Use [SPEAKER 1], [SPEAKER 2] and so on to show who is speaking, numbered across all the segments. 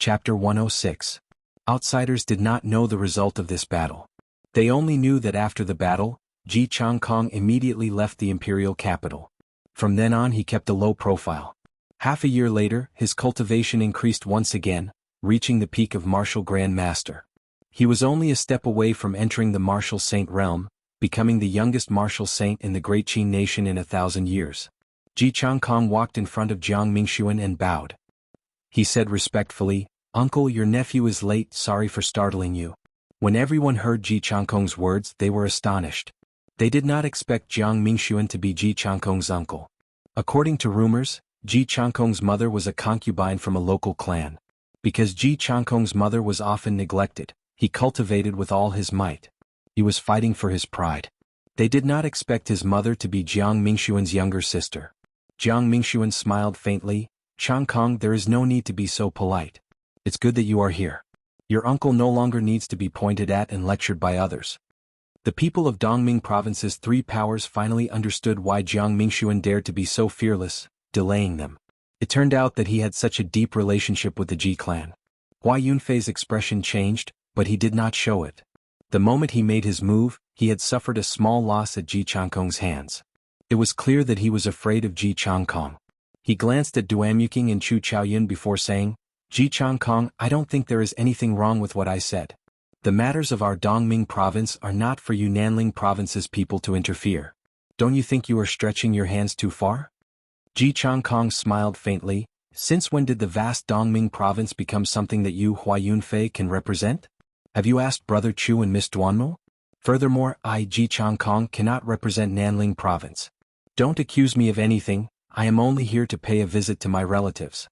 [SPEAKER 1] Chapter 106. Outsiders did not know the result of this battle. They only knew that after the battle, Ji Changkong immediately left the imperial capital. From then on he kept a low profile. Half a year later, his cultivation increased once again, reaching the peak of Martial Grand Master. He was only a step away from entering the Martial Saint realm, becoming the youngest Martial Saint in the Great Qin nation in 1,000 years. Ji Changkong walked in front of Jiang Mingxuan and bowed. He said respectfully, "Uncle, your nephew is late, sorry for startling you." When everyone heard Ji Changkong's words, they were astonished. They did not expect Jiang Mingxuan to be Ji Changkong's uncle. According to rumors, Ji Changkong's mother was a concubine from a local clan. Because Ji Changkong's mother was often neglected, he cultivated with all his might. He was fighting for his pride. They did not expect his mother to be Jiang Mingxuan's younger sister. Jiang Mingxuan smiled faintly. "Changkong, there is no need to be so polite. It's good that you are here. Your uncle no longer needs to be pointed at and lectured by others." The people of Dongming Province's three powers finally understood why Jiang Mingxuan dared to be so fearless, delaying them. It turned out that he had such a deep relationship with the Ji clan. Hua Yunfei's expression changed, but he did not show it. The moment he made his move, he had suffered a small loss at Ji Changkong's hands. It was clear that he was afraid of Ji Changkong. He glanced at Duamuking and Chu Chaoyun before saying, "Ji Changkong, I don't think there is anything wrong with what I said. The matters of our Dongming province are not for you Nanling province's people to interfere. Don't you think you are stretching your hands too far?" Ji Changkong smiled faintly. "Since when did the vast Dongming province become something that you Hua Yunfei can represent? Have you asked Brother Chu and Miss Duanmo? Furthermore, I Ji Changkong cannot represent Nanling province. Don't accuse me of anything, I am only here to pay a visit to my relatives."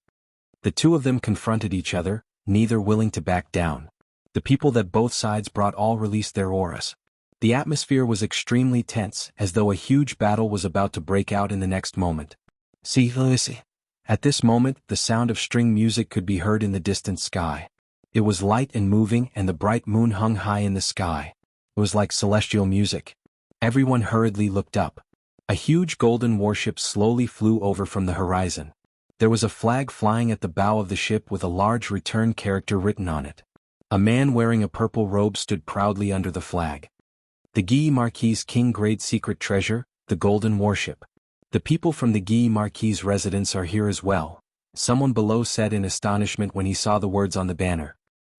[SPEAKER 1] The two of them confronted each other, neither willing to back down. The people that both sides brought all released their auras. The atmosphere was extremely tense, as though a huge battle was about to break out in the next moment. "See, Lucy." At this moment, the sound of string music could be heard in the distant sky. It was light and moving, and the bright moon hung high in the sky. It was like celestial music. Everyone hurriedly looked up. A huge golden warship slowly flew over from the horizon. There was a flag flying at the bow of the ship with a large return character written on it. A man wearing a purple robe stood proudly under the flag. The Guy Marquis' king-grade secret treasure, the golden warship. "The people from the Guy Marquis' residence are here as well," someone below said in astonishment when he saw the words on the banner.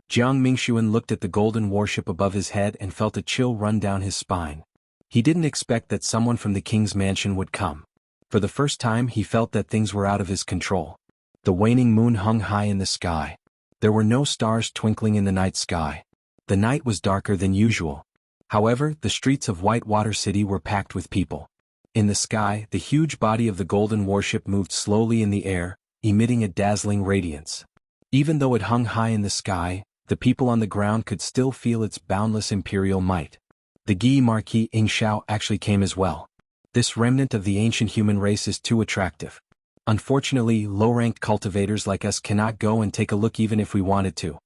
[SPEAKER 1] Jiang Mingxuan looked at the golden warship above his head and felt a chill run down his spine. He didn't expect that someone from the king's mansion would come. For the first time he felt that things were out of his control. The waning moon hung high in the sky. There were no stars twinkling in the night sky. The night was darker than usual. However, the streets of Whitewater City were packed with people. In the sky, the huge body of the golden warship moved slowly in the air, emitting a dazzling radiance. Even though it hung high in the sky, the people on the ground could still feel its boundless imperial might. The Guy Marquis Ingxiao actually came as well. This remnant of the ancient human race is too attractive. Unfortunately, low-ranked cultivators like us cannot go and take a look even if we wanted to.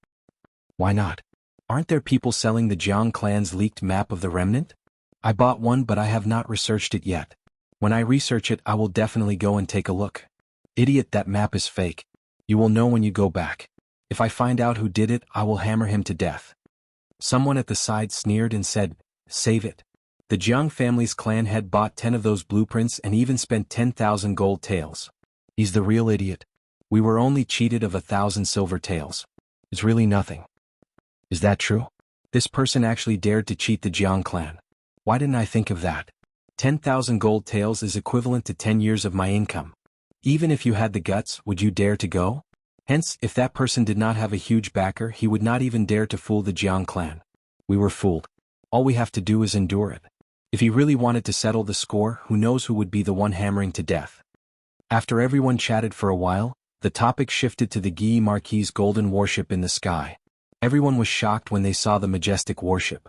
[SPEAKER 1] Why not? Aren't there people selling the Jiang clan's leaked map of the remnant? I bought one, but I have not researched it yet. When I research it, I will definitely go and take a look. Idiot, that map is fake. You will know when you go back. If I find out who did it, I will hammer him to death. Someone at the side sneered and said, "Save it." The Jiang family's clan had bought 10 of those blueprints and even spent 10,000 gold taels. He's the real idiot. We were only cheated of 1,000 silver taels. It's really nothing. Is that true? This person actually dared to cheat the Jiang clan. Why didn't I think of that? 10,000 gold taels is equivalent to 10 years of my income. Even if you had the guts, would you dare to go? Hence, if that person did not have a huge backer, he would not even dare to fool the Jiang clan. We were fooled. All we have to do is endure it. If he really wanted to settle the score, who knows who would be the one hammering to death. After everyone chatted for a while, the topic shifted to the Guy Marquis' golden warship in the sky. Everyone was shocked when they saw the majestic warship.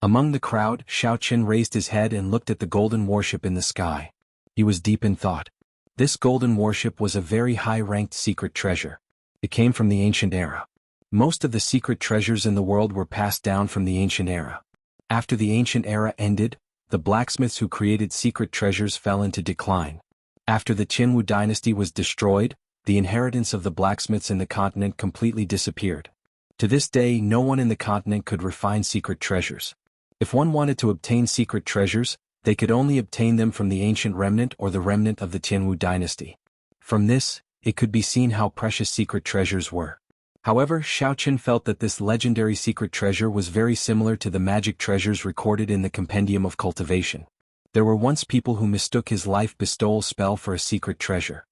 [SPEAKER 1] Among the crowd, Xiaoqin raised his head and looked at the golden warship in the sky. He was deep in thought. This golden warship was a very high-ranked secret treasure. It came from the ancient era. Most of the secret treasures in the world were passed down from the ancient era. After the ancient era ended, the blacksmiths who created secret treasures fell into decline. After the Qinwu dynasty was destroyed, the inheritance of the blacksmiths in the continent completely disappeared. To this day, no one in the continent could refine secret treasures. If one wanted to obtain secret treasures, they could only obtain them from the ancient remnant or the remnant of the Jianghu dynasty. From this, it could be seen how precious secret treasures were. However, Xiaoqin felt that this legendary secret treasure was very similar to the magic treasures recorded in the Compendium of Cultivation. There were once people who mistook his life bestowal spell for a secret treasure.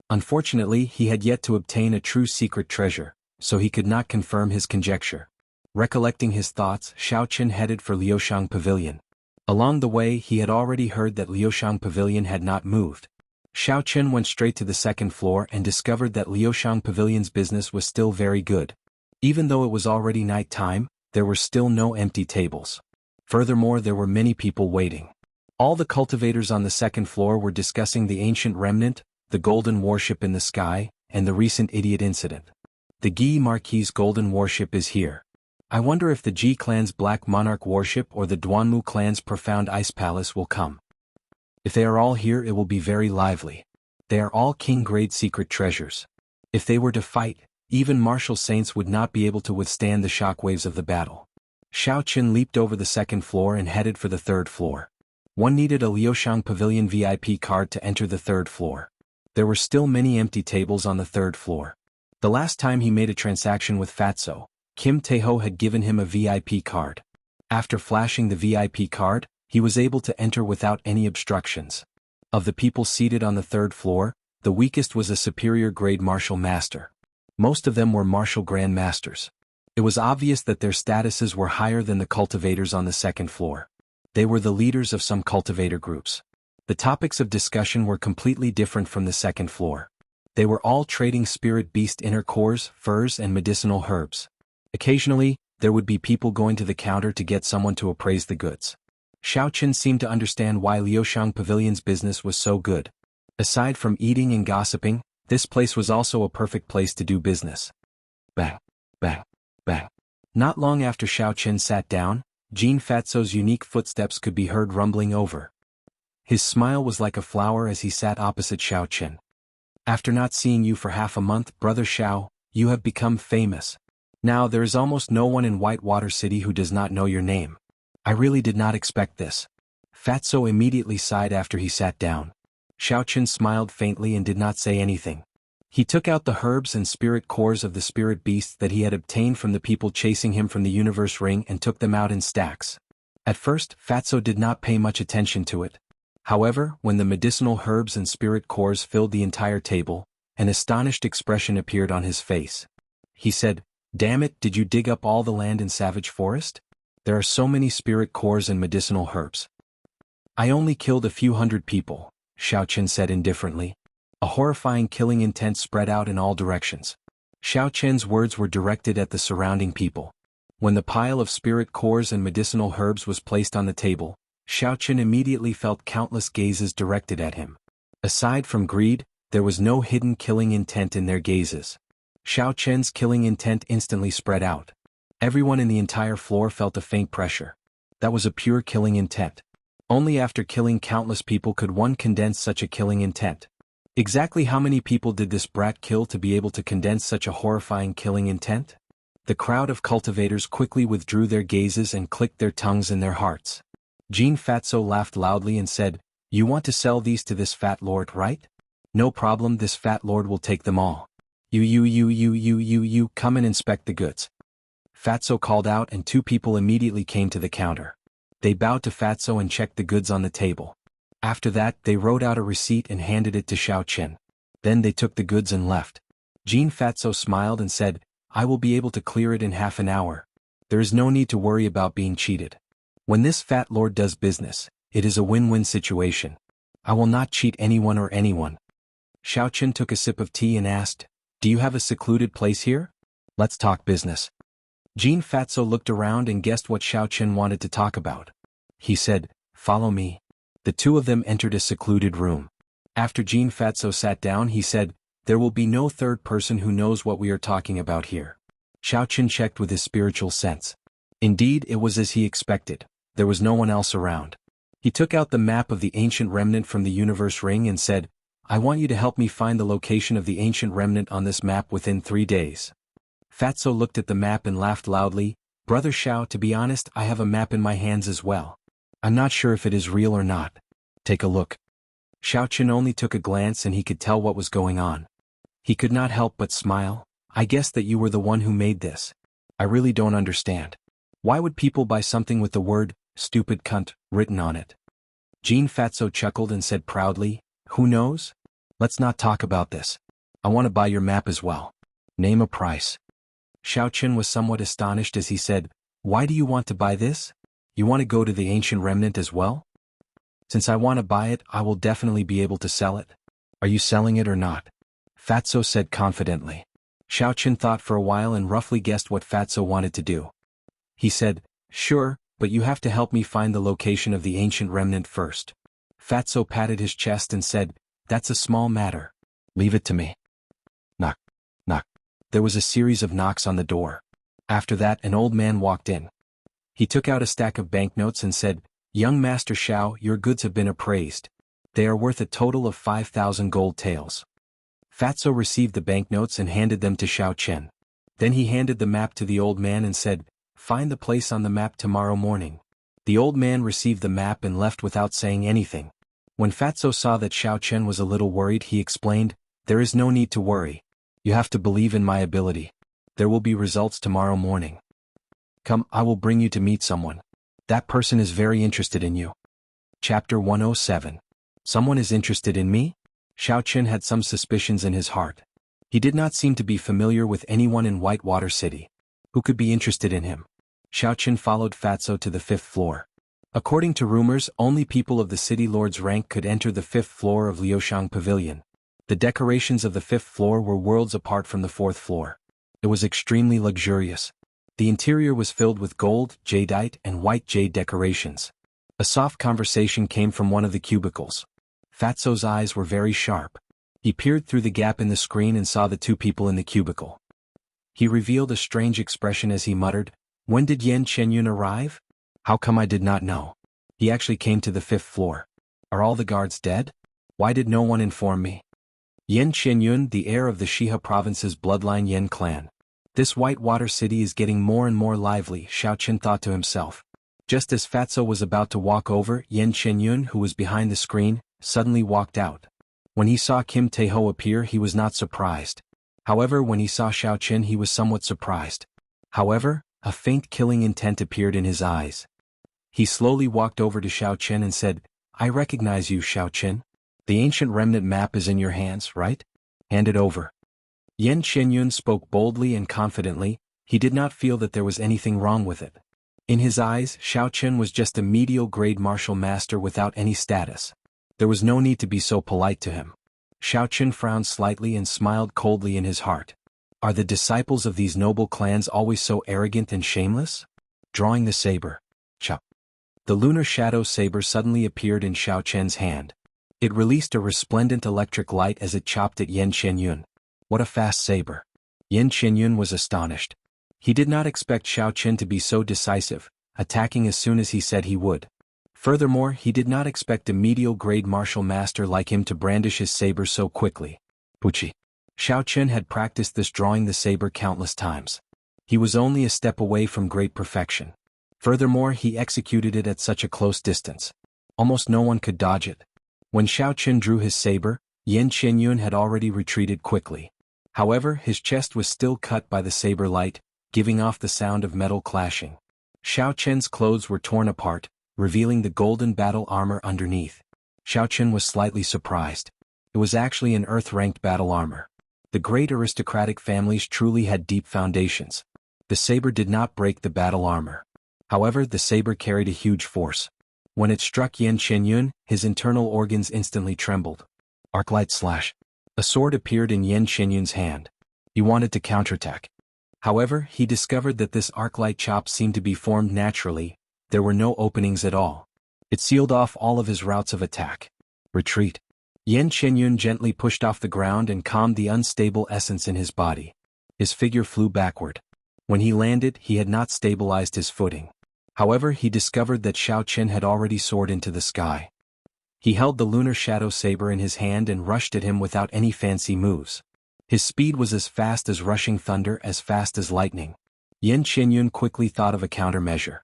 [SPEAKER 1] Unfortunately, he had yet to obtain a true secret treasure, so he could not confirm his conjecture. Recollecting his thoughts, Xiaoqin headed for Liuxiang Pavilion. Along the way, he had already heard that Liuxiang Pavilion had not moved. Xiaoqin went straight to the second floor and discovered that Liuxiang Pavilion's business was still very good. Even though it was already night time, there were still no empty tables. Furthermore, there were many people waiting. All the cultivators on the second floor were discussing the ancient remnant, the golden warship in the sky, and the recent idiot incident. The Gi Marquis' golden warship is here. I wonder if the Ji clan's Black Monarch warship or the Duanmu clan's Profound Ice Palace will come. If they are all here, it will be very lively. They are all king-grade secret treasures. If they were to fight, even martial saints would not be able to withstand the shockwaves of the battle. Xiaoqin leaped over the second floor and headed for the third floor. One needed a Liuxiang Pavilion VIP card to enter the third floor. There were still many empty tables on the third floor. The last time he made a transaction with Fatso, Kim Taeho had given him a VIP card. After flashing the VIP card, he was able to enter without any obstructions. Of the people seated on the third floor, the weakest was a superior grade martial master. Most of them were martial grand masters. It was obvious that their statuses were higher than the cultivators on the second floor. They were the leaders of some cultivator groups. The topics of discussion were completely different from the second floor. They were all trading spirit beast inner cores, furs and medicinal herbs. Occasionally, there would be people going to the counter to get someone to appraise the goods. Xiaoqin seemed to understand why Liuxiang Pavilion's business was so good. Aside from eating and gossiping, this place was also a perfect place to do business. Bang, bang, bang. Not long after Xiaoqin sat down, Jean Fatso's unique footsteps could be heard rumbling over. His smile was like a flower as he sat opposite Xiaoqin. After not seeing you for half a month, Brother Xiao, you have become famous. Now there is almost no one in Whitewater City who does not know your name. I really did not expect this. Fatso immediately sighed after he sat down. Xiaoqin smiled faintly and did not say anything. He took out the herbs and spirit cores of the spirit beasts that he had obtained from the people chasing him from the universe ring and took them out in stacks. At first, Fatso did not pay much attention to it. However, when the medicinal herbs and spirit cores filled the entire table, an astonished expression appeared on his face. He said, "Damn it, did you dig up all the land in Savage Forest? There are so many spirit cores and medicinal herbs." "I only killed a few hundred people," Xiaoqin said indifferently. A horrifying killing intent spread out in all directions. Xiaoqin's words were directed at the surrounding people. When the pile of spirit cores and medicinal herbs was placed on the table, Xiaoqin immediately felt countless gazes directed at him. Aside from greed, there was no hidden killing intent in their gazes. Xiaoqin's killing intent instantly spread out. Everyone in the entire floor felt a faint pressure. That was a pure killing intent. Only after killing countless people could one condense such a killing intent. Exactly how many people did this brat kill to be able to condense such a horrifying killing intent? The crowd of cultivators quickly withdrew their gazes and clicked their tongues in their hearts. Jean Fatso laughed loudly and said, "You want to sell these to this fat lord, right? No problem, this fat lord will take them all. You, come and inspect the goods." Fatso called out and two people immediately came to the counter. They bowed to Fatso and checked the goods on the table. After that, they wrote out a receipt and handed it to Xiaoqin. Then they took the goods and left. Jean Fatso smiled and said, "I will be able to clear it in half an hour. There is no need to worry about being cheated. When this fat lord does business, it is a win-win situation. I will not cheat anyone or anyone." Xiaoqin took a sip of tea and asked, "Do you have a secluded place here? Let's talk business." Jean Fatso looked around and guessed what Xiaoqin wanted to talk about. He said, "Follow me." The two of them entered a secluded room. After Jean Fatso sat down, he said, "There will be no third person who knows what we are talking about here." Xiaoqin checked with his spiritual sense. Indeed, it was as he expected. There was no one else around. He took out the map of the ancient remnant from the universe ring and said, I want you to help me find the location of the ancient remnant on this map within 3 days. Fatso looked at the map and laughed loudly. Brother Xiao, to be honest, I have a map in my hands as well. I'm not sure if it is real or not. Take a look. Xiaoqin only took a glance and he could tell what was going on. He could not help but smile. I guess that you were the one who made this. I really don't understand. Why would people buy something with the word, stupid cunt, written on it? Jean Fatso chuckled and said proudly, who knows? Let's not talk about this. I want to buy your map as well. Name a price. Xiaoqin was somewhat astonished as he said, why do you want to buy this? You want to go to the ancient remnant as well? Since I want to buy it, I will definitely be able to sell it. Are you selling it or not? Fatso said confidently. Xiaoqin thought for a while and roughly guessed what Fatso wanted to do. He said, sure, but you have to help me find the location of the ancient remnant first. Fatso patted his chest and said, that's a small matter. Leave it to me. Knock. Knock. There was a series of knocks on the door. After that, an old man walked in. He took out a stack of banknotes and said, young Master Xiao, your goods have been appraised. They are worth a total of 5,000 gold taels. Fatso received the banknotes and handed them to Xiaoqin. Then he handed the map to the old man and said, find the place on the map tomorrow morning. The old man received the map and left without saying anything. When Fatso saw that Xiaoqin was a little worried, he explained, there is no need to worry. You have to believe in my ability. There will be results tomorrow morning. Come, I will bring you to meet someone. That person is very interested in you. Chapter 107. Someone is interested in me? Xiaoqin had some suspicions in his heart. He did not seem to be familiar with anyone in Whitewater City. Who could be interested in him? Xiaoqin followed Fatso to the 5th floor. According to rumors, only people of the city lord's rank could enter the 5th floor of Liushang Pavilion. The decorations of the 5th floor were worlds apart from the 4th floor. It was extremely luxurious. The interior was filled with gold, jadeite, and white jade decorations. A soft conversation came from one of the cubicles. Fatso's eyes were very sharp. He peered through the gap in the screen and saw the two people in the cubicle. He revealed a strange expression as he muttered, when did Yan Chenyun arrive? How come I did not know? He actually came to the 5th floor. Are all the guards dead? Why did no one inform me? Yan Chenyun, the heir of the Shiha province's bloodline Yan clan. This Whitewater City is getting more and more lively, Xiaoqin thought to himself. Just as Fatso was about to walk over, Yan Chenyun, who was behind the screen, suddenly walked out. When he saw Kim Taeho appear, he was not surprised. However, when he saw Xiaoqin, he was somewhat surprised. However, a faint killing intent appeared in his eyes. He slowly walked over to Xiaoqin and said, I recognize you, Xiaoqin. The ancient remnant map is in your hands, right? Hand it over. Yan Chenyun spoke boldly and confidently. He did not feel that there was anything wrong with it. In his eyes, Xiaoqin was just a medial grade martial master without any status. There was no need to be so polite to him. Xiaoqin frowned slightly and smiled coldly in his heart. Are the disciples of these noble clans always so arrogant and shameless? Drawing the saber. Chop. The lunar shadow saber suddenly appeared in Xiaoqin's hand. It released a resplendent electric light as it chopped at Yan Chenyun. What a fast saber. Yan Chenyun was astonished. He did not expect Xiaoqin to be so decisive, attacking as soon as he said he would. Furthermore, he did not expect a medial grade martial master like him to brandish his saber so quickly. Puchi. Xiaoqin had practiced this drawing the saber countless times. He was only a step away from great perfection. Furthermore, he executed it at such a close distance. Almost no one could dodge it. When Xiaoqin drew his saber, Yan Chenyun had already retreated quickly. However, his chest was still cut by the saber light, giving off the sound of metal clashing. Xiaoqin's clothes were torn apart, revealing the golden battle armor underneath. Xiaoqin was slightly surprised. It was actually an earth-ranked battle armor. The great aristocratic families truly had deep foundations. The saber did not break the battle armor. However, the saber carried a huge force. When it struck Yan Chenyun, his internal organs instantly trembled. Arclight slash. A sword appeared in Yan Chenyun's hand. He wanted to counterattack. However, he discovered that this arclight chop seemed to be formed naturally. There were no openings at all. It sealed off all of his routes of attack. Retreat. Yan Chenyun gently pushed off the ground and calmed the unstable essence in his body. His figure flew backward. When he landed, he had not stabilized his footing. However, he discovered that Xiaoqin had already soared into the sky. He held the lunar shadow saber in his hand and rushed at him without any fancy moves. His speed was as fast as rushing thunder, as fast as lightning. Yan Qianyun quickly thought of a countermeasure.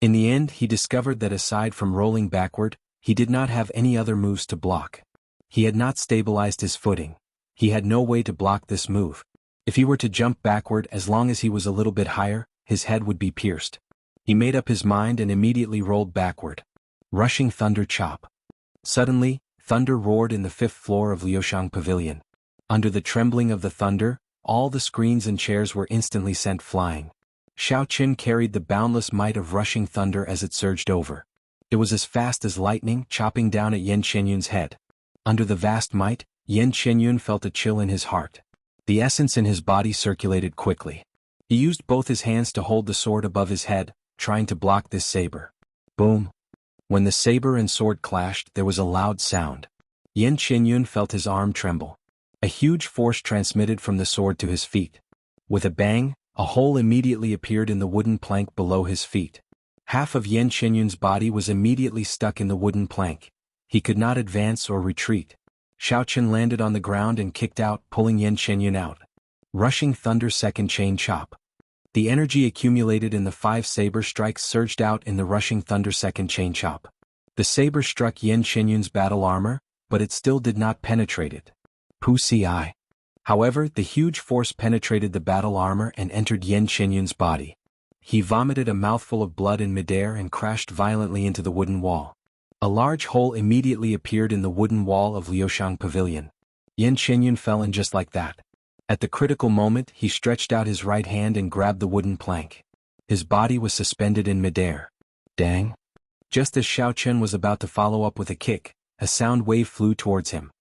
[SPEAKER 1] In the end, he discovered that aside from rolling backward, he did not have any other moves to block. He had not stabilized his footing. He had no way to block this move. If he were to jump backward, as long as he was a little bit higher, his head would be pierced. He made up his mind and immediately rolled backward. Rushing thunder chop. Suddenly, thunder roared in the 5th floor of Liushang Pavilion. Under the trembling of the thunder, all the screens and chairs were instantly sent flying. Xiaoqin carried the boundless might of rushing thunder as it surged over. It was as fast as lightning, chopping down at Yan Qianyun's head. Under the vast might, Yan Qianyun felt a chill in his heart. The essence in his body circulated quickly. He used both his hands to hold the sword above his head, trying to block this saber. Boom! When the saber and sword clashed, there was a loud sound. Yan Qianyun felt his arm tremble. A huge force transmitted from the sword to his feet. With a bang, a hole immediately appeared in the wooden plank below his feet. Half of Yan Qianyun's body was immediately stuck in the wooden plank. He could not advance or retreat. Xiaoqin landed on the ground and kicked out, pulling Yan Qianyun out. Rushing thunder second chain chop. The energy accumulated in the 5 saber strikes surged out in the rushing thunder second chain chop. The saber struck Yan Qianyun's battle armor, but it still did not penetrate it. Pusi. However, the huge force penetrated the battle armor and entered Yan Qianyun's body. He vomited a mouthful of blood in midair and crashed violently into the wooden wall. A large hole immediately appeared in the wooden wall of Liushang Pavilion. Yan Qianyun fell in just like that. At the critical moment, he stretched out his right hand and grabbed the wooden plank. His body was suspended in midair. Dang! Just as Xiaoqin was about to follow up with a kick, a sound wave flew towards him.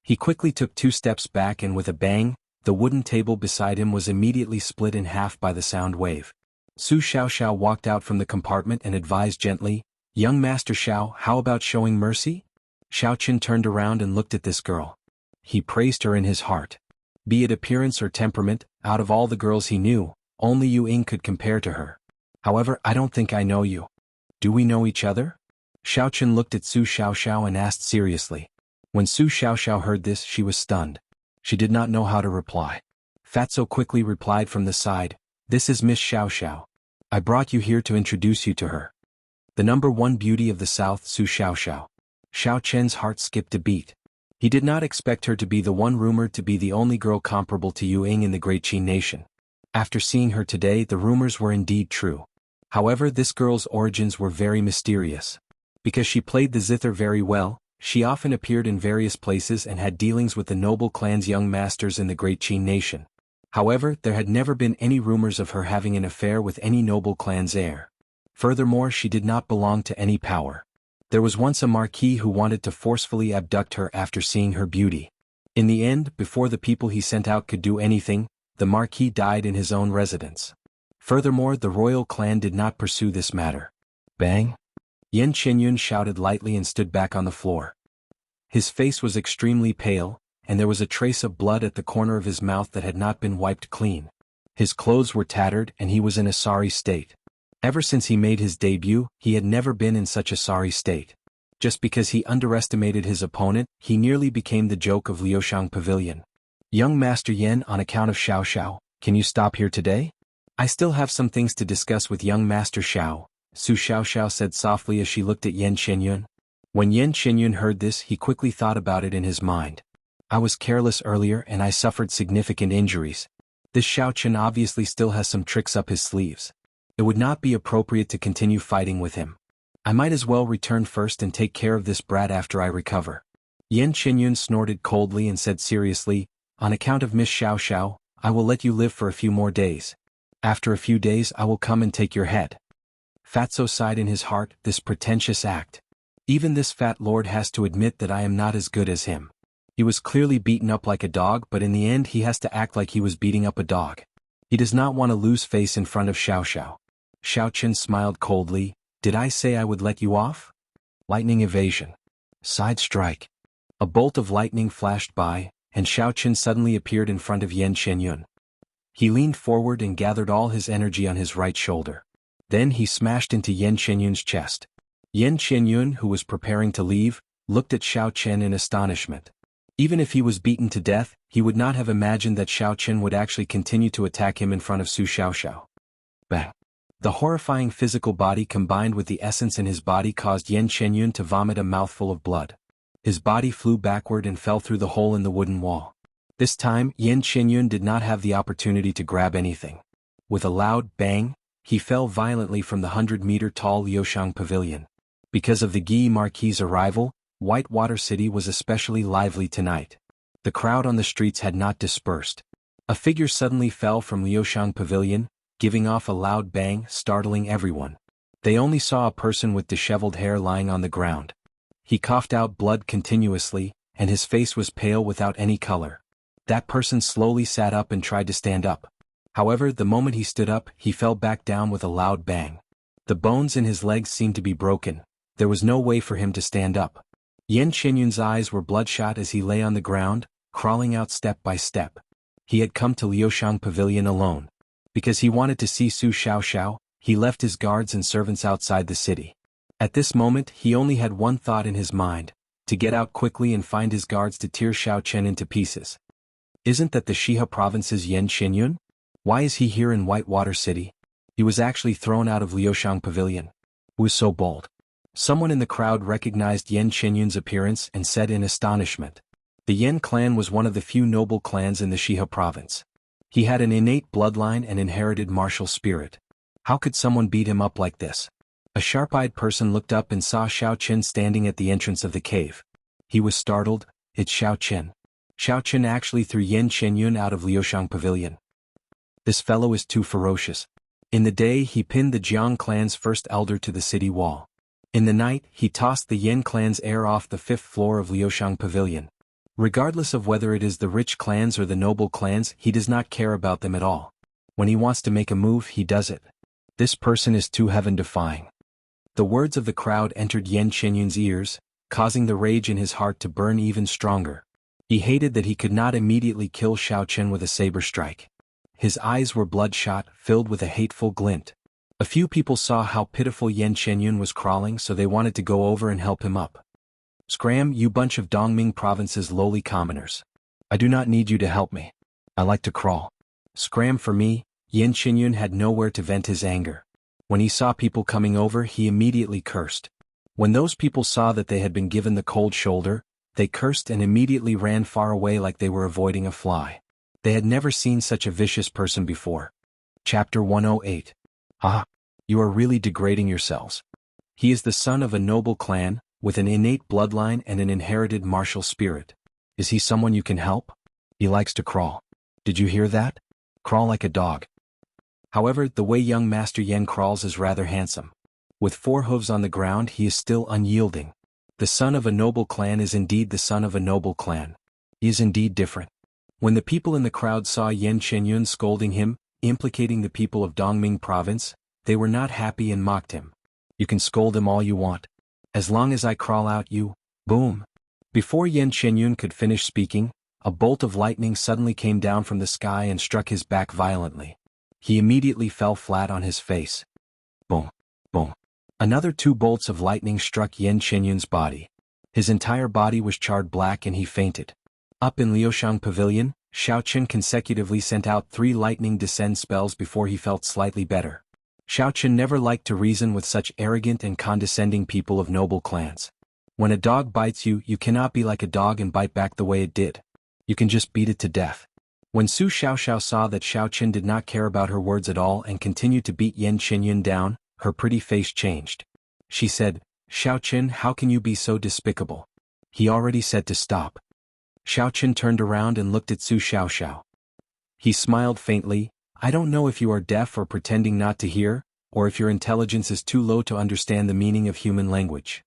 [SPEAKER 1] He quickly took 2 steps back and with a bang, the wooden table beside him was immediately split in half by the sound wave. Su Xiaoxiao walked out from the compartment and advised gently, "Young Master Xiao, how about showing mercy?" Xiaoqin turned around and looked at this girl. He praised her in his heart. Be it appearance or temperament, out of all the girls he knew, only Yu Ying could compare to her. However, I don't think I know you. Do we know each other? Xiaoqin looked at Su Xiaoxiao and asked seriously. When Su Xiaoxiao heard this, she was stunned. She did not know how to reply. Fatso quickly replied from the side, "This is Miss Xiaoxiao. I brought you here to introduce you to her. The #1 beauty of the South, Su Xiaoxiao." Xiaoqian's heart skipped a beat. He did not expect her to be the one rumored to be the only girl comparable to Yu Ying in the Great Qin nation. After seeing her today, the rumors were indeed true. However, this girl's origins were very mysterious. Because she played the zither very well, she often appeared in various places and had dealings with the noble clan's young masters in the Great Qin nation. However, there had never been any rumors of her having an affair with any noble clan's heir. Furthermore, she did not belong to any power. There was once a marquis who wanted to forcefully abduct her after seeing her beauty. In the end, before the people he sent out could do anything, the marquis died in his own residence. Furthermore, the royal clan did not pursue this matter. Bang! Yan Qianyun shouted lightly and stood back on the floor. His face was extremely pale, and there was a trace of blood at the corner of his mouth that had not been wiped clean. His clothes were tattered and he was in a sorry state. Ever since he made his debut, he had never been in such a sorry state. Just because he underestimated his opponent, he nearly became the joke of Liushang Pavilion. "Young Master Yan, on account of Xiaoxiao, can you stop here today? I still have some things to discuss with young Master Xiao," Su Xiaoxiao said softly as she looked at Yan Qianyun. When Yan Qianyun heard this, he quickly thought about it in his mind. "I was careless earlier and I suffered significant injuries. This Xiaoqin obviously still has some tricks up his sleeves. It would not be appropriate to continue fighting with him. I might as well return first and take care of this brat after I recover." Yan Qianyun snorted coldly and said seriously, "On account of Miss Xiaoxiao, I will let you live for a few more days. After a few days I will come and take your head." Fatso sighed in his heart, this pretentious act. Even this fat lord has to admit that I am not as good as him. He was clearly beaten up like a dog, but in the end he has to act like he was beating up a dog. He does not want to lose face in front of Xiaoxiao. Xiaoqin smiled coldly, "Did I say I would let you off?" Lightning evasion. Side strike. A bolt of lightning flashed by, and Xiaoqin suddenly appeared in front of Yan Qianyun. He leaned forward and gathered all his energy on his right shoulder. Then he smashed into Yan Qianyun's chest. Yan Qianyun, who was preparing to leave, looked at Xiao Chen in astonishment. Even if he was beaten to death, he would not have imagined that Xiao Chen would actually continue to attack him in front of Su Xiaoxiao. Bang! The horrifying physical body combined with the essence in his body caused Yan Chenyun to vomit a mouthful of blood. His body flew backward and fell through the hole in the wooden wall. This time, Yan Chenyun did not have the opportunity to grab anything. With a loud bang, he fell violently from the 100-meter-tall Liuxiang Pavilion. Because of the Guy Marquis' arrival, Whitewater City was especially lively tonight. The crowd on the streets had not dispersed. A figure suddenly fell from Liuxiang Pavilion, giving off a loud bang, startling everyone. They only saw a person with disheveled hair lying on the ground. He coughed out blood continuously, and his face was pale without any color. That person slowly sat up and tried to stand up. However, the moment he stood up, he fell back down with a loud bang. The bones in his legs seemed to be broken. There was no way for him to stand up. Yan Chenyun's eyes were bloodshot as he lay on the ground, crawling out step by step. He had come to Liuxiang Pavilion alone. Because he wanted to see Su Xiaoxiao, he left his guards and servants outside the city. At this moment, he only had one thought in his mind: to get out quickly and find his guards to tear Xiao Chen into pieces. Isn't that the Shihe province's Yan Chenyun? Why is he here in Whitewater City? He was actually thrown out of Liuxiang Pavilion. Who is so bold? Someone in the crowd recognized Yan Chenyun's appearance and said in astonishment. The Yan clan was one of the few noble clans in the Shihe province. He had an innate bloodline and inherited martial spirit. How could someone beat him up like this? A sharp-eyed person looked up and saw Xiao Chen standing at the entrance of the cave. He was startled. It's Xiao Chen. Xiao Chen actually threw Yan Chenyun out of Liuxiang Pavilion. This fellow is too ferocious. In the day, he pinned the Jiang clan's first elder to the city wall. In the night, he tossed the Yan clan's heir off the 5th floor of Liuxiang Pavilion. Regardless of whether it is the rich clans or the noble clans, he does not care about them at all. When he wants to make a move, he does it. This person is too heaven-defying. The words of the crowd entered Yan Chenyun's ears, causing the rage in his heart to burn even stronger. He hated that he could not immediately kill Xiao Chen with a saber strike. His eyes were bloodshot, filled with a hateful glint. A few people saw how pitiful Yan Chenyun was crawling, so they wanted to go over and help him up. Scram, you bunch of Dongming province's lowly commoners. I do not need you to help me. I like to crawl. Scram for me. Yan Chenyun had nowhere to vent his anger. When he saw people coming over, he immediately cursed. When those people saw that they had been given the cold shoulder, they cursed and immediately ran far away like they were avoiding a fly. They had never seen such a vicious person before. Chapter 108. Ah! You are really degrading yourselves. He is the son of a noble clan, with an innate bloodline and an inherited martial spirit. Is he someone you can help? He likes to crawl. Did you hear that? Crawl like a dog. However, the way young Master Yan crawls is rather handsome. With 4 hooves on the ground, he is still unyielding. The son of a noble clan is indeed the son of a noble clan. He is indeed different. When the people in the crowd saw Yan Chenyun scolding him, implicating the people of Dongming province, they were not happy and mocked him. You can scold him all you want. As long as I crawl out you, boom. Before Yan Chenyun could finish speaking, a bolt of lightning suddenly came down from the sky and struck his back violently. He immediately fell flat on his face. Boom, boom. Another 2 bolts of lightning struck Yan Chenyun's body. His entire body was charred black and he fainted. Up in Liuxiang Pavilion, Xiao Chen consecutively sent out 3 lightning descend spells before he felt slightly better. Xiao Chen never liked to reason with such arrogant and condescending people of noble clans. When a dog bites you, you cannot be like a dog and bite back the way it did. You can just beat it to death. When Su Xiaoxiao saw that Xiao Chen did not care about her words at all and continued to beat Yan Chenyun down, her pretty face changed. She said, Xiao Chen, how can you be so despicable? He already said to stop. Xiao Chen turned around and looked at Su Xiaoxiao. He smiled faintly. I don't know if you are deaf or pretending not to hear, or if your intelligence is too low to understand the meaning of human language.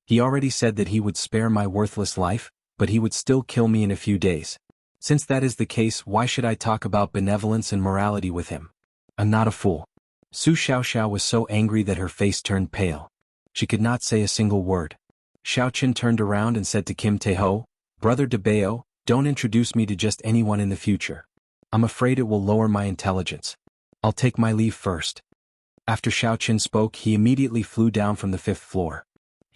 [SPEAKER 1] He already said that he would spare my worthless life, but he would still kill me in a few days. Since that is the case, why should I talk about benevolence and morality with him? I'm not a fool. Su Xiaoxiao was so angry that her face turned pale. She could not say a single word. Xiao Chen turned around and said to Kim Taeho, Brother Debao, don't introduce me to just anyone in the future. I'm afraid it will lower my intelligence. I'll take my leave first. After Xiao Chen spoke, he immediately flew down from the 5th floor.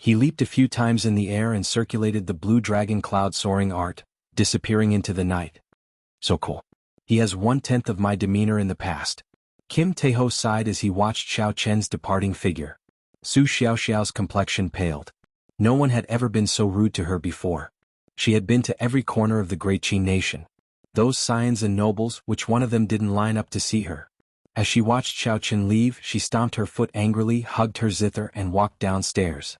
[SPEAKER 1] He leaped a few times in the air and circulated the blue dragon cloud soaring art, disappearing into the night. So cool. He has 1/10 of my demeanor in the past. Kim Taeho sighed as he watched Xiao Chen's departing figure. Su Xiaoxiao's complexion paled. No one had ever been so rude to her before. She had been to every corner of the great Qin nation. Those scions and nobles, which one of them didn't line up to see her? As she watched Xiao Chen leave, she stomped her foot angrily, hugged her zither and walked downstairs.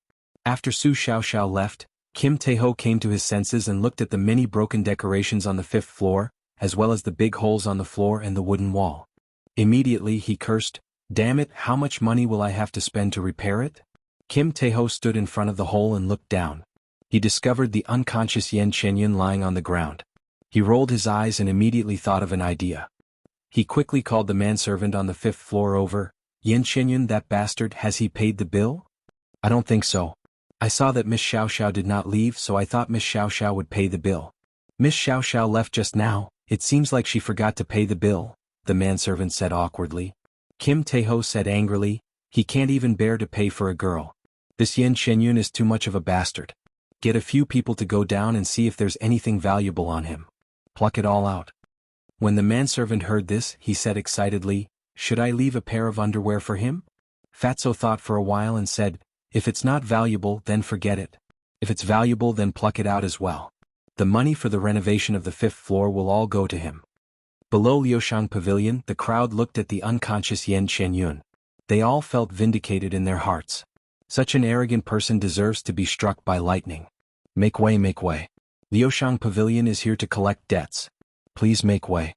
[SPEAKER 1] After Su Xiaoxiao left, Kim Taeho came to his senses and looked at the many broken decorations on the 5th floor, as well as the big holes on the floor and the wooden wall. Immediately he cursed, "Damn it, how much money will I have to spend to repair it?" Kim Taeho stood in front of the hole and looked down. He discovered the unconscious Yan Chenyun lying on the ground. He rolled his eyes and immediately thought of an idea. He quickly called the manservant on the 5th floor over. "Yan Chenyun, that bastard, has he paid the bill?" "I don't think so. I saw that Miss Xiaoxiao did not leave, so I thought Miss Xiaoxiao would pay the bill." "Miss Xiaoxiao left just now. It seems like she forgot to pay the bill," the manservant said awkwardly. Kim Taeho said angrily, "He can't even bear to pay for a girl. This Yan Chenyun is too much of a bastard. Get a few people to go down and see if there's anything valuable on him. Pluck it all out." When the manservant heard this, he said excitedly, "Should I leave a pair of underwear for him?" Fatso thought for a while and said, "If it's not valuable, then forget it. If it's valuable, then pluck it out as well. The money for the renovation of the 5th floor will all go to him." Below Liushang Pavilion, the crowd looked at the unconscious Yan Chenyun. They all felt vindicated in their hearts. Such an arrogant person deserves to be struck by lightning. Make way, make way. Liushang Pavilion is here to collect debts. Please make way.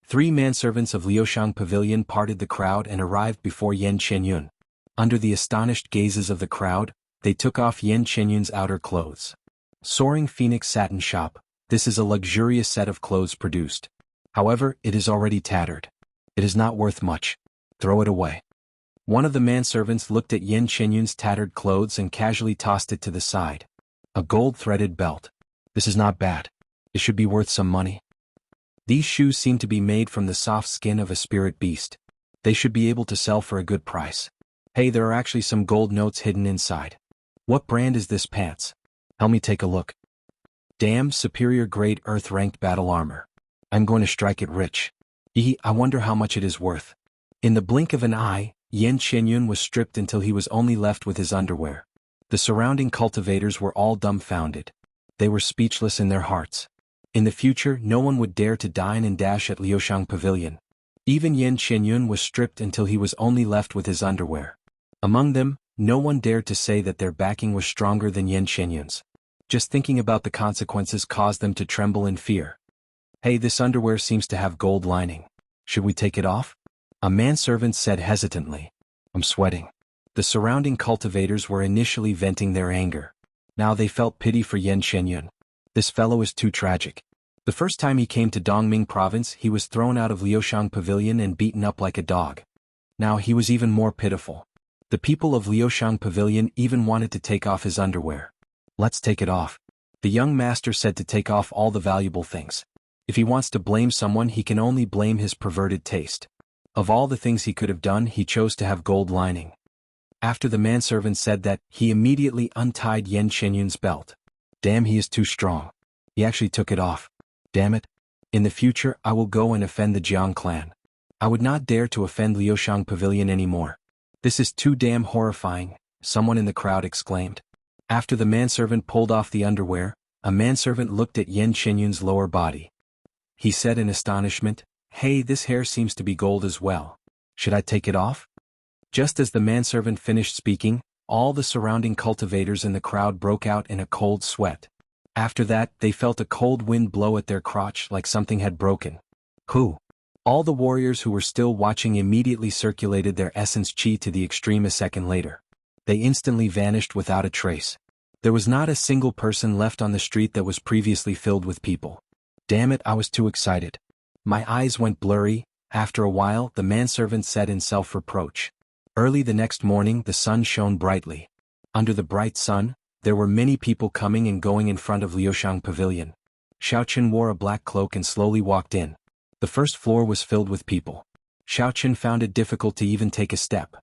[SPEAKER 1] 3 manservants of Liushang Pavilion parted the crowd and arrived before Yan Chenyun. Under the astonished gazes of the crowd, they took off Yan Chenyun's outer clothes. Soaring Phoenix Satin Shop, this is a luxurious set of clothes produced. However, it is already tattered. It is not worth much. Throw it away. One of the manservants looked at Yan Chenyun's tattered clothes and casually tossed it to the side. A gold-threaded belt. This is not bad. It should be worth some money. These shoes seem to be made from the soft skin of a spirit beast. They should be able to sell for a good price. Hey, there are actually some gold notes hidden inside. What brand is this pants? Help me take a look. Damn, superior grade earth-ranked battle armor. I'm going to strike it rich. I wonder how much it is worth. In the blink of an eye, Yan Chenyun was stripped until he was only left with his underwear. The surrounding cultivators were all dumbfounded. They were speechless in their hearts. In the future, no one would dare to dine and dash at Liushang Pavilion. Even Yan Chenyun was stripped until he was only left with his underwear. Among them, no one dared to say that their backing was stronger than Yan Chenyun's. Just thinking about the consequences caused them to tremble in fear. Hey, this underwear seems to have gold lining. Should we take it off? A manservant said hesitantly. I'm sweating. The surrounding cultivators were initially venting their anger. Now they felt pity for Yan Chenyun. This fellow is too tragic. The first time he came to Dongming province, he was thrown out of Liushang Pavilion and beaten up like a dog. Now he was even more pitiful. The people of Liushang Pavilion even wanted to take off his underwear. Let's take it off. The young master said to take off all the valuable things. If he wants to blame someone, he can only blame his perverted taste. Of all the things he could have done, he chose to have gold lining. After the manservant said that, he immediately untied Yan Chenyun's belt. Damn, he is too strong. He actually took it off. Damn it. In the future, I will go and offend the Jiang clan. I would not dare to offend Liushang Pavilion anymore. This is too damn horrifying, someone in the crowd exclaimed. After the manservant pulled off the underwear, a manservant looked at Yan Chenyun's lower body. He said in astonishment, Hey, this hair seems to be gold as well. Should I take it off? Just as the manservant finished speaking, all the surrounding cultivators in the crowd broke out in a cold sweat. After that, they felt a cold wind blow at their crotch like something had broken. Who? All the warriors who were still watching immediately circulated their essence chi to the extreme a second later. They instantly vanished without a trace. There was not a single person left on the street that was previously filled with people. Damn it, I was too excited. My eyes went blurry. After a while, the manservant said in self-reproach. Early the next morning, the sun shone brightly. Under the bright sun, there were many people coming and going in front of Liushang Pavilion. Xiaochen wore a black cloak and slowly walked in. The first floor was filled with people. Xiaochen found it difficult to even take a step.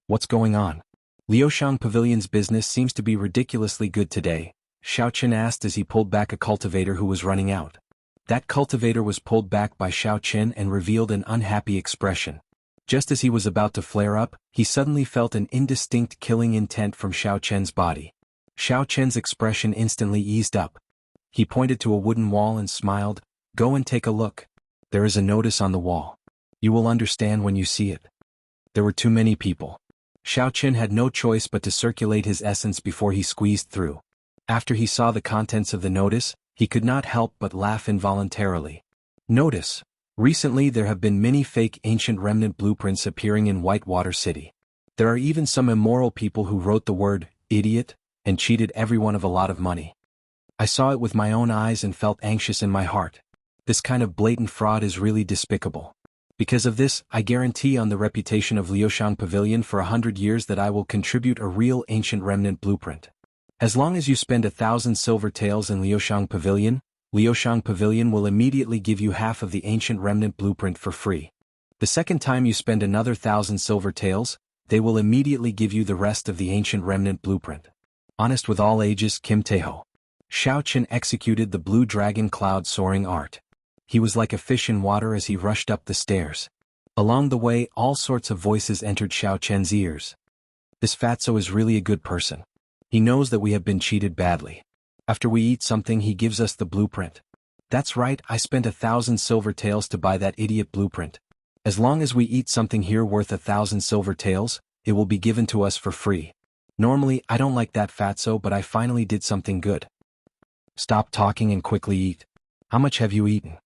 [SPEAKER 1] What's going on? Liuxiang Pavilion's business seems to be ridiculously good today, Xiaoqin asked as he pulled back a cultivator who was running out. That cultivator was pulled back by Xiaoqin and revealed an unhappy expression. Just as he was about to flare up, he suddenly felt an indistinct killing intent from Xiaoqin's body. Xiaoqin's expression instantly eased up. He pointed to a wooden wall and smiled, "Go and take a look. There is a notice on the wall. You will understand when you see it." There were too many people. Xiaoqin had no choice but to circulate his essence before he squeezed through. After he saw the contents of the notice, he could not help but laugh involuntarily. Notice: recently there have been many fake ancient remnant blueprints appearing in Whitewater City. There are even some immoral people who wrote the word idiot and cheated everyone of a lot of money. I saw it with my own eyes and felt anxious in my heart. This kind of blatant fraud is really despicable. Because of this, I guarantee on the reputation of Liuxiang Pavilion for 100 years that I will contribute a real ancient remnant blueprint. As long as you spend 1,000 silver taels in Liuxiang Pavilion will immediately give you half of the ancient remnant blueprint for free. The second time you spend another 1,000 silver taels, they will immediately give you the rest of the ancient remnant blueprint. Honest with all ages, Kim Taeho. Xiaoqin executed the blue dragon cloud soaring art. He was like a fish in water as he rushed up the stairs. Along the way, all sorts of voices entered Xiaoqin's ears. This fatso is really a good person. He knows that we have been cheated badly. After we eat something he gives us the blueprint. That's right, I spent 1,000 silver taels to buy that idiot blueprint. As long as we eat something here worth 1,000 silver taels, it will be given to us for free. Normally, I don't like that fatso, but I finally did something good. Stop talking and quickly eat. How much have you eaten?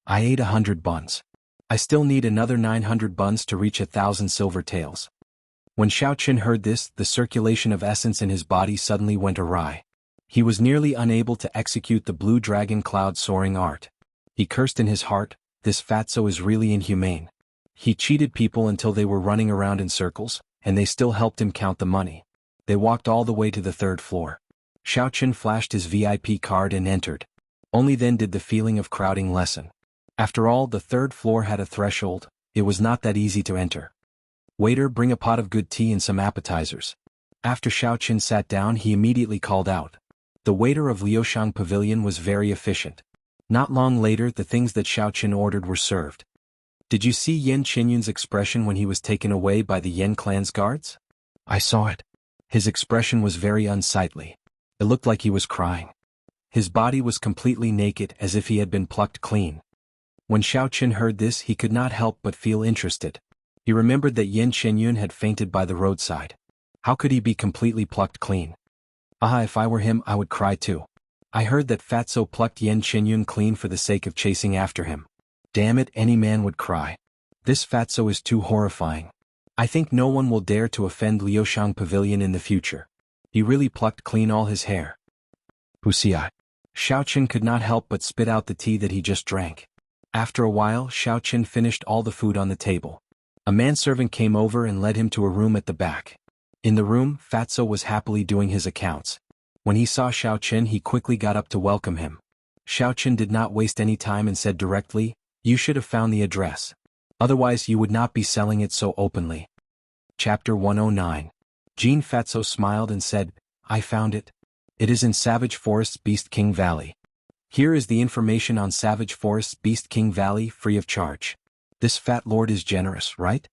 [SPEAKER 1] I ate 100 buns. I still need another 900 buns to reach 1,000 silver taels. When Xiaoqin heard this, the circulation of essence in his body suddenly went awry. He was nearly unable to execute the blue dragon cloud soaring art. He cursed in his heart, this fatso is really inhumane. He cheated people until they were running around in circles, and they still helped him count the money. They walked all the way to the 3rd floor. Xiaoqin flashed his VIP card and entered. Only then did the feeling of crowding lessen. After all, the 3rd floor had a threshold, it was not that easy to enter. Waiter, bring a pot of good tea and some appetizers. After Xiaoqin sat down he immediately called out. The waiter of Liuxiang Pavilion was very efficient. Not long later the things that Xiaoqin ordered were served. Did you see Yan Qinyun's expression when he was taken away by the Yan clan's guards? I saw it. His expression was very unsightly. It looked like he was crying. His body was completely naked as if he had been plucked clean. When Xiaoqin heard this he could not help but feel interested. He remembered that Yan Qinyun had fainted by the roadside. How could he be completely plucked clean? Ah, if I were him I would cry too. I heard that Fatso plucked Yan Qinyun clean for the sake of chasing after him. Damn it, any man would cry. This Fatso is too horrifying. I think no one will dare to offend Liuxiang Pavilion in the future. He really plucked clean all his hair. Wuxia. Xiaoqin could not help but spit out the tea that he just drank. After a while Xiaoqin finished all the food on the table. A manservant came over and led him to a room at the back. In the room, Fatso was happily doing his accounts. When he saw Xiaoqin he quickly got up to welcome him. Xiaoqin did not waste any time and said directly, "You should have found the address. Otherwise you would not be selling it so openly." Chapter 109. Jean Fatso smiled and said, "I found it. It is in Savage Forest's Beast King Valley. Here is the information on Savage Forest's Beast King Valley free of charge. This fat lord is generous, right?"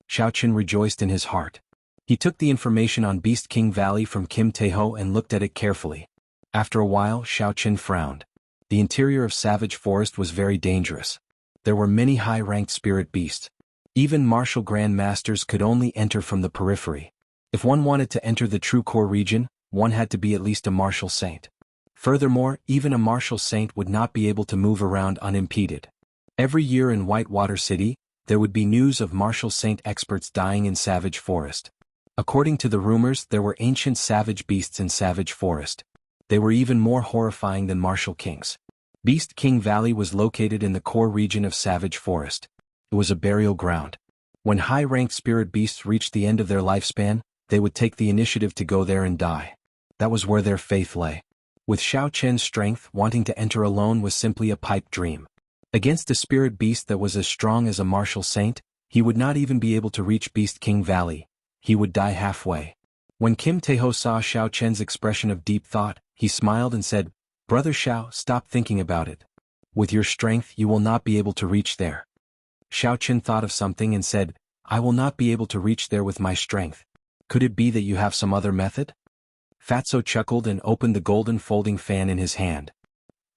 [SPEAKER 1] Xiaoqin rejoiced in his heart. He took the information on Beast King Valley from Kim Taeho and looked at it carefully. After a while Xiaoqin frowned. The interior of Savage Forest was very dangerous. There were many high-ranked spirit beasts. Even martial grand masters could only enter from the periphery. If one wanted to enter the true core region, one had to be at least a martial saint. Furthermore, even a martial saint would not be able to move around unimpeded. Every year in Whitewater City, there would be news of martial saint experts dying in Savage Forest. According to the rumors, there were ancient savage beasts in Savage Forest. They were even more horrifying than martial kings. Beast King Valley was located in the core region of Savage Forest. It was a burial ground. When high-ranked spirit beasts reached the end of their lifespan, they would take the initiative to go there and die. That was where their faith lay. With Xiaoqin's strength, wanting to enter alone was simply a pipe dream. Against a spirit beast that was as strong as a martial saint, he would not even be able to reach Beast King Valley. He would die halfway. When Kim Taeho saw Xiao Chen's expression of deep thought, he smiled and said, "Brother Xiao, stop thinking about it. With your strength you will not be able to reach there." Xiao Chen thought of something and said, "I will not be able to reach there with my strength. Could it be that you have some other method?" Fatso chuckled and opened the golden folding fan in his hand.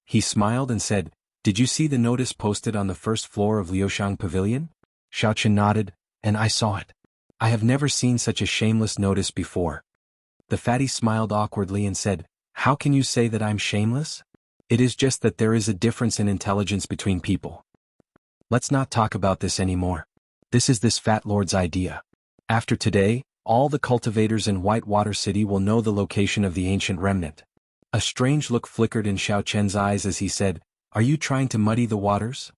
[SPEAKER 1] He smiled and said, "Did you see the notice posted on the first floor of Liuxiang Pavilion?" Xiao Chen nodded, "And I saw it. I have never seen such a shameless notice before." The fatty smiled awkwardly and said, "How can you say that I'm shameless? It is just that there is a difference in intelligence between people. Let's not talk about this anymore. This is this fat lord's idea. After today, all the cultivators in Whitewater City will know the location of the ancient remnant." A strange look flickered in Xiao Chen's eyes as he said, "Are you trying to muddy the waters?"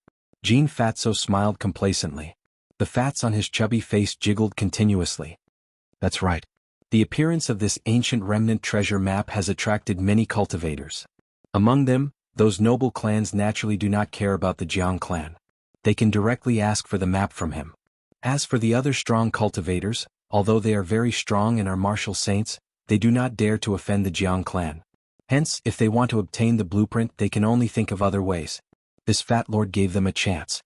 [SPEAKER 1] Jean Fatso smiled complacently. The fats on his chubby face jiggled continuously. "That's right. The appearance of this ancient remnant treasure map has attracted many cultivators. Among them, those noble clans naturally do not care about the Jiang clan. They can directly ask for the map from him. As for the other strong cultivators, although they are very strong and are martial saints, they do not dare to offend the Jiang clan. Hence, if they want to obtain the blueprint, they can only think of other ways. This fat lord gave them a chance.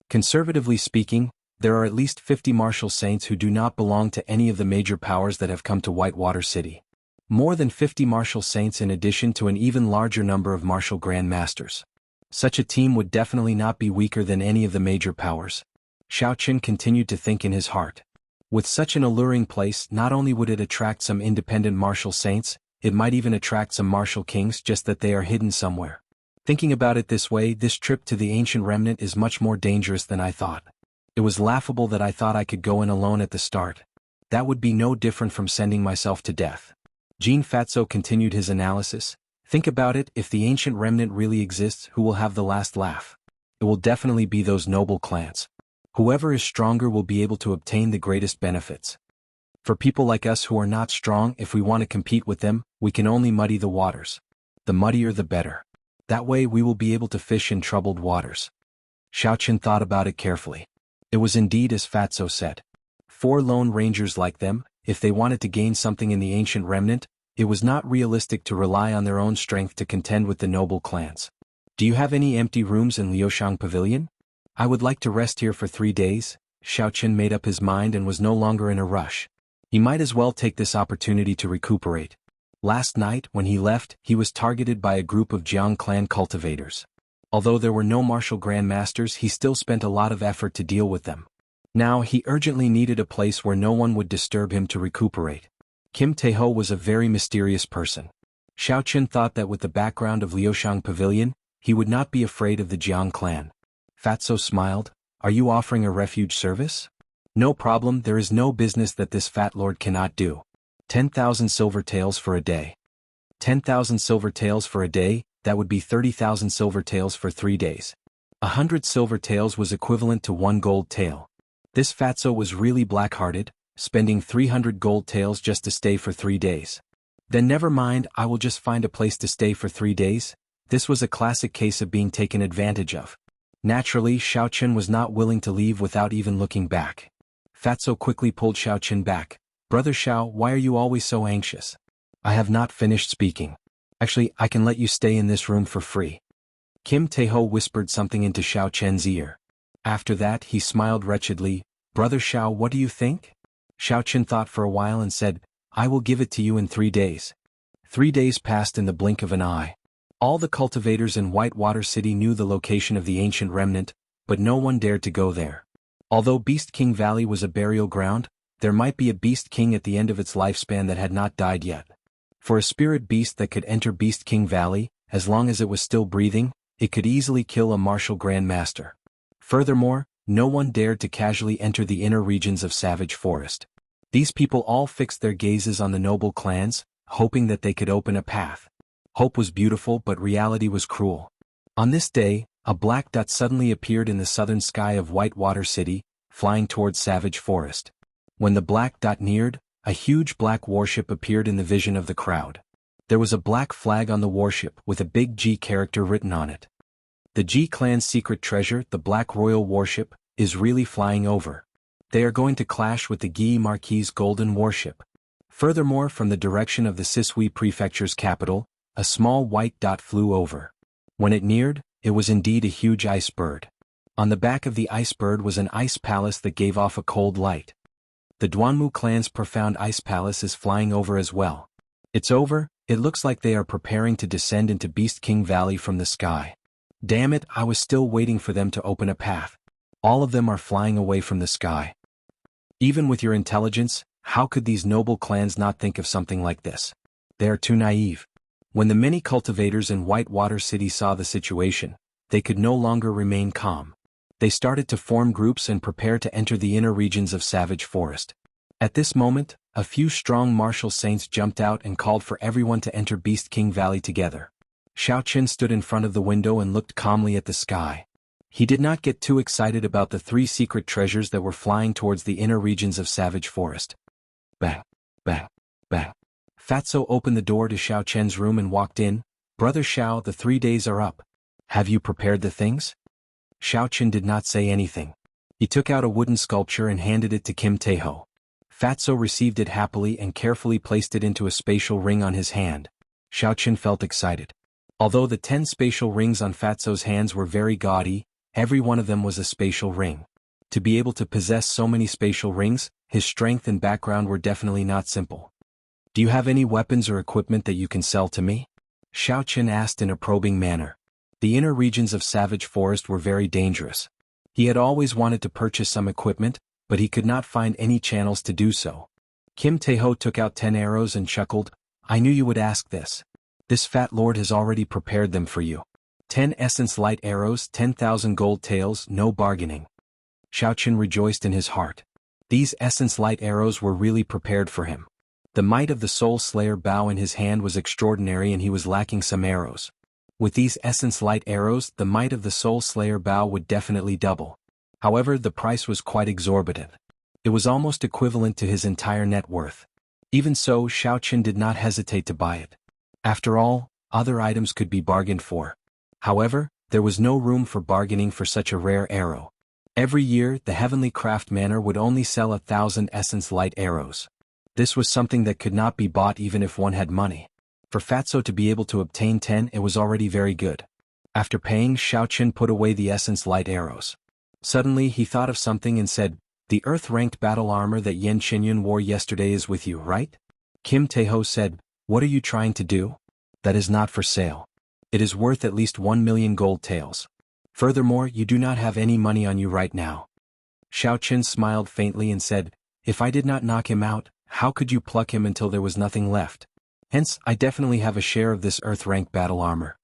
[SPEAKER 1] Conservatively speaking, there are at least 50 martial saints who do not belong to any of the major powers that have come to Whitewater City. More than 50 martial saints in addition to an even larger number of martial grandmasters. Such a team would definitely not be weaker than any of the major powers." Xiao Chen continued to think in his heart. With such an alluring place, not only would it attract some independent martial saints, it might even attract some martial kings, just that they are hidden somewhere. Thinking about it this way, this trip to the ancient remnant is much more dangerous than I thought. It was laughable that I thought I could go in alone at the start. That would be no different from sending myself to death. Jean Fatso continued his analysis. "Think about it, if the ancient remnant really exists, who will have the last laugh? It will definitely be those noble clans. Whoever is stronger will be able to obtain the greatest benefits. For people like us who are not strong, if we want to compete with them, we can only muddy the waters. The muddier the better. That way we will be able to fish in troubled waters." Xiao Chen thought about it carefully. It was indeed as Fatso said. 4 lone rangers like them, if they wanted to gain something in the ancient remnant, it was not realistic to rely on their own strength to contend with the noble clans. "Do you have any empty rooms in Liuxiang Pavilion? I would like to rest here for 3 days." Xiao Chen made up his mind and was no longer in a rush. He might as well take this opportunity to recuperate. Last night, when he left, he was targeted by a group of Jiang clan cultivators. Although there were no martial grandmasters, he still spent a lot of effort to deal with them. Now he urgently needed a place where no one would disturb him to recuperate. Kim Taeho was a very mysterious person. Xiao Chen thought that with the background of Liuxiang Pavilion, he would not be afraid of the Jiang clan. Fatso smiled. "Are you offering a refuge service?" "No problem, there is no business that this fat lord cannot do. 10,000 silver taels for a day." 10,000 silver taels for a day, that would be 30,000 silver taels for 3 days. 100 silver taels was equivalent to 1 gold tael. This Fatso was really black-hearted, spending 300 gold taels just to stay for 3 days. "Then never mind, I will just find a place to stay for 3 days. This was a classic case of being taken advantage of. Naturally, Xiao Chen was not willing to leave without even looking back. Fatso quickly pulled Xiao Chen back. "Brother Xiao, why are you always so anxious?" "I have not finished speaking. Actually, I can let you stay in this room for free." Kim Taeho whispered something into Xiao Chen's ear. After that, he smiled wretchedly. "Brother Xiao, what do you think?" Xiao Chen thought for a while and said, "I will give it to you in 3 days." 3 days passed in the blink of an eye. All the cultivators in Whitewater City knew the location of the ancient remnant, but no one dared to go there. Although Beast King Valley was a burial ground, there might be a Beast King at the end of its lifespan that had not died yet. For a spirit beast that could enter Beast King Valley, as long as it was still breathing, it could easily kill a martial grandmaster. Furthermore, no one dared to casually enter the inner regions of Savage Forest. These people all fixed their gazes on the noble clans, hoping that they could open a path. Hope was beautiful, but reality was cruel. On this day, a black dot suddenly appeared in the southern sky of Whitewater City, flying towards Savage Forest. When the black dot neared, a huge black warship appeared in the vision of the crowd. There was a black flag on the warship with a big G character written on it. The G clan's secret treasure, the Black Royal warship, is really flying over. They are going to clash with the Guy Marquis' golden warship. Furthermore, from the direction of the Sisui prefecture's capital, a small white dot flew over. When it neared, it was indeed a huge ice bird. On the back of the ice bird was an ice palace that gave off a cold light. The Duanmu clan's profound ice palace is flying over as well. It's over. It looks like they are preparing to descend into Beast King Valley from the sky. Damn it, I was still waiting for them to open a path. All of them are flying away from the sky. Even with your intelligence, how could these noble clans not think of something like this? They are too naive. When the many cultivators in Whitewater City saw the situation, they could no longer remain calm. They started to form groups and prepare to enter the inner regions of Savage Forest. At this moment, a few strong martial saints jumped out and called for everyone to enter Beast King Valley together. Xiaoqin stood in front of the window and looked calmly at the sky. He did not get too excited about the 3 secret treasures that were flying towards the inner regions of Savage Forest. Bang, bang, bang. Fatso opened the door to Xiaoqin's room and walked in. Brother Xiao, the 3 days are up. Have you prepared the things? Xiaoqin did not say anything. He took out a wooden sculpture and handed it to Kim Taeho. Fatso received it happily and carefully placed it into a spatial ring on his hand. Xiaoqin felt excited. Although the 10 spatial rings on Fatso's hands were very gaudy, every one of them was a spatial ring. To be able to possess so many spatial rings, his strength and background were definitely not simple. Do you have any weapons or equipment that you can sell to me? Xiaoqin asked in a probing manner. The inner regions of Savage Forest were very dangerous. He had always wanted to purchase some equipment, but he could not find any channels to do so. Kim Taeho took out 10 arrows and chuckled. I knew you would ask this. This fat lord has already prepared them for you. 10 essence light arrows, 10,000 gold taels, no bargaining. Xiaoqin rejoiced in his heart. These essence light arrows were really prepared for him. The might of the Soul Slayer bow in his hand was extraordinary and he was lacking some arrows. With these essence light arrows, the might of the Soul Slayer bow would definitely double. However, the price was quite exorbitant. It was almost equivalent to his entire net worth. Even so, Xiaoqin did not hesitate to buy it. After all, other items could be bargained for. However, there was no room for bargaining for such a rare arrow. Every year, the Heavenly Craft Manor would only sell 1,000 essence light arrows. This was something that could not be bought even if one had money. For Fatso to be able to obtain 10, it was already very good. After paying, Xiaoqin put away the essence light arrows. Suddenly, he thought of something and said, the earth-ranked battle armor that Yan Qinyun wore yesterday is with you, right? Kim Taeho said, what are you trying to do? That is not for sale. It is worth at least 1 million gold taels. Furthermore, you do not have any money on you right now. Xiaoqin smiled faintly and said, if I did not knock him out, how could you pluck him until there was nothing left? Hence, I definitely have a share of this earth-ranked battle armor.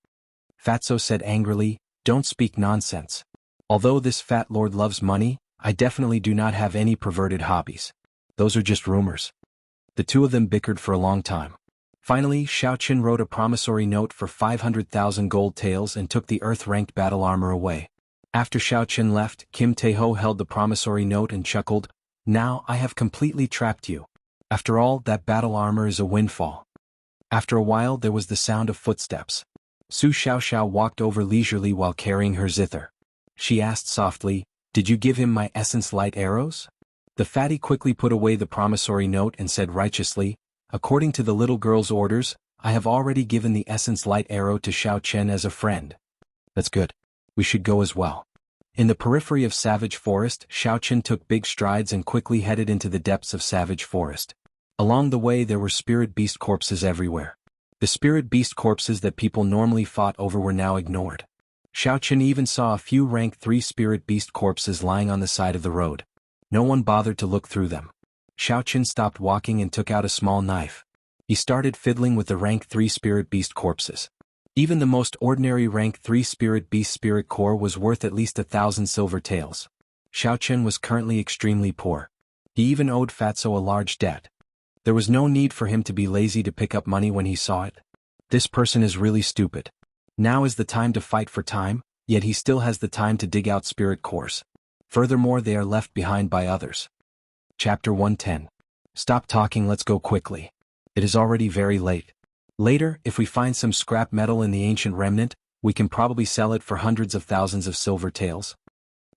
[SPEAKER 1] Fatso said angrily, don't speak nonsense. Although this fat lord loves money, I definitely do not have any perverted hobbies. Those are just rumors. The two of them bickered for a long time. Finally, Xiaoqin wrote a promissory note for 500,000 gold taels and took the earth-ranked battle armor away. After Xiaoqin left, Kim Taeho held the promissory note and chuckled, now I have completely trapped you. After all, that battle armor is a windfall. After a while there was the sound of footsteps. Su Xiaoxiao walked over leisurely while carrying her zither. She asked softly, did you give him my essence light arrows? The fatty quickly put away the promissory note and said righteously, according to the little girl's orders, I have already given the essence light arrow to Xiaoqin as a friend. That's good. We should go as well. In the periphery of Savage Forest, Xiaoqin took big strides and quickly headed into the depths of Savage Forest. Along the way there were spirit beast corpses everywhere. The spirit beast corpses that people normally fought over were now ignored. Xiaoqin even saw a few rank 3 spirit beast corpses lying on the side of the road. No one bothered to look through them. Xiaoqin stopped walking and took out a small knife. He started fiddling with the rank 3 spirit beast corpses. Even the most ordinary rank 3 spirit beast spirit core was worth at least 1,000 silver taels. Xiaoqin was currently extremely poor. He even owed Fatso a large debt. There was no need for him to be lazy to pick up money when he saw it. This person is really stupid. Now is the time to fight for time, yet he still has the time to dig out spirit cores. Furthermore, they are left behind by others. Chapter 110. Stop talking, let's go quickly. It is already very late. Later, if we find some scrap metal in the ancient remnant, we can probably sell it for hundreds of thousands of silver taels.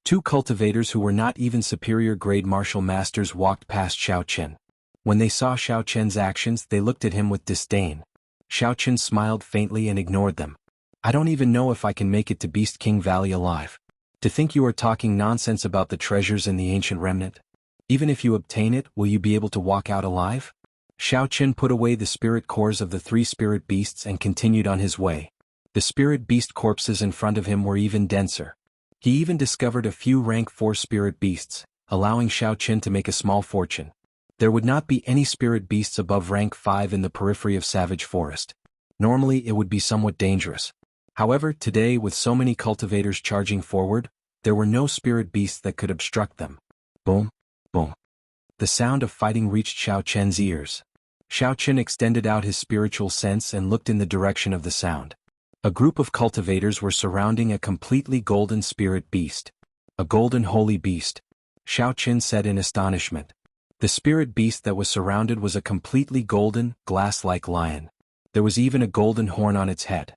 [SPEAKER 1] 2 cultivators who were not even superior grade martial masters walked past Xiaoqin. When they saw Xiao Chen's actions, they looked at him with disdain. Xiao Chen smiled faintly and ignored them. I don't even know if I can make it to Beast King Valley alive. To think you are talking nonsense about the treasures in the ancient remnant? Even if you obtain it, will you be able to walk out alive? Xiao Chen put away the spirit cores of the 3 spirit beasts and continued on his way. The spirit beast corpses in front of him were even denser. He even discovered a few rank 4 spirit beasts, allowing Xiao Chen to make a small fortune. There would not be any spirit beasts above rank 5 in the periphery of Savage Forest. Normally it would be somewhat dangerous. However, today with so many cultivators charging forward, there were no spirit beasts that could obstruct them. Boom, boom. The sound of fighting reached Xiao Chen's ears. Xiao Chen extended out his spiritual sense and looked in the direction of the sound. A group of cultivators were surrounding a completely golden spirit beast. A golden holy beast. Xiao Chen said in astonishment. The spirit beast that was surrounded was a completely golden, glass-like lion. There was even a golden horn on its head.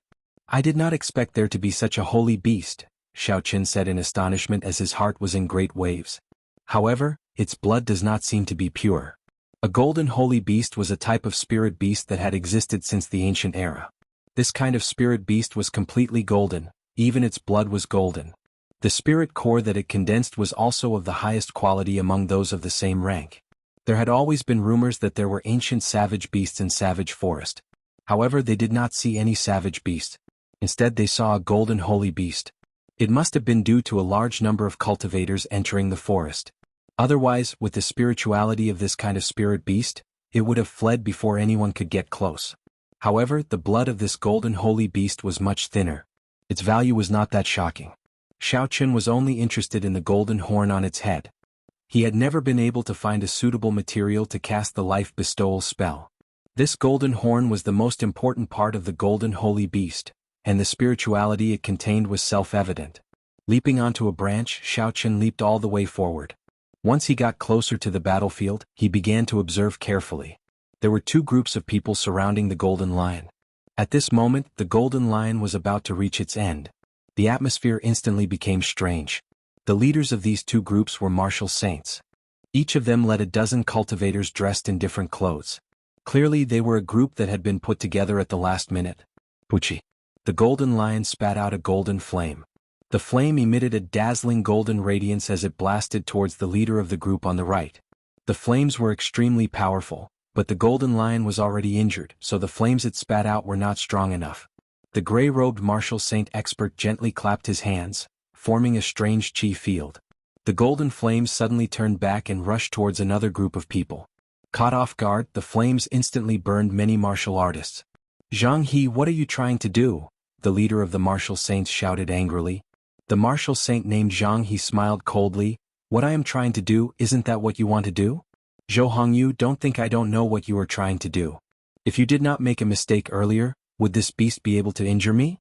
[SPEAKER 1] I did not expect there to be such a holy beast, Xiao Chen said in astonishment as his heart was in great waves. However, its blood does not seem to be pure. A golden holy beast was a type of spirit beast that had existed since the ancient era. This kind of spirit beast was completely golden, even its blood was golden. The spirit core that it condensed was also of the highest quality among those of the same rank. There had always been rumors that there were ancient savage beasts in Savage Forest. However, they did not see any savage beast. Instead they saw a golden holy beast. It must have been due to a large number of cultivators entering the forest. Otherwise, with the spirituality of this kind of spirit beast, it would have fled before anyone could get close. However, the blood of this golden holy beast was much thinner. Its value was not that shocking. Xiao Chen was only interested in the golden horn on its head. He had never been able to find a suitable material to cast the life bestowal spell. This golden horn was the most important part of the golden holy beast, and the spirituality it contained was self-evident. Leaping onto a branch, Xiao Chen leaped all the way forward. Once he got closer to the battlefield, he began to observe carefully. There were 2 groups of people surrounding the golden lion. At this moment, the golden lion was about to reach its end. The atmosphere instantly became strange. The leaders of these 2 groups were martial saints. Each of them led a dozen cultivators dressed in different clothes. Clearly they were a group that had been put together at the last minute. Puchi. The golden lion spat out a golden flame. The flame emitted a dazzling golden radiance as it blasted towards the leader of the group on the right. The flames were extremely powerful, but the golden lion was already injured, so the flames it spat out were not strong enough. The gray-robed martial saint expert gently clapped his hands, forming a strange chi field. The golden flames suddenly turned back and rushed towards another group of people. Caught off guard, the flames instantly burned many martial artists. Jianghu, what are you trying to do? The leader of the martial saints shouted angrily. The martial saint named Jianghu smiled coldly. What I am trying to do, isn't that what you want to do? Zhou Hongyu, don't think I don't know what you are trying to do. If you did not make a mistake earlier, would this beast be able to injure me?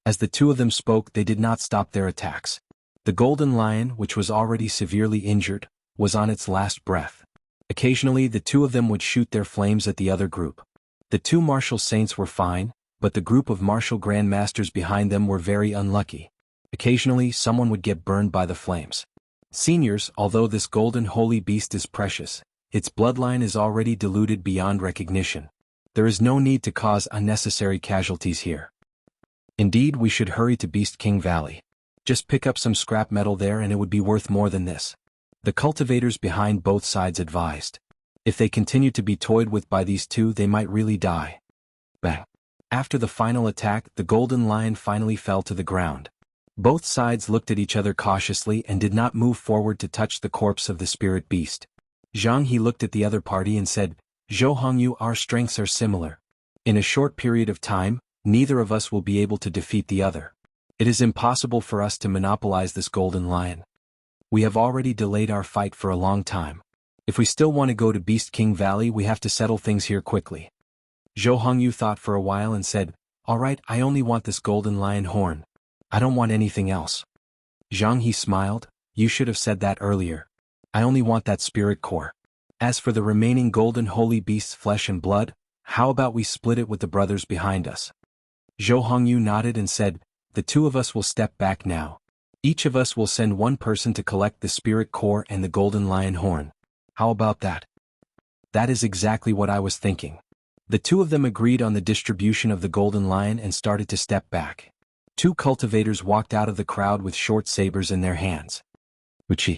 [SPEAKER 1] As the 2 of them spoke, they did not stop their attacks. The golden lion, which was already severely injured, was on its last breath. Occasionally the 2 of them would shoot their flames at the other group. The 2 martial saints were fine, but the group of martial grandmasters behind them were very unlucky. Occasionally someone would get burned by the flames. Seniors, although this golden holy beast is precious, its bloodline is already diluted beyond recognition. There is no need to cause unnecessary casualties here. Indeed, we should hurry to Beast King Valley. Just pick up some scrap metal there and it would be worth more than this. The cultivators behind both sides advised. If they continue to be toyed with by these 2, they might really die. Bang. After the final attack, the golden lion finally fell to the ground. Both sides looked at each other cautiously and did not move forward to touch the corpse of the spirit beast. Zhang He looked at the other party and said, Zhou Hongyu, our strengths are similar. In a short period of time, neither of us will be able to defeat the other. It is impossible for us to monopolize this golden lion. We have already delayed our fight for a long time. If we still want to go to Beast King Valley, we have to settle things here quickly. Zhou Hongyu thought for a while and said, Alright, I only want this golden lion horn. I don't want anything else. Zhang He smiled, You should have said that earlier. I only want that spirit core. As for the remaining golden holy beast's flesh and blood, how about we split it with the brothers behind us? Zhou Hongyu nodded and said, The 2 of us will step back now. Each of us will send 1 person to collect the spirit core and the golden lion horn. How about that? That is exactly what I was thinking. The two of them agreed on the distribution of the golden lion and started to step back. Two cultivators walked out of the crowd with short sabers in their hands. Wuxia.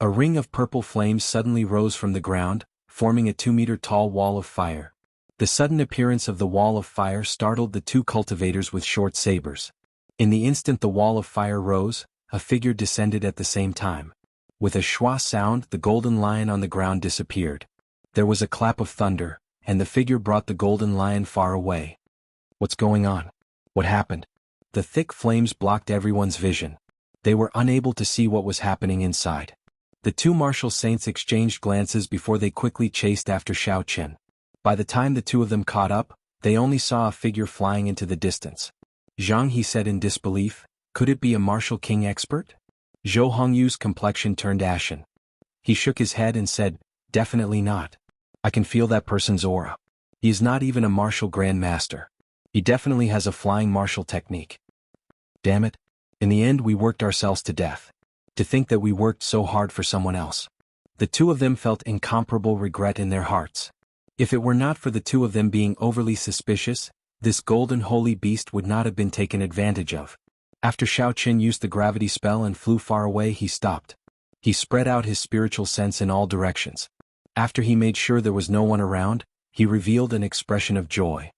[SPEAKER 1] A ring of purple flames suddenly rose from the ground, forming a 2-meter-tall wall of fire. The sudden appearance of the wall of fire startled the two cultivators with short sabers. In the instant the wall of fire rose, a figure descended at the same time. With a schwa sound, the golden lion on the ground disappeared. There was a clap of thunder, and the figure brought the golden lion far away. What's going on? What happened? The thick flames blocked everyone's vision. They were unable to see what was happening inside. The two martial saints exchanged glances before they quickly chased after Xianxia. By the time the two of them caught up, they only saw a figure flying into the distance. Jianghu said in disbelief, "Could it be a martial king expert?" Zhou Hongyu's complexion turned ashen. He shook his head and said, "Definitely not. I can feel that person's aura. He is not even a martial grand master. He definitely has a flying martial technique. Damn it. In the end we worked ourselves to death. To think that we worked so hard for someone else." The two of them felt incomparable regret in their hearts. If it were not for the two of them being overly suspicious, this golden holy beast would not have been taken advantage of. After Xianxia used the gravity spell and flew far away, he stopped. He spread out his spiritual sense in all directions. After he made sure there was no one around, he revealed an expression of joy.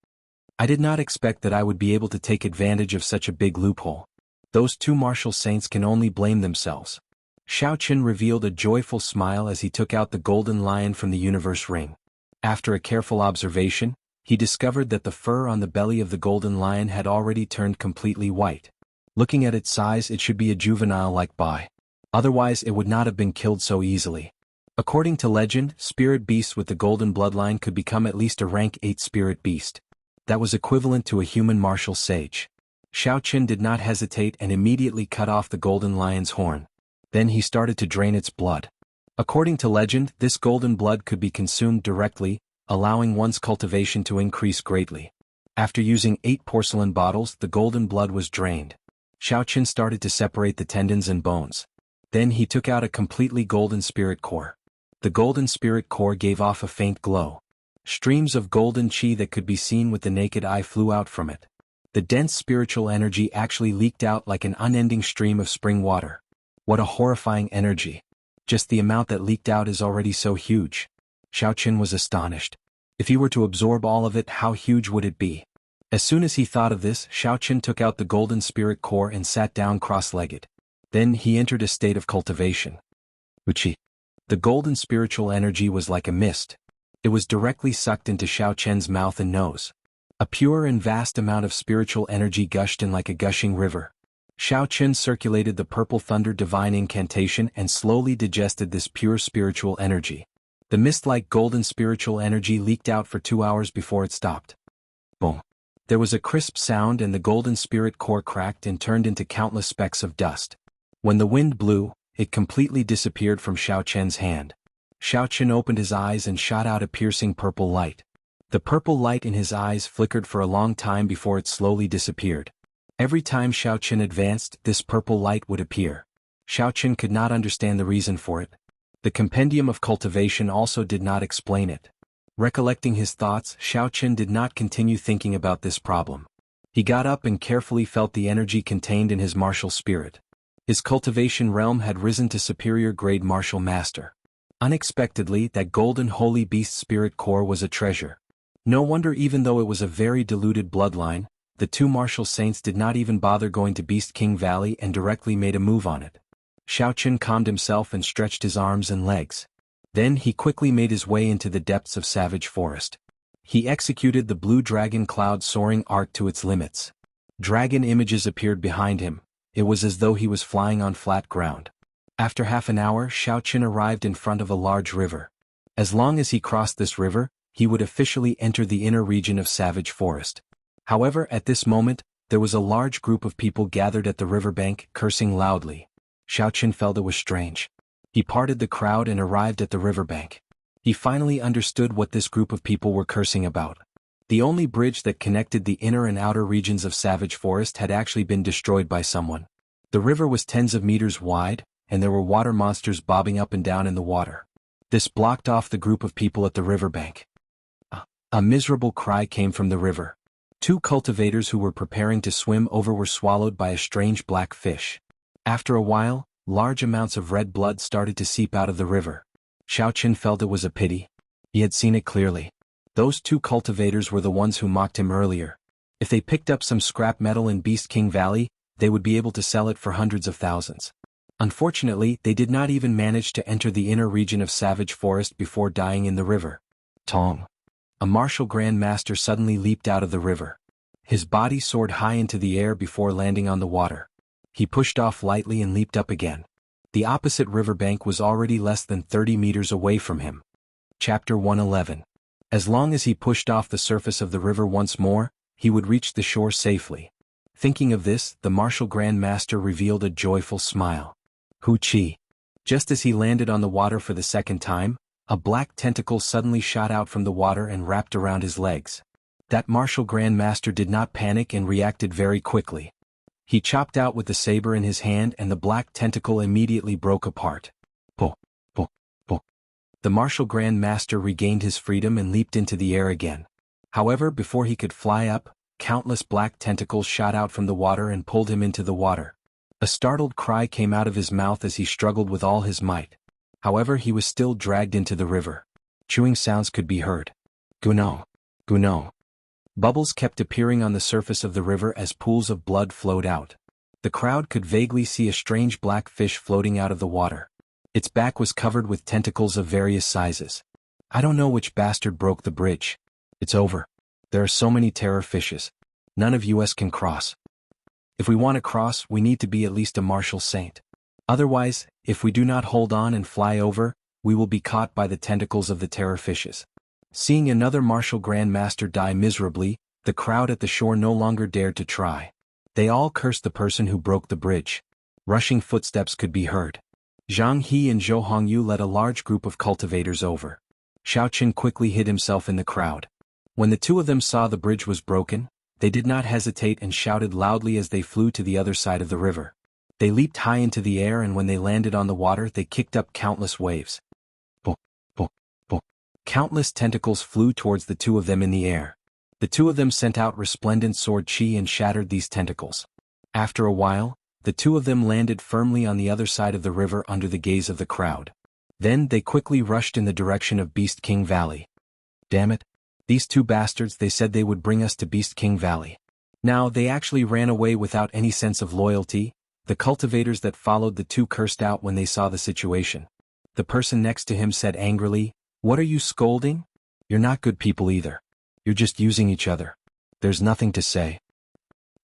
[SPEAKER 1] "I did not expect that I would be able to take advantage of such a big loophole. Those two martial saints can only blame themselves." Xianxia revealed a joyful smile as he took out the golden lion from the universe ring. After a careful observation, he discovered that the fur on the belly of the golden lion had already turned completely white. Looking at its size, it should be a juvenile-like buy. Otherwise it would not have been killed so easily. According to legend, spirit beasts with the golden bloodline could become at least a rank 8 spirit beast. That was equivalent to a human martial sage. Xianxia did not hesitate and immediately cut off the golden lion's horn. Then he started to drain its blood. According to legend, this golden blood could be consumed directly, allowing one's cultivation to increase greatly. After using 8 porcelain bottles, the golden blood was drained. Xianxia started to separate the tendons and bones. Then he took out a completely golden spirit core. The golden spirit core gave off a faint glow. Streams of golden qi that could be seen with the naked eye flew out from it. The dense spiritual energy actually leaked out like an unending stream of spring water. What a horrifying energy. Just the amount that leaked out is already so huge. Xianxia was astonished. If he were to absorb all of it, how huge would it be? As soon as he thought of this, Xianxia took out the golden spirit core and sat down cross-legged. Then he entered a state of cultivation. Wuxia. The golden spiritual energy was like a mist. It was directly sucked into Xianxia's mouth and nose. A pure and vast amount of spiritual energy gushed in like a gushing river. Xianxia circulated the purple thunder divine incantation and slowly digested this pure spiritual energy. The mist-like golden spiritual energy leaked out for 2 hours before it stopped. Boom. There was a crisp sound and the golden spirit core cracked and turned into countless specks of dust. When the wind blew, it completely disappeared from Xianxia's hand. Xianxia opened his eyes and shot out a piercing purple light. The purple light in his eyes flickered for a long time before it slowly disappeared. Every time Xianxia advanced, this purple light would appear. Xianxia could not understand the reason for it. The compendium of cultivation also did not explain it. Recollecting his thoughts, Xianxia did not continue thinking about this problem. He got up and carefully felt the energy contained in his martial spirit. His cultivation realm had risen to superior grade martial master. Unexpectedly, that golden holy beast spirit core was a treasure. No wonder, even though it was a very diluted bloodline, the two martial saints did not even bother going to Beast King Valley and directly made a move on it. Xianxia calmed himself and stretched his arms and legs. Then he quickly made his way into the depths of Savage Forest. He executed the blue dragon cloud soaring art to its limits. Dragon images appeared behind him. It was as though he was flying on flat ground. After half an hour, Xianxia arrived in front of a large river. As long as he crossed this river, he would officially enter the inner region of Savage Forest. However, at this moment, there was a large group of people gathered at the riverbank, cursing loudly. Xianxia felt it was strange. He parted the crowd and arrived at the riverbank. He finally understood what this group of people were cursing about. The only bridge that connected the inner and outer regions of Savage Forest had actually been destroyed by someone. The river was tens of meters wide, and there were water monsters bobbing up and down in the water. This blocked off the group of people at the riverbank. A miserable cry came from the river. Two cultivators who were preparing to swim over were swallowed by a strange black fish. After a while, large amounts of red blood started to seep out of the river. Xiaoqin felt it was a pity. He had seen it clearly. Those two cultivators were the ones who mocked him earlier. If they picked up some scrap metal in Beast King Valley, they would be able to sell it for hundreds of thousands. Unfortunately, they did not even manage to enter the inner region of Savage Forest before dying in the river. Tong. A martial Grand Master suddenly leaped out of the river. His body soared high into the air before landing on the water. He pushed off lightly and leaped up again. The opposite riverbank was already less than 30 meters away from him. Chapter 111. As long as he pushed off the surface of the river once more, he would reach the shore safely. Thinking of this, the martial Grand Master revealed a joyful smile. Hu Qi. Just as he landed on the water for the second time, a black tentacle suddenly shot out from the water and wrapped around his legs. That martial Grand Master did not panic and reacted very quickly. He chopped out with the saber in his hand and the black tentacle immediately broke apart. Po, po, po. The martial Grand Master regained his freedom and leaped into the air again. However, before he could fly up, countless black tentacles shot out from the water and pulled him into the water. A startled cry came out of his mouth as he struggled with all his might. However, he was still dragged into the river. Chewing sounds could be heard. Guno. Guno. Bubbles kept appearing on the surface of the river as pools of blood flowed out. The crowd could vaguely see a strange black fish floating out of the water. Its back was covered with tentacles of various sizes. I don't know which bastard broke the bridge. It's over. There are so many terror fishes. None of us can cross. If we want to cross, we need to be at least a martial saint. Otherwise, if we do not hold on and fly over, we will be caught by the tentacles of the terror fishes. Seeing another martial Grand Master die miserably, the crowd at the shore no longer dared to try. They all cursed the person who broke the bridge. Rushing footsteps could be heard. Jianghu and Zhou Hongyu led a large group of cultivators over. Xiaoqin quickly hid himself in the crowd. When the two of them saw the bridge was broken, they did not hesitate and shouted loudly as they flew to the other side of the river. They leaped high into the air and when they landed on the water they kicked up countless waves. Bo, bo, bo. Countless tentacles flew towards the two of them in the air. The two of them sent out resplendent sword chi and shattered these tentacles. After a while, the two of them landed firmly on the other side of the river under the gaze of the crowd. Then they quickly rushed in the direction of Beast King Valley. Damn it. These two bastards, they said they would bring us to Beast King Valley. Now they actually ran away without any sense of loyalty. The cultivators that followed the two cursed out when they saw the situation. The person next to him said angrily, "What are you scolding? You're not good people either. You're just using each other. There's nothing to say."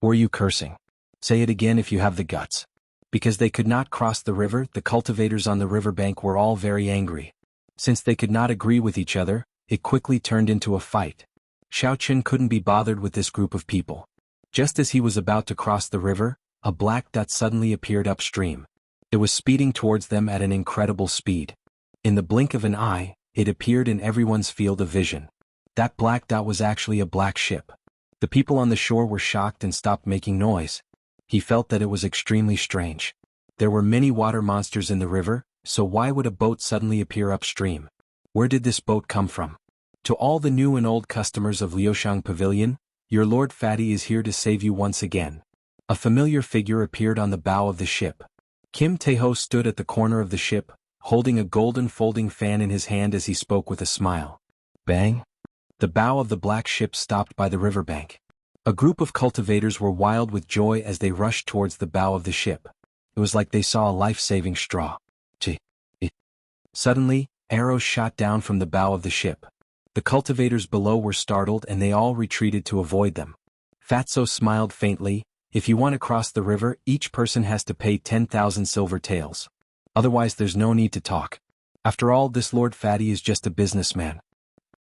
[SPEAKER 1] "Or are you cursing? Say it again if you have the guts." Because they could not cross the river, the cultivators on the riverbank were all very angry. Since they could not agree with each other, it quickly turned into a fight. Xiaoqin couldn't be bothered with this group of people. Just as he was about to cross the river, a black dot suddenly appeared upstream. It was speeding towards them at an incredible speed. In the blink of an eye, it appeared in everyone's field of vision. That black dot was actually a black ship. The people on the shore were shocked and stopped making noise. He felt that it was extremely strange. There were many water monsters in the river, so why would a boat suddenly appear upstream? Where did this boat come from? To all the new and old customers of Liushang Pavilion, your Lord Fatty is here to save you once again. A familiar figure appeared on the bow of the ship. Kim Taeho stood at the corner of the ship, holding a golden folding fan in his hand as he spoke with a smile. Bang! The bow of the black ship stopped by the riverbank. A group of cultivators were wild with joy as they rushed towards the bow of the ship. It was like they saw a life-saving straw. Suddenly, arrows shot down from the bow of the ship. The cultivators below were startled and they all retreated to avoid them. Fatso smiled faintly. If you want to cross the river, each person has to pay 10,000 silver taels. Otherwise there's no need to talk. After all, this Lord Fatty is just a businessman.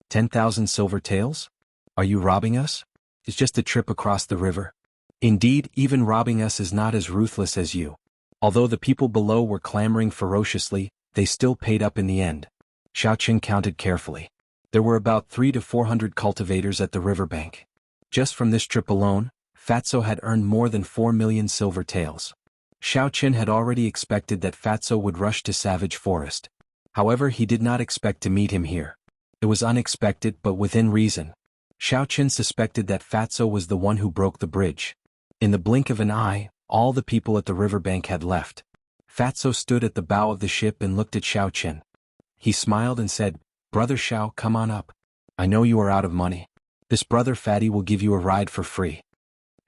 [SPEAKER 1] 10,000 silver taels? Are you robbing us? It's just a trip across the river. Indeed, even robbing us is not as ruthless as you. Although the people below were clamoring ferociously, they still paid up in the end. Xiaoqin counted carefully. There were about 300 to 400 cultivators at the riverbank. Just from this trip alone, Fatso had earned more than 4 million silver taels. Xiaoqin had already expected that Fatso would rush to Savage Forest. However, he did not expect to meet him here. It was unexpected but within reason. Xiaoqin suspected that Fatso was the one who broke the bridge. In the blink of an eye, all the people at the riverbank had left. Fatso stood at the bow of the ship and looked at Xiaoqin. He smiled and said, "Brother Xiao, come on up. I know you are out of money. This brother Fatty will give you a ride for free."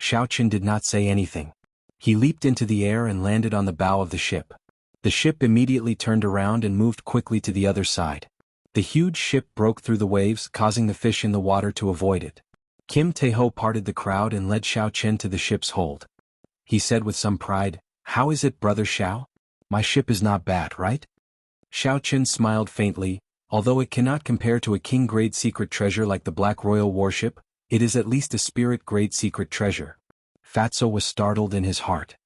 [SPEAKER 1] Xiaoqin did not say anything. He leaped into the air and landed on the bow of the ship. The ship immediately turned around and moved quickly to the other side. The huge ship broke through the waves, causing the fish in the water to avoid it. Kim Taeho parted the crowd and led Xiaoqin to the ship's hold. He said with some pride, "How is it, brother Xiao? My ship is not bad, right?" Xiaoqin smiled faintly. Although it cannot compare to a king-grade secret treasure like the Black Royal warship, it is at least a spirit-grade secret treasure. Fatso was startled in his heart.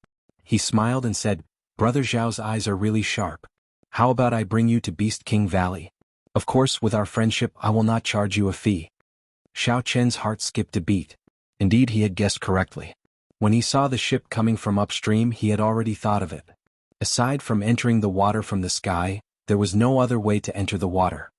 [SPEAKER 1] He smiled and said, "Brother Zhao's eyes are really sharp. How about I bring you to Beast King Valley? Of course, with our friendship I will not charge you a fee." Xiaoqin's heart skipped a beat. Indeed, he had guessed correctly. When he saw the ship coming from upstream, he had already thought of it. Aside from entering the water from the sky, there was no other way to enter the water.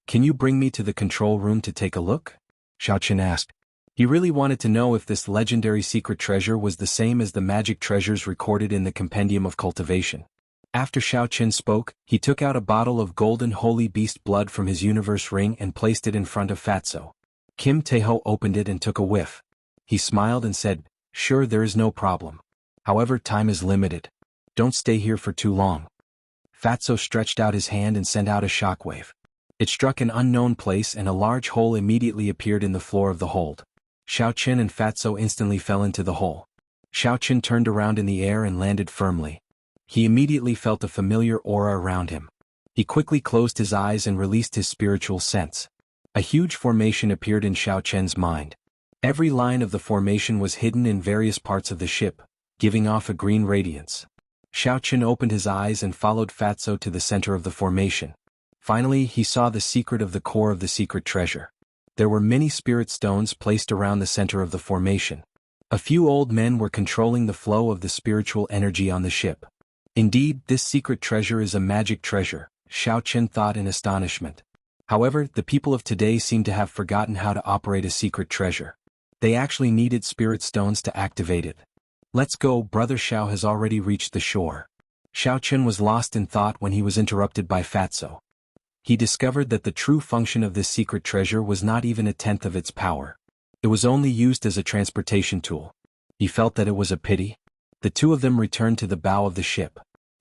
[SPEAKER 1] "Can you bring me to the control room to take a look?" Xiaoqin asked. He really wanted to know if this legendary secret treasure was the same as the magic treasures recorded in the Compendium of Cultivation. After Xiaoqin spoke, he took out a bottle of golden holy beast blood from his universe ring and placed it in front of Fatso. Kim Taeho opened it and took a whiff. He smiled and said, "Sure, there is no problem. However, time is limited. Don't stay here for too long." Fatso stretched out his hand and sent out a shockwave. It struck an unknown place and a large hole immediately appeared in the floor of the hold. Xiaoqin and Fatso instantly fell into the hole. Xiaoqin turned around in the air and landed firmly. He immediately felt a familiar aura around him. He quickly closed his eyes and released his spiritual sense. A huge formation appeared in Xiaoqin's mind. Every line of the formation was hidden in various parts of the ship, giving off a green radiance. Xiaoqin opened his eyes and followed Fatso to the center of the formation. Finally, he saw the secret of the core of the secret treasure. There were many spirit stones placed around the center of the formation. A few old men were controlling the flow of the spiritual energy on the ship. Indeed, this secret treasure is a magic treasure, Xiaoqin thought in astonishment. However, the people of today seem to have forgotten how to operate a secret treasure. They actually needed spirit stones to activate it. "Let's go, brother Xiao has already reached the shore." Xiaoqin was lost in thought when he was interrupted by Fatso. He discovered that the true function of this secret treasure was not even a tenth of its power. It was only used as a transportation tool. He felt that it was a pity. The two of them returned to the bow of the ship.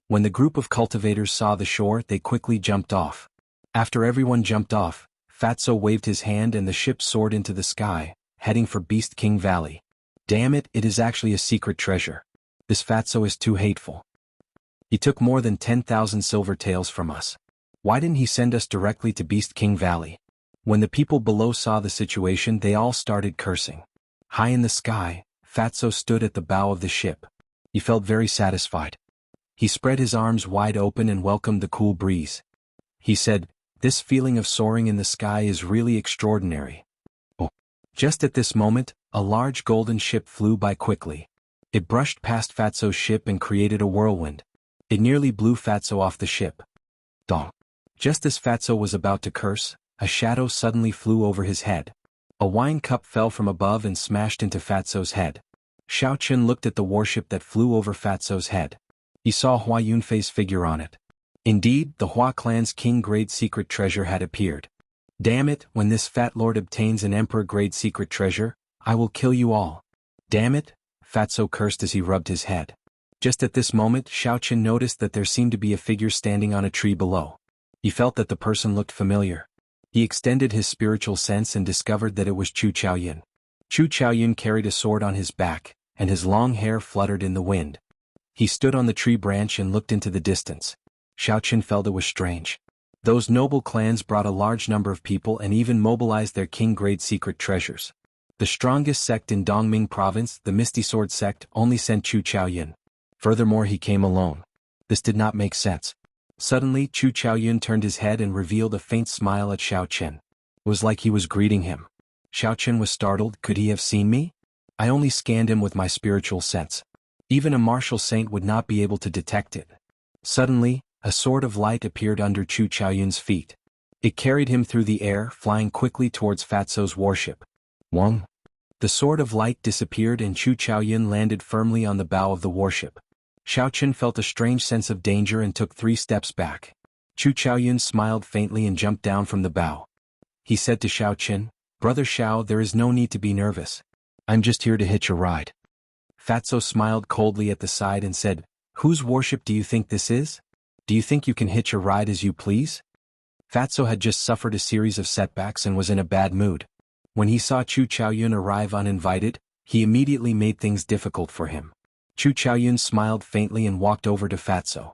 [SPEAKER 1] When the group of cultivators saw the shore, they quickly jumped off. After everyone jumped off, Fatso waved his hand and the ship soared into the sky, heading for Beast King Valley. Damn it, it is actually a secret treasure. This Fatso is too hateful. He took more than 10,000 silver taels from us. Why didn't he send us directly to Beast King Valley? When the people below saw the situation, they all started cursing. High in the sky, Fatso stood at the bow of the ship. He felt very satisfied. He spread his arms wide open and welcomed the cool breeze. He said, "This feeling of soaring in the sky is really extraordinary." Oh. Just at this moment, a large golden ship flew by quickly. It brushed past Fatso's ship and created a whirlwind. It nearly blew Fatso off the ship. Dong. Just as Fatso was about to curse, a shadow suddenly flew over his head. A wine cup fell from above and smashed into Fatso's head. Xiaoqin looked at the warship that flew over Fatso's head. He saw Hua Yunfei's figure on it. Indeed, the Hua clan's king-grade secret treasure had appeared. "Damn it, when this fat lord obtains an emperor-grade secret treasure, I will kill you all. Damn it," Fatso cursed as he rubbed his head. Just at this moment, Xiaoqin noticed that there seemed to be a figure standing on a tree below. He felt that the person looked familiar. He extended his spiritual sense and discovered that it was Chu Chaoyun. Chu Chaoyun carried a sword on his back, and his long hair fluttered in the wind. He stood on the tree branch and looked into the distance. Xiaoqin felt it was strange. Those noble clans brought a large number of people and even mobilized their king-grade secret treasures. The strongest sect in Dongming province, the Misty Sword sect, only sent Chu Chaoyun. Furthermore, he came alone. This did not make sense. Suddenly, Chu Chaoyun turned his head and revealed a faint smile at Xiaoqin. It was like he was greeting him. Xiaoqin was startled. Could he have seen me? I only scanned him with my spiritual sense. Even a martial saint would not be able to detect it. Suddenly, a sword of light appeared under Chu Chaoyun's feet. It carried him through the air, flying quickly towards Fatso's warship. Wong. The sword of light disappeared and Chu Chaoyun landed firmly on the bow of the warship. Xiaoqin felt a strange sense of danger and took 3 steps back. Chu Chaoyun smiled faintly and jumped down from the bow. He said to Xiaoqin, "Brother Xiao, there is no need to be nervous. I'm just here to hitch a ride." Fatso smiled coldly at the side and said, "Whose warship do you think this is? Do you think you can hitch a ride as you please?" Fatso had just suffered a series of setbacks and was in a bad mood. When he saw Chu Chaoyun arrive uninvited, he immediately made things difficult for him. Chu Chaoyun smiled faintly and walked over to Fatso.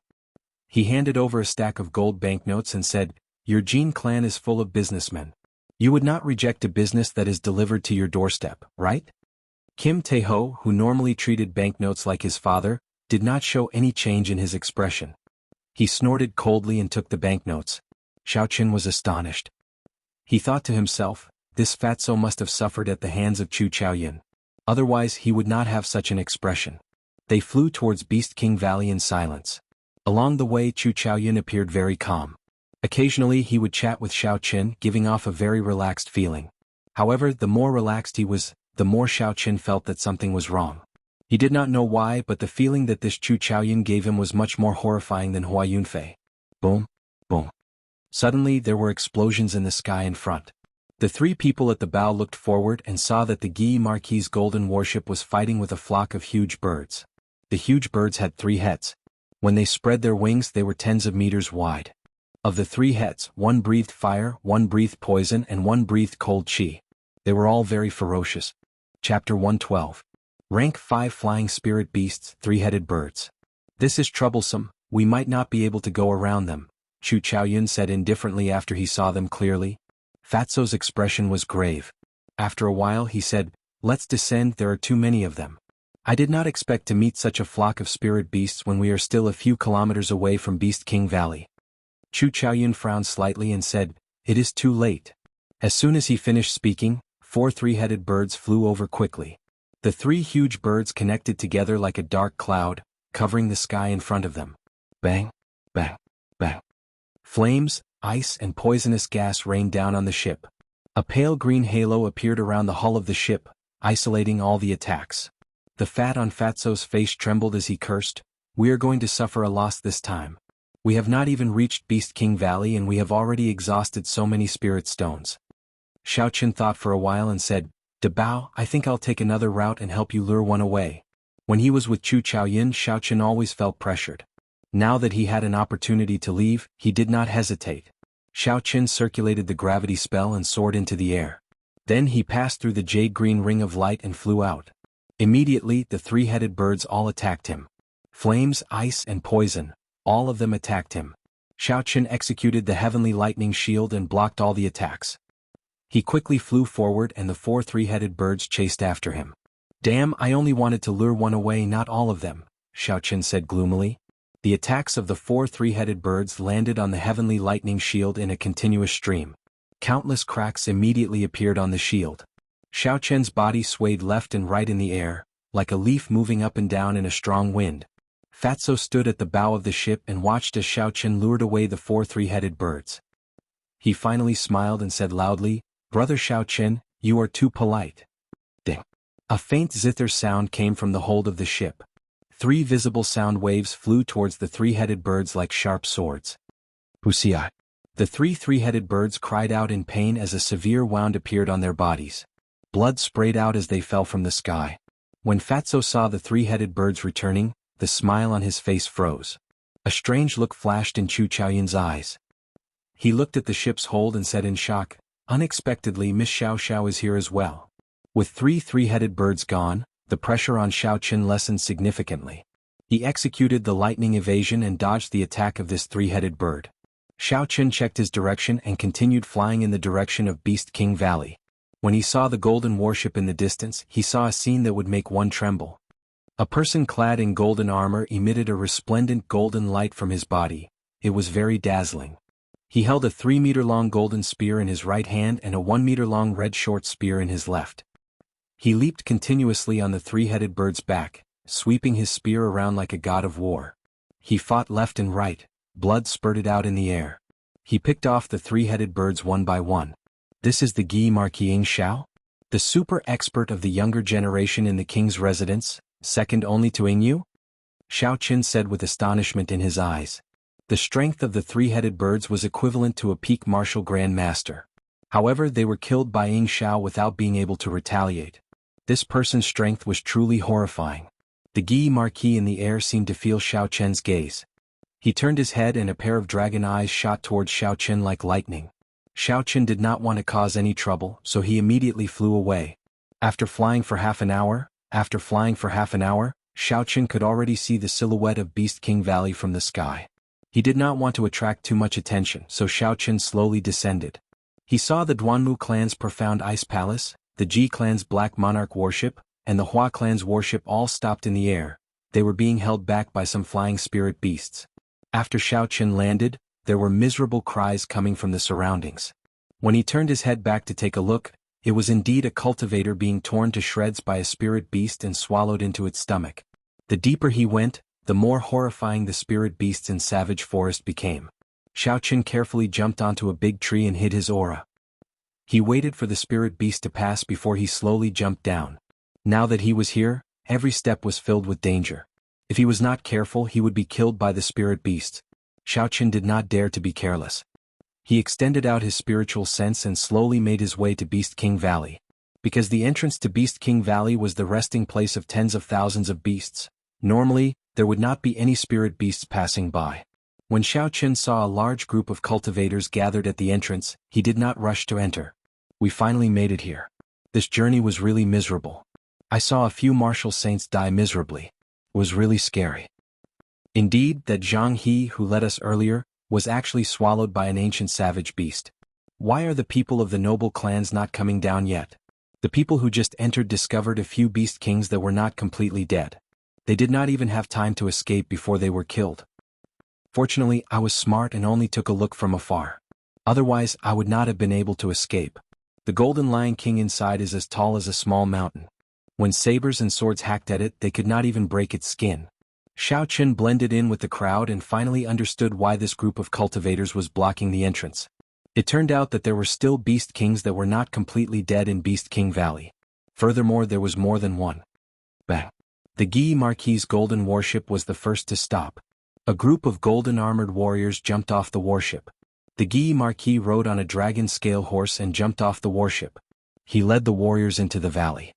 [SPEAKER 1] He handed over a stack of gold banknotes and said, "Your Jin clan is full of businessmen. You would not reject a business that is delivered to your doorstep, right?" Kim Tae-ho, who normally treated banknotes like his father, did not show any change in his expression. He snorted coldly and took the banknotes. Xiaoqin was astonished. He thought to himself, this Fatso must have suffered at the hands of Chu Chaoyun. Otherwise he would not have such an expression. They flew towards Beast King Valley in silence. Along the way Chu Chaoyun appeared very calm. Occasionally he would chat with Xiaoqin, giving off a very relaxed feeling. However, the more relaxed he was, the more Xiaoqin felt that something was wrong. He did not know why, but the feeling that this Chu Chaoyun gave him was much more horrifying than Hua Yunfei. Boom, boom. Suddenly there were explosions in the sky in front. The 3 people at the bow looked forward and saw that the Guy Marquis' golden warship was fighting with a flock of huge birds. The huge birds had 3 heads. When they spread their wings they were tens of meters wide. Of the 3 heads, 1 breathed fire, 1 breathed poison and 1 breathed cold chi. They were all very ferocious. Chapter 112. Rank 5 Flying Spirit Beasts, 3-headed birds. This is troublesome, we might not be able to go around them, Chu Chaoyun said indifferently after he saw them clearly. Fatso's expression was grave. After a while he said, "Let's descend, there are too many of them. I did not expect to meet such a flock of spirit beasts when we are still a few kilometers away from Beast King Valley." Chu Chaoyun frowned slightly and said, "It is too late." As soon as he finished speaking, 4 3-headed birds flew over quickly. The 3 huge birds connected together like a dark cloud, covering the sky in front of them. Bang, bang, bang. Flames, ice and poisonous gas rained down on the ship. A pale green halo appeared around the hull of the ship, isolating all the attacks. The fat on Fatso's face trembled as he cursed, "We are going to suffer a loss this time. We have not even reached Beast King Valley and we have already exhausted so many spirit stones." Xiaoqin thought for a while and said, "De Bao, I think I'll take another route and help you lure one away." When he was with Chu Chaoyun, Xiaoqin always felt pressured. Now that he had an opportunity to leave, he did not hesitate. Xiaoqin circulated the gravity spell and soared into the air. Then he passed through the jade-green ring of light and flew out. Immediately, the 3-headed birds all attacked him. Flames, ice and poison, all of them attacked him. Xiaoqin executed the heavenly lightning shield and blocked all the attacks. He quickly flew forward and the 4 3-headed birds chased after him. "Damn, I only wanted to lure one away, not all of them," Xiaoqin said gloomily. The attacks of the 4 3-headed birds landed on the heavenly lightning shield in a continuous stream. Countless cracks immediately appeared on the shield. Xiaoqin's body swayed left and right in the air, like a leaf moving up and down in a strong wind. Fatso stood at the bow of the ship and watched as Xiaoqin lured away the 4 3-headed birds. He finally smiled and said loudly, "Brother Xiaoqin, you are too polite." Ding. A faint zither sound came from the hold of the ship. 3 visible sound waves flew towards the 3-headed birds like sharp swords. Wuxia. The 3 3-headed birds cried out in pain as a severe wound appeared on their bodies. Blood sprayed out as they fell from the sky. When Fatso saw the 3-headed birds returning, the smile on his face froze. A strange look flashed in Chu Chaoyun's eyes. He looked at the ship's hold and said in shock, "Unexpectedly Miss Xiao Xiao is here as well." With 3 3-headed birds gone, the pressure on Xiaoqin lessened significantly. He executed the lightning evasion and dodged the attack of this 3-headed bird. Xiaoqin checked his direction and continued flying in the direction of Beast King Valley. When he saw the golden warship in the distance, he saw a scene that would make one tremble. A person clad in golden armor emitted a resplendent golden light from his body. It was very dazzling. He held a 3-meter-long golden spear in his right hand and a 1-meter-long red short spear in his left. He leaped continuously on the 3-headed bird's back, sweeping his spear around like a god of war. He fought left and right, Blood spurted out in the air. He picked off the three-headed birds one by one. This is the Gi Marquis Xiao? The super expert of the younger generation in the king's residence, second only to Yu? Xiao Qin said with astonishment in his eyes. The strength of the three-headed birds was equivalent to a peak martial grand master. However, they were killed by Xiao without being able to retaliate. This person's strength was truly horrifying. The Gi Marquis in the air seemed to feel Xiao Qian's gaze. He turned his head and a pair of dragon eyes shot towards Xiao Qin like lightning. Xiao Qin did not want to cause any trouble, so he immediately flew away. After flying for half an hour, Xiao Qin could already see the silhouette of Beast King Valley from the sky. He did not want to attract too much attention, so Xiao Qin slowly descended. He saw the Duanmu clan's profound ice palace, the Ji clan's black monarch warship, and the Hua clan's warship all stopped in the air. They were being held back by some flying spirit beasts. After Xiao Qin landed, there were miserable cries coming from the surroundings. When he turned his head back to take a look, it was indeed a cultivator being torn to shreds by a spirit beast and swallowed into its stomach. The deeper he went, the more horrifying the spirit beasts in savage forest became. Xiao Qin carefully jumped onto a big tree and hid his aura. He waited for the spirit beast to pass before he slowly jumped down. Now that he was here, every step was filled with danger. If he was not careful, he would be killed by the spirit beast. Xiao Qin did not dare to be careless. He extended out his spiritual sense and slowly made his way to Beast King Valley. Because the entrance to Beast King Valley was the resting place of tens of thousands of beasts, normally, there would not be any spirit beasts passing by. When Xiao Qin saw a large group of cultivators gathered at the entrance, he did not rush to enter. We finally made it here. This journey was really miserable. I saw a few martial saints die miserably. It was really scary. Indeed, that Jianghu who led us earlier was actually swallowed by an ancient savage beast. Why are the people of the noble clans not coming down yet? The people who just entered discovered a few beast kings that were not completely dead. They did not even have time to escape before they were killed. Fortunately, I was smart and only took a look from afar. Otherwise, I would not have been able to escape. The Golden Lion King inside is as tall as a small mountain. When sabers and swords hacked at it, they could not even break its skin. Xiao Qin blended in with the crowd and finally understood why this group of cultivators was blocking the entrance. It turned out that there were still beast kings that were not completely dead in Beast King Valley. Furthermore, there was more than one. Bang! The Gi Marquis' golden warship was the first to stop. A group of golden-armored warriors jumped off the warship. The Gi Marquis rode on a dragon-scale horse and jumped off the warship. He led the warriors into the valley.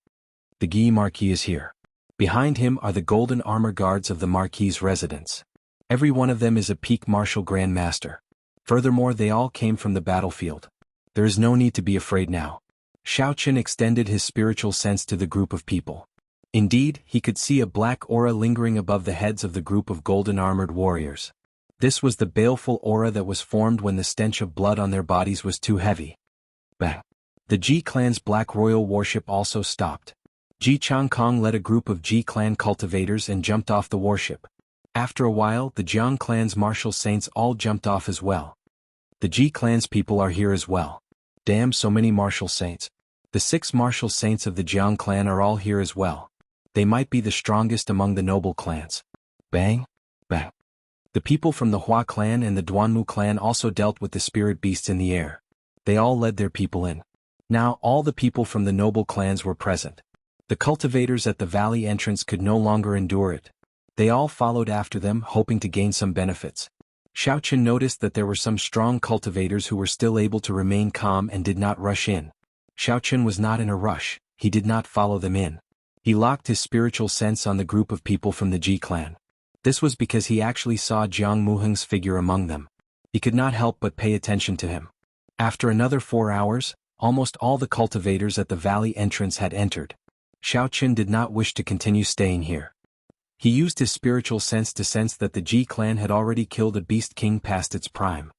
[SPEAKER 1] The Gi Marquis is here. Behind him are the golden armor guards of the Marquis' residence. Every one of them is a peak martial grand master. Furthermore, they all came from the battlefield. There is no need to be afraid now. Xiao Qin extended his spiritual sense to the group of people. Indeed, he could see a black aura lingering above the heads of the group of golden-armored warriors. This was the baleful aura that was formed when the stench of blood on their bodies was too heavy. Bang! The Ji clan's black royal warship also stopped. Ji Changkong led a group of Ji clan cultivators and jumped off the warship. After a while, the Jiang clan's martial saints all jumped off as well. The Ji clan's people are here as well. Damn, so many martial saints. The 6 martial saints of the Jiang clan are all here as well. They might be the strongest among the noble clans. Bang! Bang! The people from the Hua clan and the Duanmu clan also dealt with the spirit beasts in the air. They all led their people in. Now all the people from the noble clans were present. The cultivators at the valley entrance could no longer endure it. They all followed after them, hoping to gain some benefits. Xiao Qin noticed that there were some strong cultivators who were still able to remain calm and did not rush in. Xiao Qin was not in a rush, he did not follow them in. He locked his spiritual sense on the group of people from the Ji clan. This was because he actually saw Jiang Muheng's figure among them. He could not help but pay attention to him. After another 4 hours, almost all the cultivators at the valley entrance had entered. Xiao Qin did not wish to continue staying here. He used his spiritual sense to sense that the Ji clan had already killed a beast king past its prime.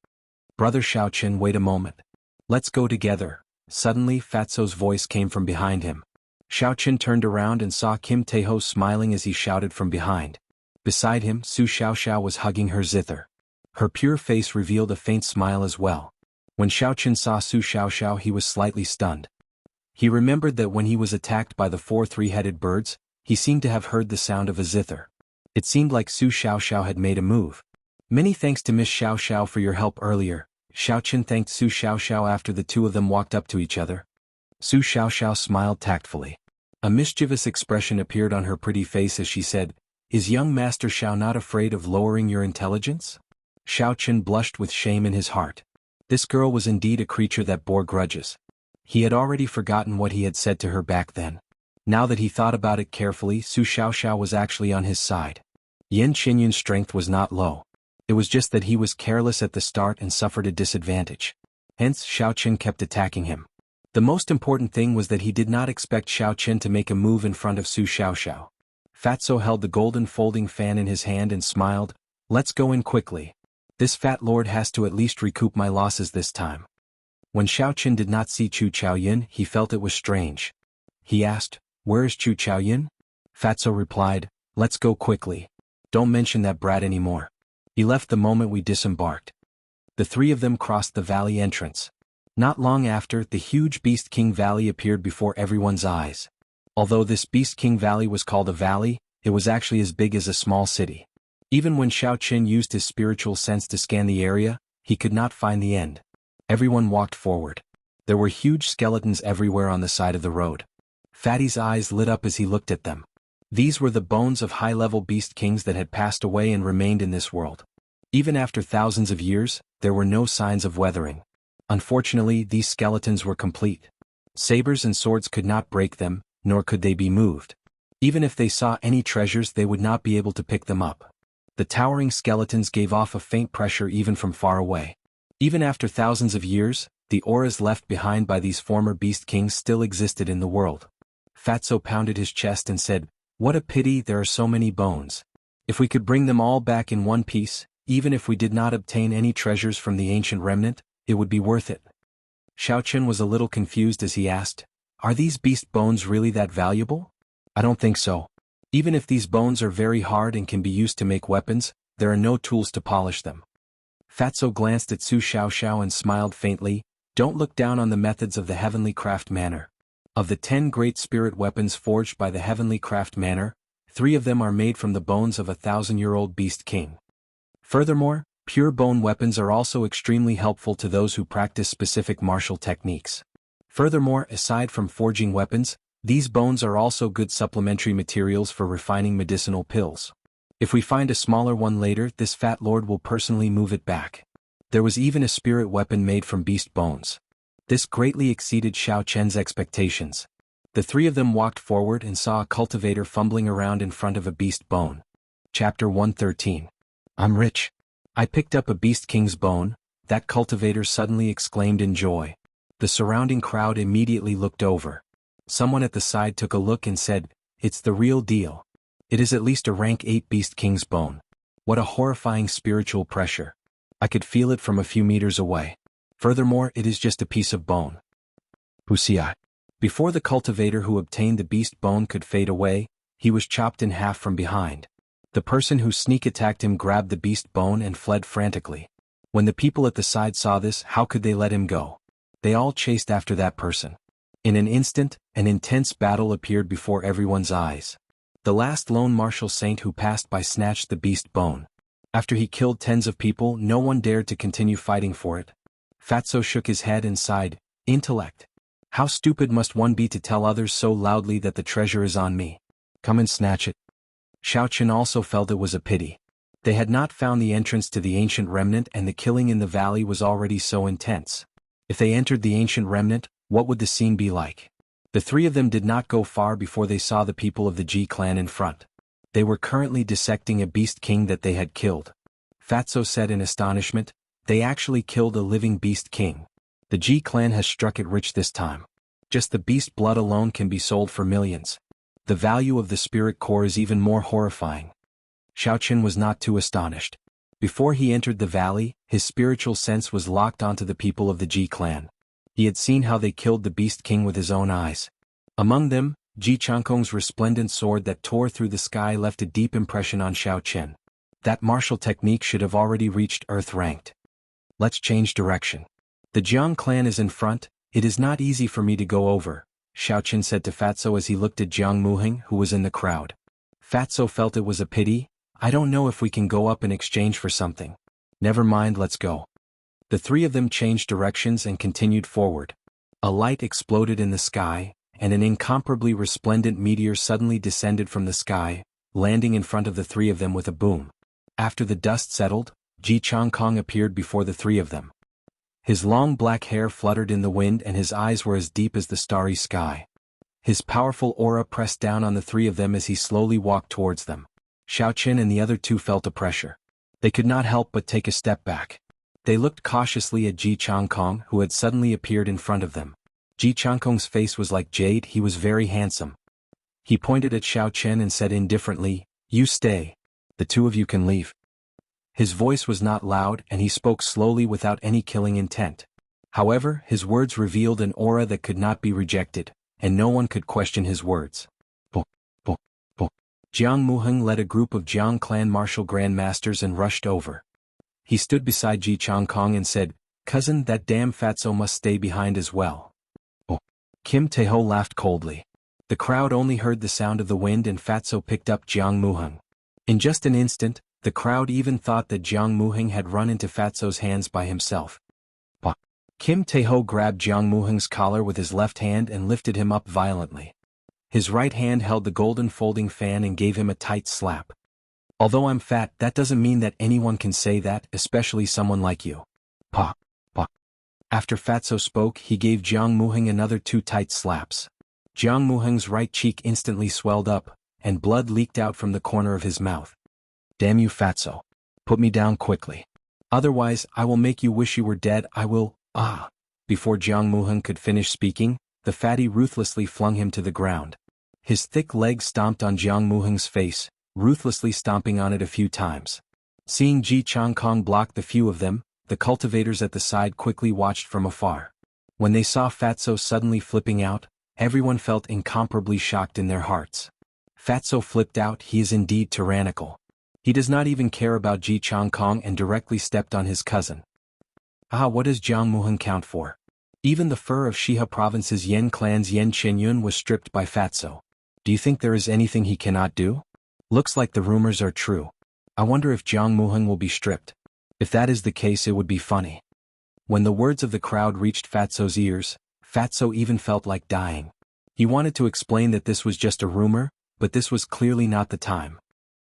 [SPEAKER 1] Brother Xiao Qin, wait a moment. Let's go together. Suddenly, Fatso's voice came from behind him. Xiao Qin turned around and saw Kim Taeho smiling as he shouted from behind. Beside him, Su Xiaoxiao was hugging her zither. Her pure face revealed a faint smile as well. When Xiao Qin saw Su Xiaoxiao, he was slightly stunned. He remembered that when he was attacked by the 4 three-headed birds, he seemed to have heard the sound of a zither. It seemed like Su Xiaoxiao had made a move. Many thanks to Miss Xiao for your help earlier. Xiaoqin thanked Su Xiao after the two of them walked up to each other. Su Xiao smiled tactfully. A mischievous expression appeared on her pretty face as she said, "Is young Master Xiao not afraid of lowering your intelligence?" Xiaoqin blushed with shame in his heart. This girl was indeed a creature that bore grudges. He had already forgotten what he had said to her back then. Now that he thought about it carefully, Su Xiao was actually on his side. Yin Qinyun's strength was not low. It was just that he was careless at the start and suffered a disadvantage. Hence, Xiaoqin kept attacking him. The most important thing was that he did not expect Xiaoqin to make a move in front of Su Xiao. Fatso held the golden folding fan in his hand and smiled, "Let's go in quickly. This fat lord has to at least recoup my losses this time." When Xiaoqin did not see Chu Chaoyin, he felt it was strange. He asked, "Where is Chu Chaoyin?" Fatso replied, "Let's go quickly. Don't mention that brat anymore. He left the moment we disembarked." The three of them crossed the valley entrance. Not long after, the huge Beast King Valley appeared before everyone's eyes. Although this Beast King Valley was called a valley, it was actually as big as a small city. Even when Xiaoqin used his spiritual sense to scan the area, he could not find the end. Everyone walked forward. There were huge skeletons everywhere on the side of the road. Fatty's eyes lit up as he looked at them. These were the bones of high-level beast kings that had passed away and remained in this world. Even after thousands of years, there were no signs of weathering. Unfortunately, these skeletons were complete. Sabers and swords could not break them, nor could they be moved. Even if they saw any treasures, they would not be able to pick them up. The towering skeletons gave off a faint pressure even from far away. Even after thousands of years, the auras left behind by these former beast kings still existed in the world. Fatso pounded his chest and said, "What a pity there are so many bones. If we could bring them all back in one piece, even if we did not obtain any treasures from the ancient remnant, it would be worth it." Xiaoqin was a little confused as he asked, "Are these beast bones really that valuable?" "I don't think so. Even if these bones are very hard and can be used to make weapons, there are no tools to polish them." Fatso glanced at Su Xiao and smiled faintly, "Don't look down on the methods of the Heavenly Craft Manor. Of the 10 great spirit weapons forged by the Heavenly Craft Manor, 3 of them are made from the bones of a 1,000-year-old beast king. Furthermore, pure bone weapons are also extremely helpful to those who practice specific martial techniques. Furthermore, aside from forging weapons, these bones are also good supplementary materials for refining medicinal pills. If we find a smaller one later, this fat lord will personally move it back." There was even a spirit weapon made from beast bones. This greatly exceeded Xiaoqin's expectations. The three of them walked forward and saw a cultivator fumbling around in front of a beast bone. Chapter 113. "I'm rich. I picked up a beast king's bone," that cultivator suddenly exclaimed in joy. The surrounding crowd immediately looked over. Someone at the side took a look and said, "It's the real deal. It is at least a rank 8 beast king's bone. What a horrifying spiritual pressure. I could feel it from a few meters away. Furthermore, it is just a piece of bone." Wuxia. Before the cultivator who obtained the beast bone could fade away, he was chopped in half from behind. The person who sneak attacked him grabbed the beast bone and fled frantically. When the people at the side saw this, how could they let him go? They all chased after that person. In an instant, an intense battle appeared before everyone's eyes. The last lone martial saint who passed by snatched the beast bone. After he killed tens of people, no one dared to continue fighting for it. Fatso shook his head and sighed, "Intellect. How stupid must one be to tell others so loudly that the treasure is on me? Come and snatch it." Xiaoqin also felt it was a pity. They had not found the entrance to the ancient remnant and the killing in the valley was already so intense. If they entered the ancient remnant, what would the scene be like? The three of them did not go far before they saw the people of the Ji clan in front. They were currently dissecting a beast king that they had killed. Fatso said in astonishment, "They actually killed a living beast king. The Ji clan has struck it rich this time. Just the beast blood alone can be sold for millions. The value of the spirit core is even more horrifying." Xiaoqin was not too astonished. Before he entered the valley, his spiritual sense was locked onto the people of the Ji clan. He had seen how they killed the beast king with his own eyes. Among them, Ji Changkong's resplendent sword that tore through the sky left a deep impression on Xiaoqin. That martial technique should have already reached Earth ranked. "Let's change direction. The Jiang clan is in front, it is not easy for me to go over," Xiaoqin said to Fatso as he looked at Jiang Muheng who was in the crowd. Fatso felt it was a pity, I don't know if we can go up in exchange for something. Never mind, let's go. The three of them changed directions and continued forward. A light exploded in the sky, and an incomparably resplendent meteor suddenly descended from the sky, landing in front of the three of them with a boom. After the dust settled, Jianghu appeared before the three of them. His long black hair fluttered in the wind and his eyes were as deep as the starry sky. His powerful aura pressed down on the three of them as he slowly walked towards them. Xiaoqin and the other two felt a pressure. They could not help but take a step back. They looked cautiously at Jianghu, who had suddenly appeared in front of them. Jianghu's face was like jade. He was very handsome. He pointed at Xiaoqin and said indifferently, "You stay. The two of you can leave." His voice was not loud and he spoke slowly without any killing intent. However, his words revealed an aura that could not be rejected, and no one could question his words. Jianghu led a group of Jiang clan martial grandmasters and rushed over. He stood beside Jianghu and said, "Cousin, that damn fatso must stay behind as well." Kim Taeho laughed coldly. The crowd only heard the sound of the wind and fatso picked up Jianghu. In just an instant, the crowd even thought that Jianghu had run into fatso's hands by himself. Kim Taeho grabbed Jianghu's collar with his left hand and lifted him up violently. His right hand held the golden folding fan and gave him a tight slap. "Although I'm fat, that doesn't mean that anyone can say that, especially someone like you." After Fatso spoke, he gave Jianghu another 2 tight slaps. Jianghu's right cheek instantly swelled up, and blood leaked out from the corner of his mouth. "Damn you, Fatso. Put me down quickly. Otherwise, I will make you wish you were dead. I will, ah." Before Jianghu could finish speaking, the fatty ruthlessly flung him to the ground. His thick legs stomped on Jianghu's face, ruthlessly stomping on it a few times. Seeing Jianghu block the few of them, the cultivators at the side quickly watched from afar. When they saw Fatso suddenly flipping out, everyone felt incomparably shocked in their hearts. Fatso flipped out. He is indeed tyrannical. He does not even care about Jianghu and directly stepped on his cousin. What does Jianghu count for? Even the fur of Shiha province's Yan clan's Yan Qinyun was stripped by Fatso. Do you think there is anything he cannot do? Looks like the rumors are true. I wonder if Jianghu will be stripped. If that is the case, it would be funny. When the words of the crowd reached Fatso's ears, Fatso even felt like dying. He wanted to explain that this was just a rumor, but this was clearly not the time.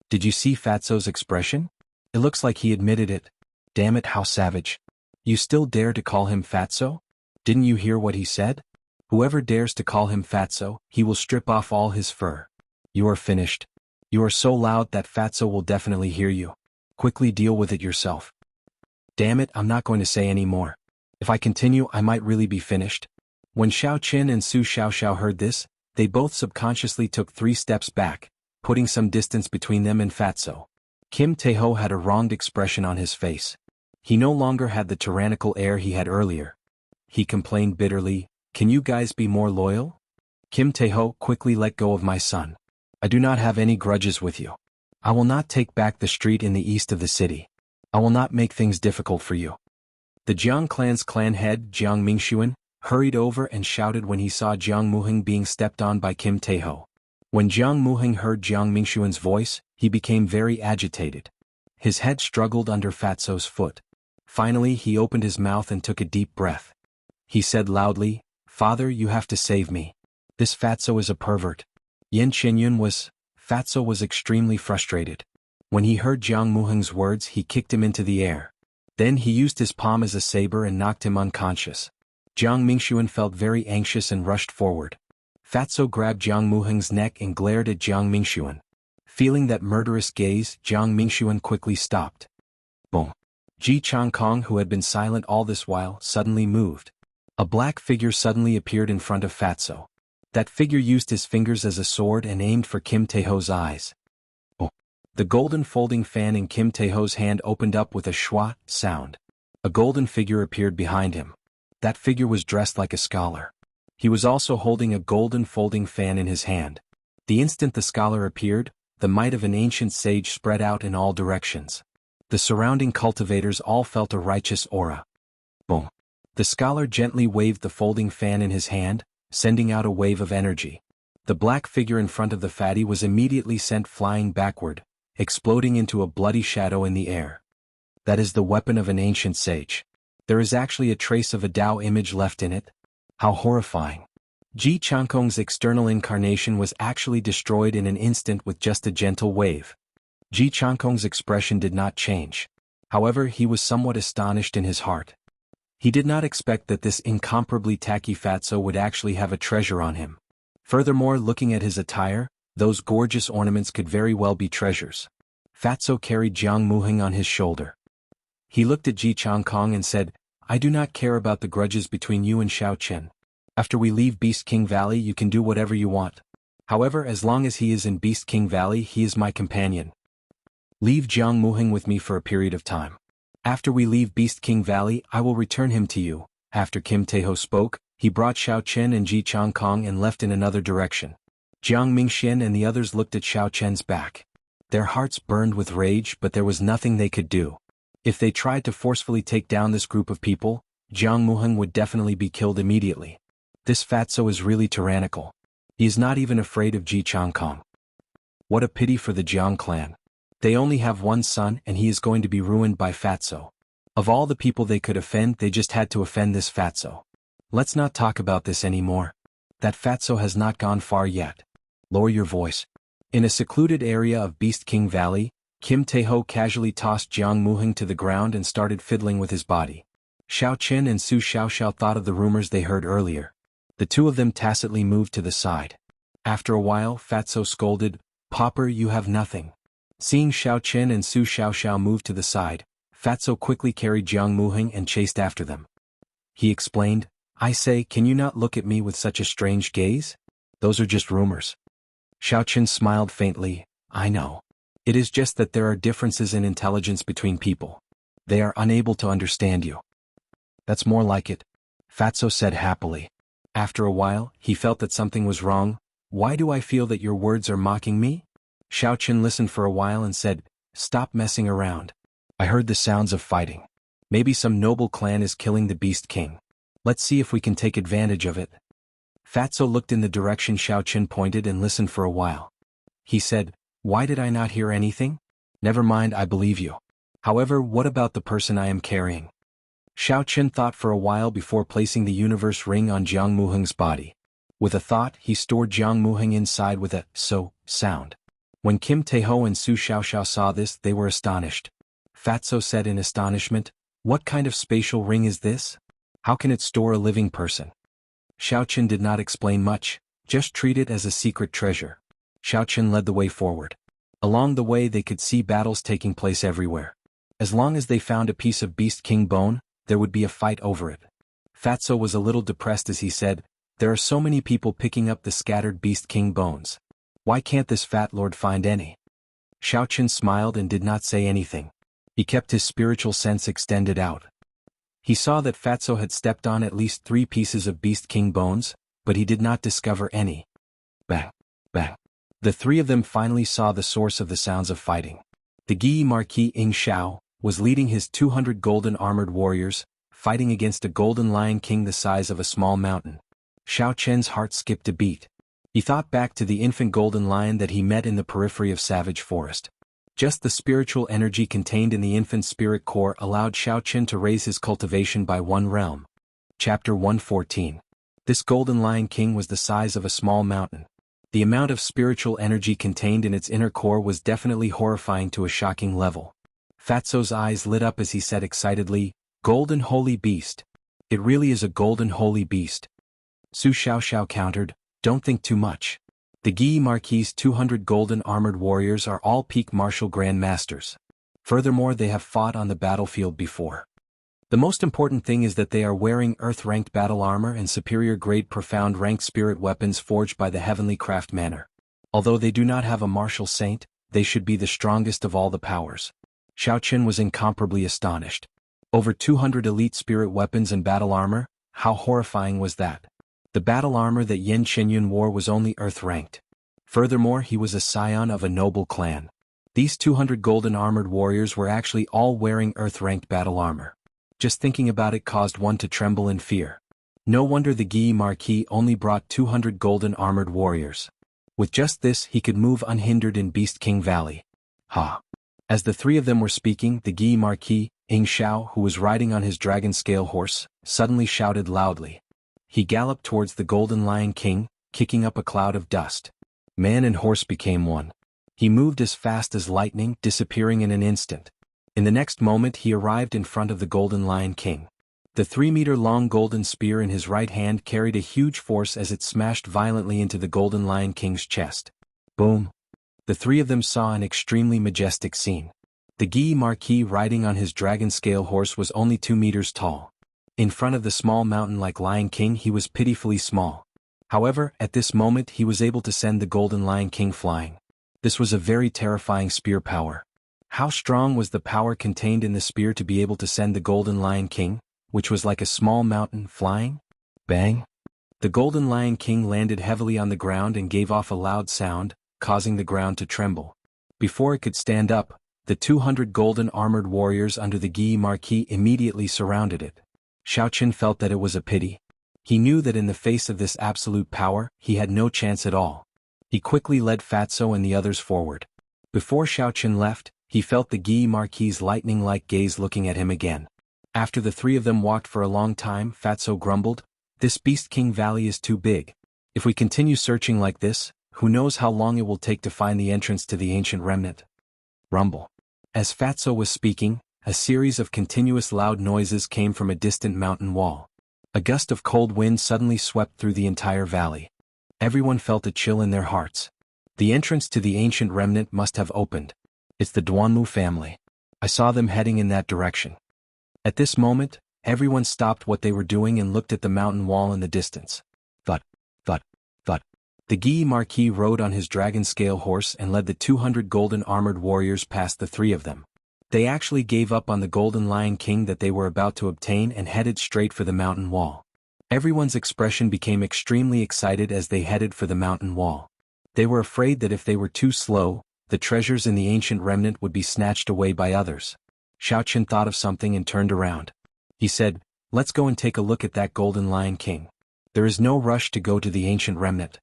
[SPEAKER 1] Did you see Fatso's expression? It looks like he admitted it. Damn it, how savage. You still dare to call him Fatso? Didn't you hear what he said? Whoever dares to call him Fatso, he will strip off all his fur. You are finished. You are so loud that Fatso will definitely hear you. Quickly deal with it yourself. Damn it, I'm not going to say any more. If I continue, I might really be finished. When Xiaoqin and Su Xiaoxiao heard this, they both subconsciously took 3 steps back, putting some distance between them and Fatso. Kim Taeho had a wronged expression on his face. He no longer had the tyrannical air he had earlier. He complained bitterly, "Can you guys be more loyal? Kim Taeho, quickly let go of my son. I do not have any grudges with you. I will not take back the street in the east of the city. I will not make things difficult for you." The Jiang clan's clan head, Jiang Mingxuan, hurried over and shouted when he saw Jianghu being stepped on by Kim Taeho. When Jianghu heard Jiang Mingxuan's voice, he became very agitated. His head struggled under Fatso's foot. Finally, he opened his mouth and took a deep breath. He said loudly, "Father, you have to save me. This Fatso is a pervert." Fatso was extremely frustrated. When he heard Jianghu's words, he kicked him into the air. Then he used his palm as a saber and knocked him unconscious. Jiang Mingxuan felt very anxious and rushed forward. Fatso grabbed Jianghu's neck and glared at Jiang Mingxuan. Feeling that murderous gaze, Jiang Mingxuan quickly stopped. Boom. Jianghu, who had been silent all this while, suddenly moved. A black figure suddenly appeared in front of Fatso. That figure used his fingers as a sword and aimed for Kim Taeho's eyes. The golden folding fan in Kim Taeho's hand opened up with a schwa sound. A golden figure appeared behind him. That figure was dressed like a scholar. He was also holding a golden folding fan in his hand. The instant the scholar appeared, the might of an ancient sage spread out in all directions. The surrounding cultivators all felt a righteous aura. Boom. The scholar gently waved the folding fan in his hand, sending out a wave of energy. The black figure in front of the fatty was immediately sent flying backward, exploding into a bloody shadow in the air. That is the weapon of an ancient sage. There is actually a trace of a Tao image left in it. How horrifying. Ji Changkong's external incarnation was actually destroyed in an instant with just a gentle wave. Ji Changkong's expression did not change. However, he was somewhat astonished in his heart. He did not expect that this incomparably tacky fatso would actually have a treasure on him. Furthermore, looking at his attire, those gorgeous ornaments could very well be treasures. Fatso carried Jiang Muheng on his shoulder. He looked at Ji Changkong and said, "I do not care about the grudges between you and Xiaochen. After we leave Beast King Valley you can do whatever you want. However, as long as he is in Beast King Valley he is my companion. Leave Jiang Muheng with me for a period of time. After we leave Beast King Valley I will return him to you." After Kim Taeho spoke, he brought Xiaochen and Ji Changkong and left in another direction. Jiang Mingxian and the others looked at Xiaochen's back. Their hearts burned with rage, but there was nothing they could do. If they tried to forcefully take down this group of people, Jiang Muheng would definitely be killed immediately. This fatso is really tyrannical. He is not even afraid of Ji Changkong. What a pity for the Jiang clan. They only have one son and he is going to be ruined by fatso. Of all the people they could offend, they just had to offend this fatso. Let's not talk about this anymore. That fatso has not gone far yet. Lower your voice. In a secluded area of Beast King Valley, Kim Taeho casually tossed Jiang Muheng to the ground and started fiddling with his body. Xiao Qin and Su Xiaoxiao thought of the rumors they heard earlier. The two of them tacitly moved to the side. After a while, Fatso scolded, "Pauper, you have nothing." Seeing Xiao Qin and Su Xiaoxiao move to the side, Fatso quickly carried Jiang Muheng and chased after them. He explained, "I say, can you not look at me with such a strange gaze? Those are just rumors." Xiao Qin smiled faintly, "I know. It is just that there are differences in intelligence between people. They are unable to understand you." "That's more like it," Fatso said happily. After a while, he felt that something was wrong. "Why do I feel that your words are mocking me?" Xiao Qin listened for a while and said, "Stop messing around. I heard the sounds of fighting. Maybe some noble clan is killing the Beast King. Let's see if we can take advantage of it." Fatso looked in the direction Xiao Qin pointed and listened for a while. He said, "Why did I not hear anything? Never mind, I believe you. However, what about the person I am carrying?" Xiao Qin thought for a while before placing the universe ring on Jiang Muheng's body. With a thought, he stored Jiang Muheng inside with a "so" sound. When Kim Taeho and Su Xiaoxiao saw this, they were astonished. Fatso said in astonishment, "What kind of spatial ring is this? How can it store a living person?" Xiao Qin did not explain much, just treat it as a secret treasure. Xiao Qin led the way forward. Along the way they could see battles taking place everywhere. As long as they found a piece of Beast King bone, there would be a fight over it. Fatso was a little depressed as he said, "There are so many people picking up the scattered Beast King bones. Why can't this fat lord find any?" Xiao Qin smiled and did not say anything. He kept his spiritual sense extended out. He saw that Fatso had stepped on at least 3 pieces of Beast King bones, but he did not discover any. Bang, bang. The 3 of them finally saw the source of the sounds of fighting. The Gi Marquis Ing Xiao was leading his 200 golden armored warriors, fighting against a golden lion king the size of a small mountain. Xiao Chen's heart skipped a beat. He thought back to the infant golden lion that he met in the periphery of Savage Forest. Just the spiritual energy contained in the infant spirit core allowed Xiao Chen to raise his cultivation by 1 realm. Chapter 114. This golden lion king was the size of a small mountain. The amount of spiritual energy contained in its inner core was definitely horrifying to a shocking level. Fatso's eyes lit up as he said excitedly, "Golden holy beast. It really is a golden holy beast." Su Xiaoxiao countered, "Don't think too much. The Gi Marquis' 200 golden armored warriors are all peak martial grand masters. Furthermore, they have fought on the battlefield before. The most important thing is that they are wearing earth-ranked battle armor and superior-grade profound-ranked spirit weapons forged by the heavenly craft manner. Although they do not have a martial saint, they should be the strongest of all the powers." Xiao Qin was incomparably astonished. Over 200 elite spirit weapons and battle armor, how horrifying was that? The battle armor that Yan Qinyun wore was only earth-ranked. Furthermore, he was a scion of a noble clan. These 200 golden armored warriors were actually all wearing earth-ranked battle armor. Just thinking about it caused one to tremble in fear. No wonder the Gi Marquis only brought 200 golden armored warriors. With just this he could move unhindered in Beast King Valley. Ha! As the three of them were speaking, the Guy Marquis, Ing Xiao, who was riding on his dragon-scale horse, suddenly shouted loudly. He galloped towards the Golden Lion King, kicking up a cloud of dust. Man and horse became one. He moved as fast as lightning, disappearing in an instant. In the next moment he arrived in front of the Golden Lion King. The 3-meter-long golden spear in his right hand carried a huge force as it smashed violently into the Golden Lion King's chest. Boom! The three of them saw an extremely majestic scene. The Guy Marquis riding on his dragon-scale horse was only 2 meters tall. In front of the small mountain-like Lion King he was pitifully small. However, at this moment he was able to send the Golden Lion King flying. This was a very terrifying spear power. How strong was the power contained in the spear to be able to send the Golden Lion King, which was like a small mountain, flying? Bang! The Golden Lion King landed heavily on the ground and gave off a loud sound, causing the ground to tremble. Before it could stand up, the 200 golden armored warriors under the Guy Marquis immediately surrounded it. Xiaoqin felt that it was a pity. He knew that in the face of this absolute power, he had no chance at all. He quickly led Fatso and the others forward. Before Xiaoqin left, he felt the Guy Marquis' lightning-like gaze looking at him again. After the three of them walked for a long time, Fatso grumbled, "This Beast King Valley is too big. If we continue searching like this, who knows how long it will take to find the entrance to the ancient remnant." Rumble. As Fatso was speaking, a series of continuous loud noises came from a distant mountain wall. A gust of cold wind suddenly swept through the entire valley. Everyone felt a chill in their hearts. The entrance to the ancient remnant must have opened. It's the Duanmu family. I saw them heading in that direction. At this moment, everyone stopped what they were doing and looked at the mountain wall in the distance. Thud, thud, thud. The Guy Marquis rode on his dragon-scale horse and led the 200 golden armored warriors past the three of them. They actually gave up on the Golden Lion King that they were about to obtain and headed straight for the mountain wall. Everyone's expression became extremely excited as they headed for the mountain wall. They were afraid that if they were too slow, the treasures in the ancient remnant would be snatched away by others. Xiaoqin thought of something and turned around. He said, "Let's go and take a look at that Golden Lion King. There is no rush to go to the ancient remnant."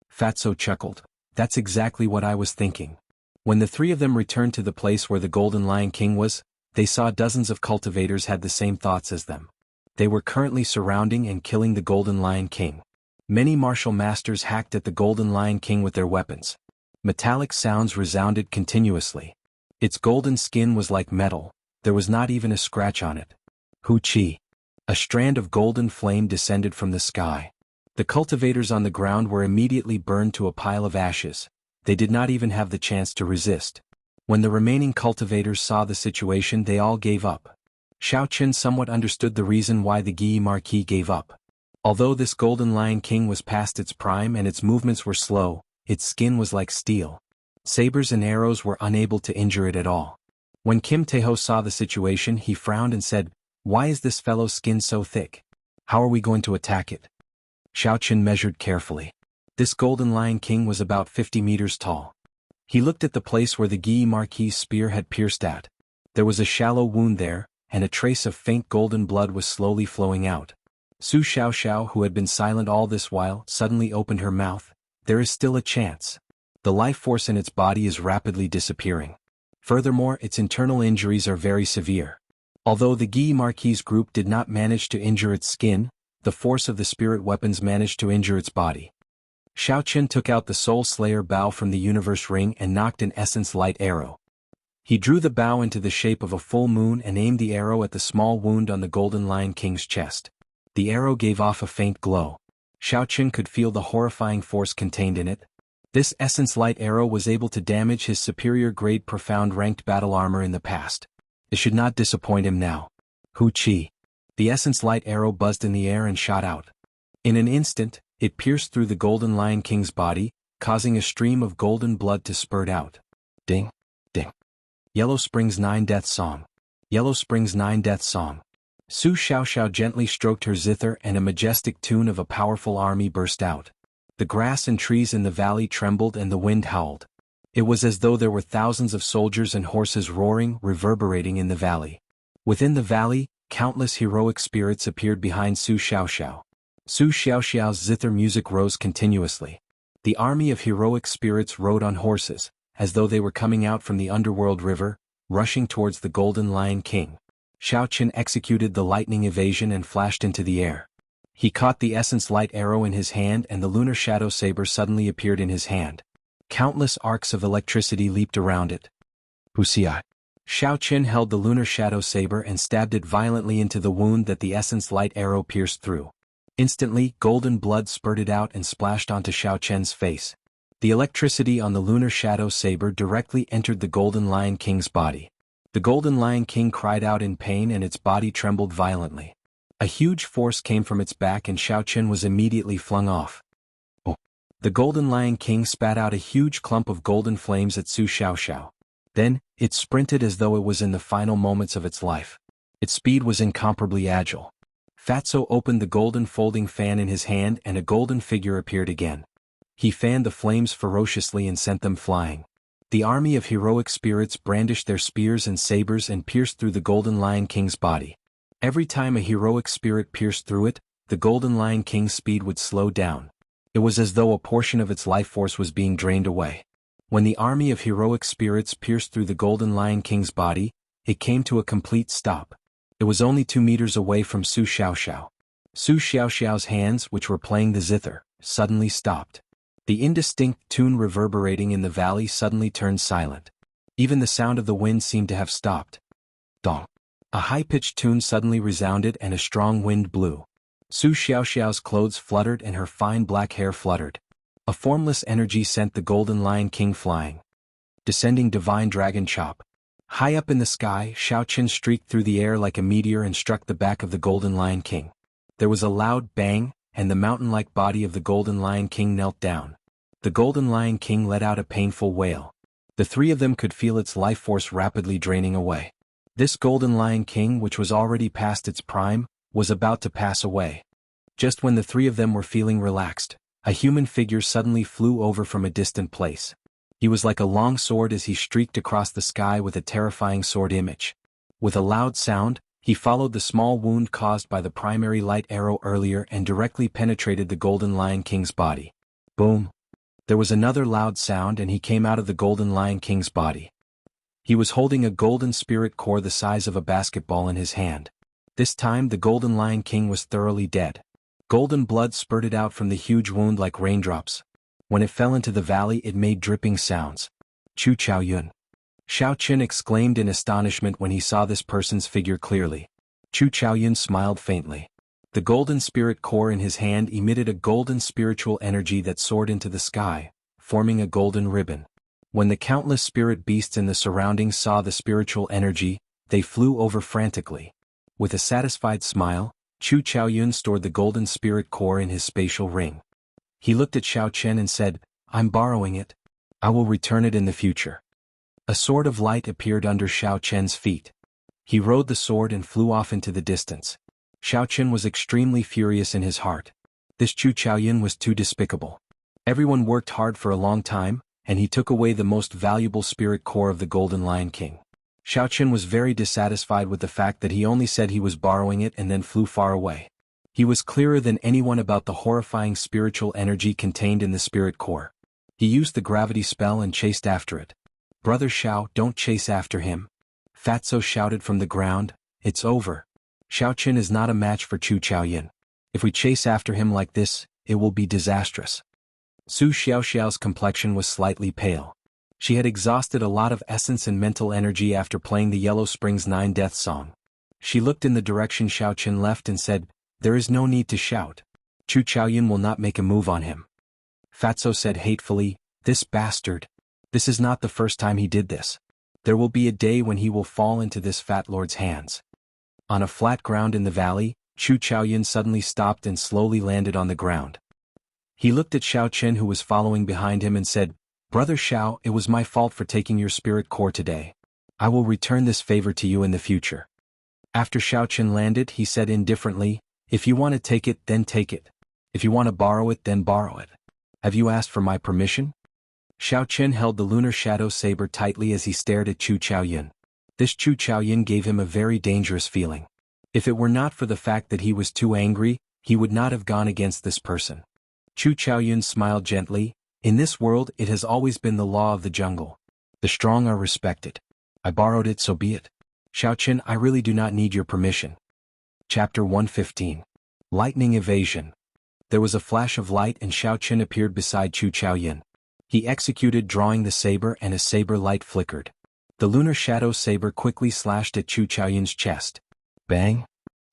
[SPEAKER 1] Fatso chuckled. "That's exactly what I was thinking." When the three of them returned to the place where the Golden Lion King was, they saw dozens of cultivators had the same thoughts as them. They were currently surrounding and killing the Golden Lion King. Many martial masters hacked at the Golden Lion King with their weapons. Metallic sounds resounded continuously. Its golden skin was like metal, there was not even a scratch on it. Hu-chi. A strand of golden flame descended from the sky. The cultivators on the ground were immediately burned to a pile of ashes. They did not even have the chance to resist. When the remaining cultivators saw the situation, they all gave up. Xiaoqin somewhat understood the reason why the Guy Marquis gave up. Although this Golden Lion King was past its prime and its movements were slow, its skin was like steel. Sabers and arrows were unable to injure it at all. When Kim Taeho saw the situation, he frowned and said, "Why is this fellow's skin so thick? How are we going to attack it?" Xiaoqin measured carefully. This Golden Lion King was about 50 meters tall. He looked at the place where the Guy Marquis' spear had pierced at. There was a shallow wound there, and a trace of faint golden blood was slowly flowing out. Su Xiaoxiao, who had been silent all this while, suddenly opened her mouth. There is still a chance. The life force in its body is rapidly disappearing. Furthermore, its internal injuries are very severe. Although the Guy Marquis group did not manage to injure its skin, the force of the spirit weapons managed to injure its body. Xiaoqin took out the Soul Slayer bow from the universe ring and knocked an essence light arrow. He drew the bow into the shape of a full moon and aimed the arrow at the small wound on the Golden Lion King's chest. The arrow gave off a faint glow. Xiaoqin could feel the horrifying force contained in it. This essence light arrow was able to damage his superior grade profound ranked battle armor in the past. It should not disappoint him now. Hu-chi. The essence light arrow buzzed in the air and shot out. In an instant, it pierced through the Golden Lion King's body, causing a stream of golden blood to spurt out. Ding, ding. Yellow Spring's 9 Death Song. Yellow Spring's 9 Death Song. Su Xiaoxiao gently stroked her zither and a majestic tune of a powerful army burst out. The grass and trees in the valley trembled and the wind howled. It was as though there were thousands of soldiers and horses roaring, reverberating in the valley. Within the valley, countless heroic spirits appeared behind Su Xiaoxiao. Su Xiaoxiao's zither music rose continuously. The army of heroic spirits rode on horses, as though they were coming out from the underworld river, rushing towards the Golden Lion King. Xiaoqin executed the lightning evasion and flashed into the air. He caught the essence light arrow in his hand and the lunar shadow saber suddenly appeared in his hand. Countless arcs of electricity leaped around it. Wuxia. Xiaoqin held the lunar shadow saber and stabbed it violently into the wound that the essence light arrow pierced through. Instantly, golden blood spurted out and splashed onto Xiaoqin's face. The electricity on the lunar shadow saber directly entered the Golden Lion King's body. The Golden Lion King cried out in pain and its body trembled violently. A huge force came from its back and Xiaoqin was immediately flung off. Oh! The Golden Lion King spat out a huge clump of golden flames at Su Xiaoxiao. Then, it sprinted as though it was in the final moments of its life. Its speed was incomparably agile. Fatso opened the golden folding fan in his hand and a golden figure appeared again. He fanned the flames ferociously and sent them flying. The army of heroic spirits brandished their spears and sabers and pierced through the Golden Lion King's body. Every time a heroic spirit pierced through it, the Golden Lion King's speed would slow down. It was as though a portion of its life force was being drained away. When the army of heroic spirits pierced through the Golden Lion King's body, it came to a complete stop. It was only 2 meters away from Su Xiaoxiao. Su Xiaoxiao's hands, which were playing the zither, suddenly stopped. The indistinct tune reverberating in the valley suddenly turned silent. Even the sound of the wind seemed to have stopped. Dong. A high-pitched tune suddenly resounded and a strong wind blew. Su Xiaoxiao's clothes fluttered and her fine black hair fluttered. A formless energy sent the Golden Lion King flying. Descending divine dragon chop. High up in the sky, Xiaoqin streaked through the air like a meteor and struck the back of the Golden Lion King. There was a loud bang, and the mountain-like body of the Golden Lion King knelt down. The Golden Lion King let out a painful wail. The 3 of them could feel its life force rapidly draining away. This Golden Lion King, which was already past its prime, was about to pass away. Just when the 3 of them were feeling relaxed, a human figure suddenly flew over from a distant place. He was like a long sword as he streaked across the sky with a terrifying sword image. With a loud sound, he followed the small wound caused by the primary light arrow earlier and directly penetrated the Golden Lion King's body. Boom! There was another loud sound and he came out of the Golden Lion King's body. He was holding a golden spirit core the size of a basketball in his hand. This time the Golden Lion King was thoroughly dead. Golden blood spurted out from the huge wound like raindrops. When it fell into the valley it made dripping sounds. Chu Chaoyun. Xiaoqin exclaimed in astonishment when he saw this person's figure clearly. Chu Chaoyun smiled faintly. The golden spirit core in his hand emitted a golden spiritual energy that soared into the sky, forming a golden ribbon. When the countless spirit beasts in the surroundings saw the spiritual energy, they flew over frantically. With a satisfied smile, Chu Chaoyun stored the golden spirit core in his spatial ring. He looked at Xiaoqin and said, "I'm borrowing it. I will return it in the future." A sword of light appeared under Xiaoqin's feet. He rode the sword and flew off into the distance. Xiaoqin was extremely furious in his heart. This Chu Chaoyun was too despicable. Everyone worked hard for a long time, and he took away the most valuable spirit core of the Golden Lion King. Xiaoqin was very dissatisfied with the fact that he only said he was borrowing it and then flew far away. He was clearer than anyone about the horrifying spiritual energy contained in the spirit core. He used the gravity spell and chased after it. "Brother Xiao, don't chase after him." Fatso shouted from the ground, "It's over. Xiaoqin is not a match for Chu Chaoyun. If we chase after him like this, it will be disastrous." Su Xiaoxiao's complexion was slightly pale. She had exhausted a lot of essence and mental energy after playing the Yellow Springs 9 Death song. She looked in the direction Xiaoqin left and said, "There is no need to shout. Chu Chaoyun will not make a move on him." Fatso said hatefully, "This bastard. This is not the first time he did this. There will be a day when he will fall into this fat lord's hands." On a flat ground in the valley, Chu Chaoyun suddenly stopped and slowly landed on the ground. He looked at Xiaoqin who was following behind him and said, "Brother Xiao, it was my fault for taking your spirit core today. I will return this favor to you in the future." After Xiaoqin landed, he said indifferently, "If you want to take it, then take it. If you want to borrow it, then borrow it. Have you asked for my permission?" Xiaoqin held the lunar shadow saber tightly as he stared at Chu Chaoyun. This Chu Chaoyun gave him a very dangerous feeling. If it were not for the fact that he was too angry, he would not have gone against this person. Chu Chaoyun smiled gently. "In this world it has always been the law of the jungle. The strong are respected. I borrowed it, so be it. Xiaoqin, I really do not need your permission. Chapter 115. Lightning Evasion. There was a flash of light and Xiaoqin appeared beside Chu Chaoyin. He executed drawing the saber and a saber light flickered. The lunar shadow saber quickly slashed at Chu Chaoyin's chest. Bang!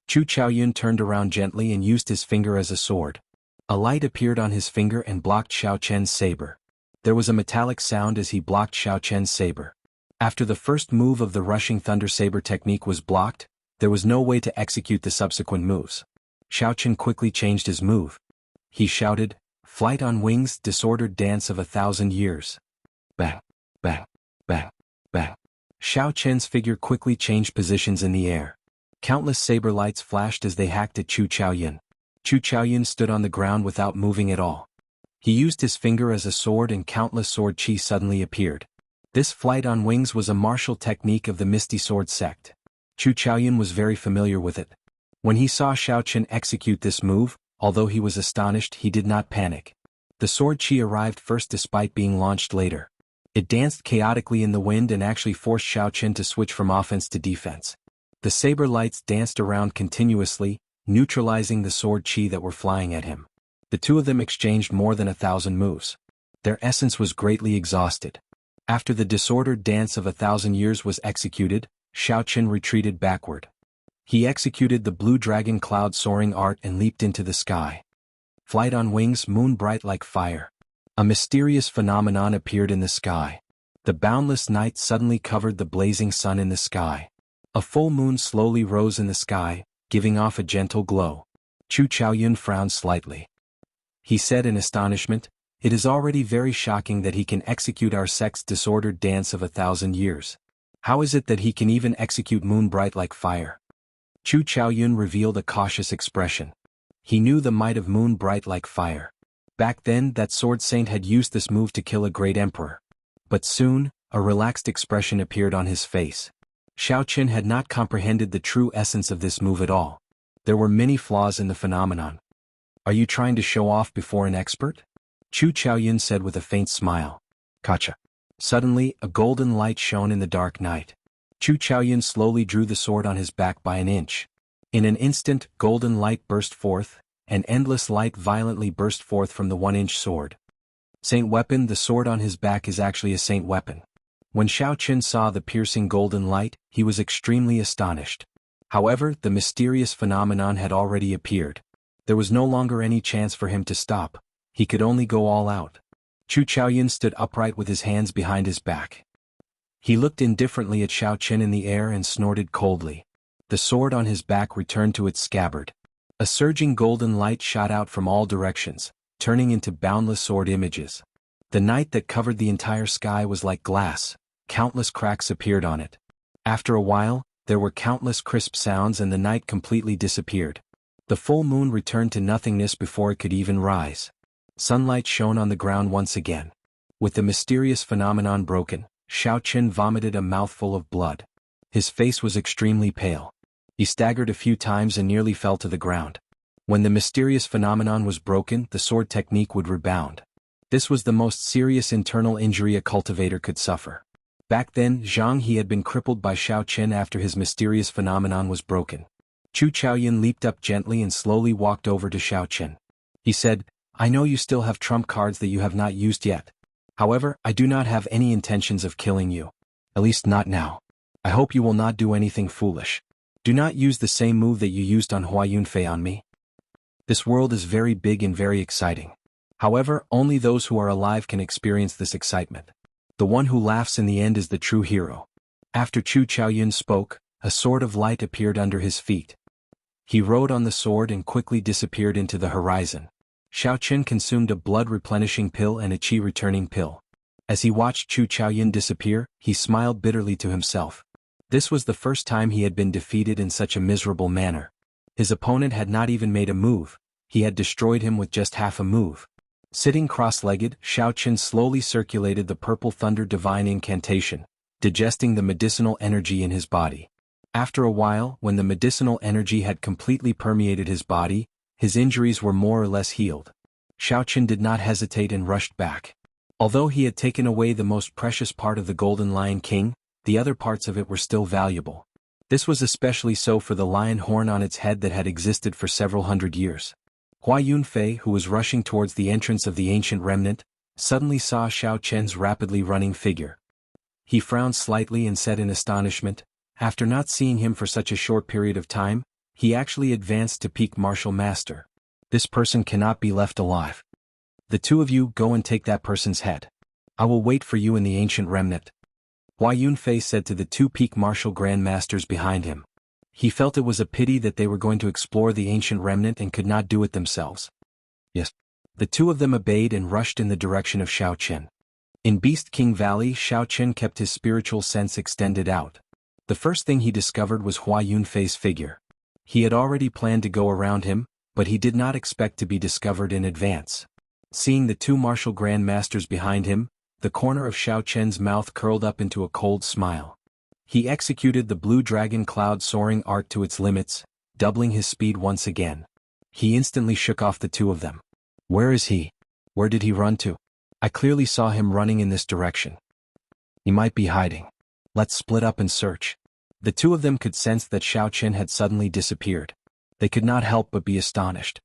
[SPEAKER 1] Chu Chaoyin turned around gently and used his finger as a sword. A light appeared on his finger and blocked Xiaoqian's saber. There was a metallic sound as he blocked Xiaoqian's saber. After the first move of the rushing thunder saber technique was blocked, there was no way to execute the subsequent moves. Xiaoqian quickly changed his move. He shouted, "Flight on wings, disordered dance of 1,000 years." Bang, bang, bang, bang. Xiaoqian's figure quickly changed positions in the air. Countless saber lights flashed as they hacked at Chu Chaoyin. Chu Chaoyin stood on the ground without moving at all. He used his finger as a sword and countless sword chi suddenly appeared. This flight on wings was a martial technique of the Misty Sword sect. Chu Chaoyin was very familiar with it. When he saw Xiaoqian execute this move, although he was astonished, he did not panic. The sword chi arrived first despite being launched later. It danced chaotically in the wind and actually forced Xiaoqian to switch from offense to defense. The saber lights danced around continuously, neutralizing the sword chi that were flying at him. The two of them exchanged more than 1,000 moves. Their essence was greatly exhausted. After the disordered dance of 1,000 years was executed, Xiaoqian retreated backward. He executed the blue dragon cloud soaring art and leaped into the sky. Flight on wings, moon bright like fire. A mysterious phenomenon appeared in the sky. The boundless night suddenly covered the blazing sun in the sky. A full moon slowly rose in the sky, giving off a gentle glow. Chu Chaoyin frowned slightly. He said in astonishment, "It is already very shocking that he can execute our sect's disordered dance of 1,000 years. How is it that he can even execute moon bright like fire?" Chu Chaoyin revealed a cautious expression. He knew the might of moon bright like fire. Back then, that sword saint had used this move to kill a great emperor. But soon, a relaxed expression appeared on his face. Xiaoqian had not comprehended the true essence of this move at all. There were many flaws in the phenomenon. "Are you trying to show off before an expert?" Chu Chaoyin said with a faint smile. "Gotcha." Suddenly, a golden light shone in the dark night. Chu Chaoyin slowly drew the sword on his back by an inch. In an instant, golden light burst forth, and endless light violently burst forth from the 1-inch sword. Saint weapon. The sword on his back is actually a saint weapon. When Xiaoqian saw the piercing golden light, he was extremely astonished. However, the mysterious phenomenon had already appeared. There was no longer any chance for him to stop. He could only go all out. Chu Chaoyin stood upright with his hands behind his back. He looked indifferently at Xiaoqian in the air and snorted coldly. The sword on his back returned to its scabbard. A surging golden light shot out from all directions, turning into boundless sword images. The night that covered the entire sky was like glass. Countless cracks appeared on it. After a while, there were countless crisp sounds and the night completely disappeared. The full moon returned to nothingness before it could even rise. Sunlight shone on the ground once again. With the mysterious phenomenon broken, Xiaoqian vomited a mouthful of blood. His face was extremely pale. He staggered a few times and nearly fell to the ground. When the mysterious phenomenon was broken, the sword technique would rebound. This was the most serious internal injury a cultivator could suffer. Back then, Jianghu had been crippled by Xiaoqian after his mysterious phenomenon was broken. Chu Chaoyin leaped up gently and slowly walked over to Xiaoqian. He said, "I know you still have trump cards that you have not used yet. However, I do not have any intentions of killing you. At least not now. I hope you will not do anything foolish. Do not use the same move that you used on Hua Yunfei on me. This world is very big and very exciting. However, only those who are alive can experience this excitement. The one who laughs in the end is the true hero." After Chu Chaoyin spoke, a sword of light appeared under his feet. He rode on the sword and quickly disappeared into the horizon. Xiaoqian consumed a blood-replenishing pill and a qi-returning pill. As he watched Chu Chaoyin disappear, he smiled bitterly to himself. This was the first time he had been defeated in such a miserable manner. His opponent had not even made a move. He had destroyed him with just half a move. Sitting cross-legged, Xiaoqian slowly circulated the purple thunder divine incantation, digesting the medicinal energy in his body. After a while, when the medicinal energy had completely permeated his body, his injuries were more or less healed. Xiaoqian did not hesitate and rushed back. Although he had taken away the most precious part of the Golden Lion King, the other parts of it were still valuable. This was especially so for the lion horn on its head that had existed for several hundred years. Hua Yunfei, who was rushing towards the entrance of the ancient remnant, suddenly saw Xiao Chen's rapidly running figure. He frowned slightly and said in astonishment, after not seeing him for such a short period of time, he actually advanced to peak martial master. This person cannot be left alive. The two of you go and take that person's head. I will wait for you in the ancient remnant. Hua Yunfei said to the two peak martial grand masters behind him. He felt it was a pity that they were going to explore the ancient remnant and could not do it themselves. Yes. The two of them obeyed and rushed in the direction of Xiao Chen. In Beast King Valley, Xiao Chen kept his spiritual sense extended out. The first thing he discovered was Hua Yunfei's figure. He had already planned to go around him, but he did not expect to be discovered in advance. Seeing the two martial grand masters behind him, the corner of Xiao Chen's mouth curled up into a cold smile. He executed the blue dragon cloud soaring art to its limits, doubling his speed once again. He instantly shook off the two of them. Where is he? Where did he run to? I clearly saw him running in this direction. He might be hiding. Let's split up and search. The two of them could sense that Xiao Chen had suddenly disappeared. They could not help but be astonished.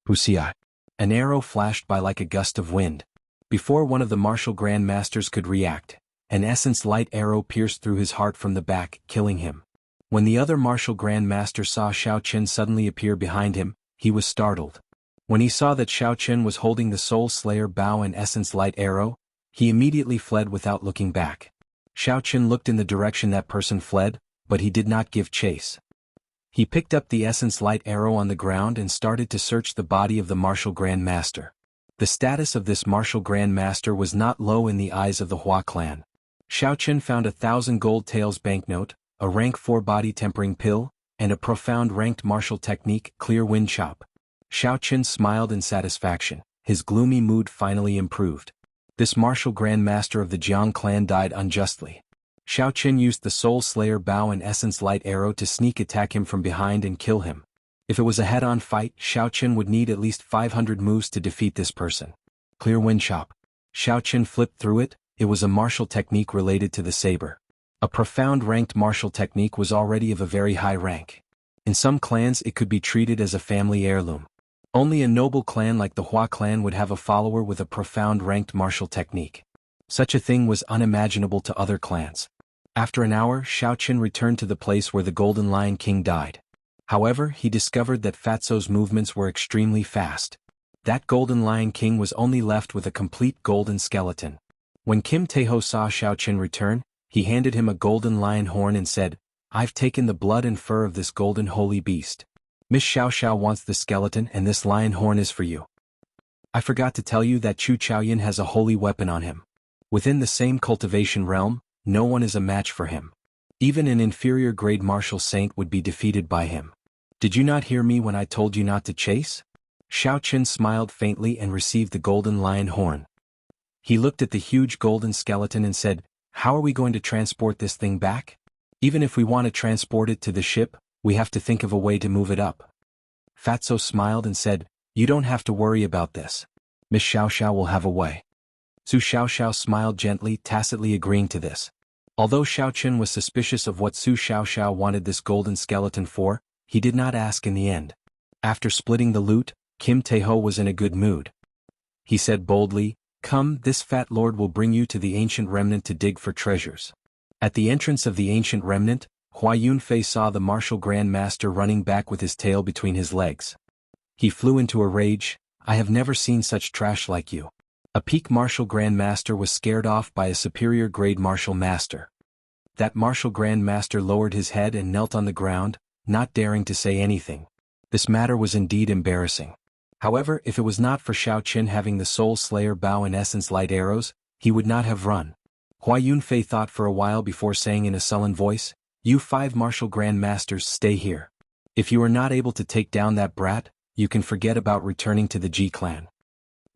[SPEAKER 1] Wuxia. An arrow flashed by like a gust of wind. Before one of the martial grand masters could react, an essence light arrow pierced through his heart from the back, killing him. When the other martial grand master saw Xiao Chen suddenly appear behind him, he was startled. When he saw that Xiao Chen was holding the Soul Slayer bow and essence light arrow, he immediately fled without looking back. Xiao Chen looked in the direction that person fled, but he did not give chase. He picked up the essence light arrow on the ground and started to search the body of the martial grand master. The status of this martial grand master was not low in the eyes of the Hua clan. Xiao Chen found 1,000 gold taels banknote, a rank 4 body tempering pill, and a profound ranked martial technique, clear wind chop. Xiao Chen smiled in satisfaction. His gloomy mood finally improved. This martial grand master of the Jiang clan died unjustly. Xiao Chen used the Soul Slayer bow and essence light arrow to sneak attack him from behind and kill him. If it was a head-on fight, Xiao Chen would need at least 500 moves to defeat this person. Clear wind chop. Xiao Chen flipped through it. It was a martial technique related to the saber. A profound ranked martial technique was already of a very high rank. In some clans it could be treated as a family heirloom. Only a noble clan like the Hua clan would have a follower with a profound ranked martial technique. Such a thing was unimaginable to other clans. After an hour, Xiao Chen returned to the place where the Golden Lion King died. However, he discovered that Fatso's movements were extremely fast. That Golden Lion King was only left with a complete golden skeleton. When Kim Taeho saw Xiao Chen return, he handed him a golden lion horn and said, "I've taken the blood and fur of this golden holy beast. Miss Xiao wants the skeleton and this lion horn is for you. I forgot to tell you that Chu Chaoyan has a holy weapon on him. Within the same cultivation realm, no one is a match for him. Even an inferior grade martial saint would be defeated by him. Did you not hear me when I told you not to chase?" Xiao Chen smiled faintly and received the golden lion horn. He looked at the huge golden skeleton and said, "How are we going to transport this thing back? Even if we want to transport it to the ship, we have to think of a way to move it up." Fatso smiled and said, "You don't have to worry about this. Miss Xiao will have a way." Su Xiao smiled gently, tacitly agreeing to this. Although Xiao Chen was suspicious of what Su Xiao wanted this golden skeleton for, he did not ask in the end. After splitting the loot, Kim Taeho was in a good mood. He said boldly, "Come, this fat lord will bring you to the ancient remnant to dig for treasures." At the entrance of the ancient remnant, Hua Yunfei saw the martial grand master running back with his tail between his legs. He flew into a rage. "I have never seen such trash like you." A peak martial grand master was scared off by a superior grade martial master. That martial grand master lowered his head and knelt on the ground, not daring to say anything. This matter was indeed embarrassing. However, if it was not for Xiao Chen having the Soul Slayer bow and essence light arrows, he would not have run. Hua Yunfei thought for a while before saying in a sullen voice, "You 5 martial grand masters stay here. If you are not able to take down that brat, you can forget about returning to the Ji clan."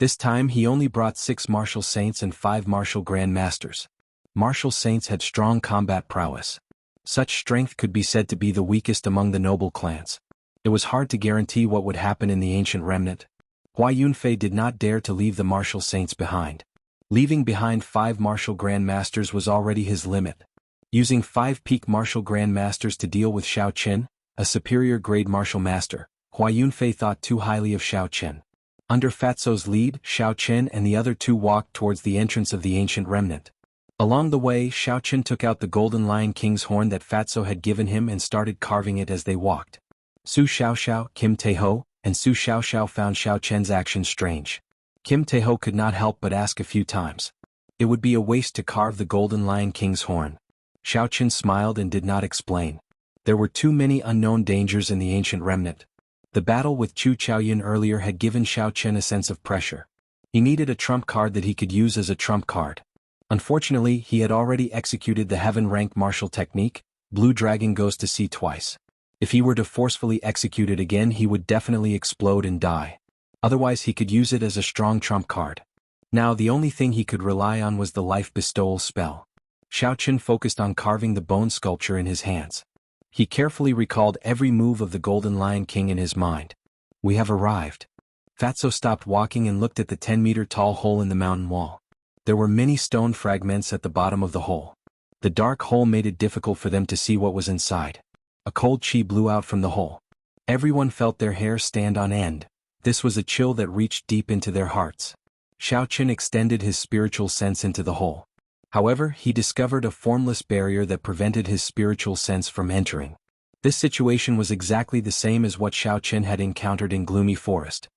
[SPEAKER 1] This time he only brought 6 martial saints and 5 martial grand masters. Martial saints had strong combat prowess. Such strength could be said to be the weakest among the noble clans. It was hard to guarantee what would happen in the ancient remnant. Hua Yunfei did not dare to leave the martial saints behind. Leaving behind 5 martial grandmasters was already his limit. Using 5 peak martial grandmasters to deal with Xiao Qin, a superior grade martial master, Hua Yunfei thought too highly of Xiao Qin. Under Fatso's lead, Xiao Qin and the other 2 walked towards the entrance of the ancient remnant. Along the way, Xiao Qin took out the golden lion king's horn that Fatso had given him and started carving it as they walked. Su Xiaoxiao, Kim Taeho, and Su Xiaoxiao found Xiao Qin's actions strange. Kim Taeho could not help but ask a few times. It would be a waste to carve the golden lion king's horn. Xiao Qin smiled and did not explain. There were too many unknown dangers in the ancient remnant. The battle with Chu Chaoyun earlier had given Xiao Qin a sense of pressure. He needed a trump card that he could use as a trump card. Unfortunately, he had already executed the heaven-rank martial technique, Blue Dragon Goes to Sea twice. If he were to forcefully execute it again, he would definitely explode and die. Otherwise, he could use it as a strong trump card. Now the only thing he could rely on was the life bestowal spell. Xiao Qin focused on carving the bone sculpture in his hands. He carefully recalled every move of the Golden Lion King in his mind. We have arrived. Fatso stopped walking and looked at the 10-meter tall hole in the mountain wall. There were many stone fragments at the bottom of the hole. The dark hole made it difficult for them to see what was inside. A cold chi blew out from the hole. Everyone felt their hair stand on end. This was a chill that reached deep into their hearts. Xiao Qin extended his spiritual sense into the hole. However, he discovered a formless barrier that prevented his spiritual sense from entering. This situation was exactly the same as what Xiao Qin had encountered in Gloomy Forest.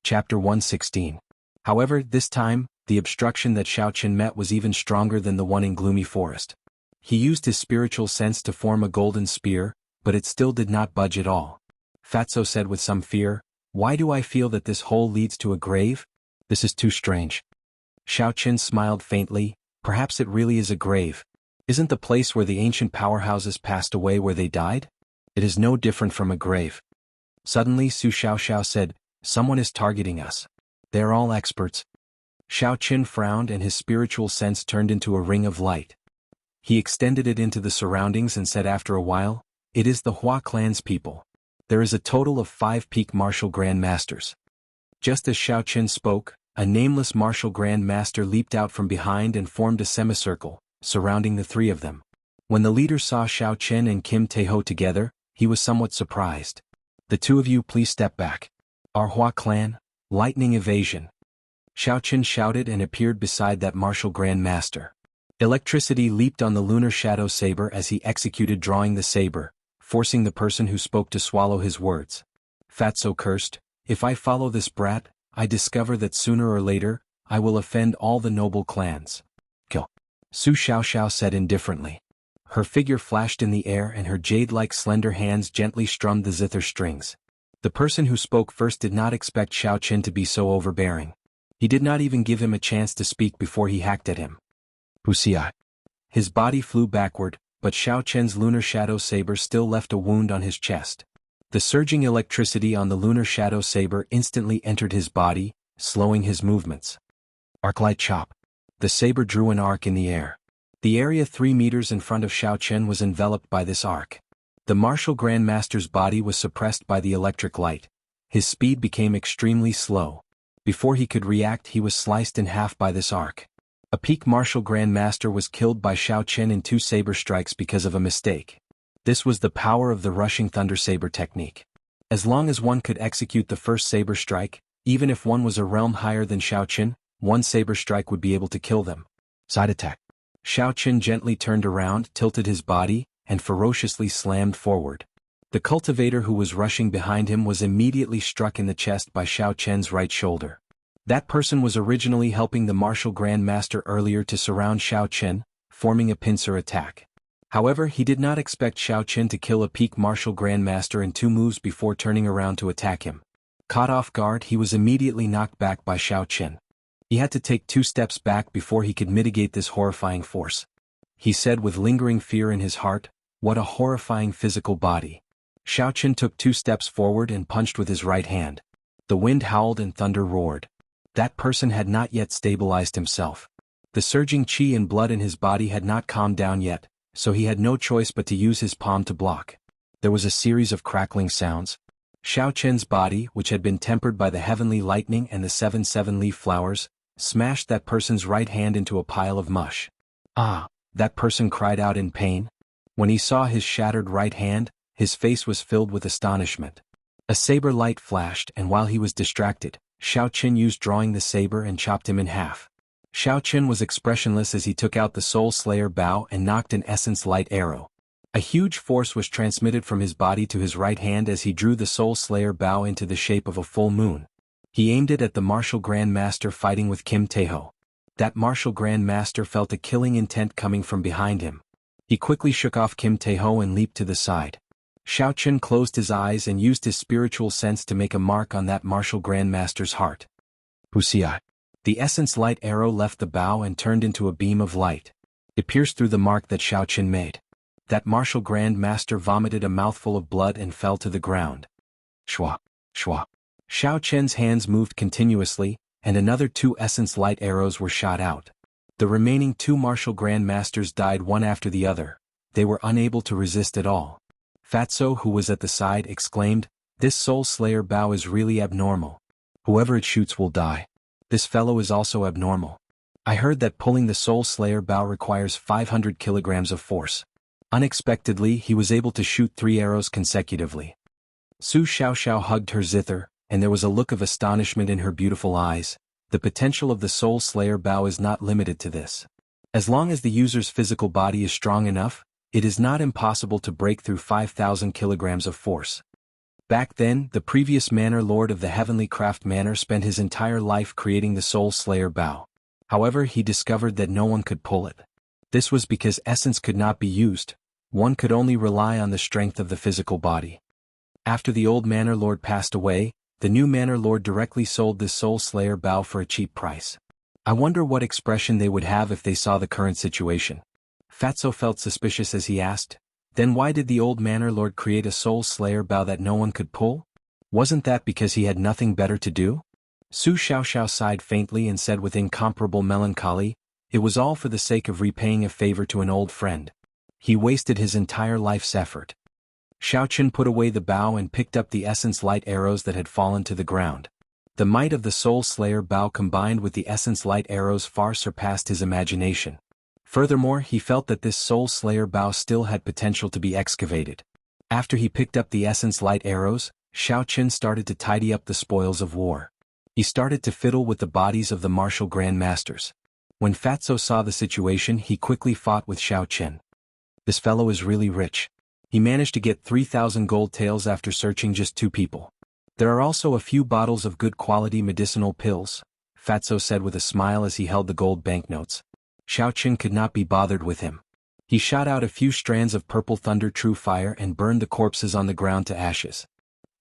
[SPEAKER 1] Chapter 116. However, this time, the obstruction that Xiao Qin met was even stronger than the one in Gloomy Forest. He used his spiritual sense to form a golden spear, but it still did not budge at all. Fatso said with some fear, "Why do I feel that this hole leads to a grave? This is too strange." Xiao Qin smiled faintly. Perhaps it really is a grave. Isn't the place where the ancient powerhouses passed away where they died? It is no different from a grave. Suddenly Su Xiaoxiao said, "Someone is targeting us. They are all experts." Xiao Qin frowned and his spiritual sense turned into a ring of light. He extended it into the surroundings and said after a while, "It is the Hua clan's people. There is a total of 5 peak martial grand masters." Just as Xiao Qin spoke, a nameless martial grand master leaped out from behind and formed a semicircle, surrounding the 3 of them. When the leader saw Xiao Qin and Kim Taeho together, he was somewhat surprised. "The 2 of you please step back. Our Hua clan, lightning evasion." Xiao Qin shouted and appeared beside that martial grand master. Electricity leaped on the lunar shadow saber as he executed drawing the saber, forcing the person who spoke to swallow his words. Fatso cursed, "If I follow this brat, I discover that sooner or later, I will offend all the noble clans." Kill. Su Xiaoxiao said indifferently. Her figure flashed in the air and her jade-like slender hands gently strummed the zither strings. The person who spoke first did not expect Xiao Qin to be so overbearing. He did not even give him a chance to speak before he hacked at him. Wuxia. His body flew backward, but Xiao Qin's lunar shadow saber still left a wound on his chest. The surging electricity on the lunar shadow saber instantly entered his body, slowing his movements. Arclight chop. The saber drew an arc in the air. The area 3 meters in front of Xiao Qin was enveloped by this arc. The martial grandmaster's body was suppressed by the electric light. His speed became extremely slow. Before he could react, he was sliced in half by this arc. A peak martial grandmaster was killed by Xiao Qin in 2 saber strikes because of a mistake. This was the power of the rushing thunder saber technique. As long as one could execute the first saber strike, even if one was a realm higher than Xiao Qin, 1 saber strike would be able to kill them. Side attack. Xiao Qin gently turned around, tilted his body, and ferociously slammed forward. The cultivator who was rushing behind him was immediately struck in the chest by Xiao Qin's right shoulder. That person was originally helping the martial grandmaster earlier to surround Xiao Qin, forming a pincer attack. However, he did not expect Xiao Qin to kill a peak martial grandmaster in 2 moves before turning around to attack him. Caught off guard, he was immediately knocked back by Xiao Qin. He had to take 2 steps back before he could mitigate this horrifying force. He said with lingering fear in his heart, "What a horrifying physical body." Xiao Qin took 2 steps forward and punched with his right hand. The wind howled and thunder roared. That person had not yet stabilized himself. The surging qi and blood in his body had not calmed down yet, so he had no choice but to use his palm to block. There was a series of crackling sounds. Xiao Qin's body, which had been tempered by the heavenly lightning and the 7 seven-leaf flowers, smashed that person's right hand into a pile of mush. Ah! That person cried out in pain. When he saw his shattered right hand, his face was filled with astonishment. A saber light flashed, and while he was distracted, Xiaoqin used drawing the saber and chopped him in half. Xiaoqin was expressionless as he took out the Soul Slayer bow and knocked an essence light arrow. A huge force was transmitted from his body to his right hand as he drew the Soul Slayer bow into the shape of a full moon. He aimed it at the martial Grand Master fighting with Kim Taeho. That martial Grand Master felt a killing intent coming from behind him. He quickly shook off Kim Taeho and leaped to the side. Xiaoqin closed his eyes and used his spiritual sense to make a mark on that martial Grand Master's heart. Wuxia. The essence light arrow left the bow and turned into a beam of light. It pierced through the mark that Xiaoqin made. That martial Grand Master vomited a mouthful of blood and fell to the ground. Shwa, shwa. Xiaoqin's hands moved continuously, and another 2 essence light arrows were shot out. The remaining 2 martial Grand Masters died one after the other. They were unable to resist at all. Fatso, who was at the side, exclaimed, "This Soul Slayer bow is really abnormal. Whoever it shoots will die. This fellow is also abnormal. I heard that pulling the Soul Slayer bow requires 500 kilograms of force." Unexpectedly, he was able to shoot 3 arrows consecutively. Su Xiaoxiao hugged her zither, and there was a look of astonishment in her beautiful eyes. The potential of the Soul Slayer bow is not limited to this. As long as the user's physical body is strong enough, it is not impossible to break through 5,000 kilograms of force. Back then, the previous Manor Lord of the Heavenly Craft Manor spent his entire life creating the Soul Slayer bow. However, he discovered that no one could pull it. This was because essence could not be used. One could only rely on the strength of the physical body. After the old Manor Lord passed away, the new Manor Lord directly sold this Soul Slayer bow for a cheap price. I wonder what expression they would have if they saw the current situation. Fatso felt suspicious as he asked, "Then why did the old Manor Lord create a Soul Slayer bow that no one could pull? Wasn't that because he had nothing better to do?" Su Xiaoxiao sighed faintly and said with incomparable melancholy, "It was all for the sake of repaying a favor to an old friend. He wasted his entire life's effort." Xiaoqin put away the bow and picked up the essence light arrows that had fallen to the ground. The might of the Soul Slayer bow combined with the essence light arrows far surpassed his imagination. Furthermore, he felt that this Soul Slayer bow still had potential to be excavated. After he picked up the essence light arrows, Xiaoqin started to tidy up the spoils of war. He started to fiddle with the bodies of the martial Grand Masters. When Fatso saw the situation, he quickly fought with Xiaoqin. "This fellow is really rich. He managed to get 3,000 gold taels after searching just 2 people. There are also a few bottles of good quality medicinal pills," Fatso said with a smile as he held the gold banknotes. Xiaoqin could not be bothered with him. He shot out a few strands of purple thunder true fire and burned the corpses on the ground to ashes.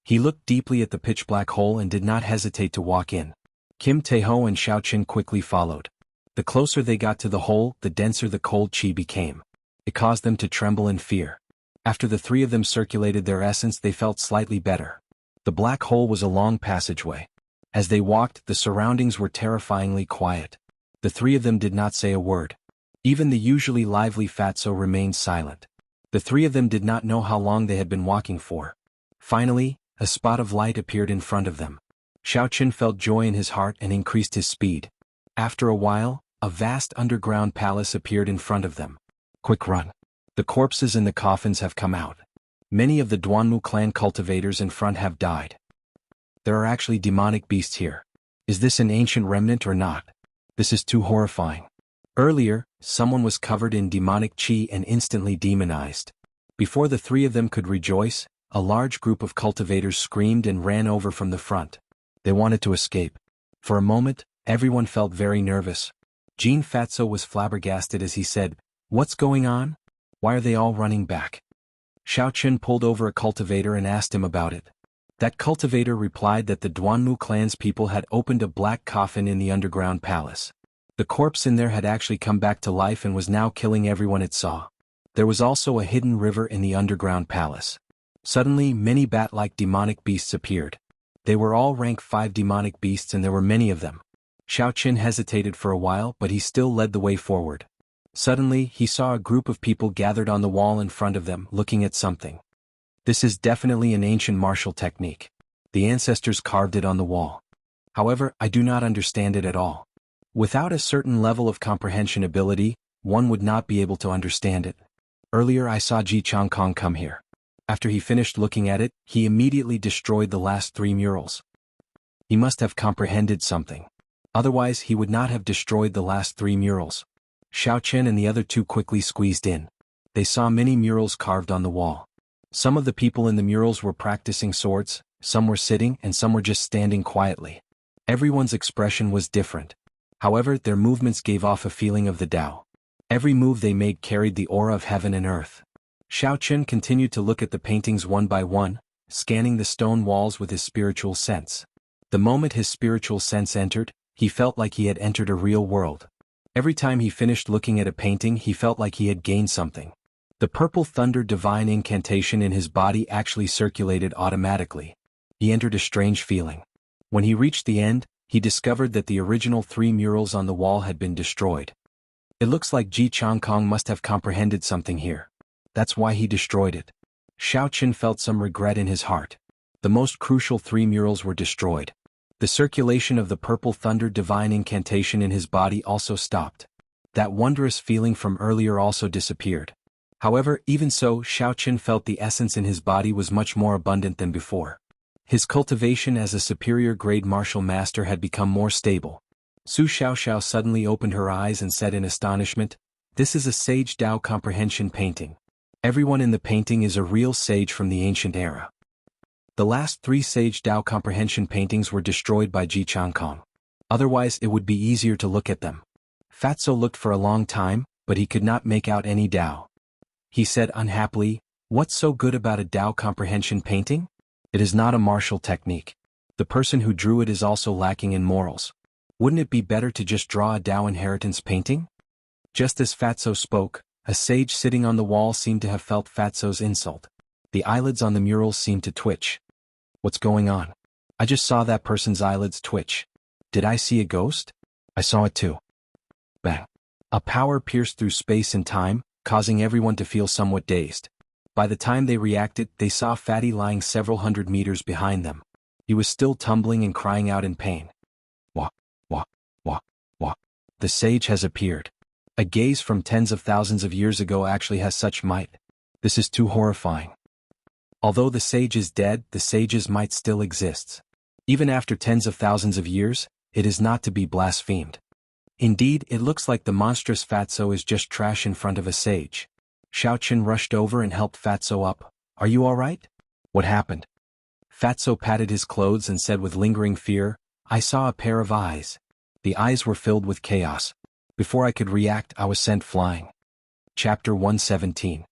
[SPEAKER 1] He looked deeply at the pitch-black hole and did not hesitate to walk in. Kim Taeho and Xiaoqin quickly followed. The closer they got to the hole, the denser the cold chi became. It caused them to tremble in fear. After the 3 of them circulated their essence, they felt slightly better. The black hole was a long passageway. As they walked, the surroundings were terrifyingly quiet. The 3 of them did not say a word. Even the usually lively Fatso remained silent. The 3 of them did not know how long they had been walking for. Finally, a spot of light appeared in front of them. Xiaoqin felt joy in his heart and increased his speed. After a while, a vast underground palace appeared in front of them. "Quick run. The corpses in the coffins have come out. Many of the Duanmu clan cultivators in front have died. There are actually demonic beasts here. Is this an ancient remnant or not? This is too horrifying." Earlier, someone was covered in demonic chi and instantly demonized. Before the 3 of them could rejoice, a large group of cultivators screamed and ran over from the front. They wanted to escape. For a moment, everyone felt very nervous. Jean Fatso was flabbergasted as he said, "What's going on? Why are they all running back?" Xiaoqin pulled over a cultivator and asked him about it. That cultivator replied that the Duanmu clan's people had opened a black coffin in the underground palace. The corpse in there had actually come back to life and was now killing everyone it saw. There was also a hidden river in the underground palace. Suddenly, many bat-like demonic beasts appeared. They were all rank 5 demonic beasts and there were many of them. Xiaoqin hesitated for a while, but he still led the way forward. Suddenly, he saw a group of people gathered on the wall in front of them, looking at something. This is definitely an ancient martial technique. The ancestors carved it on the wall. However, I do not understand it at all. Without a certain level of comprehension ability, one would not be able to understand it. Earlier I saw Jianghu come here. After he finished looking at it, he immediately destroyed the last 3 murals. He must have comprehended something. Otherwise he would not have destroyed the last 3 murals. Xiaochen and the other 2 quickly squeezed in. They saw many murals carved on the wall. Some of the people in the murals were practicing swords, some were sitting and some were just standing quietly. Everyone's expression was different. However, their movements gave off a feeling of the Tao. Every move they made carried the aura of heaven and earth. Xiaochen continued to look at the paintings one by one, scanning the stone walls with his spiritual sense. The moment his spiritual sense entered, he felt like he had entered a real world. Every time he finished looking at a painting he felt like he had gained something. The purple thunder divine incantation in his body actually circulated automatically. He entered a strange feeling. When he reached the end, he discovered that the original 3 murals on the wall had been destroyed. It looks like Jianghu must have comprehended something here. That's why he destroyed it. Xiaochen felt some regret in his heart. The most crucial 3 murals were destroyed. The circulation of the purple thunder divine incantation in his body also stopped. That wondrous feeling from earlier also disappeared. However, even so, Xiaochen felt the essence in his body was much more abundant than before. His cultivation as a superior grade martial master had become more stable. Su Xiaoxiao suddenly opened her eyes and said in astonishment, "This is a sage Tao comprehension painting. Everyone in the painting is a real sage from the ancient era." The last 3 sage Tao comprehension paintings were destroyed by Jianghu. Otherwise it would be easier to look at them. Fatso looked for a long time, but he could not make out any Tao. He said unhappily, "What's so good about a Tao comprehension painting? It is not a martial technique. The person who drew it is also lacking in morals. Wouldn't it be better to just draw a Tao inheritance painting?" Just as Fatso spoke, a sage sitting on the wall seemed to have felt Fatso's insult. The eyelids on the murals seemed to twitch. "What's going on? I just saw that person's eyelids twitch. Did I see a ghost? I saw it too." Bang. A power pierced through space and time, causing everyone to feel somewhat dazed. By the time they reacted, they saw Fatty lying several hundred meters behind them. He was still tumbling and crying out in pain. Wah, wah, wah, wah. The sage has appeared. A gaze from tens of thousands of years ago actually has such might. This is too horrifying. Although the sage is dead, the sage's might still exists. Even after tens of thousands of years, it is not to be blasphemed. Indeed, it looks like the monstrous Fatso is just trash in front of a sage. Xiaochen rushed over and helped Fatso up. "Are you all right? What happened?" Fatso patted his clothes and said with lingering fear, "I saw a pair of eyes. The eyes were filled with chaos. Before I could react, I was sent flying." Chapter 117.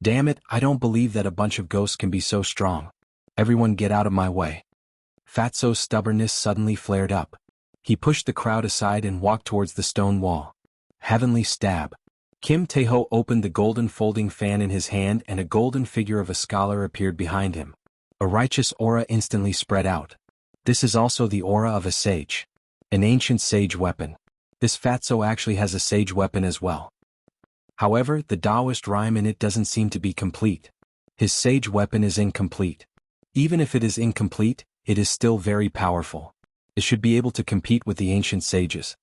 [SPEAKER 1] Damn it, I don't believe that a bunch of ghosts can be so strong. Everyone get out of my way. Fatso's stubbornness suddenly flared up. He pushed the crowd aside and walked towards the stone wall. Heavenly stab. Kim Taeho opened the golden folding fan in his hand and a golden figure of a scholar appeared behind him. A righteous aura instantly spread out. This is also the aura of a sage. An ancient sage weapon. This Fatso actually has a sage weapon as well. However, the Taoist rhyme in it doesn't seem to be complete. His sage weapon is incomplete. Even if it is incomplete, it is still very powerful. It should be able to compete with the ancient sages.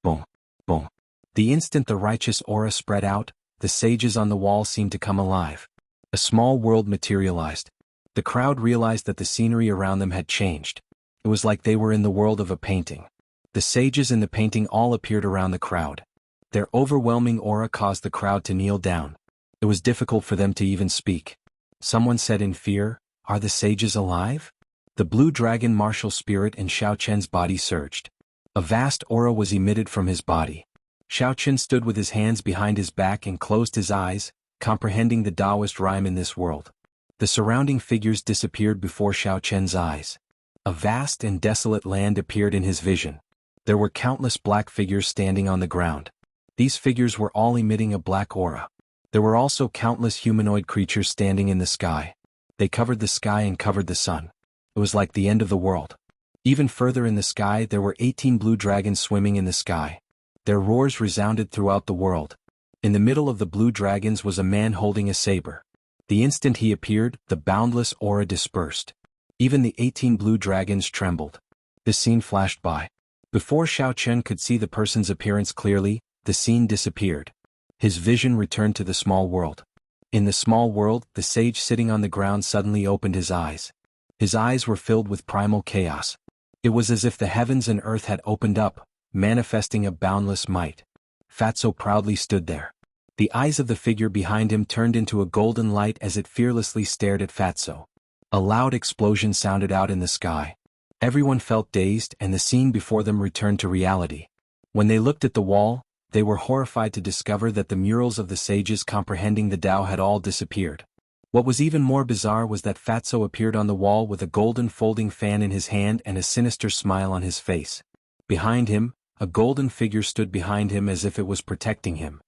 [SPEAKER 1] Boom, boom. The instant the righteous aura spread out, the sages on the wall seemed to come alive. A small world materialized. The crowd realized that the scenery around them had changed. It was like they were in the world of a painting. The sages in the painting all appeared around the crowd. Their overwhelming aura caused the crowd to kneel down. It was difficult for them to even speak. Someone said in fear, "Are the sages alive?" The blue dragon martial spirit in Xiaochen's body surged. A vast aura was emitted from his body. Xiaochen stood with his hands behind his back and closed his eyes, comprehending the Taoist rhyme in this world. The surrounding figures disappeared before Xiaochen's eyes. A vast and desolate land appeared in his vision. There were countless black figures standing on the ground. These figures were all emitting a black aura. There were also countless humanoid creatures standing in the sky. They covered the sky and covered the sun. It was like the end of the world. Even further in the sky there were 18 blue dragons swimming in the sky. Their roars resounded throughout the world. In the middle of the blue dragons was a man holding a saber. The instant he appeared, the boundless aura dispersed. Even the 18 blue dragons trembled. This scene flashed by. Before Xiaochen could see the person's appearance clearly, the scene disappeared. His vision returned to the small world. In the small world, the sage sitting on the ground suddenly opened his eyes. His eyes were filled with primal chaos. It was as if the heavens and earth had opened up, manifesting a boundless might. Fatso proudly stood there. The eyes of the figure behind him turned into a golden light as it fearlessly stared at Fatso. A loud explosion sounded out in the sky. Everyone felt dazed and the scene before them returned to reality. When they looked at the wall, they were horrified to discover that the murals of the sages comprehending the Tao had all disappeared. What was even more bizarre was that Fatso appeared on the wall with a golden folding fan in his hand and a sinister smile on his face. Behind him, a golden figure stood behind him as if it was protecting him.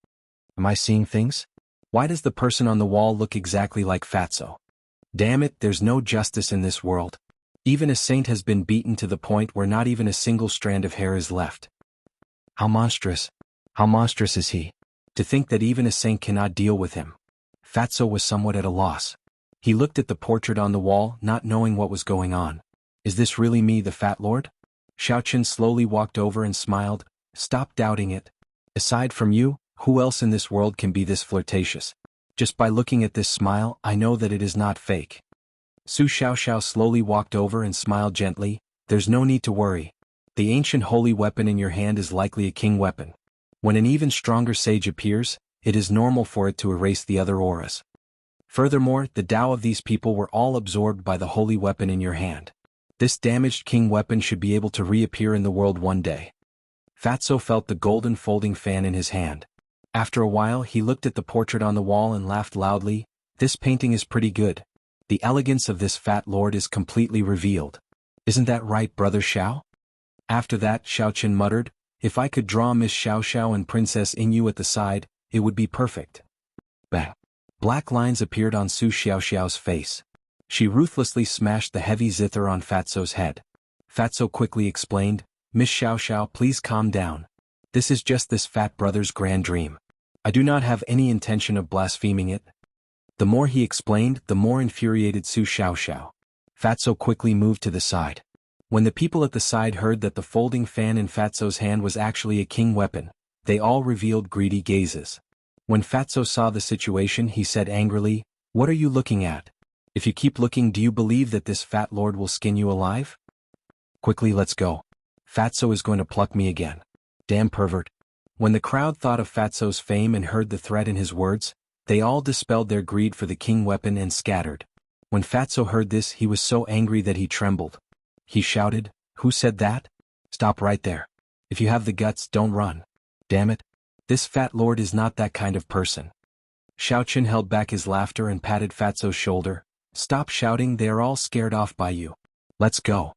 [SPEAKER 1] Am I seeing things? Why does the person on the wall look exactly like Fatso? Damn it, there's no justice in this world. Even a saint has been beaten to the point where not even a single strand of hair is left. How monstrous is he? To think that even a saint cannot deal with him. Fatso was somewhat at a loss. He looked at the portrait on the wall, not knowing what was going on. Is this really me, the Fat Lord? Xiaochen slowly walked over and smiled. Stop doubting it. Aside from you, who else in this world can be this flirtatious? Just by looking at this smile, I know that it is not fake. Su Xiaoxiao slowly walked over and smiled gently. There's no need to worry. The ancient holy weapon in your hand is likely a king weapon. When an even stronger sage appears, it is normal for it to erase the other auras. Furthermore, the Tao of these people were all absorbed by the holy weapon in your hand. This damaged king weapon should be able to reappear in the world one day. Fatso felt the golden folding fan in his hand. After a while he looked at the portrait on the wall and laughed loudly. This painting is pretty good. The elegance of this fat lord is completely revealed. Isn't that right, Brother Xiao? After that, Xiaochen muttered, if I could draw Miss Xiaoxiao and Princess Inyu at the side, it would be perfect. Bang! Black lines appeared on Su Xiaoxiao's face. She ruthlessly smashed the heavy zither on Fatso's head. Fatso quickly explained, Miss Xiaoxiao, please calm down. This is just this fat brother's grand dream. I do not have any intention of blaspheming it. The more he explained, the more infuriated Su Xiaoxiao. Fatso quickly moved to the side. When the people at the side heard that the folding fan in Fatso's hand was actually a king weapon, they all revealed greedy gazes. When Fatso saw the situation, he said angrily, what are you looking at? If you keep looking, do you believe that this fat lord will skin you alive? Quickly, let's go. Fatso is going to pluck me again. Damn pervert. When the crowd thought of Fatso's fame and heard the threat in his words, they all dispelled their greed for the king weapon and scattered. When Fatso heard this, he was so angry that he trembled. He shouted, who said that? Stop right there. If you have the guts, don't run. Damn it. This fat lord is not that kind of person. Xiaochen held back his laughter and patted Fatso's shoulder. Stop shouting, they are all scared off by you. Let's go.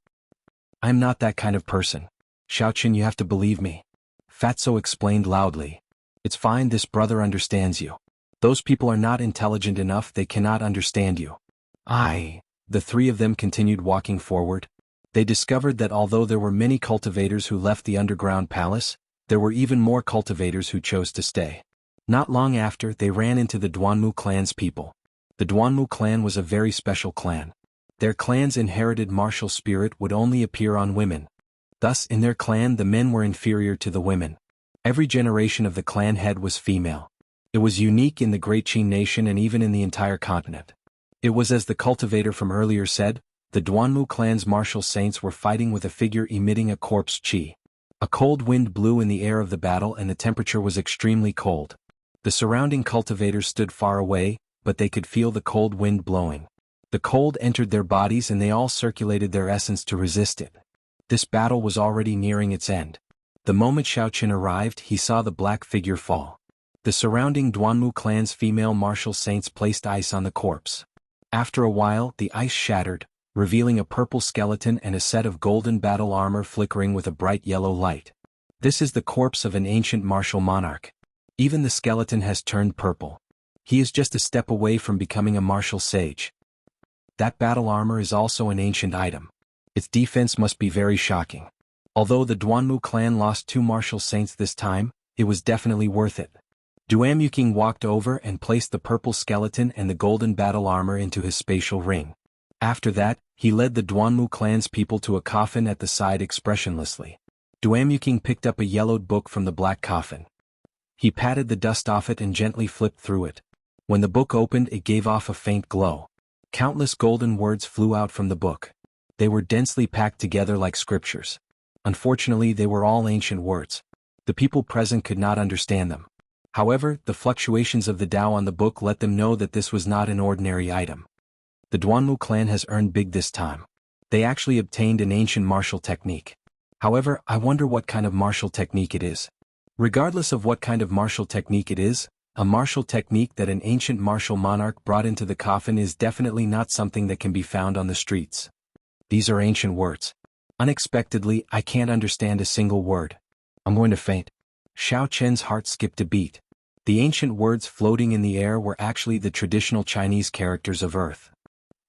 [SPEAKER 1] I'm not that kind of person. Xiaochen, you have to believe me. Fatso explained loudly. It's fine, this brother understands you. Those people are not intelligent enough, they cannot understand you. The three of them continued walking forward. They discovered that although there were many cultivators who left the underground palace, there were even more cultivators who chose to stay. Not long after, they ran into the Duanmu clan's people. The Duanmu clan was a very special clan. Their clan's inherited martial spirit would only appear on women. Thus, in their clan the men were inferior to the women. Every generation of the clan head was female. It was unique in the Great Qin nation and even in the entire continent. It was as the cultivator from earlier said, the Duanmu clan's martial saints were fighting with a figure emitting a corpse qi. A cold wind blew in the air of the battle and the temperature was extremely cold. The surrounding cultivators stood far away, but they could feel the cold wind blowing. The cold entered their bodies and they all circulated their essence to resist it. This battle was already nearing its end. The moment Xiaochen arrived, he saw the black figure fall. The surrounding Duanmu clan's female martial saints placed ice on the corpse. After a while, the ice shattered, revealing a purple skeleton and a set of golden battle armor flickering with a bright yellow light. This is the corpse of an ancient martial monarch. Even the skeleton has turned purple. He is just a step away from becoming a martial sage. That battle armor is also an ancient item. Its defense must be very shocking. Although the Duanmu clan lost 2 martial saints this time, it was definitely worth it. Duanmuking walked over and placed the purple skeleton and the golden battle armor into his spatial ring. After that, he led the Duanmu clan's people to a coffin at the side expressionlessly. Duamyuking picked up a yellowed book from the black coffin. He patted the dust off it and gently flipped through it. When the book opened, it gave off a faint glow. Countless golden words flew out from the book. They were densely packed together like scriptures. Unfortunately, they were all ancient words. The people present could not understand them. However, the fluctuations of the Tao on the book let them know that this was not an ordinary item. The Duanmu clan has earned big this time. They actually obtained an ancient martial technique. However, I wonder what kind of martial technique it is. Regardless of what kind of martial technique it is, a martial technique that an ancient martial monarch brought into the coffin is definitely not something that can be found on the streets. These are ancient words. Unexpectedly, I can't understand a single word. I'm going to faint. Xiao Chen's heart skipped a beat. The ancient words floating in the air were actually the traditional Chinese characters of Earth.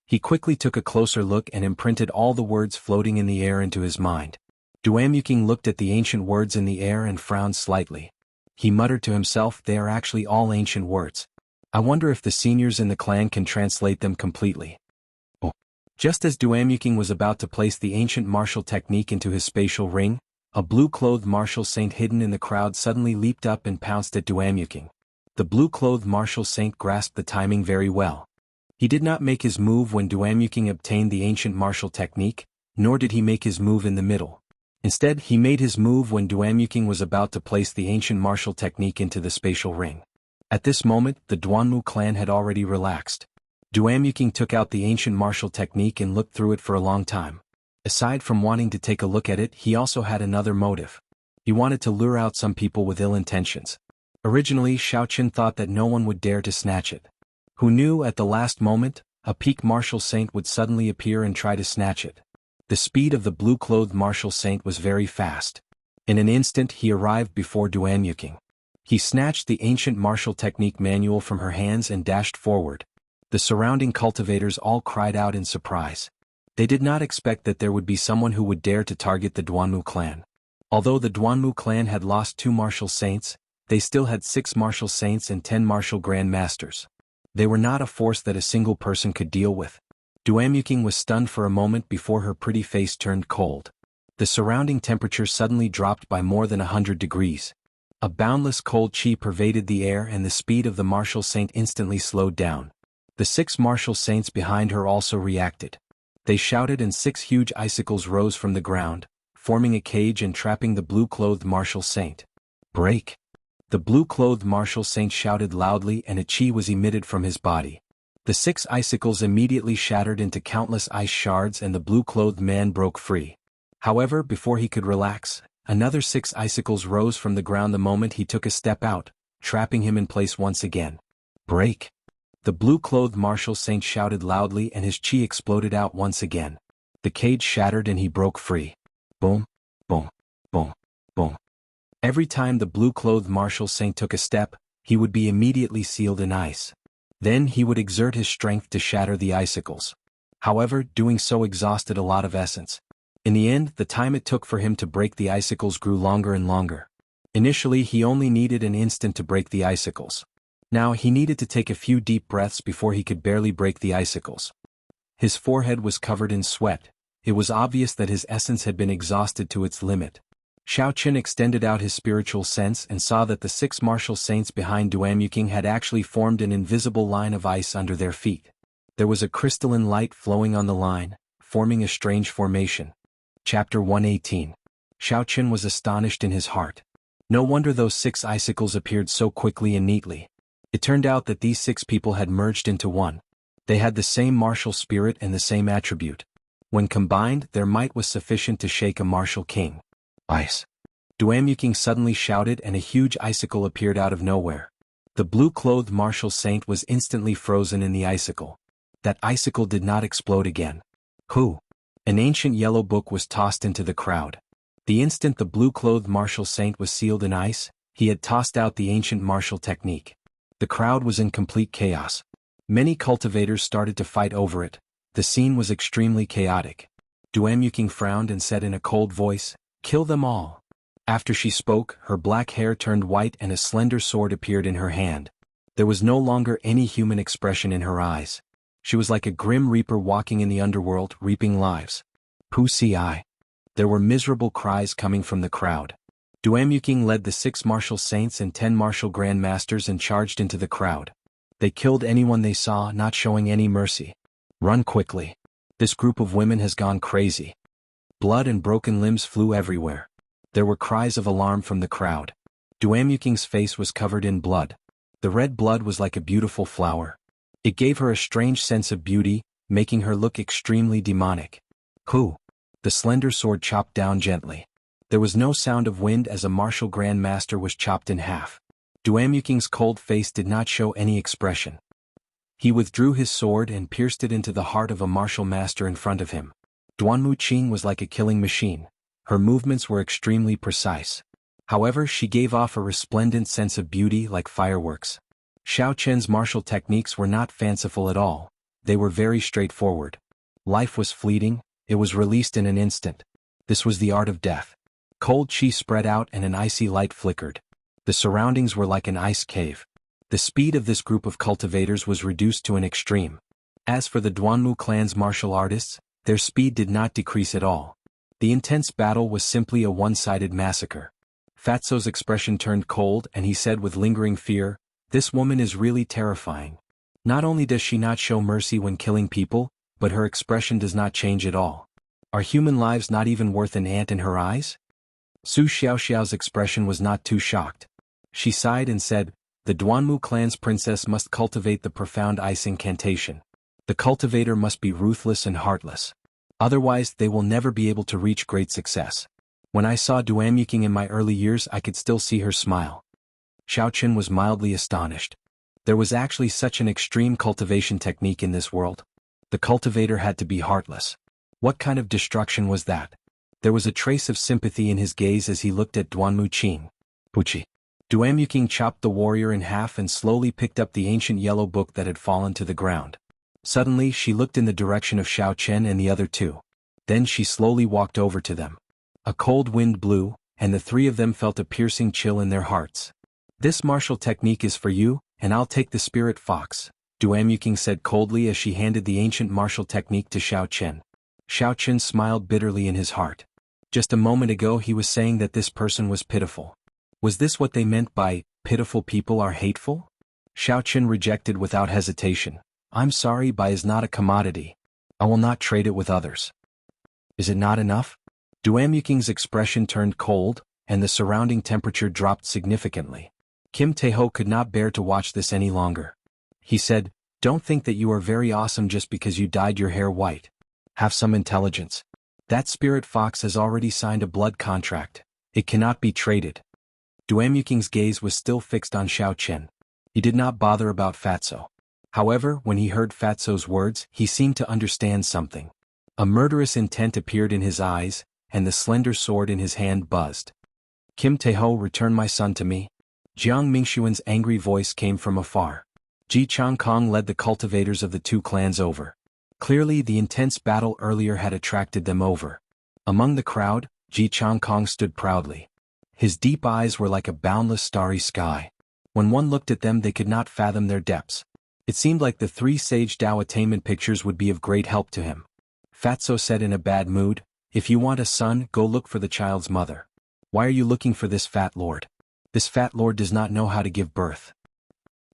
[SPEAKER 1] He quickly took a closer look and imprinted all the words floating in the air into his mind. Duamyuking looked at the ancient words in the air and frowned slightly. He muttered to himself, they are actually all ancient words. I wonder if the seniors in the clan can translate them completely. Oh. Just as Duamyuking was about to place the ancient martial technique into his spatial ring, a blue-clothed martial saint hidden in the crowd suddenly leaped up and pounced at Duamyuking. The blue-clothed martial saint grasped the timing very well. He did not make his move when Duamyuking obtained the ancient martial technique, nor did he make his move in the middle. Instead, he made his move when Duamyuking was about to place the ancient martial technique into the spatial ring. At this moment, the Duanmu clan had already relaxed. Duamyuking took out the ancient martial technique and looked through it for a long time. Aside from wanting to take a look at it, he also had another motive. He wanted to lure out some people with ill intentions. Originally, Xiaochen thought that no one would dare to snatch it. Who knew at the last moment, a peak martial saint would suddenly appear and try to snatch it. The speed of the blue-clothed martial saint was very fast. In an instant he arrived before Duamyuking. He snatched the ancient martial technique manual from her hands and dashed forward. The surrounding cultivators all cried out in surprise. They did not expect that there would be someone who would dare to target the Duanmu clan. Although the Duanmu clan had lost 2 martial saints, they still had 6 martial saints and 10 martial grand masters. They were not a force that a single person could deal with. Duamyuking was stunned for a moment before her pretty face turned cold. The surrounding temperature suddenly dropped by more than 100 degrees. A boundless cold chi pervaded the air and the speed of the martial saint instantly slowed down. The 6 martial saints behind her also reacted. They shouted and 6 huge icicles rose from the ground, forming a cage and trapping the blue-clothed martial saint. Break! The blue-clothed martial saint shouted loudly and a chi was emitted from his body. The 6 icicles immediately shattered into countless ice shards and the blue-clothed man broke free. However, before he could relax, another 6 icicles rose from the ground the moment he took a step out, trapping him in place once again. Break! The blue-clothed martial saint shouted loudly and his chi exploded out once again. The cage shattered and he broke free. Boom, boom, boom, boom. Every time the blue-clothed martial saint took a step, he would be immediately sealed in ice. Then he would exert his strength to shatter the icicles. However, doing so exhausted a lot of essence. In the end, the time it took for him to break the icicles grew longer and longer. Initially, he only needed an instant to break the icicles. Now he needed to take a few deep breaths before he could barely break the icicles. His forehead was covered in sweat. It was obvious that his essence had been exhausted to its limit. Xiaochen extended out his spiritual sense and saw that the 6 martial saints behind Duamyuking had actually formed an invisible line of ice under their feet. There was a crystalline light flowing on the line, forming a strange formation. Chapter 118. Xiaochen was astonished in his heart. No wonder those 6 icicles appeared so quickly and neatly. It turned out that these 6 people had merged into one. They had the same martial spirit and the same attribute. When combined, their might was sufficient to shake a martial king. Ice! Duamyuking suddenly shouted and a huge icicle appeared out of nowhere. The blue-clothed martial saint was instantly frozen in the icicle. That icicle did not explode again. Who? An ancient yellow book was tossed into the crowd. The instant the blue-clothed martial saint was sealed in ice, he had tossed out the ancient martial technique. The crowd was in complete chaos. Many cultivators started to fight over it. The scene was extremely chaotic. Duamyuking frowned and said in a cold voice, "Kill them all." After she spoke, her black hair turned white and a slender sword appeared in her hand. There was no longer any human expression in her eyes. She was like a grim reaper walking in the underworld, reaping lives. Pu Si. There were miserable cries coming from the crowd. Duamyuking led the 6 martial saints and 10 martial grandmasters and charged into the crowd. They killed anyone they saw, not showing any mercy. Run quickly. This group of women has gone crazy. Blood and broken limbs flew everywhere. There were cries of alarm from the crowd. Duamyuking's face was covered in blood. The red blood was like a beautiful flower. It gave her a strange sense of beauty, making her look extremely demonic. Who? The slender sword chopped down gently. There was no sound of wind as a martial grand master was chopped in half. Duamyuking's cold face did not show any expression. He withdrew his sword and pierced it into the heart of a martial master in front of him. Duanmu Qing was like a killing machine. Her movements were extremely precise. However, she gave off a resplendent sense of beauty like fireworks. Xiao Chen's martial techniques were not fanciful at all. They were very straightforward. Life was fleeting, it was released in an instant. This was the art of death. Cold chi spread out and an icy light flickered. The surroundings were like an ice cave. The speed of this group of cultivators was reduced to an extreme. As for the Duanmu clan's martial artists, their speed did not decrease at all. The intense battle was simply a one-sided massacre. Fatso's expression turned cold and he said with lingering fear, "This woman is really terrifying. Not only does she not show mercy when killing people, but her expression does not change at all. Are human lives not even worth an ant in her eyes?" Su Xiaoxiao's expression was not too shocked. She sighed and said, "The Duanmu clan's princess must cultivate the profound ice incantation. The cultivator must be ruthless and heartless. Otherwise they will never be able to reach great success." When I saw Duamyuking in my early years I could still see her smile. Xiao Chen was mildly astonished. There was actually such an extreme cultivation technique in this world. The cultivator had to be heartless. What kind of destruction was that? There was a trace of sympathy in his gaze as he looked at Duanmu Qing. Puchi. Duamyuking chopped the warrior in half and slowly picked up the ancient yellow book that had fallen to the ground. Suddenly she looked in the direction of Xiao Chen and the other 2. Then she slowly walked over to them. A cold wind blew, and the 3 of them felt a piercing chill in their hearts. "This martial technique is for you, and I'll take the spirit fox," Duamyuking said coldly as she handed the ancient martial technique to Xiao Chen. Xiao Chen smiled bitterly in his heart. Just a moment ago he was saying that this person was pitiful. Was this what they meant by, "pitiful people are hateful"? Xiao Chen rejected without hesitation. "I'm sorry, Bai is not a commodity. I will not trade it with others." "Is it not enough?" Duamyuking's expression turned cold, and the surrounding temperature dropped significantly. Kim Taeho could not bear to watch this any longer. He said, "Don't think that you are very awesome just because you dyed your hair white. Have some intelligence. That spirit fox has already signed a blood contract. It cannot be traded." Duamyuking's gaze was still fixed on Xiao Chen. He did not bother about Fatso. However, when he heard Fatso's words, he seemed to understand something. A murderous intent appeared in his eyes, and the slender sword in his hand buzzed. "Kim Taeho, return my son to me." Jiang Mingxuan's angry voice came from afar. Ji Changkong led the cultivators of the 2 clans over. Clearly the intense battle earlier had attracted them over. Among the crowd, Ji Changkong stood proudly. His deep eyes were like a boundless starry sky. When one looked at them they could not fathom their depths. It seemed like the 3 Sage Dao attainment pictures would be of great help to him. Fatso said in a bad mood, "If you want a son, go look for the child's mother. Why are you looking for this fat lord? This fat lord does not know how to give birth."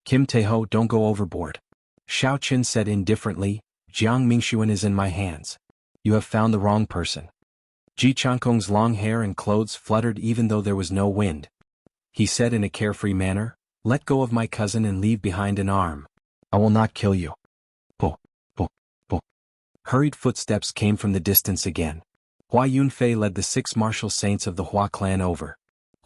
[SPEAKER 1] "Kim Taeho, don't go overboard." Xiao Chen said indifferently, "Jiang Mingxuan is in my hands. You have found the wrong person." Ji Changkong's long hair and clothes fluttered even though there was no wind. He said in a carefree manner, "Let go of my cousin and leave behind an arm. I will not kill you." Po, po, po. Hurried footsteps came from the distance again. Hua Yunfei led the 6 martial saints of the Hua clan over.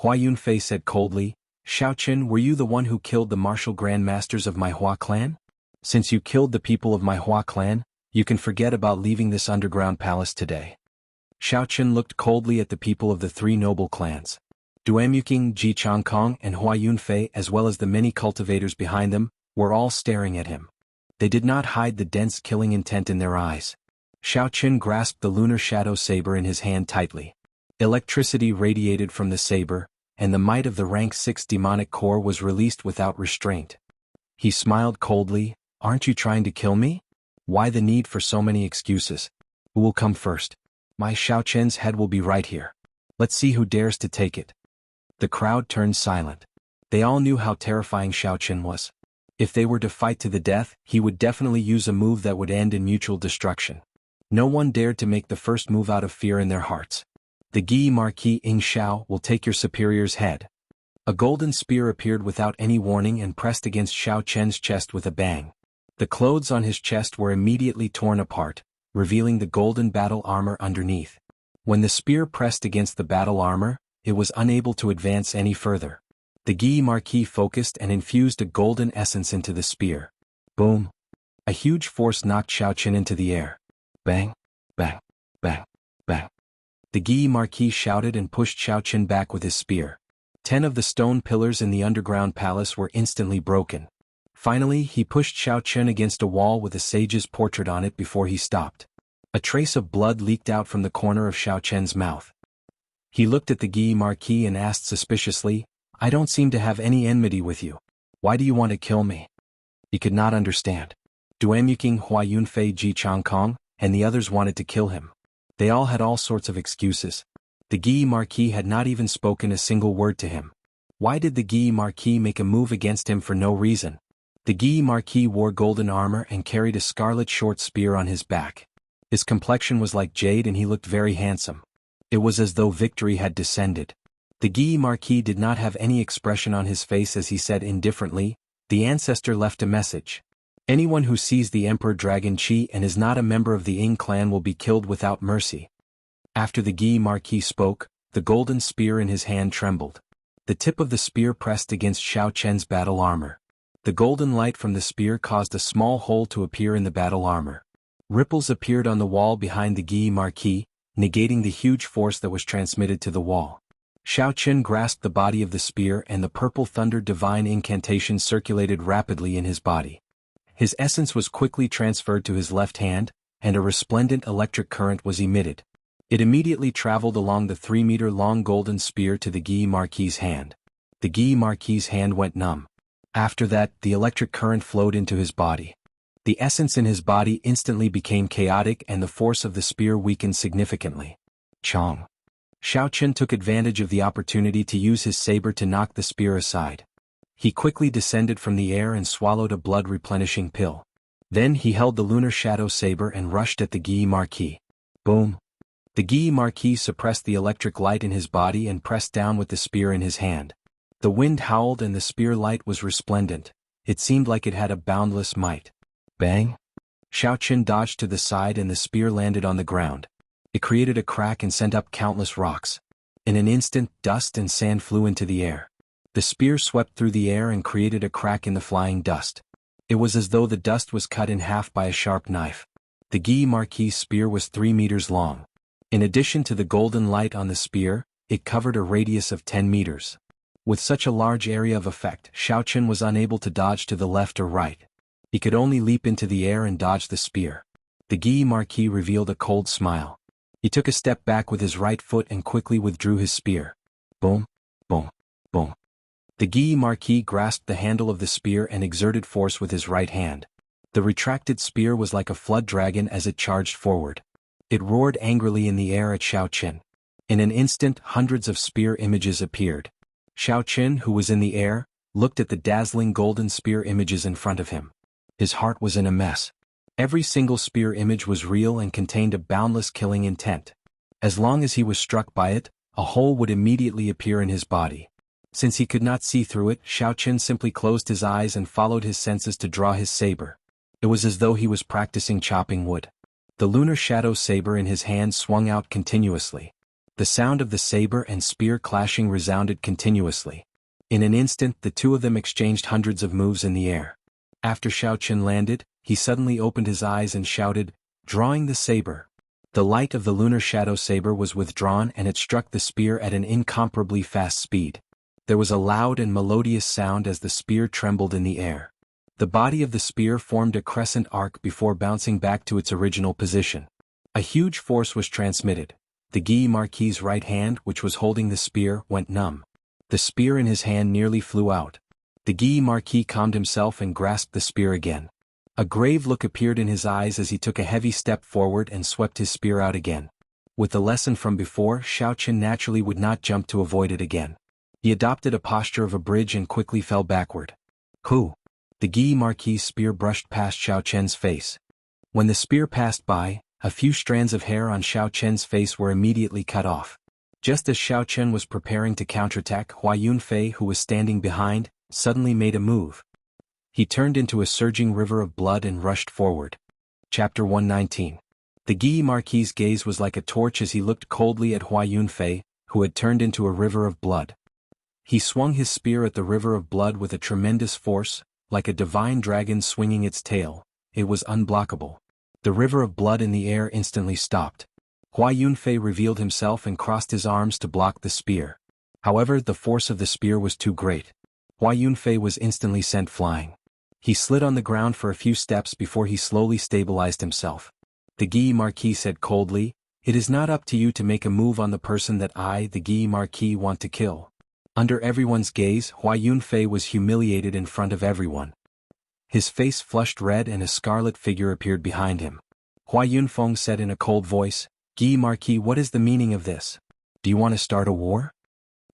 [SPEAKER 1] Hua Yunfei said coldly, "Xiao Chen, were you the one who killed the martial grandmasters of my Hua clan? Since you killed the people of my Hua clan, you can forget about leaving this underground palace today." Xiao Chen looked coldly at the people of the 3 noble clans. Duamyuking, Ji Changkong, and Hua Yunfei, as well as the many cultivators behind them, were all staring at him. They did not hide the dense killing intent in their eyes. Xiao Chen grasped the lunar shadow saber in his hand tightly. Electricity radiated from the saber, and the might of the rank 6 demonic core was released without restraint. He smiled coldly, "Aren't you trying to kill me? Why the need for so many excuses? Who will come first?" My Xiaoqian's head will be right here. Let's see who dares to take it. The crowd turned silent. They all knew how terrifying Xiaoqian was. If they were to fight to the death, he would definitely use a move that would end in mutual destruction. No one dared to make the first move out of fear in their hearts. The Gi Marquis Ing Xiao will take your superior's head. A golden spear appeared without any warning and pressed against Xiao Chen's chest with a bang. The clothes on his chest were immediately torn apart, revealing the golden battle armor underneath. When the spear pressed against the battle armor, it was unable to advance any further. The Gi Marquis focused and infused a golden essence into the spear. Boom! A huge force knocked Xiao Chen into the air. Bang! Bang! Bang! Bang! The Gi Marquis shouted and pushed Xiao Chen back with his spear. 10 of the stone pillars in the underground palace were instantly broken. Finally, he pushed Xiao Chen against a wall with a sage's portrait on it before he stopped. A trace of blood leaked out from the corner of Xiao Chen's mouth. He looked at the Gi Marquis and asked suspiciously, I don't seem to have any enmity with you. Why do you want to kill me? He could not understand. Duanyuking Hua Yunfei Ji Changkong and the others wanted to kill him. They all had all sorts of excuses. The Gi Marquis had not even spoken a single word to him. Why did the Gi Marquis make a move against him for no reason? The Gi Marquis wore golden armor and carried a scarlet short spear on his back. His complexion was like jade and he looked very handsome. It was as though victory had descended. The Gi Marquis did not have any expression on his face as he said indifferently, the ancestor left a message. Anyone who sees the Emperor Dragon Qi and is not a member of the Ying clan will be killed without mercy. After the Gi Marquis spoke, the golden spear in his hand trembled. The tip of the spear pressed against Xiao Chen's battle armor. The golden light from the spear caused a small hole to appear in the battle armor. Ripples appeared on the wall behind the Gi Marquis, negating the huge force that was transmitted to the wall. Xiao Chen grasped the body of the spear and the purple thunder divine incantation circulated rapidly in his body. His essence was quickly transferred to his left hand, and a resplendent electric current was emitted. It immediately traveled along the 3-meter-long golden spear to the Gi Marquis' hand. The Gi Marquis' hand went numb. After that, the electric current flowed into his body. The essence in his body instantly became chaotic and the force of the spear weakened significantly. Chong. Xiao Chen took advantage of the opportunity to use his saber to knock the spear aside. He quickly descended from the air and swallowed a blood-replenishing pill. Then he held the lunar shadow saber and rushed at the Gi Marquis. Boom! The Gi Marquis suppressed the electric light in his body and pressed down with the spear in his hand. The wind howled and the spear light was resplendent. It seemed like it had a boundless might. Bang! Xiao Chen dodged to the side and the spear landed on the ground. It created a crack and sent up countless rocks. In an instant, dust and sand flew into the air. The spear swept through the air and created a crack in the flying dust. It was as though the dust was cut in half by a sharp knife. The Gi Marquis' spear was 3 meters long. In addition to the golden light on the spear, it covered a radius of 10 meters. With such a large area of effect, Xiao Chen was unable to dodge to the left or right. He could only leap into the air and dodge the spear. The Gi Marquis revealed a cold smile. He took a step back with his right foot and quickly withdrew his spear. Boom, boom, boom. The Gi Marquis grasped the handle of the spear and exerted force with his right hand. The retracted spear was like a flood dragon as it charged forward. It roared angrily in the air at Xiao Chen. In an instant, hundreds of spear images appeared. Xiao Chen, who was in the air, looked at the dazzling golden spear images in front of him. His heart was in a mess. Every single spear image was real and contained a boundless killing intent. As long as he was struck by it, a hole would immediately appear in his body. Since he could not see through it, Xiao Chen simply closed his eyes and followed his senses to draw his saber. It was as though he was practicing chopping wood. The lunar shadow saber in his hand swung out continuously. The sound of the saber and spear clashing resounded continuously. In an instant, the two of them exchanged hundreds of moves in the air. After Xiao Chen landed, he suddenly opened his eyes and shouted, drawing the saber. The light of the lunar shadow saber was withdrawn and it struck the spear at an incomparably fast speed. There was a loud and melodious sound as the spear trembled in the air. The body of the spear formed a crescent arc before bouncing back to its original position. A huge force was transmitted. The Gi Marquis' right hand, which was holding the spear, went numb. The spear in his hand nearly flew out. The Gi Marquis calmed himself and grasped the spear again. A grave look appeared in his eyes as he took a heavy step forward and swept his spear out again. With the lesson from before, Xiaoqian naturally would not jump to avoid it again. He adopted a posture of a bridge and quickly fell backward. Who? The Guy Marquis' spear brushed past Xiaoqian's face. When the spear passed by, a few strands of hair on Xiaoqian's face were immediately cut off. Just as Xiaoqian was preparing to counterattack, Hua Yunfei, who was standing behind, suddenly made a move. He turned into a surging river of blood and rushed forward. Chapter 119. The Guy Marquis' gaze was like a torch as he looked coldly at Hua Yunfei, who had turned into a river of blood. He swung his spear at the river of blood with a tremendous force, like a divine dragon swinging its tail. It was unblockable. The river of blood in the air instantly stopped. Hua Yunfei revealed himself and crossed his arms to block the spear. However, the force of the spear was too great. Hua Yunfei was instantly sent flying. He slid on the ground for a few steps before he slowly stabilized himself. The Guy Marquis said coldly, "It is not up to you to make a move on the person that I, the Guy Marquis, want to kill." Under everyone's gaze, Hua Yunfei was humiliated in front of everyone. His face flushed red and a scarlet figure appeared behind him. Hua Yunfeng said in a cold voice, "Guy Marquis, what is the meaning of this? Do you want to start a war?"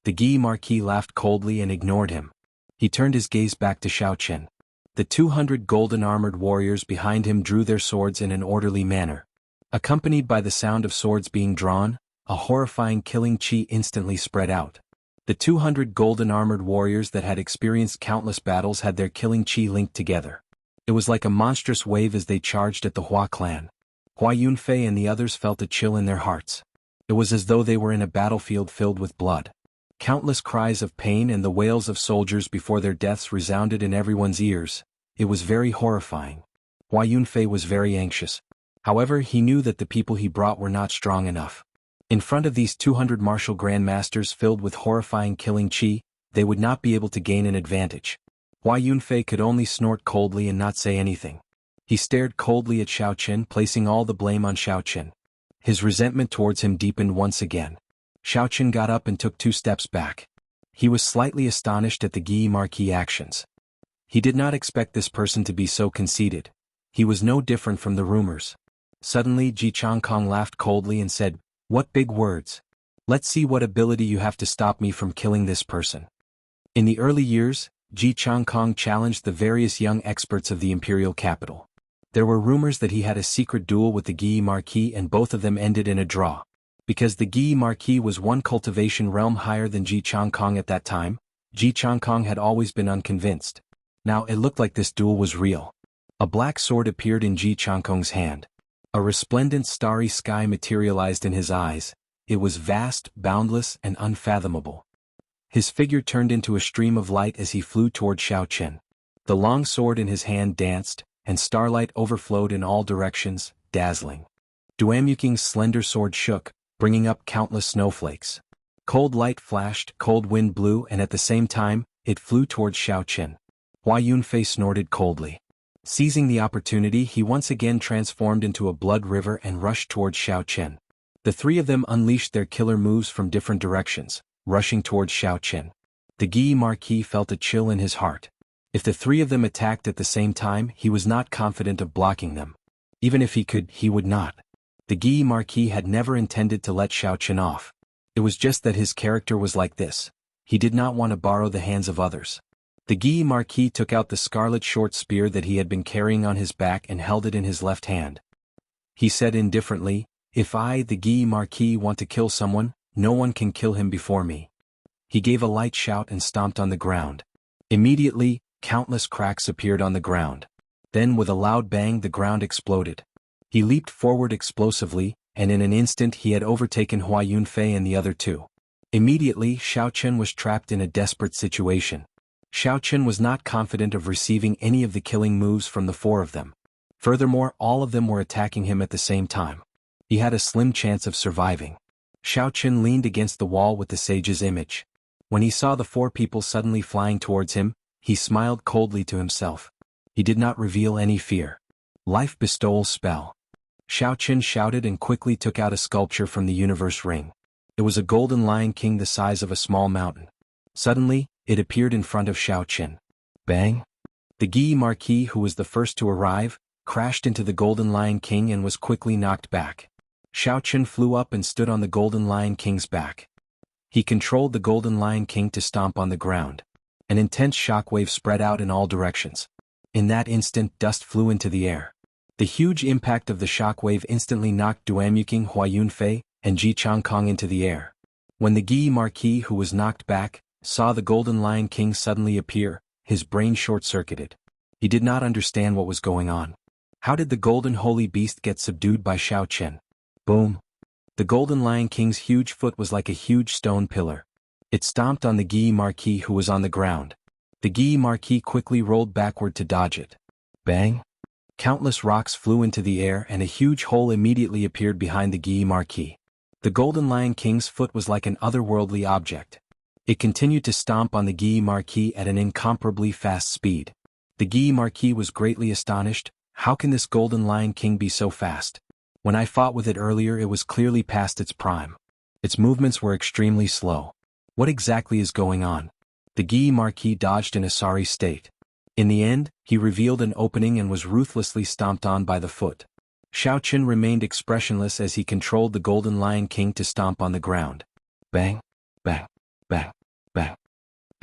[SPEAKER 1] The Guy Marquis laughed coldly and ignored him. He turned his gaze back to Xiaoqian. The 200 golden-armored warriors behind him drew their swords in an orderly manner. Accompanied by the sound of swords being drawn, a horrifying killing chi instantly spread out. The 200 golden-armored warriors that had experienced countless battles had their killing chi linked together. It was like a monstrous wave as they charged at the Hua clan. Hua Yunfei and the others felt a chill in their hearts. It was as though they were in a battlefield filled with blood. Countless cries of pain and the wails of soldiers before their deaths resounded in everyone's ears. It was very horrifying. Hua Yunfei was very anxious. However, he knew that the people he brought were not strong enough. In front of these 200 martial grandmasters filled with horrifying killing chi, they would not be able to gain an advantage. Hua Yunfei could only snort coldly and not say anything. He stared coldly at Xiaoqian, placing all the blame on Xiaoqian. His resentment towards him deepened once again. Xiaoqian got up and took 2 steps back. He was slightly astonished at the Guy Marquis' actions. He did not expect this person to be so conceited. He was no different from the rumors. Suddenly Ji Changkong laughed coldly and said, "What big words. Let's see what ability you have to stop me from killing this person." In the early years, Ji Changkong challenged the various young experts of the imperial capital. There were rumors that he had a secret duel with the Guy Marquis and both of them ended in a draw. Because the Guy Marquis was one cultivation realm higher than Ji Changkong at that time, Ji Changkong had always been unconvinced. Now it looked like this duel was real. A black sword appeared in Ji Changkong's hand. A resplendent starry sky materialized in his eyes. It was vast, boundless, and unfathomable. His figure turned into a stream of light as he flew toward Xiaoqian. The long sword in his hand danced, and starlight overflowed in all directions, dazzling. Duamuking's slender sword shook, bringing up countless snowflakes. Cold light flashed, cold wind blew, and at the same time, it flew towards Xiaoqian. Hua Yunfei snorted coldly. Seizing the opportunity, he once again transformed into a blood river and rushed towards Xiaoqian. The 3 of them unleashed their killer moves from different directions, rushing towards Xiaoqian. The Guy Marquis felt a chill in his heart. If the 3 of them attacked at the same time, he was not confident of blocking them. Even if he could, he would not. The Guy Marquis had never intended to let Xiaoqian off. It was just that his character was like this. He did not want to borrow the hands of others. The Guy Marquis took out the scarlet short spear that he had been carrying on his back and held it in his left hand. He said indifferently, "If I, the Guy Marquis, want to kill someone, no one can kill him before me." He gave a light shout and stomped on the ground. Immediately, countless cracks appeared on the ground. Then with a loud bang the ground exploded. He leaped forward explosively, and in an instant he had overtaken Hua Yunfei and the other 2. Immediately Xiaoqian was trapped in a desperate situation. Xiaoqian was not confident of receiving any of the killing moves from the 4 of them. Furthermore, all of them were attacking him at the same time. He had a slim chance of surviving. Xiaoqian leaned against the wall with the sage's image. When he saw the 4 people suddenly flying towards him, he smiled coldly to himself. He did not reveal any fear. Life bestowal spell. Xiaoqian shouted and quickly took out a sculpture from the universe ring. It was a golden lion king the size of a small mountain. Suddenly, it appeared in front of Xiaoqian. Bang! The Guy Marquis, who was the first to arrive, crashed into the golden lion king and was quickly knocked back. Xianxia flew up and stood on the Golden Lion King's back. He controlled the Golden Lion King to stomp on the ground. An intense shockwave spread out in all directions. In that instant, dust flew into the air. The huge impact of the shockwave instantly knocked Duamuking, Hua Yunfei, and Ji Changkong into the air. When the Gi Marquis, who was knocked back, saw the Golden Lion King suddenly appear, his brain short-circuited. He did not understand what was going on. How did the Golden Holy Beast get subdued by Xianxia? Boom! The Golden Lion King's huge foot was like a huge stone pillar. It stomped on the Gi Marquis, who was on the ground. The Gi Marquis quickly rolled backward to dodge it. Bang! Countless rocks flew into the air and a huge hole immediately appeared behind the Gi Marquis. The Golden Lion King's foot was like an otherworldly object. It continued to stomp on the Gi Marquis at an incomparably fast speed. The Gi Marquis was greatly astonished. How can this Golden Lion King be so fast? When I fought with it earlier, it was clearly past its prime. Its movements were extremely slow. What exactly is going on? The Gi Marquis dodged in a sorry state. In the end, he revealed an opening and was ruthlessly stomped on by the foot. Xianxia remained expressionless as he controlled the Golden Lion King to stomp on the ground. Bang! Bang! Bang! Bang!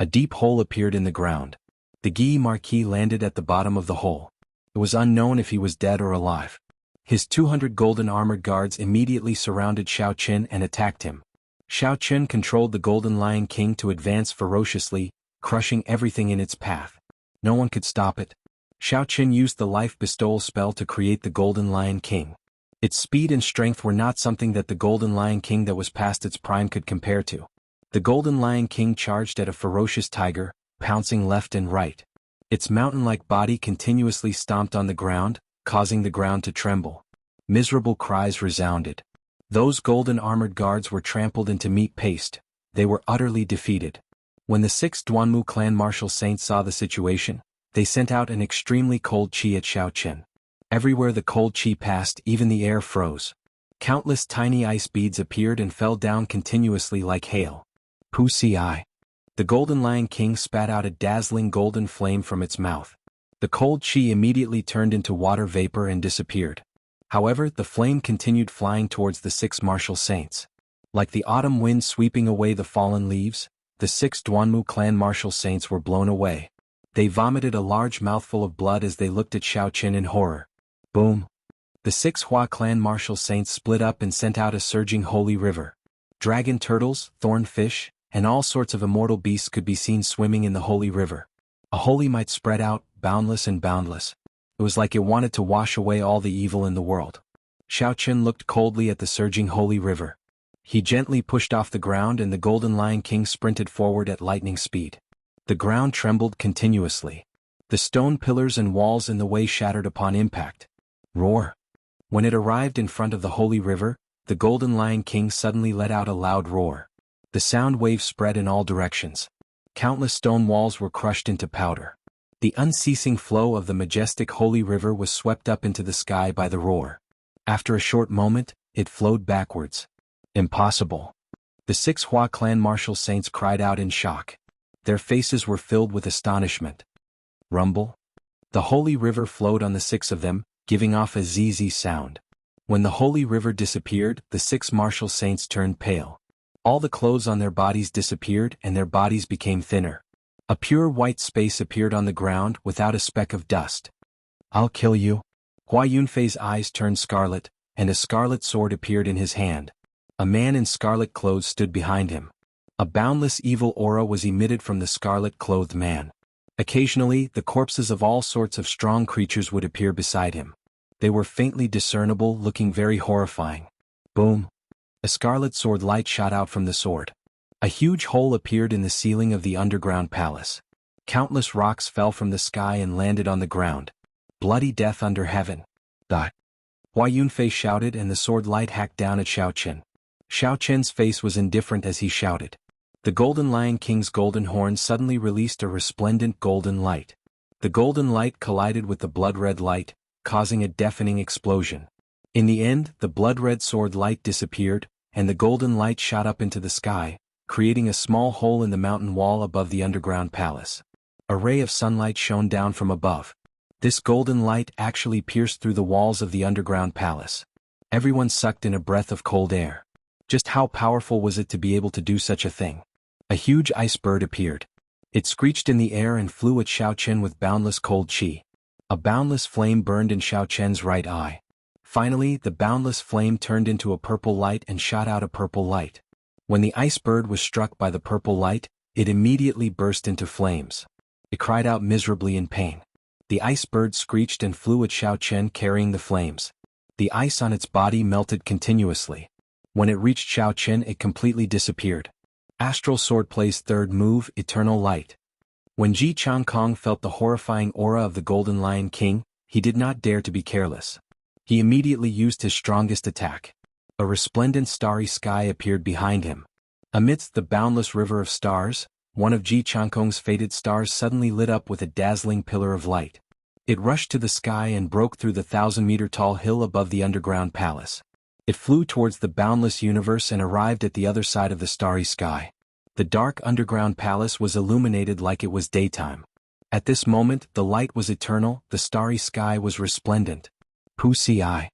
[SPEAKER 1] A deep hole appeared in the ground. The Gi Marquis landed at the bottom of the hole. It was unknown if he was dead or alive. His 200 golden armored guards immediately surrounded Xianxia and attacked him. Xianxia controlled the Golden Lion King to advance ferociously, crushing everything in its path. No one could stop it. Xianxia used the life bestowal spell to create the Golden Lion King. Its speed and strength were not something that the Golden Lion King that was past its prime could compare to. The Golden Lion King charged at a ferocious tiger, pouncing left and right. Its mountain-like body continuously stomped on the ground, causing the ground to tremble. Miserable cries resounded. Those golden armored guards were trampled into meat paste. They were utterly defeated. When the 6 Duanmu clan martial saints saw the situation, they sent out an extremely cold qi at Xianxia. Everywhere the cold qi passed, even the air froze. Countless tiny ice beads appeared and fell down continuously like hail. Pusi. The Golden Lion King spat out a dazzling golden flame from its mouth. The cold qi immediately turned into water vapor and disappeared. However, the flame continued flying towards the 6 martial saints. Like the autumn wind sweeping away the fallen leaves, the 6 Duanmu clan martial saints were blown away. They vomited a large mouthful of blood as they looked at Xianxia in horror. Boom! The 6 Hua clan martial saints split up and sent out a surging holy river. Dragon turtles, thorn fish, and all sorts of immortal beasts could be seen swimming in the holy river. A holy might spread out, boundless and boundless. It was like it wanted to wash away all the evil in the world. Xianxia looked coldly at the surging holy river. He gently pushed off the ground and the Golden Lion King sprinted forward at lightning speed. The ground trembled continuously. The stone pillars and walls in the way shattered upon impact. Roar! When it arrived in front of the holy river, the Golden Lion King suddenly let out a loud roar. The sound wave spread in all directions. Countless stone walls were crushed into powder. The unceasing flow of the majestic holy river was swept up into the sky by the roar. After a short moment, it flowed backwards. Impossible! The 6 Hua clan martial saints cried out in shock. Their faces were filled with astonishment. Rumble! The holy river flowed on the 6 of them, giving off a zzz sound. When the holy river disappeared, the 6 martial saints turned pale. All the clothes on their bodies disappeared and their bodies became thinner. A pure white space appeared on the ground without a speck of dust. I'll kill you. Hua Yunfei's eyes turned scarlet, and a scarlet sword appeared in his hand. A man in scarlet clothes stood behind him. A boundless evil aura was emitted from the scarlet-clothed man. Occasionally, the corpses of all sorts of strong creatures would appear beside him. They were faintly discernible, looking very horrifying. Boom! A scarlet sword light shot out from the sword. A huge hole appeared in the ceiling of the underground palace. Countless rocks fell from the sky and landed on the ground. Bloody death under heaven. Die! Hua Yunfei shouted and the sword light hacked down at Xianxia. Xianxia's face was indifferent as he shouted. The Golden Lion King's golden horn suddenly released a resplendent golden light. The golden light collided with the blood-red light, causing a deafening explosion. In the end, the blood-red sword light disappeared, and the golden light shot up into the sky, creating a small hole in the mountain wall above the underground palace. A ray of sunlight shone down from above. This golden light actually pierced through the walls of the underground palace. Everyone sucked in a breath of cold air. Just how powerful was it to be able to do such a thing? A huge ice bird appeared. It screeched in the air and flew at Xiaochen with boundless cold chi. A boundless flame burned in Xiaochen's right eye. Finally, the boundless flame turned into a purple light and shot out a purple light. When the ice bird was struck by the purple light, it immediately burst into flames. It cried out miserably in pain. The ice bird screeched and flew at Xiaochen carrying the flames. The ice on its body melted continuously. When it reached Xiaochen, it completely disappeared. Astral Swordplay's third move, Eternal Light. When Ji Changkong felt the horrifying aura of the Golden Lion King, he did not dare to be careless. He immediately used his strongest attack. A resplendent starry sky appeared behind him. Amidst the boundless river of stars, one of Ji Changkong's fated stars suddenly lit up with a dazzling pillar of light. It rushed to the sky and broke through the 1,000-meter-tall hill above the underground palace. It flew towards the boundless universe and arrived at the other side of the starry sky. The dark underground palace was illuminated like it was daytime. At this moment, the light was eternal, the starry sky was resplendent. Wuxia.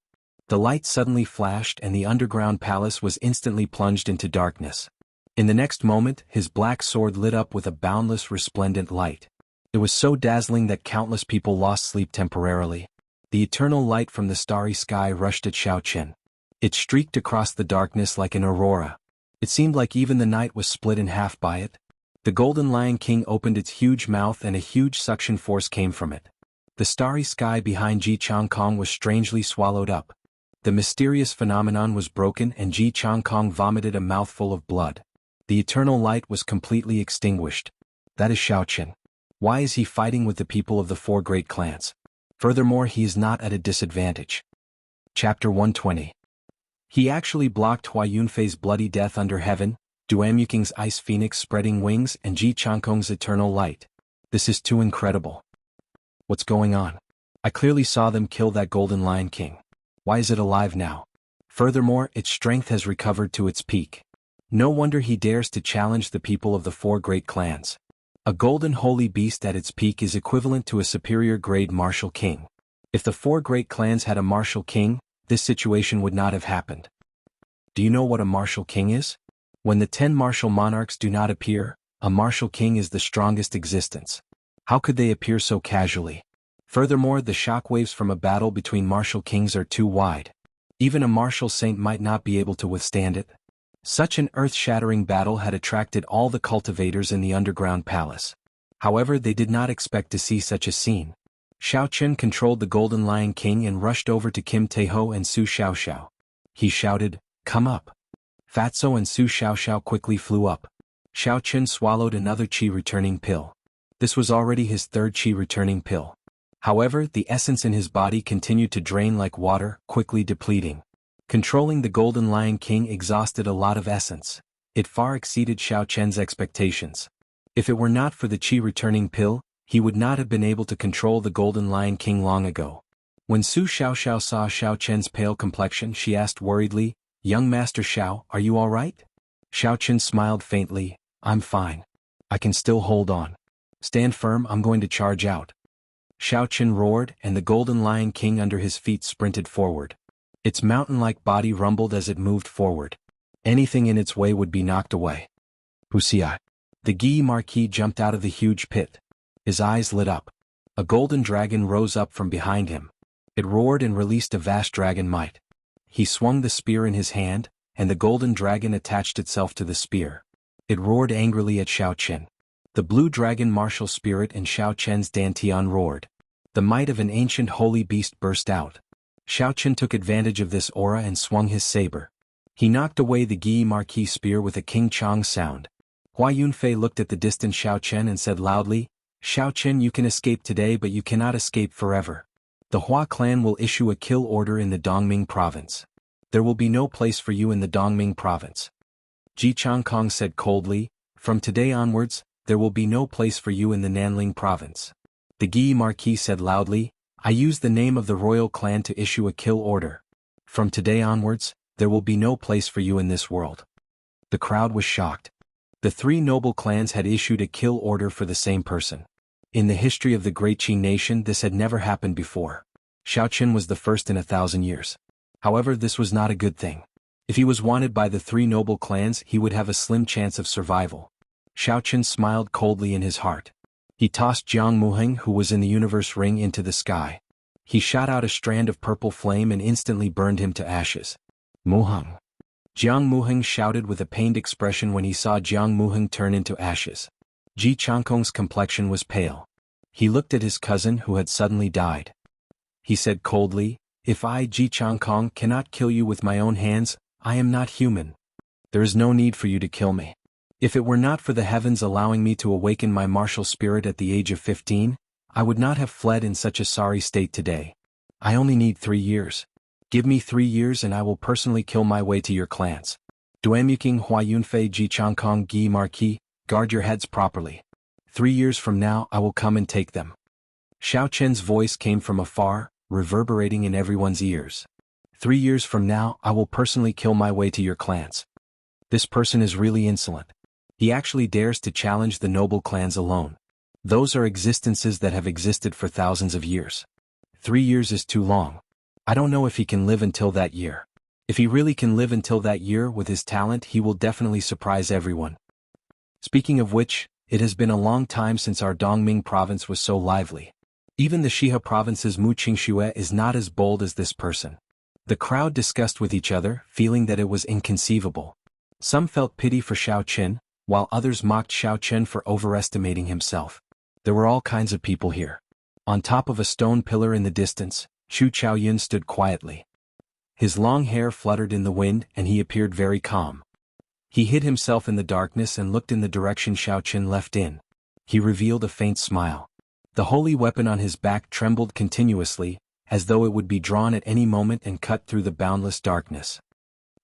[SPEAKER 1] The light suddenly flashed and the underground palace was instantly plunged into darkness. In the next moment, his black sword lit up with a boundless resplendent light. It was so dazzling that countless people lost sleep temporarily. The eternal light from the starry sky rushed at Xiaochen. It streaked across the darkness like an aurora. It seemed like even the night was split in half by it. The Golden Lion King opened its huge mouth and a huge suction force came from it. The starry sky behind Ji Changkong was strangely swallowed up. The mysterious phenomenon was broken and Ji Changkong vomited a mouthful of blood. The eternal light was completely extinguished. That is Xiaochen. Why is he fighting with the people of the four great clans? Furthermore, he is not at a disadvantage. Chapter 120. He actually blocked Hua Yunfei's bloody death under heaven, Duamuking's ice phoenix spreading wings and Ji Changkong's eternal light. This is too incredible. What's going on? I clearly saw them kill that Golden Lion King. Why is it alive now? Furthermore, its strength has recovered to its peak. No wonder he dares to challenge the people of the four great clans. A golden holy beast at its peak is equivalent to a superior grade martial king. If the four great clans had a martial king, this situation would not have happened. Do you know what a martial king is? When the 10 martial monarchs do not appear, a martial king is the strongest existence. How could they appear so casually? Furthermore, the shockwaves from a battle between martial kings are too wide. Even a martial saint might not be able to withstand it. Such an earth-shattering battle had attracted all the cultivators in the underground palace. However, they did not expect to see such a scene. Xiaochen controlled the Golden Lion King and rushed over to Kim Taeho and Su Xiaoxiao. He shouted, "Come up." Fatso and Su Xiaoxiao quickly flew up. Xiaochen swallowed another qi-returning pill. This was already his third qi-returning pill. However, the essence in his body continued to drain like water, quickly depleting. Controlling the Golden Lion King exhausted a lot of essence. It far exceeded Xiaochen's expectations. If it were not for the qi-returning pill, he would not have been able to control the Golden Lion King long ago. When Su Xiaoxiao saw Xiaochen's pale complexion, she asked worriedly, "Young Master Xiao, are you all right?" Xiaochen smiled faintly, "I'm fine. I can still hold on. Stand firm, I'm going to charge out." Xiaochen roared, and the Golden Lion King under his feet sprinted forward. Its mountain-like body rumbled as it moved forward. Anything in its way would be knocked away. Wuxia. The Guy Marquis jumped out of the huge pit. His eyes lit up. A golden dragon rose up from behind him. It roared and released a vast dragon might. He swung the spear in his hand, and the golden dragon attached itself to the spear. It roared angrily at Xiaochen. The blue dragon martial spirit in Xiaochen's dantian roared. The might of an ancient holy beast burst out. Xiaochen took advantage of this aura and swung his saber. He knocked away the Guy Marquis spear with a King Chong sound. Hua Yunfei looked at the distant Xiaochen and said loudly, "Xiaochen, you can escape today, but you cannot escape forever. The Hua clan will issue a kill order in the Dongming province. There will be no place for you in the Dongming province." Ji Changkong said coldly, "From today onwards, there will be no place for you in the Nanling province." The Guy Marquis said loudly, "I use the name of the royal clan to issue a kill order. From today onwards, there will be no place for you in this world." The crowd was shocked. The three noble clans had issued a kill order for the same person. In the history of the Great Qi nation, this had never happened before. Xiaochen was the first in 1,000 years. However, this was not a good thing. If he was wanted by the three noble clans, he would have a slim chance of survival. Xiaoqun smiled coldly in his heart. He tossed Jiang Muheng, who was in the universe ring, into the sky. He shot out a strand of purple flame and instantly burned him to ashes. Muheng! Jiang Muheng shouted with a pained expression when he saw Jiang Muheng turn into ashes. Ji Changkong's complexion was pale. He looked at his cousin who had suddenly died. He said coldly, "If I, Ji Changkong, cannot kill you with my own hands, I am not human. There is no need for you to kill me. If it were not for the heavens allowing me to awaken my martial spirit at the age of 15, I would not have fled in such a sorry state today. I only need 3 years. Give me 3 years and I will personally kill my way to your clans. Duemuking Hua Yunfei Ji Changkong Gi Marquis, guard your heads properly. 3 years from now I will come and take them." Xiao Chen's voice came from afar, reverberating in everyone's ears. 3 years from now I will personally kill my way to your clans. This person is really insolent. He actually dares to challenge the noble clans alone. Those are existences that have existed for thousands of years. 3 years is too long. I don't know if he can live until that year. If he really can live until that year with his talent, he will definitely surprise everyone. Speaking of which, it has been a long time since our Dongming province was so lively. Even the Shihe province's Mu Qingxue is not as bold as this person. The crowd discussed with each other, feeling that it was inconceivable. Some felt pity for Xiao Chen, while others mocked Xiao Chen for overestimating himself. There were all kinds of people here. On top of a stone pillar in the distance, Xu Chaoyun stood quietly. His long hair fluttered in the wind and he appeared very calm. He hid himself in the darkness and looked in the direction Xiao Chen left in. He revealed a faint smile. The holy weapon on his back trembled continuously, as though it would be drawn at any moment and cut through the boundless darkness.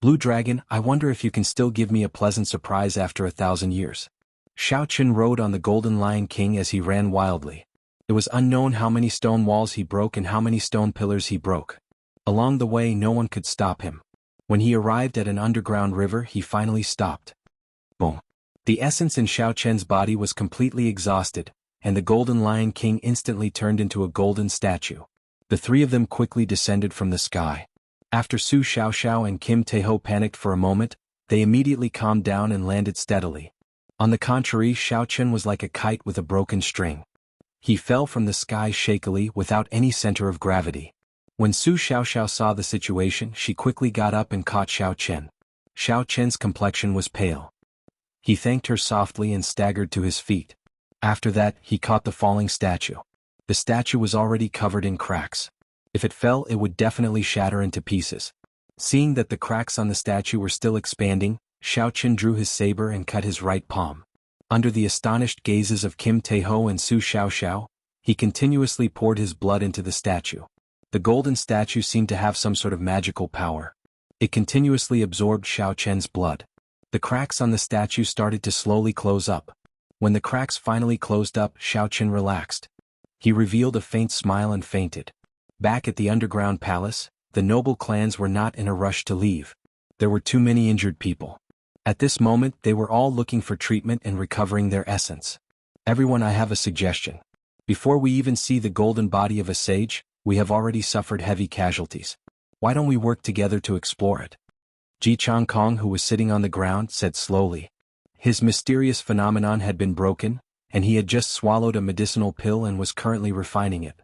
[SPEAKER 1] "Blue Dragon, I wonder if you can still give me a pleasant surprise after 1,000 years." Xiao Chen rode on the Golden Lion King as he ran wildly. It was unknown how many stone walls he broke and how many stone pillars he broke. Along the way no one could stop him. When he arrived at an underground river, he finally stopped. Boom! The essence in Xiao Chen's body was completely exhausted, and the Golden Lion King instantly turned into a golden statue. The three of them quickly descended from the sky. After Su Xiaoxiao and Kim Taeho panicked for a moment, they immediately calmed down and landed steadily. On the contrary, Xiao Chen was like a kite with a broken string. He fell from the sky shakily without any center of gravity. When Su Xiaoxiao saw the situation, she quickly got up and caught Xiao Chen. Xiao Chen's complexion was pale. He thanked her softly and staggered to his feet. After that, he caught the falling statue. The statue was already covered in cracks. If it fell, it would definitely shatter into pieces. Seeing that the cracks on the statue were still expanding, Xiao Chen drew his saber and cut his right palm. Under the astonished gazes of Kim Taeho and Su Xiaoxiao, he continuously poured his blood into the statue. The golden statue seemed to have some sort of magical power. It continuously absorbed Xiao Chen's blood. The cracks on the statue started to slowly close up. When the cracks finally closed up, Xiao Chen relaxed. He revealed a faint smile and fainted. Back at the underground palace, the noble clans were not in a rush to leave. There were too many injured people. At this moment they were all looking for treatment and recovering their essence. "Everyone, I have a suggestion. Before we even see the golden body of a sage, we have already suffered heavy casualties. Why don't we work together to explore it?" Ji Changkong, who was sitting on the ground, said slowly. His mysterious phenomenon had been broken, and he had just swallowed a medicinal pill and was currently refining it.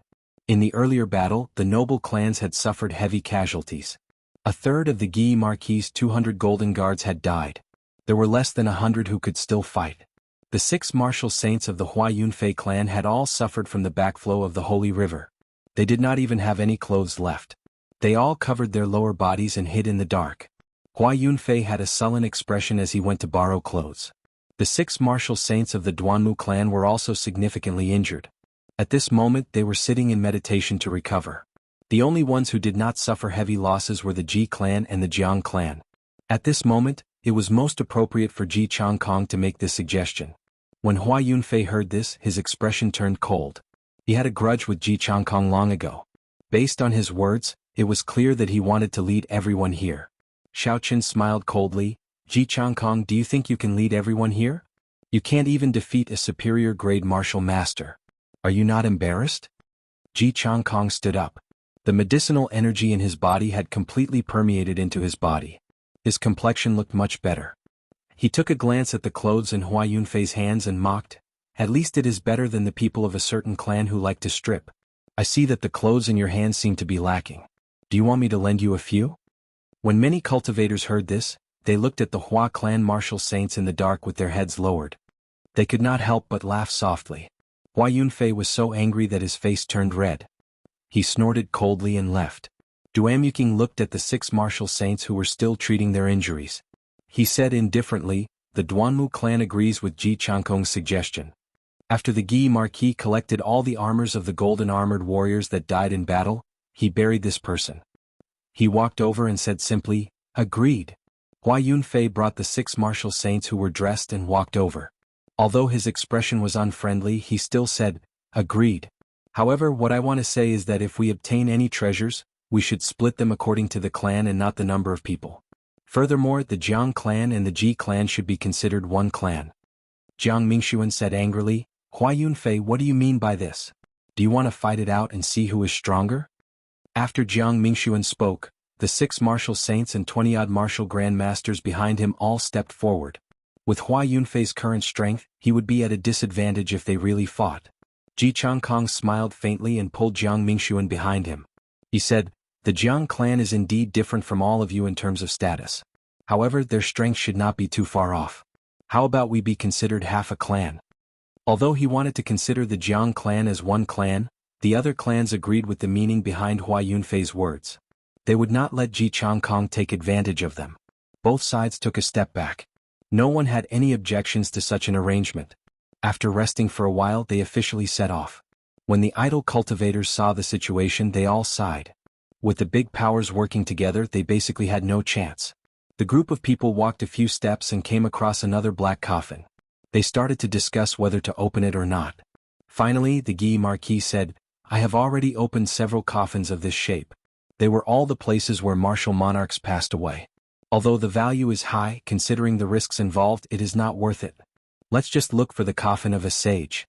[SPEAKER 1] In the earlier battle, the noble clans had suffered heavy casualties. A third of the Guy Marquis' 200 golden guards had died. There were less than 100 who could still fight. The 6 martial saints of the Hua Yunfei clan had all suffered from the backflow of the holy river. They did not even have any clothes left. They all covered their lower bodies and hid in the dark. Hua Yunfei had a sullen expression as he went to borrow clothes. The 6 martial saints of the Duanmu clan were also significantly injured. At this moment they were sitting in meditation to recover. The only ones who did not suffer heavy losses were the Ji clan and the Jiang clan. At this moment, it was most appropriate for Ji Changkong to make this suggestion. When Hua Yunfei heard this, his expression turned cold. He had a grudge with Ji Changkong long ago. Based on his words, it was clear that he wanted to lead everyone here. Xiao Chen smiled coldly. "Ji Changkong, do you think you can lead everyone here? You can't even defeat a superior grade martial master. Are you not embarrassed?" Ji Changkong stood up. The medicinal energy in his body had completely permeated into his body. His complexion looked much better. He took a glance at the clothes in Hua Yunfei's hands and mocked, "At least it is better than the people of a certain clan who like to strip. I see that the clothes in your hands seem to be lacking. Do you want me to lend you a few?" When many cultivators heard this, they looked at the Hua clan martial saints in the dark with their heads lowered. They could not help but laugh softly. Hua Yunfei was so angry that his face turned red. He snorted coldly and left. Duamuking looked at the 6 martial saints who were still treating their injuries. He said indifferently, "The Duanmu clan agrees with Ji Changkong's suggestion." After the Gi Marquis collected all the armors of the golden armored warriors that died in battle, he buried this person. He walked over and said simply, "Agreed." Hua Yunfei brought the 6 martial saints who were dressed and walked over. Although his expression was unfriendly, he still said, "Agreed. However, what I want to say is that if we obtain any treasures, we should split them according to the clan and not the number of people. Furthermore, the Jiang clan and the Ji clan should be considered one clan." Jiang Mingxuan said angrily, "Hua Yunfei, what do you mean by this? Do you want to fight it out and see who is stronger?" After Jiang Mingxuan spoke, the 6 martial saints and 20-odd martial grandmasters behind him all stepped forward. With Hua Yunfei's current strength, he would be at a disadvantage if they really fought. Ji Changkong smiled faintly and pulled Jiang Mingxuan behind him. He said, "The Jiang clan is indeed different from all of you in terms of status. However, their strength should not be too far off. How about we be considered half a clan?" Although he wanted to consider the Jiang clan as one clan, the other clans agreed with the meaning behind Hua Yunfei's words. They would not let Ji Changkong take advantage of them. Both sides took a step back. No one had any objections to such an arrangement. After resting for a while, they officially set off. When the idle cultivators saw the situation, they all sighed. With the big powers working together, they basically had no chance. The group of people walked a few steps and came across another black coffin. They started to discuss whether to open it or not. Finally, the Gi Marquis said, "I have already opened several coffins of this shape. They were all the places where martial monarchs passed away. Although the value is high, considering the risks involved, it is not worth it. Let's just look for the coffin of a sage."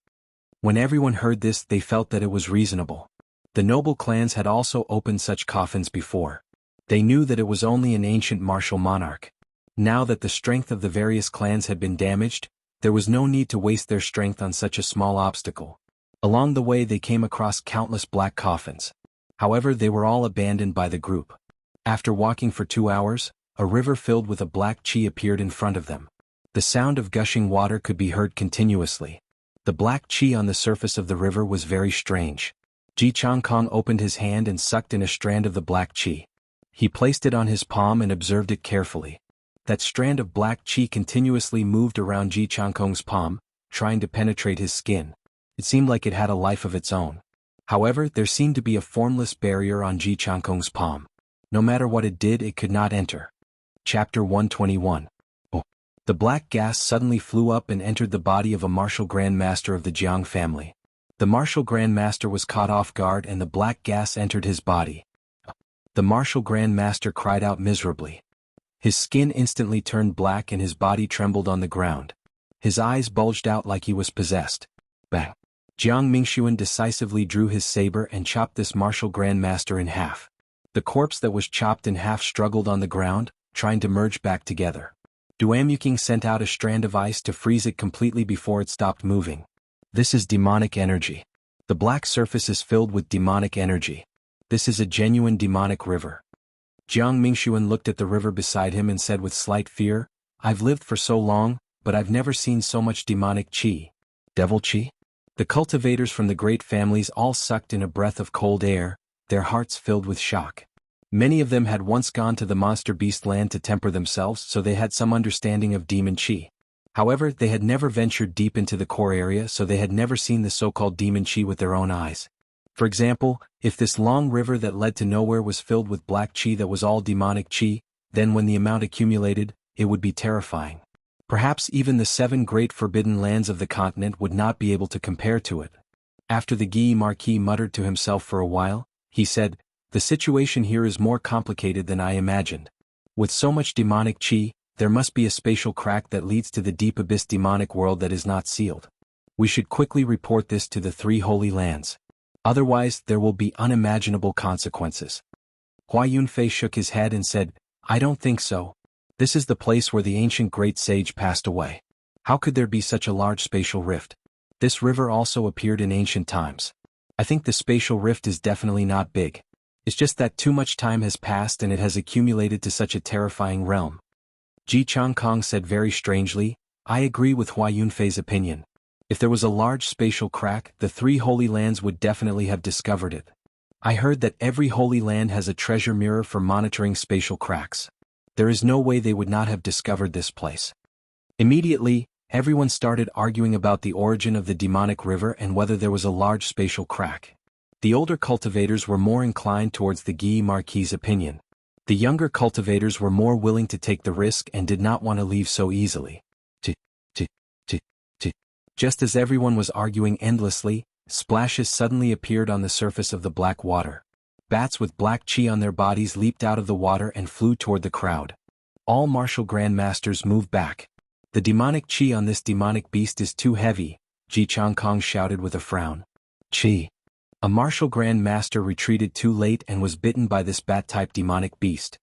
[SPEAKER 1] When everyone heard this, they felt that it was reasonable. The noble clans had also opened such coffins before. They knew that it was only an ancient martial monarch. Now that the strength of the various clans had been damaged, there was no need to waste their strength on such a small obstacle. Along the way they came across countless black coffins. However, they were all abandoned by the group. After walking for 2 hours, a river filled with a black chi appeared in front of them. The sound of gushing water could be heard continuously. The black chi on the surface of the river was very strange. Ji Changkong opened his hand and sucked in a strand of the black chi. He placed it on his palm and observed it carefully. That strand of black chi continuously moved around Ji Changkong's palm, trying to penetrate his skin. It seemed like it had a life of its own. However, there seemed to be a formless barrier on Ji Changkong's palm. No matter what it did, it could not enter. Chapter 121. The black gas suddenly flew up and entered the body of a martial grandmaster of the Jiang family. The martial grandmaster was caught off guard and the black gas entered his body. The martial grandmaster cried out miserably. His skin instantly turned black and his body trembled on the ground. His eyes bulged out like he was possessed. Bang! Jiang Mingxuan decisively drew his saber and chopped this martial grandmaster in half. The corpse that was chopped in half struggled on the ground, trying to merge back together. Duamuking sent out a strand of ice to freeze it completely before it stopped moving. This is demonic energy. The black surface is filled with demonic energy. This is a genuine demonic river. Jiang Mingxuan looked at the river beside him and said with slight fear, "I've lived for so long, but I've never seen so much demonic chi." Devil chi? The cultivators from the great families all sucked in a breath of cold air, their hearts filled with shock. Many of them had once gone to the monster beast land to temper themselves, so they had some understanding of demon chi. However, they had never ventured deep into the core area, so they had never seen the so-called demon chi with their own eyes. For example, if this long river that led to nowhere was filled with black chi that was all demonic chi, then when the amount accumulated, it would be terrifying. Perhaps even the 7 great forbidden lands of the continent would not be able to compare to it. After the Gi Marquis muttered to himself for a while, he said, "The situation here is more complicated than I imagined. With so much demonic chi, there must be a spatial crack that leads to the deep abyss demonic world that is not sealed. We should quickly report this to the 3 holy lands." Otherwise, there will be unimaginable consequences. Hua Yunfei shook his head and said, I don't think so. This is the place where the ancient great sage passed away. How could there be such a large spatial rift? This river also appeared in ancient times. I think the spatial rift is definitely not big. It's just that too much time has passed and it has accumulated to such a terrifying realm. Jianghu said very strangely, I agree with Hua Yunfei's opinion. If there was a large spatial crack, the 3 Holy Lands would definitely have discovered it. I heard that every Holy Land has a treasure mirror for monitoring spatial cracks. There is no way they would not have discovered this place. Immediately, everyone started arguing about the origin of the demonic river and whether there was a large spatial crack. The older cultivators were more inclined towards the Guy Marquis' opinion. The younger cultivators were more willing to take the risk and did not want to leave so easily. Just as everyone was arguing endlessly, splashes suddenly appeared on the surface of the black water. Bats with black chi on their bodies leaped out of the water and flew toward the crowd. All martial grandmasters moved back. The demonic chi on this demonic beast is too heavy, Jianghu shouted with a frown. Chi. A martial grandmaster retreated too late and was bitten by this bat-type demonic beast.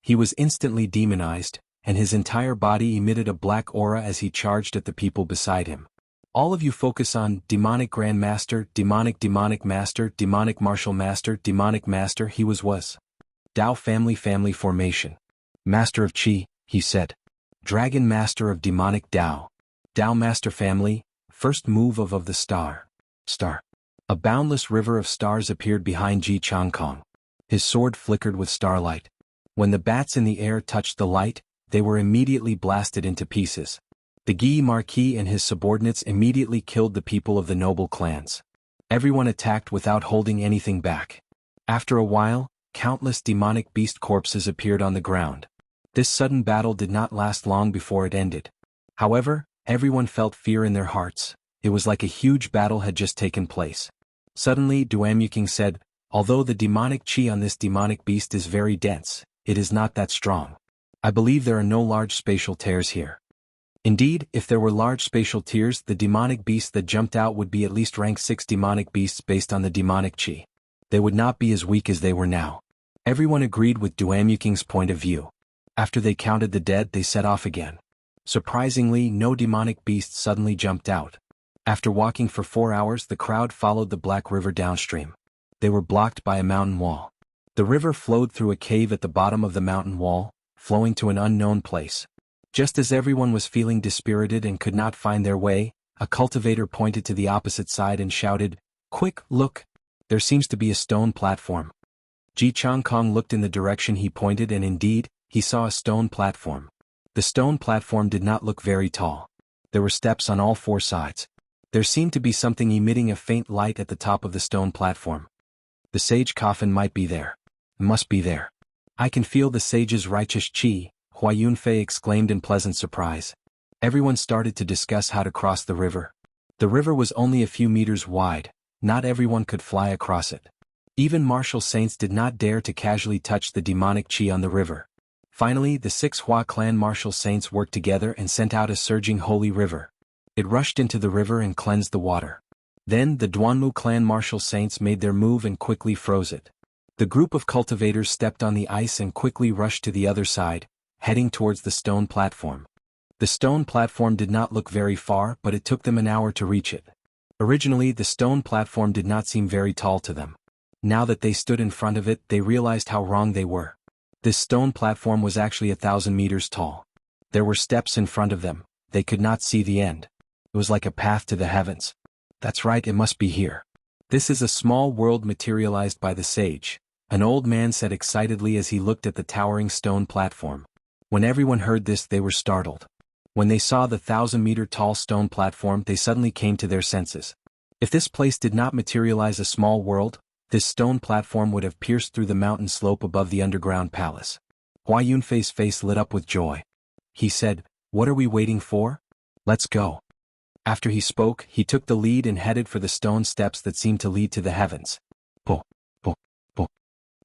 [SPEAKER 1] He was instantly demonized, and his entire body emitted a black aura as he charged at the people beside him. All of you focus on demonic grandmaster, demonic master, demonic martial master, demonic master. He was. Dao family formation. Master of Qi, he said. Dragon master of demonic Dao. Dao master family, first move of the star. A boundless river of stars appeared behind Jianghu. His sword flickered with starlight. When the bats in the air touched the light, they were immediately blasted into pieces. The Guy Marquis and his subordinates immediately killed the people of the noble clans. Everyone attacked without holding anything back. After a while, countless demonic beast corpses appeared on the ground. This sudden battle did not last long before it ended. However, everyone felt fear in their hearts. It was like a huge battle had just taken place. Suddenly, Duamuking said, although the demonic chi on this demonic beast is very dense, it is not that strong. I believe there are no large spatial tears here. Indeed, if there were large spatial tears, the demonic beast that jumped out would be at least rank 6 demonic beasts based on the demonic chi. They would not be as weak as they were now. Everyone agreed with Duamuking's point of view. After they counted the dead, they set off again. Surprisingly, no demonic beast suddenly jumped out. After walking for 4 hours, the crowd followed the Black River downstream. They were blocked by a mountain wall. The river flowed through a cave at the bottom of the mountain wall, flowing to an unknown place. Just as everyone was feeling dispirited and could not find their way, a cultivator pointed to the opposite side and shouted, "Quick, look! There seems to be a stone platform." Jianghu looked in the direction he pointed and indeed, he saw a stone platform. The stone platform did not look very tall. There were steps on all 4 sides. There seemed to be something emitting a faint light at the top of the stone platform. The sage coffin might be there. Must be there. I can feel the sage's righteous chi, Hua Yunfei exclaimed in pleasant surprise. Everyone started to discuss how to cross the river. The river was only a few meters wide, not everyone could fly across it. Even martial saints did not dare to casually touch the demonic chi on the river. Finally, the 6 Hua clan martial saints worked together and sent out a surging holy river. It rushed into the river and cleansed the water. Then the Duanmu clan martial saints made their move and quickly froze it. The group of cultivators stepped on the ice and quickly rushed to the other side, heading towards the stone platform. The stone platform did not look very far, but it took them an hour to reach it. Originally, the stone platform did not seem very tall to them. Now that they stood in front of it, they realized how wrong they were. This stone platform was actually 1,000 meters tall. There were steps in front of them. They could not see the end. It was like a path to the heavens. That's right, it must be here. This is a small world materialized by the sage, an old man said excitedly as he looked at the towering stone platform. When everyone heard this, they were startled. When they saw the 1,000-meter-tall stone platform, they suddenly came to their senses. If this place did not materialize a small world, this stone platform would have pierced through the mountain slope above the underground palace. Hua Yunfei's face lit up with joy. He said, "What are we waiting for? Let's go." After he spoke, he took the lead and headed for the stone steps that seemed to lead to the heavens. Bo, bo, bo.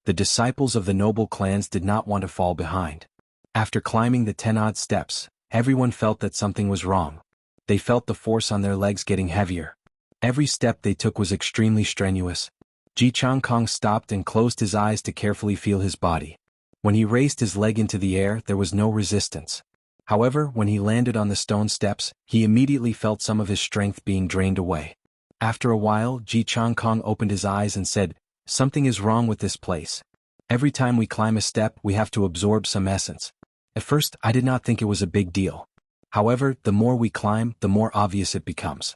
[SPEAKER 1] The disciples of the noble clans did not want to fall behind. After climbing the 10-odd steps, everyone felt that something was wrong. They felt the force on their legs getting heavier. Every step they took was extremely strenuous. Jianghu stopped and closed his eyes to carefully feel his body. When he raised his leg into the air, there was no resistance. However, when he landed on the stone steps, he immediately felt some of his strength being drained away. After a while, Jianghu opened his eyes and said, "Something is wrong with this place. Every time we climb a step, we have to absorb some essence." At first, I did not think it was a big deal. However, the more we climb, the more obvious it becomes.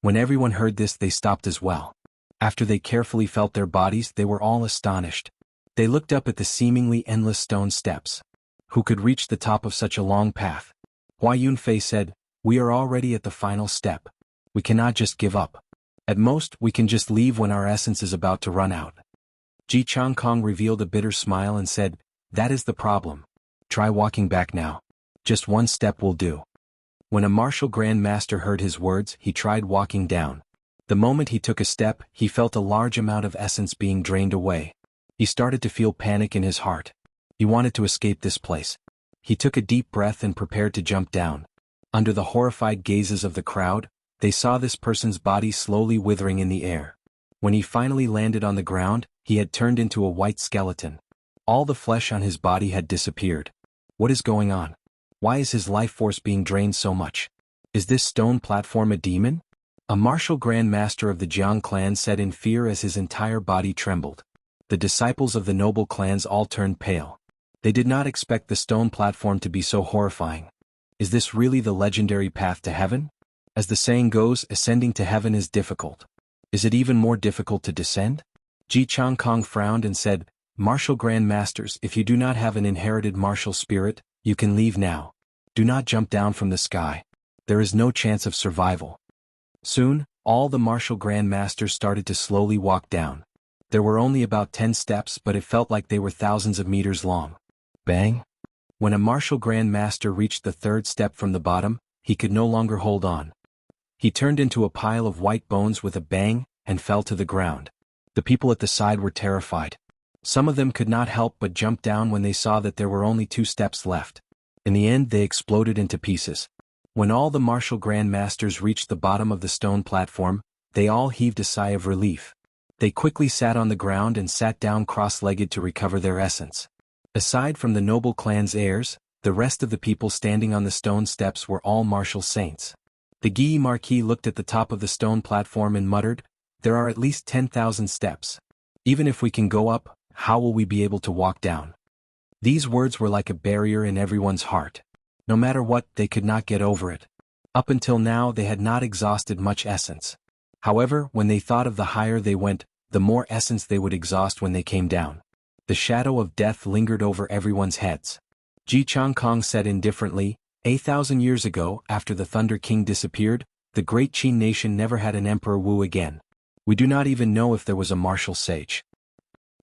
[SPEAKER 1] When everyone heard this, they stopped as well. After they carefully felt their bodies, they were all astonished. They looked up at the seemingly endless stone steps. Who could reach the top of such a long path? Hua Yunfei said, "We are already at the final step. We cannot just give up. At most, we can just leave when our essence is about to run out." Jianghu revealed a bitter smile and said, "That is the problem. Try walking back now. Just one step will do." When a martial Grand Master heard his words, he tried walking down. The moment he took a step, he felt a large amount of essence being drained away. He started to feel panic in his heart. He wanted to escape this place. He took a deep breath and prepared to jump down. Under the horrified gazes of the crowd, they saw this person's body slowly withering in the air. When he finally landed on the ground, he had turned into a white skeleton. All the flesh on his body had disappeared. What is going on? Why is his life force being drained so much? Is this stone platform a demon? A martial Grand Master of the Jiang clan said in fear as his entire body trembled. The disciples of the noble clans all turned pale. They did not expect the stone platform to be so horrifying. Is this really the legendary path to heaven? As the saying goes, ascending to heaven is difficult. Is it even more difficult to descend? Jianghu frowned and said, "Martial Grand Masters, if you do not have an inherited martial spirit, you can leave now. Do not jump down from the sky. There is no chance of survival." Soon, all the martial Grand Masters started to slowly walk down. There were only about 10 steps, but it felt like they were thousands of meters long. Bang! When a martial Grand Master reached the third step from the bottom, he could no longer hold on. He turned into a pile of white bones with a bang and fell to the ground. The people at the side were terrified. Some of them could not help but jump down when they saw that there were only 2 steps left. In the end, they exploded into pieces. When all the martial Grand Masters reached the bottom of the stone platform, they all heaved a sigh of relief. They quickly sat on the ground and sat down cross-legged to recover their essence. Aside from the noble clan's heirs, the rest of the people standing on the stone steps were all martial saints. The Guy Marquis looked at the top of the stone platform and muttered, "There are at least 10,000 steps. Even if we can go up, how will we be able to walk down?" These words were like a barrier in everyone's heart. No matter what, they could not get over it. Up until now, they had not exhausted much essence. However, when they thought of the higher they went, the more essence they would exhaust when they came down. The shadow of death lingered over everyone's heads. Jianghu said indifferently, 8,000 years ago, after the Thunder King disappeared, the great Qin nation never had an Emperor Wu again. We do not even know if there was a martial sage.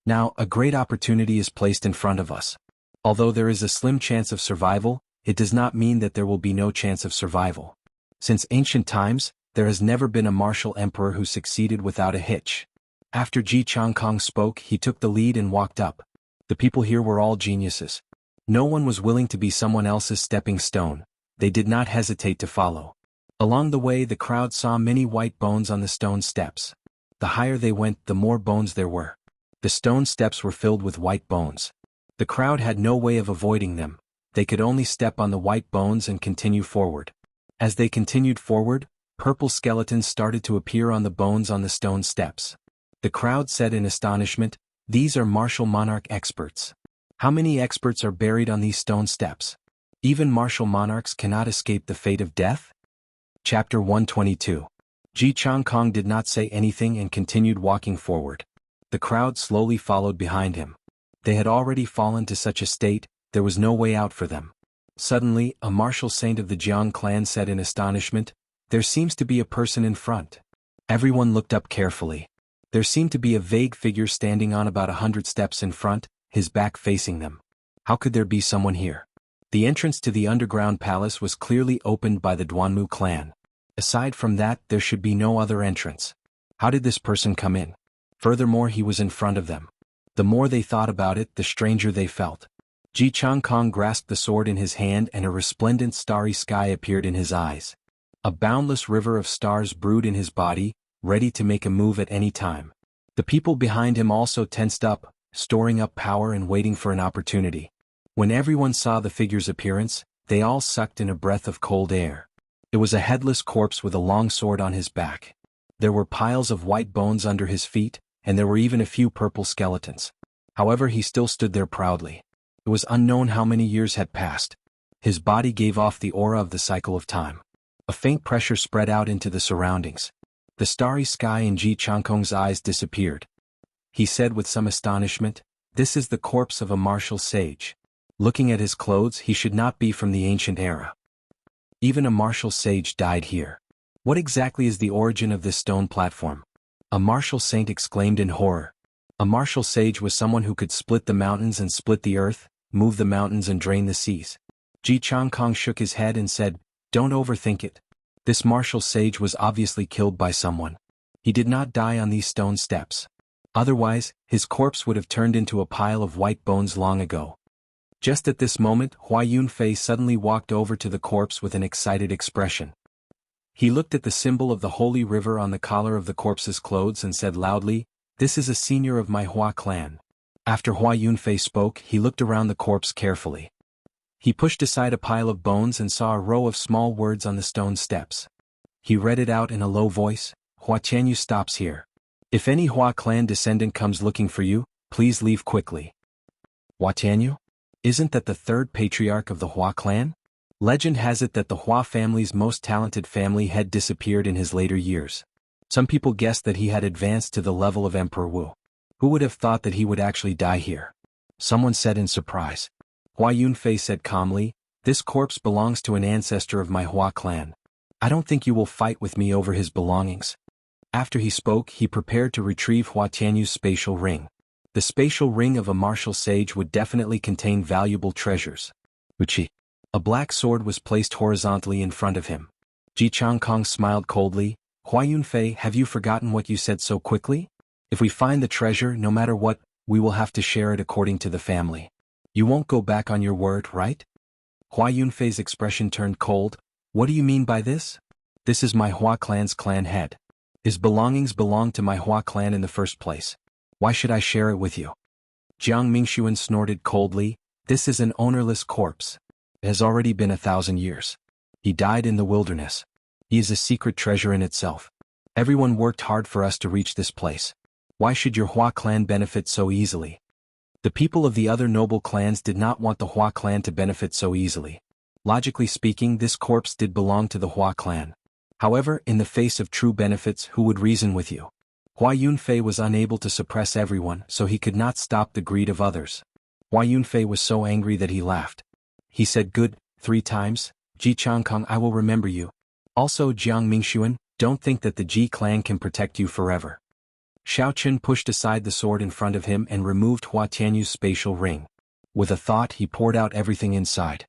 [SPEAKER 1] Now, a great opportunity is placed in front of us. Although there is a slim chance of survival, it does not mean that there will be no chance of survival. Since ancient times, there has never been a martial emperor who succeeded without a hitch. After Jianghu spoke, he took the lead and walked up. The people here were all geniuses. No one was willing to be someone else's stepping stone. They did not hesitate to follow. Along the way, the crowd saw many white bones on the stone steps. The higher they went, the more bones there were. The stone steps were filled with white bones. The crowd had no way of avoiding them. They could only step on the white bones and continue forward. As they continued forward, purple skeletons started to appear on the bones on the stone steps. The crowd said in astonishment, "These are martial monarch experts. How many experts are buried on these stone steps? Even martial monarchs cannot escape the fate of death?" Chapter 122. Jianghu did not say anything and continued walking forward. The crowd slowly followed behind him. They had already fallen to such a state, there was no way out for them. Suddenly, a martial saint of the Jiang clan said in astonishment, "There seems to be a person in front." Everyone looked up carefully. There seemed to be a vague figure standing on about 100 steps in front, his back facing them. How could there be someone here? The entrance to the underground palace was clearly opened by the Duanmu clan. Aside from that, there should be no other entrance. How did this person come in? Furthermore, he was in front of them. The more they thought about it, the stranger they felt. Jianghu grasped the sword in his hand and a resplendent starry sky appeared in his eyes. A boundless river of stars brewed in his body, ready to make a move at any time. The people behind him also tensed up, storing up power and waiting for an opportunity. When everyone saw the figure's appearance, they all sucked in a breath of cold air. It was a headless corpse with a long sword on his back. There were piles of white bones under his feet, and there were even a few purple skeletons. However, he still stood there proudly. It was unknown how many years had passed. His body gave off the aura of the cycle of time. A faint pressure spread out into the surroundings. The starry sky in Xianxia's eyes disappeared. He said with some astonishment, "This is the corpse of a martial sage. Looking at his clothes, he should not be from the ancient era. Even a martial sage died here. What exactly is the origin of this stone platform?" A martial saint exclaimed in horror. A martial sage was someone who could split the mountains and split the earth, move the mountains and drain the seas. Jianghu shook his head and said, "Don't overthink it. This martial sage was obviously killed by someone. He did not die on these stone steps. Otherwise, his corpse would have turned into a pile of white bones long ago." Just at this moment, Hua Yunfei suddenly walked over to the corpse with an excited expression. He looked at the symbol of the holy river on the collar of the corpse's clothes and said loudly, "This is a senior of my Hua clan." After Hua Yunfei spoke, he looked around the corpse carefully. He pushed aside a pile of bones and saw a row of small words on the stone steps. He read it out in a low voice, "Hua Tianyu stops here. If any Hua clan descendant comes looking for you, please leave quickly." Hua Tianyu? Isn't that the third patriarch of the Hua clan? Legend has it that the Hua family's most talented family had disappeared in his later years. Some people guessed that he had advanced to the level of Emperor Wu. Who would have thought that he would actually die here? Someone said in surprise. Hua Yunfei said calmly, "This corpse belongs to an ancestor of my Hua clan. I don't think you will fight with me over his belongings." After he spoke, he prepared to retrieve Hua Tianyu's spatial ring. The spatial ring of a martial sage would definitely contain valuable treasures. Wuxia. A black sword was placed horizontally in front of him. Jianghu smiled coldly. "Hua Yunfei, have you forgotten what you said so quickly? If we find the treasure, no matter what, we will have to share it according to the family. You won't go back on your word, right?" Hua Yunfei's expression turned cold. "What do you mean by this? This is my Hua clan's clan head. His belongings belong to my Hua clan in the first place. Why should I share it with you?" Jiang Mingxuan snorted coldly. "This is an ownerless corpse. It has already been 1,000 years. He died in the wilderness. He is a secret treasure in itself. Everyone worked hard for us to reach this place. Why should your Hua clan benefit so easily?" The people of the other noble clans did not want the Hua clan to benefit so easily. Logically speaking, this corpse did belong to the Hua clan. However, in the face of true benefits, who would reason with you? Hua Yunfei was unable to suppress everyone, so he could not stop the greed of others. Hua Yunfei was so angry that he laughed. He said "good" 3 times, "Jianghu, I will remember you. Also Jiang Mingxuan, don't think that the Ji clan can protect you forever." Xiaochen pushed aside the sword in front of him and removed Hua Tianyu's spatial ring. With a thought, he poured out everything inside.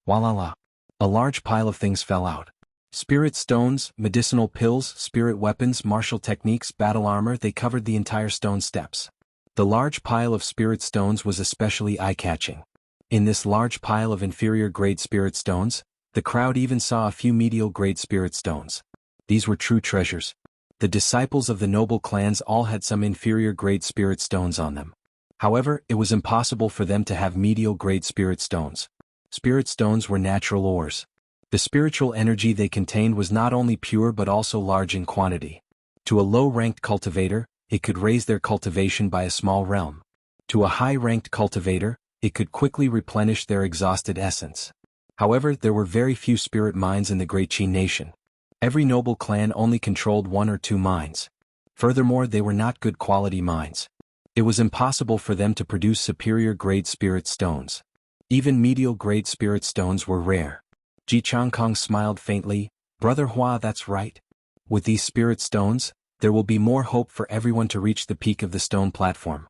[SPEAKER 1] Walala. A large pile of things fell out. Spirit stones, medicinal pills, spirit weapons, martial techniques, battle armor, they covered the entire stone steps. The large pile of spirit stones was especially eye-catching. In this large pile of inferior-grade spirit stones, the crowd even saw a few medial-grade spirit stones. These were true treasures. The disciples of the noble clans all had some inferior-grade spirit stones on them. However, it was impossible for them to have medial-grade spirit stones. Spirit stones were natural ores. The spiritual energy they contained was not only pure but also large in quantity. To a low-ranked cultivator, it could raise their cultivation by a small realm. To a high-ranked cultivator, it could quickly replenish their exhausted essence. However, there were very few spirit mines in the Great Qi nation. Every noble clan only controlled 1 or 2 mines. Furthermore, they were not good quality mines. It was impossible for them to produce superior-grade spirit stones. Even medial-grade spirit stones were rare. Jianghu smiled faintly. "Brother Hua, that's right. With these spirit stones, there will be more hope for everyone to reach the peak of the stone platform."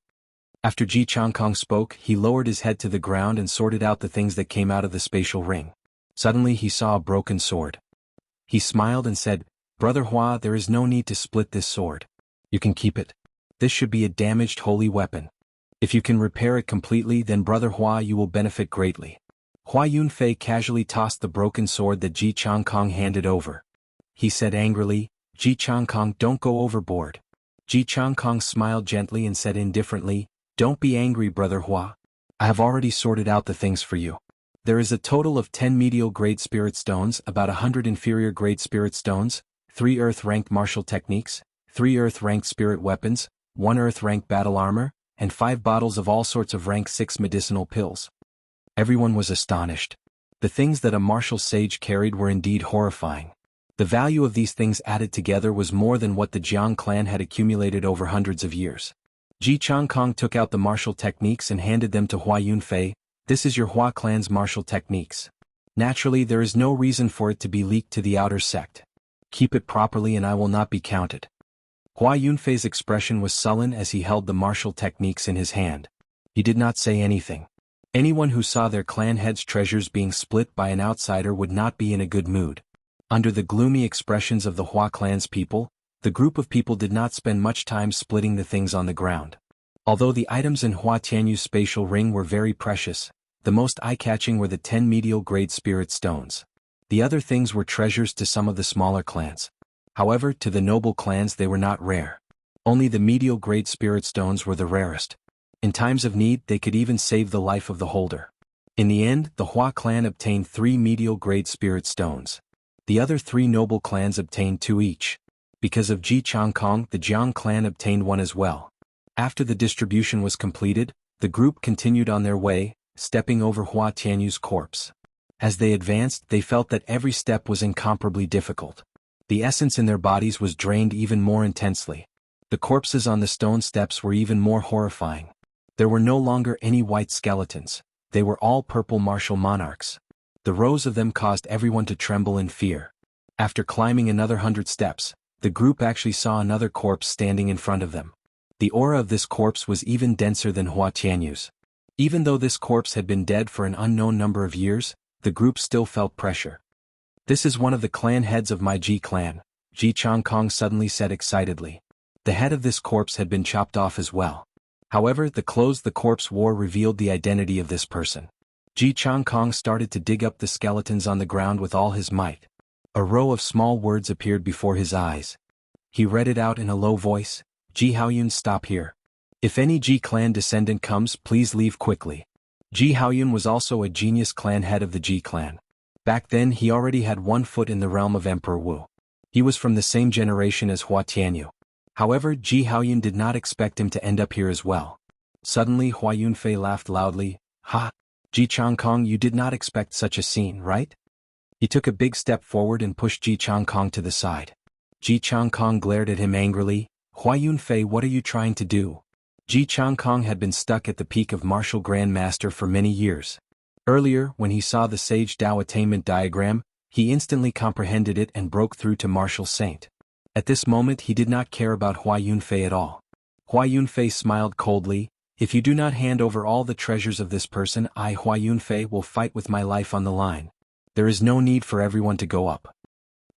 [SPEAKER 1] After Jianghu spoke, he lowered his head to the ground and sorted out the things that came out of the spatial ring. Suddenly he saw a broken sword. He smiled and said, "Brother Hua, there is no need to split this sword. You can keep it. This should be a damaged holy weapon. If you can repair it completely, then Brother Hua, you will benefit greatly." Hua Yunfei casually tossed the broken sword that Jianghu handed over. He said angrily, Ji Changkong, don't go overboard. Ji Changkong smiled gently and said indifferently, don't be angry, Brother Hua. I have already sorted out the things for you. There is a total of 10 medial grade spirit stones, about 100 inferior grade spirit stones, 3 earth-ranked martial techniques, 3 earth-ranked spirit weapons, 1 earth-ranked battle armor, and 5 bottles of all sorts of rank 6 medicinal pills. Everyone was astonished. The things that a martial sage carried were indeed horrifying. The value of these things added together was more than what the Jiang clan had accumulated over hundreds of years. Ji Changkong took out the martial techniques and handed them to Hua Yunfei. This is your Hua clan's martial techniques. Naturally, there is no reason for it to be leaked to the outer sect. Keep it properly and I will not be counted. Hua Yunfei's expression was sullen as he held the martial techniques in his hand. He did not say anything. Anyone who saw their clan head's treasures being split by an outsider would not be in a good mood. Under the gloomy expressions of the Hua clan's people, the group of people did not spend much time splitting the things on the ground. Although the items in Hua Tianyu's spatial ring were very precious, the most eye-catching were the 10 medial grade spirit stones. The other things were treasures to some of the smaller clans. However, to the noble clans they were not rare. Only the medial grade spirit stones were the rarest. In times of need they could even save the life of the holder. In the end, the Hua clan obtained 3 medial grade spirit stones. The other 3 noble clans obtained 2 each. Because of Ji Changkong, the Jiang clan obtained 1 as well. After the distribution was completed, the group continued on their way, stepping over Hua Tianyu's corpse. As they advanced, they felt that every step was incomparably difficult. The essence in their bodies was drained even more intensely. The corpses on the stone steps were even more horrifying. There were no longer any white skeletons. They were all purple martial monarchs. The rows of them caused everyone to tremble in fear. After climbing another 100 steps, the group actually saw another corpse standing in front of them. The aura of this corpse was even denser than Hua Tianyu's. Even though this corpse had been dead for an unknown number of years, the group still felt pressure. This is one of the clan heads of my Ji clan, Ji Changkong suddenly said excitedly. The head of this corpse had been chopped off as well. However, the clothes the corpse wore revealed the identity of this person. Ji Changkong started to dig up the skeletons on the ground with all his might. A row of small words appeared before his eyes. He read it out in a low voice, Ji Haoyun, stop here. If any Ji clan descendant comes, please leave quickly. Ji Haoyun was also a genius clan head of the Ji clan. Back then he already had 1 foot in the realm of Emperor Wu. He was from the same generation as Hua Tianyu. However, Ji Haoyun did not expect him to end up here as well. Suddenly Hua Yunfei laughed loudly, ha! Ji Changkong, you did not expect such a scene, right? He took a big step forward and pushed Ji Changkong to the side. Ji Changkong glared at him angrily, Hua Yunfei, what are you trying to do? Ji Changkong had been stuck at the peak of martial grandmaster for many years. Earlier, when he saw the Sage Dao attainment diagram, he instantly comprehended it and broke through to martial saint. At this moment he did not care about Hua Yunfei at all. Hua Yunfei smiled coldly, if you do not hand over all the treasures of this person, I, Hua Yunfei, will fight with my life on the line. There is no need for everyone to go up.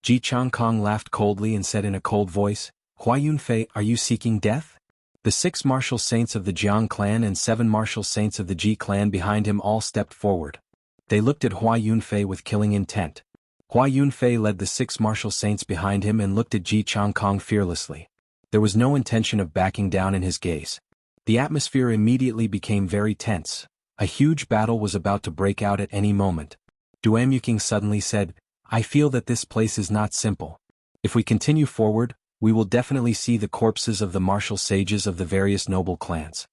[SPEAKER 1] Ji Changkong laughed coldly and said in a cold voice, Hua Yunfei, are you seeking death? The 6 martial saints of the Jiang clan and 7 martial saints of the Ji clan behind him all stepped forward. They looked at Hua Yunfei with killing intent. Hua Yunfei led the 6 martial saints behind him and looked at Ji Changkong fearlessly. There was no intention of backing down in his gaze. The atmosphere immediately became very tense. A huge battle was about to break out at any moment. Duamuking suddenly said, I feel that this place is not simple. If we continue forward, we will definitely see the corpses of the martial sages of the various noble clans.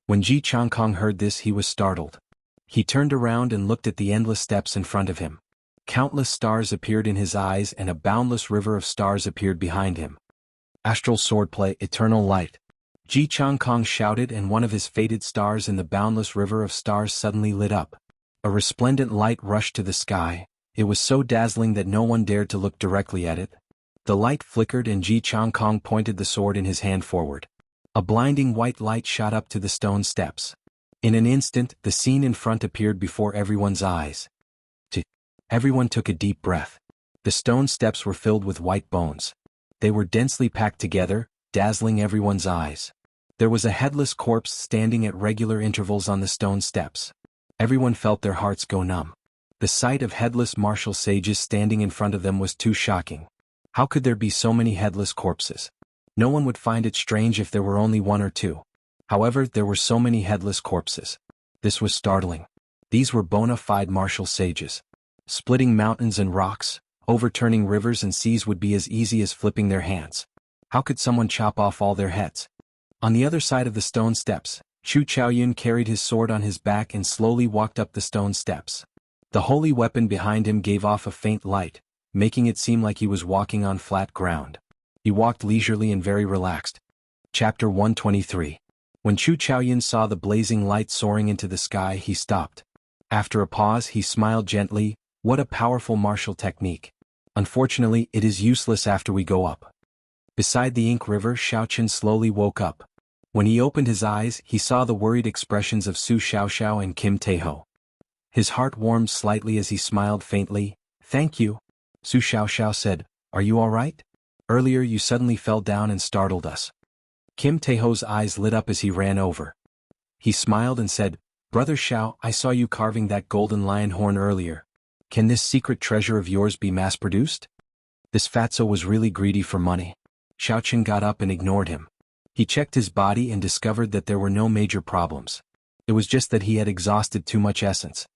[SPEAKER 1] When Ji Changkong heard this he was startled. He turned around and looked at the endless steps in front of him. Countless stars appeared in his eyes and a boundless river of stars appeared behind him. Astral swordplay, eternal light. Ji Changkong shouted and one of his faded stars in the boundless river of stars suddenly lit up. A resplendent light rushed to the sky. It was so dazzling that no one dared to look directly at it. The light flickered and Ji Changkong pointed the sword in his hand forward. A blinding white light shot up to the stone steps. In an instant, the scene in front appeared before everyone's eyes. Everyone took a deep breath. The stone steps were filled with white bones. They were densely packed together, dazzling everyone's eyes. There was a headless corpse standing at regular intervals on the stone steps. Everyone felt their hearts go numb. The sight of headless martial sages standing in front of them was too shocking. How could there be so many headless corpses? No one would find it strange if there were only one or two. However, there were so many headless corpses. This was startling. These were bona fide martial sages. Splitting mountains and rocks, overturning rivers and seas would be as easy as flipping their hands. How could someone chop off all their heads? On the other side of the stone steps, Chu Chaoyun carried his sword on his back and slowly walked up the stone steps. The holy weapon behind him gave off a faint light, making it seem like he was walking on flat ground. He walked leisurely and very relaxed. Chapter 123. When Chu Chaoyun saw the blazing light soaring into the sky, he stopped. After a pause, he smiled gently. What a powerful martial technique. Unfortunately, it is useless after we go up. Beside the ink river, Xiaoqin slowly woke up. When he opened his eyes, he saw the worried expressions of Su Xiaoxiao and Kim Taeho. His heart warmed slightly as he smiled faintly. Thank you. Su Xiaoxiao said, Are you all right? Earlier you suddenly fell down and startled us. Kim Taeho's eyes lit up as he ran over. He smiled and said, Brother Xiao, I saw you carving that golden lion horn earlier. Can this secret treasure of yours be mass-produced? This fatso was really greedy for money. Xiaoqin got up and ignored him. He checked his body and discovered that there were no major problems. It was just that he had exhausted too much essence.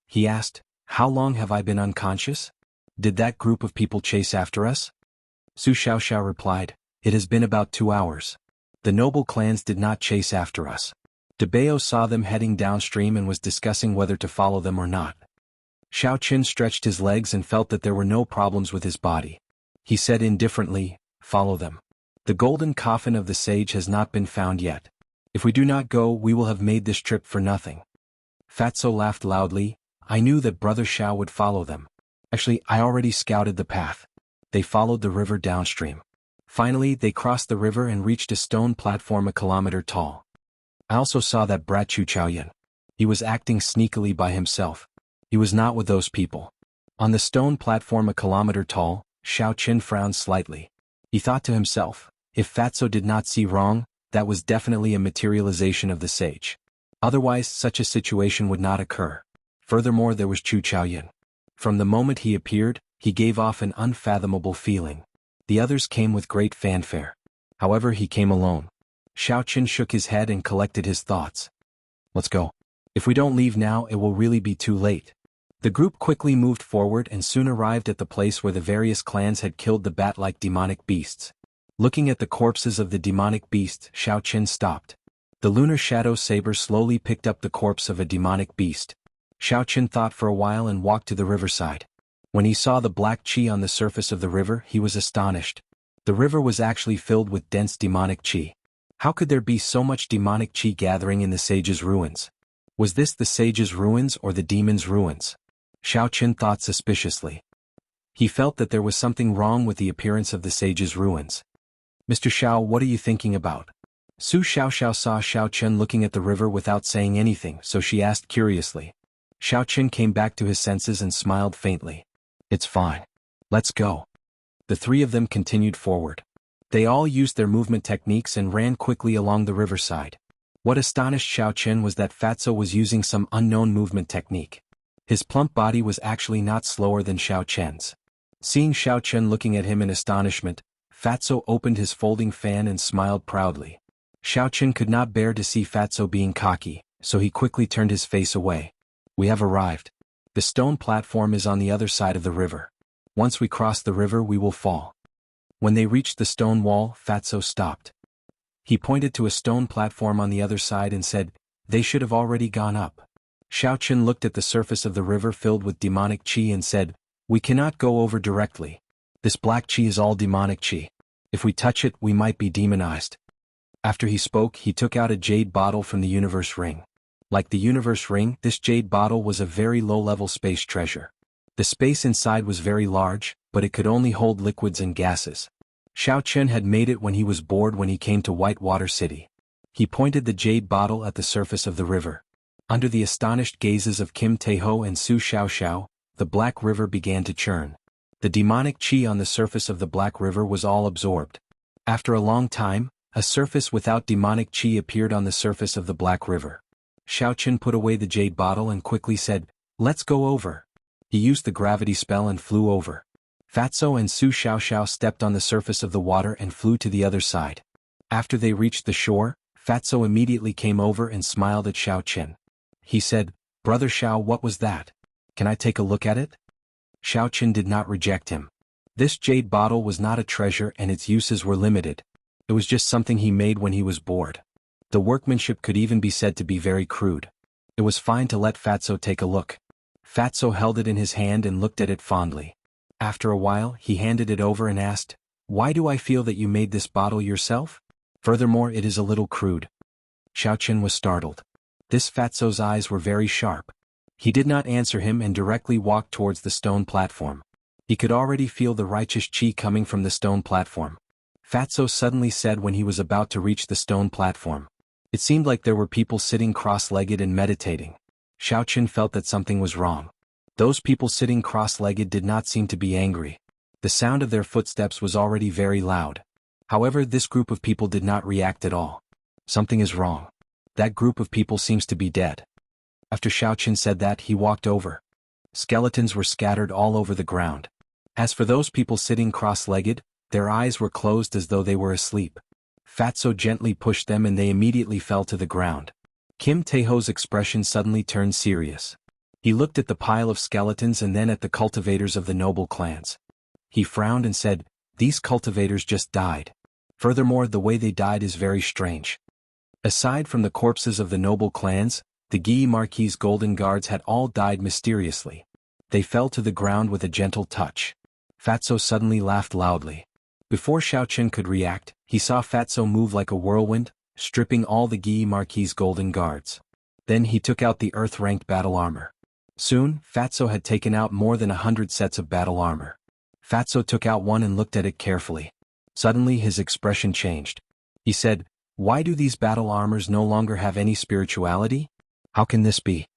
[SPEAKER 1] He asked, How long have I been unconscious? Did that group of people chase after us? Su Xiaoxiao replied, It has been about 2 hours. The noble clans did not chase after us. Debao saw them heading downstream and was discussing whether to follow them or not. Xiaoqin stretched his legs and felt that there were no problems with his body. He said indifferently, Follow them. The golden coffin of the sage has not been found yet. If we do not go, we will have made this trip for nothing. Fatso laughed loudly. I knew that Brother Xiao would follow them. Actually, I already scouted the path. They followed the river downstream. Finally, they crossed the river and reached a stone platform a kilometer tall. I also saw that brat Chu Chaoyun. He was acting sneakily by himself. He was not with those people. On the stone platform a kilometer tall, Xiaoqin frowned slightly. He thought to himself, if Fatso did not see wrong, that was definitely a materialization of the sage. Otherwise, such a situation would not occur. Furthermore, there was Chu Chaoyun. From the moment he appeared, he gave off an unfathomable feeling. The others came with great fanfare. However, he came alone. Xiaoqin shook his head and collected his thoughts. Let's go. If we don't leave now, it will really be too late. The group quickly moved forward and soon arrived at the place where the various clans had killed the bat-like demonic beasts. Looking at the corpses of the demonic beasts, Xiaoqin stopped. The lunar shadow saber slowly picked up the corpse of a demonic beast. Xiaoqin thought for a while and walked to the riverside. When he saw the black qi on the surface of the river, he was astonished. The river was actually filled with dense demonic qi. How could there be so much demonic qi gathering in the sage's ruins? Was this the sage's ruins or the demon's ruins? Xiaoqin thought suspiciously. He felt that there was something wrong with the appearance of the sage's ruins. Mr. Xiao, what are you thinking about? Su Xiaoxiao saw Xiaoqin looking at the river without saying anything, so she asked curiously. Xiaoqin came back to his senses and smiled faintly. It's fine. Let's go. The three of them continued forward. They all used their movement techniques and ran quickly along the riverside. What astonished Xiaoqin was that Fatso was using some unknown movement technique. His plump body was actually not slower than Xiaoqin's. Seeing Xiaoqin looking at him in astonishment, Fatso opened his folding fan and smiled proudly. Xiaoqin could not bear to see Fatso being cocky, so he quickly turned his face away. We have arrived. The stone platform is on the other side of the river. Once we cross the river, we will fall. When they reached the stone wall, Fatso stopped. He pointed to a stone platform on the other side and said, They should have already gone up. Xiaoqin looked at the surface of the river filled with demonic qi and said, We cannot go over directly. This black qi is all demonic qi. If we touch it, we might be demonized. After he spoke, he took out a jade bottle from the universe ring. Like the universe ring, this jade bottle was a very low-level space treasure. The space inside was very large, but it could only hold liquids and gases. Xiaoqin had made it when he was bored when he came to Whitewater City. He pointed the jade bottle at the surface of the river. Under the astonished gazes of Kim Taeho and Su Xiaoxiao, the black river began to churn. The demonic qi on the surface of the black river was all absorbed. After a long time, a surface without demonic qi appeared on the surface of the black river. Xiaoqin put away the jade bottle and quickly said, Let's go over. He used the gravity spell and flew over. Fatso and Su Xiaoxiao stepped on the surface of the water and flew to the other side. After they reached the shore, Fatso immediately came over and smiled at Xiao Qin. He said, "Brother Xiao, what was that? Can I take a look at it?" Xiao Qin did not reject him. This jade bottle was not a treasure and its uses were limited. It was just something he made when he was bored. The workmanship could even be said to be very crude. It was fine to let Fatso take a look. Fatso held it in his hand and looked at it fondly. After a while, he handed it over and asked, "Why do I feel that you made this bottle yourself? Furthermore, it is a little crude." Xiao Qin was startled. This Fatso's eyes were very sharp. He did not answer him and directly walked towards the stone platform. He could already feel the righteous qi coming from the stone platform. Fatso suddenly said when he was about to reach the stone platform. It seemed like there were people sitting cross-legged and meditating. Xiao Qin felt that something was wrong. Those people sitting cross-legged did not seem to be angry. The sound of their footsteps was already very loud. However, this group of people did not react at all. Something is wrong. That group of people seems to be dead. After Xiao Qin said that, he walked over. Skeletons were scattered all over the ground. As for those people sitting cross-legged, their eyes were closed as though they were asleep. Fatso gently pushed them and they immediately fell to the ground. Kim Taeho's expression suddenly turned serious. He looked at the pile of skeletons and then at the cultivators of the noble clans. He frowned and said, "These cultivators just died. Furthermore, the way they died is very strange." Aside from the corpses of the noble clans, the Guy Marquis' golden guards had all died mysteriously. They fell to the ground with a gentle touch. Fatso suddenly laughed loudly. Before Xiao Qin could react, he saw Fatso move like a whirlwind, stripping all the Guy Marquis' golden guards. Then he took out the earth-ranked battle armor. Soon, Fatso had taken out more than 100 sets of battle armor. Fatso took out one and looked at it carefully. Suddenly his expression changed. He said, "Why do these battle armors no longer have any spirituality? How can this be?"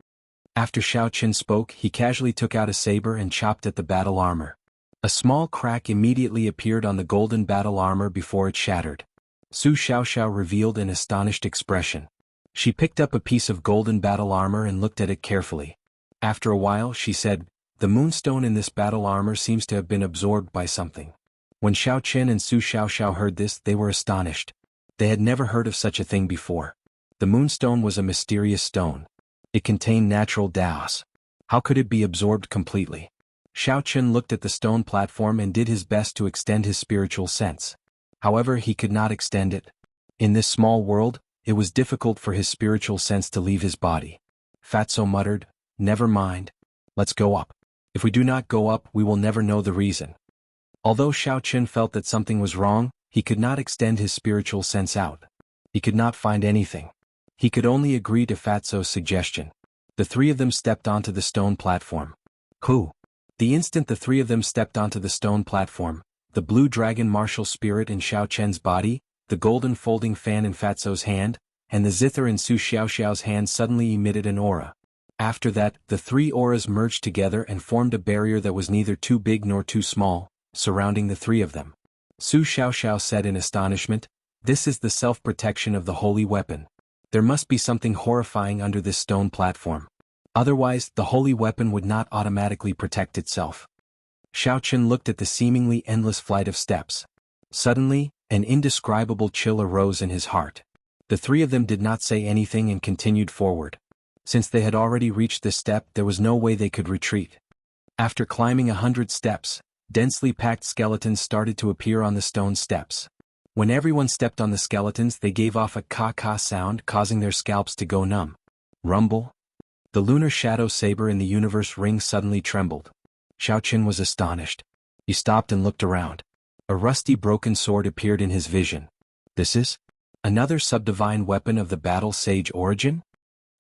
[SPEAKER 1] After Xiao Qin spoke, he casually took out a saber and chopped at the battle armor. A small crack immediately appeared on the golden battle armor before it shattered. Su Xiaoxiao revealed an astonished expression. She picked up a piece of golden battle armor and looked at it carefully. After a while, she said, "The moonstone in this battle armor seems to have been absorbed by something." When Xiao Qin and Su Xiaoxiao heard this, they were astonished. They had never heard of such a thing before. The moonstone was a mysterious stone. It contained natural Daos. How could it be absorbed completely? Xiao Qin looked at the stone platform and did his best to extend his spiritual sense. However, he could not extend it. In this small world, it was difficult for his spiritual sense to leave his body. Fatso muttered, "Never mind. Let's go up. If we do not go up, we will never know the reason." Although Xiao Qin felt that something was wrong, he could not extend his spiritual sense out. He could not find anything. He could only agree to Fatso's suggestion. The three of them stepped onto the stone platform. Who? The instant the three of them stepped onto the stone platform, the blue dragon martial spirit in Xiao Chen's body, the golden folding fan in Fatso's hand, and the zither in Su Xiaoxiao's hand suddenly emitted an aura. After that, the three auras merged together and formed a barrier that was neither too big nor too small, surrounding the three of them. Su Xiaoxiao said in astonishment, "This is the self-protection of the holy weapon. There must be something horrifying under this stone platform. Otherwise, the holy weapon would not automatically protect itself." Xiao Qin looked at the seemingly endless flight of steps. Suddenly, an indescribable chill arose in his heart. The three of them did not say anything and continued forward. Since they had already reached this step, there was no way they could retreat. After climbing 100 steps, densely packed skeletons started to appear on the stone steps. When everyone stepped on the skeletons, they gave off a ka-ka sound, causing their scalps to go numb. Rumble. The lunar shadow saber in the universe ring suddenly trembled. Xiao Qin was astonished. He stopped and looked around. A rusty broken sword appeared in his vision. This is another subdivine weapon of the battle sage origin?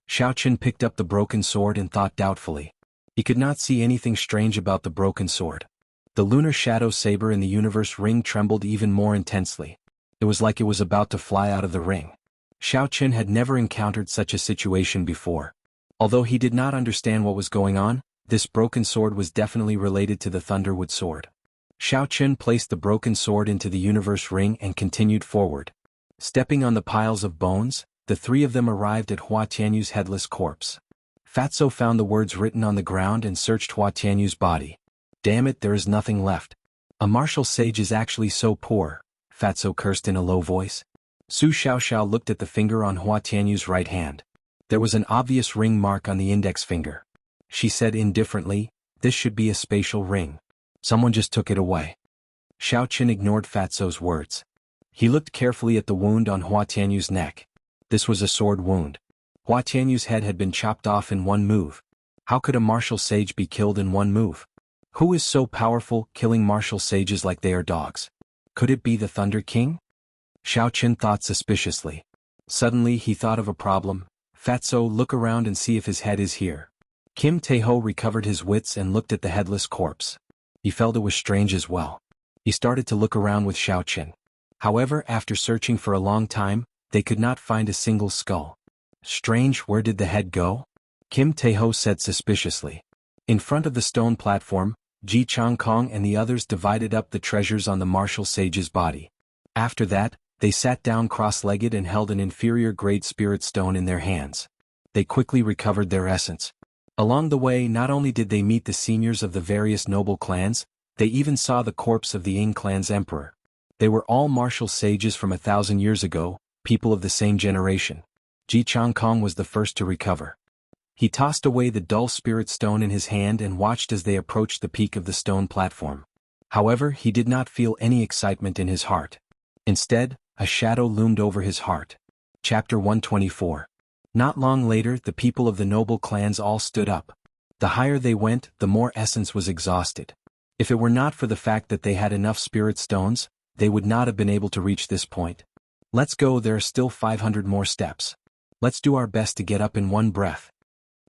[SPEAKER 1] Xiao Qin picked up the broken sword and thought doubtfully. He could not see anything strange about the broken sword. The lunar shadow saber in the universe ring trembled even more intensely. It was like it was about to fly out of the ring. Xiao Qin had never encountered such a situation before. Although he did not understand what was going on, this broken sword was definitely related to the Thunderwood sword. Xiao Qin placed the broken sword into the universe ring and continued forward. Stepping on the piles of bones, the three of them arrived at Hua Tianyu's headless corpse. Fatso found the words written on the ground and searched Hua Tianyu's body. "Damn it, there is nothing left. A martial sage is actually so poor, Fatso cursed in a low voice. Su Xiaoxiao looked at the finger on Hua Tianyu's right hand. There was an obvious ring mark on the index finger. She said indifferently, "This should be a spatial ring. Someone just took it away." Xiao Qin ignored Fatso's words. He looked carefully at the wound on Hua Tianyu's neck. This was a sword wound. Hua Tianyu's head had been chopped off in one move. How could a martial sage be killed in one move? Who is so powerful, killing martial sages like they are dogs? Could it be the Thunder King? Xiao Qin thought suspiciously. Suddenly he thought of a problem. "Fatso, look around and see if his head is here." Kim Taeho recovered his wits and looked at the headless corpse. He felt it was strange as well. He started to look around with Xiao Qin. However, after searching for a long time, they could not find a single skull. "Strange, where did the head go?" Kim Taeho said suspiciously. In front of the stone platform, Ji Changkong and the others divided up the treasures on the martial sage's body. After that, they sat down cross-legged and held an inferior-grade spirit stone in their hands. They quickly recovered their essence. Along the way, not only did they meet the seniors of the various noble clans, they even saw the corpse of the Ying clan's emperor. They were all martial sages from 1,000 years ago, people of the same generation. Ji Changkong was the first to recover. He tossed away the dull spirit stone in his hand and watched as they approached the peak of the stone platform. However, he did not feel any excitement in his heart. Instead, a shadow loomed over his heart. Chapter 124. Not long later, the people of the noble clans all stood up. The higher they went, the more essence was exhausted. If it were not for the fact that they had enough spirit stones, they would not have been able to reach this point. "Let's go, there are still 500 more steps. Let's do our best to get up in one breath,"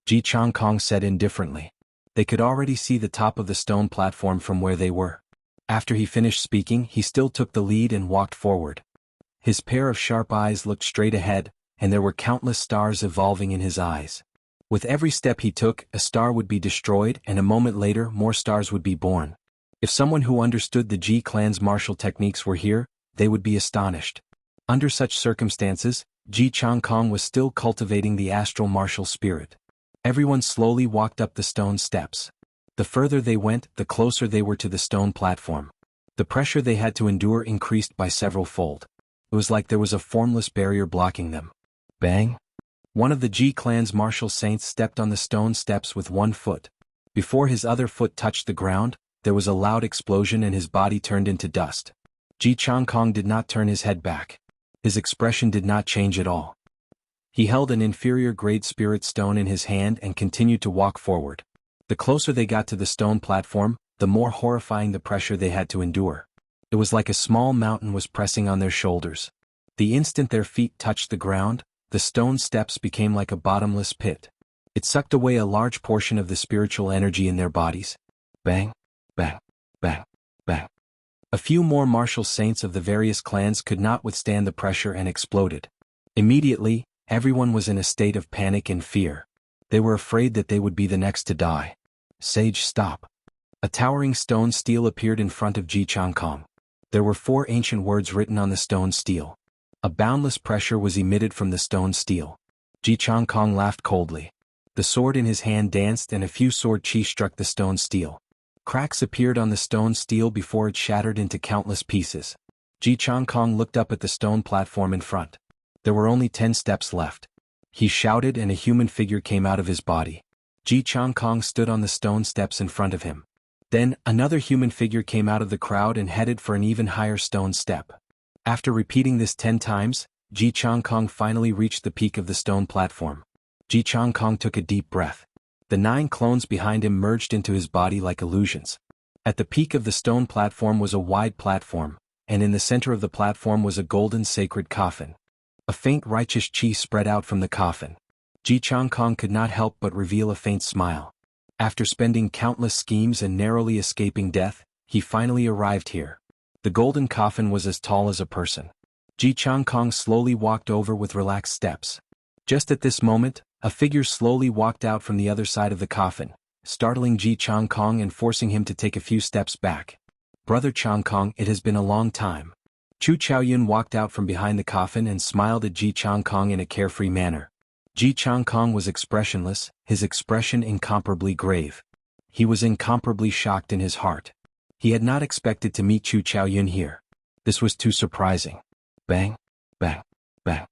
[SPEAKER 1] Ji Changkong said indifferently. They could already see the top of the stone platform from where they were. After he finished speaking, he still took the lead and walked forward. His pair of sharp eyes looked straight ahead, and there were countless stars evolving in his eyes. With every step he took, a star would be destroyed, and a moment later more stars would be born. If someone who understood the Ji clan's martial techniques were here, they would be astonished. Under such circumstances, Ji Changkong was still cultivating the astral martial spirit. Everyone slowly walked up the stone steps. The further they went, the closer they were to the stone platform. The pressure they had to endure increased by several fold. It was like there was a formless barrier blocking them. Bang! One of the Ji clan's martial saints stepped on the stone steps with one foot. Before his other foot touched the ground, there was a loud explosion and his body turned into dust. Ji Changkong did not turn his head back. His expression did not change at all. He held an inferior-grade spirit stone in his hand and continued to walk forward. The closer they got to the stone platform, the more horrifying the pressure they had to endure. It was like a small mountain was pressing on their shoulders. The instant their feet touched the ground, the stone steps became like a bottomless pit. It sucked away a large portion of the spiritual energy in their bodies. Bang, bang, bang, bang. A few more martial saints of the various clans could not withstand the pressure and exploded. Immediately, everyone was in a state of panic and fear. They were afraid that they would be the next to die. "Sage, stop." A towering stone stele appeared in front of Ji Changkong. There were 4 ancient words written on the stone stele. A boundless pressure was emitted from the stone stele. Ji Changkong laughed coldly. The sword in his hand danced and a few sword chi struck the stone stele. Cracks appeared on the stone stele before it shattered into countless pieces. Ji Changkong looked up at the stone platform in front. There were only 10 steps left. He shouted and a human figure came out of his body. Ji Changkong stood on the stone steps in front of him. Then, another human figure came out of the crowd and headed for an even higher stone step. After repeating this 10 times, Ji Changkong finally reached the peak of the stone platform. Ji Changkong took a deep breath. The 9 clones behind him merged into his body like illusions. At the peak of the stone platform was a wide platform, and in the center of the platform was a golden sacred coffin. A faint righteous chi spread out from the coffin. Ji Changkong could not help but reveal a faint smile. After spending countless schemes and narrowly escaping death, he finally arrived here. The golden coffin was as tall as a person. Ji Changkong slowly walked over with relaxed steps. Just at this moment, a figure slowly walked out from the other side of the coffin, startling Ji Changkong and forcing him to take a few steps back. "Brother Changkong, it has been a long time." Chu Chaoyun walked out from behind the coffin and smiled at Ji Changkong in a carefree manner. Ji Changkong was expressionless, his expression incomparably grave. He was incomparably shocked in his heart. He had not expected to meet Chu Chaoyun here. This was too surprising. Bang, bang, bang.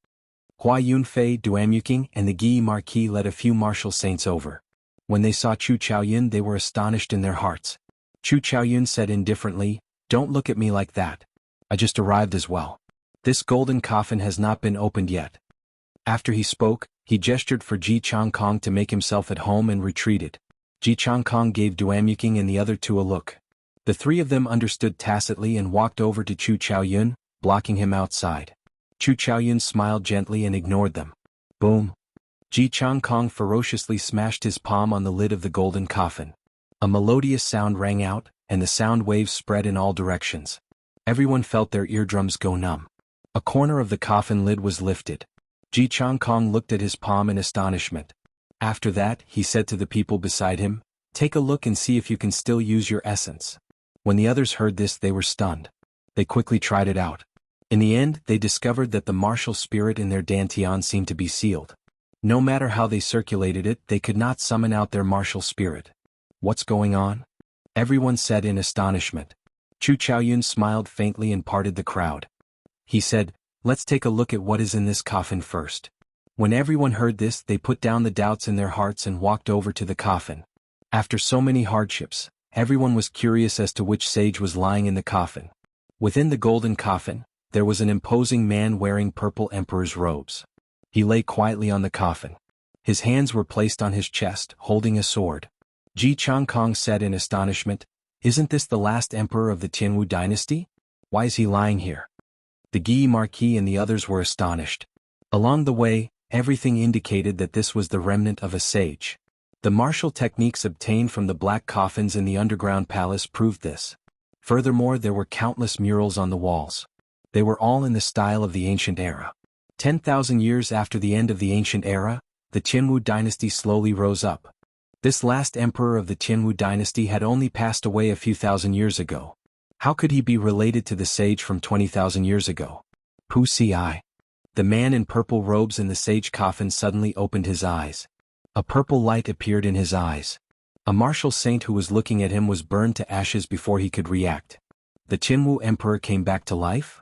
[SPEAKER 1] Hua Yunfei, Duamuking, and the Guy Marquis led a few martial saints over. When they saw Chu Chaoyun, they were astonished in their hearts. Chu Chaoyun said indifferently, "Don't look at me like that. I just arrived as well. This golden coffin has not been opened yet." After he spoke, he gestured for Ji Changkong to make himself at home and retreated. Ji Changkong gave Duamuking and the other two a look. The three of them understood tacitly and walked over to Chu Chaoyun, blocking him outside. Chu Chaoyun smiled gently and ignored them. Boom! Ji Changkong ferociously smashed his palm on the lid of the golden coffin. A melodious sound rang out, and the sound waves spread in all directions. Everyone felt their eardrums go numb. A corner of the coffin lid was lifted. Ji Changkong looked at his palm in astonishment. After that, he said to the people beside him, "Take a look and see if you can still use your essence." When the others heard this, they were stunned. They quickly tried it out. In the end, they discovered that the martial spirit in their dantian seemed to be sealed. No matter how they circulated it, they could not summon out their martial spirit. "What's going on?" everyone said in astonishment. Chu Chaoyun smiled faintly and parted the crowd. He said, "Let's take a look at what is in this coffin first." When everyone heard this, they put down the doubts in their hearts and walked over to the coffin. After so many hardships, everyone was curious as to which sage was lying in the coffin. Within the golden coffin, there was an imposing man wearing purple emperor's robes. He lay quietly on the coffin. His hands were placed on his chest, holding a sword. Ji Changkong said in astonishment, "Isn't this the last emperor of the Tianwu dynasty? Why is he lying here?" The Guy Marquis and the others were astonished. Along the way, everything indicated that this was the remnant of a sage. The martial techniques obtained from the black coffins in the underground palace proved this. Furthermore, there were countless murals on the walls. They were all in the style of the ancient era. 10,000 years after the end of the ancient era, the Tianwu dynasty slowly rose up. This last emperor of the Tianwu dynasty had only passed away a few thousand years ago. How could he be related to the sage from 20,000 years ago? Pu Ci. The man in purple robes in the sage coffin suddenly opened his eyes. A purple light appeared in his eyes. A martial saint who was looking at him was burned to ashes before he could react. The Tianwu emperor came back to life?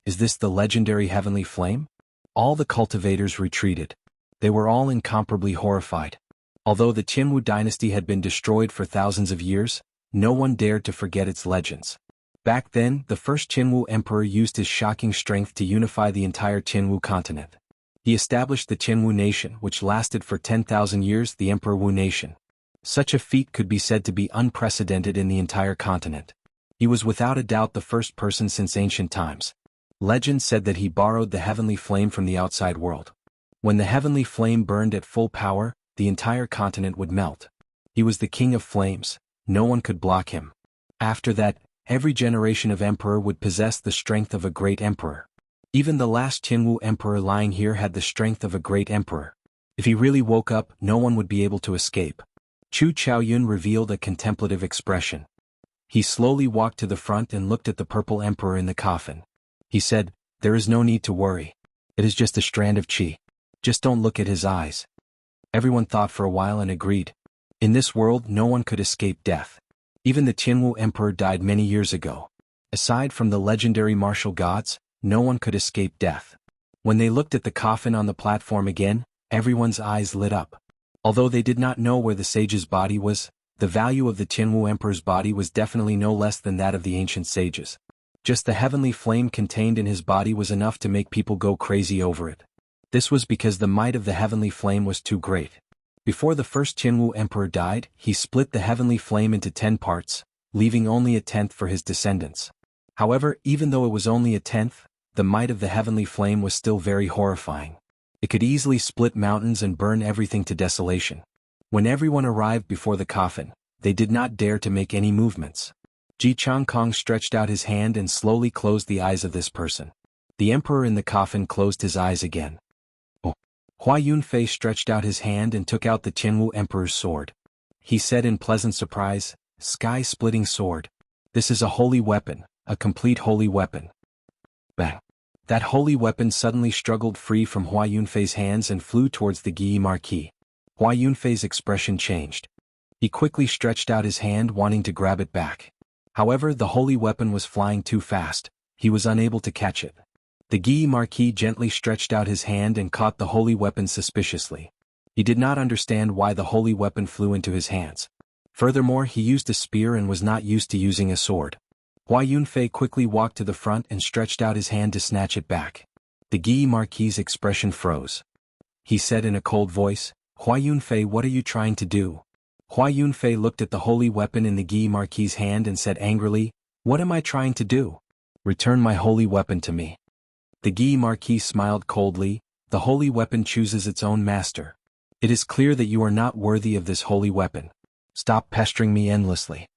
[SPEAKER 1] Is this the legendary heavenly flame? All the cultivators retreated. They were all incomparably horrified. Although the Tianwu dynasty had been destroyed for thousands of years, no one dared to forget its legends. Back then, the first Tianwu emperor used his shocking strength to unify the entire Tianwu continent. He established the Tianwu nation, which lasted for 10,000 years, the Emperor Wu nation. Such a feat could be said to be unprecedented in the entire continent. He was without a doubt the first person since ancient times. Legend said that he borrowed the heavenly flame from the outside world. When the heavenly flame burned at full power, the entire continent would melt. He was the king of flames. No one could block him. After that, every generation of emperor would possess the strength of a great emperor. Even the last Tianwu emperor lying here had the strength of a great emperor. If he really woke up, no one would be able to escape. Chu Chaoyun revealed a contemplative expression. He slowly walked to the front and looked at the purple emperor in the coffin. He said, "There is no need to worry. It is just a strand of qi. Just don't look at his eyes." Everyone thought for a while and agreed. In this world, no one could escape death. Even the Tianwu emperor died many years ago. Aside from the legendary martial gods, no one could escape death. When they looked at the coffin on the platform again, everyone's eyes lit up. Although they did not know where the sage's body was, the value of the Tianwu emperor's body was definitely no less than that of the ancient sages. Just the heavenly flame contained in his body was enough to make people go crazy over it. This was because the might of the heavenly flame was too great. Before the first Tianwu emperor died, he split the heavenly flame into 10 parts, leaving only a tenth for his descendants. However, even though it was only a tenth, the might of the heavenly flame was still very horrifying. It could easily split mountains and burn everything to desolation. When everyone arrived before the coffin, they did not dare to make any movements. Ji Changkong stretched out his hand and slowly closed the eyes of this person. The emperor in the coffin closed his eyes again. Oh. Hua Yunfei stretched out his hand and took out the Tianwu emperor's sword. He said in pleasant surprise, "Sky-splitting sword. This is a holy weapon, a complete holy weapon." Bang. That holy weapon suddenly struggled free from Hua Yunfei's hands and flew towards the Guy Marquis. Hua Yunfei's expression changed. He quickly stretched out his hand wanting to grab it back. However, the holy weapon was flying too fast, he was unable to catch it. The Guy Marquis gently stretched out his hand and caught the holy weapon suspiciously. He did not understand why the holy weapon flew into his hands. Furthermore, he used a spear and was not used to using a sword. Hua Yunfei quickly walked to the front and stretched out his hand to snatch it back. The Guy Marquis' expression froze. He said in a cold voice, "Hua Yunfei, what are you trying to do?" Hua Yunfei looked at the holy weapon in the Guy Marquis' hand and said angrily, "What am I trying to do? Return my holy weapon to me." The Guy Marquis smiled coldly, "The holy weapon chooses its own master. It is clear that you are not worthy of this holy weapon. Stop pestering me endlessly."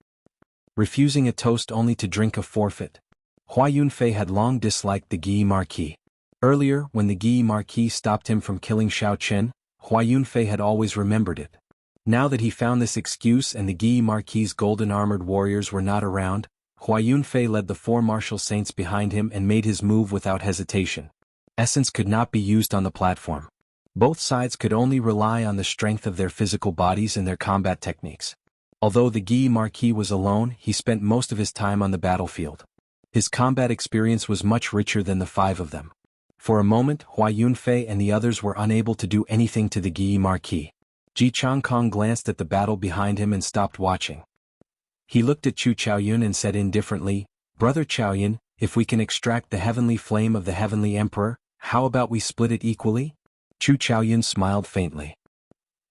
[SPEAKER 1] Refusing a toast only to drink a forfeit. Hua Yunfei had long disliked the Guy Marquis. Earlier, when the Guy Marquis stopped him from killing Xiao Chen, Hua Yunfei had always remembered it. Now that he found this excuse and the Guy Marquis' golden-armored warriors were not around, Hua Yunfei led the 4 martial saints behind him and made his move without hesitation. Essence could not be used on the platform. Both sides could only rely on the strength of their physical bodies and their combat techniques. Although the Guy Marquis was alone, he spent most of his time on the battlefield. His combat experience was much richer than the 5 of them. For a moment, Hua Yunfei and the others were unable to do anything to the Guy Marquis. Jianghu glanced at the battle behind him and stopped watching. He looked at Chu Chaoyun and said indifferently, "Brother Chaoyun, if we can extract the heavenly flame of the heavenly emperor, how about we split it equally?" Chu Chaoyun smiled faintly.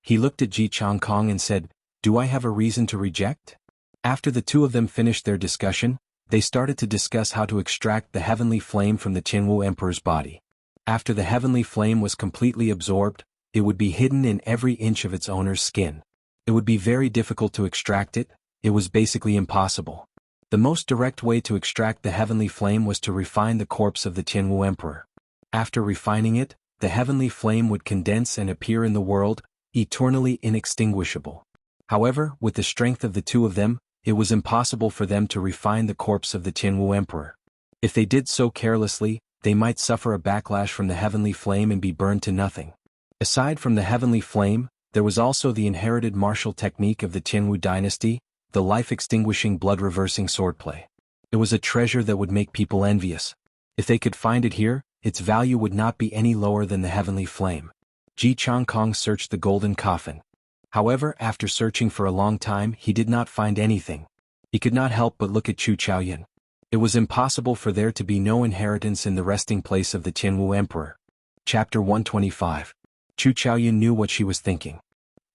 [SPEAKER 1] He looked at Jianghu and said, "Do I have a reason to reject?" After the 2 of them finished their discussion, they started to discuss how to extract the heavenly flame from the Jianghu emperor's body. After the heavenly flame was completely absorbed, it would be hidden in every inch of its owner's skin. It would be very difficult to extract it. It was basically impossible. The most direct way to extract the heavenly flame was to refine the corpse of the Jianghu emperor. After refining it, the heavenly flame would condense and appear in the world, eternally inextinguishable. However, with the strength of the 2 of them, it was impossible for them to refine the corpse of the Jianghu emperor. If they did so carelessly, they might suffer a backlash from the heavenly flame and be burned to nothing. Aside from the heavenly flame, there was also the inherited martial technique of the Jianghu dynasty, the life-extinguishing blood-reversing swordplay. It was a treasure that would make people envious. If they could find it here, its value would not be any lower than the heavenly flame. Jianghu searched the golden coffin. However, after searching for a long time, he did not find anything. He could not help but look at Chu Chaoyun. It was impossible for there to be no inheritance in the resting place of the Jianghu emperor. Chapter 125. Chu Chaoyun knew what she was thinking.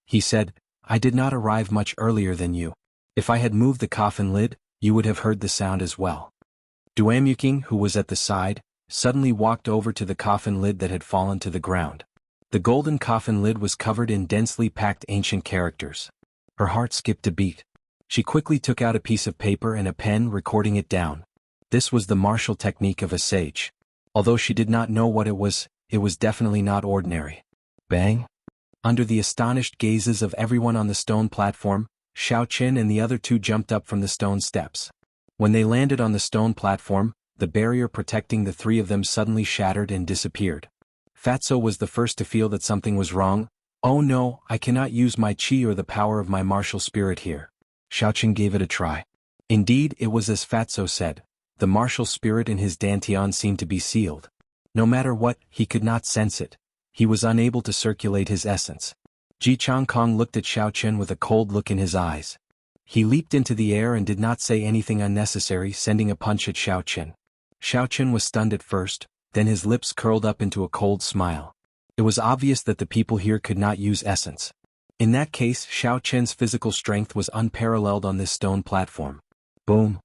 [SPEAKER 1] He said, "I did not arrive much earlier than you. If I had moved the coffin lid, you would have heard the sound as well." Duamuking, who was at the side, suddenly walked over to the coffin lid that had fallen to the ground. The golden coffin lid was covered in densely packed ancient characters. Her heart skipped a beat. She quickly took out a piece of paper and a pen, recording it down. This was the martial technique of a sage. Although she did not know what it was definitely not ordinary. Bang! Under the astonished gazes of everyone on the stone platform, Xiao Chen and the other 2 jumped up from the stone steps. When they landed on the stone platform, the barrier protecting the 3 of them suddenly shattered and disappeared. Fatso was the first to feel that something was wrong. "Oh no, I cannot use my chi or the power of my martial spirit here." Xiao Chen gave it a try. Indeed, it was as Fatso said. The martial spirit in his dantian seemed to be sealed. No matter what, he could not sense it. He was unable to circulate his essence. Jianghu looked at Xiao Chen with a cold look in his eyes. He leaped into the air and did not say anything unnecessary, sending a punch at Xiao Chen. Xiao Chen was stunned at first, then his lips curled up into a cold smile. It was obvious that the people here could not use essence. In that case, Xiao Chen's physical strength was unparalleled on this stone platform. Boom!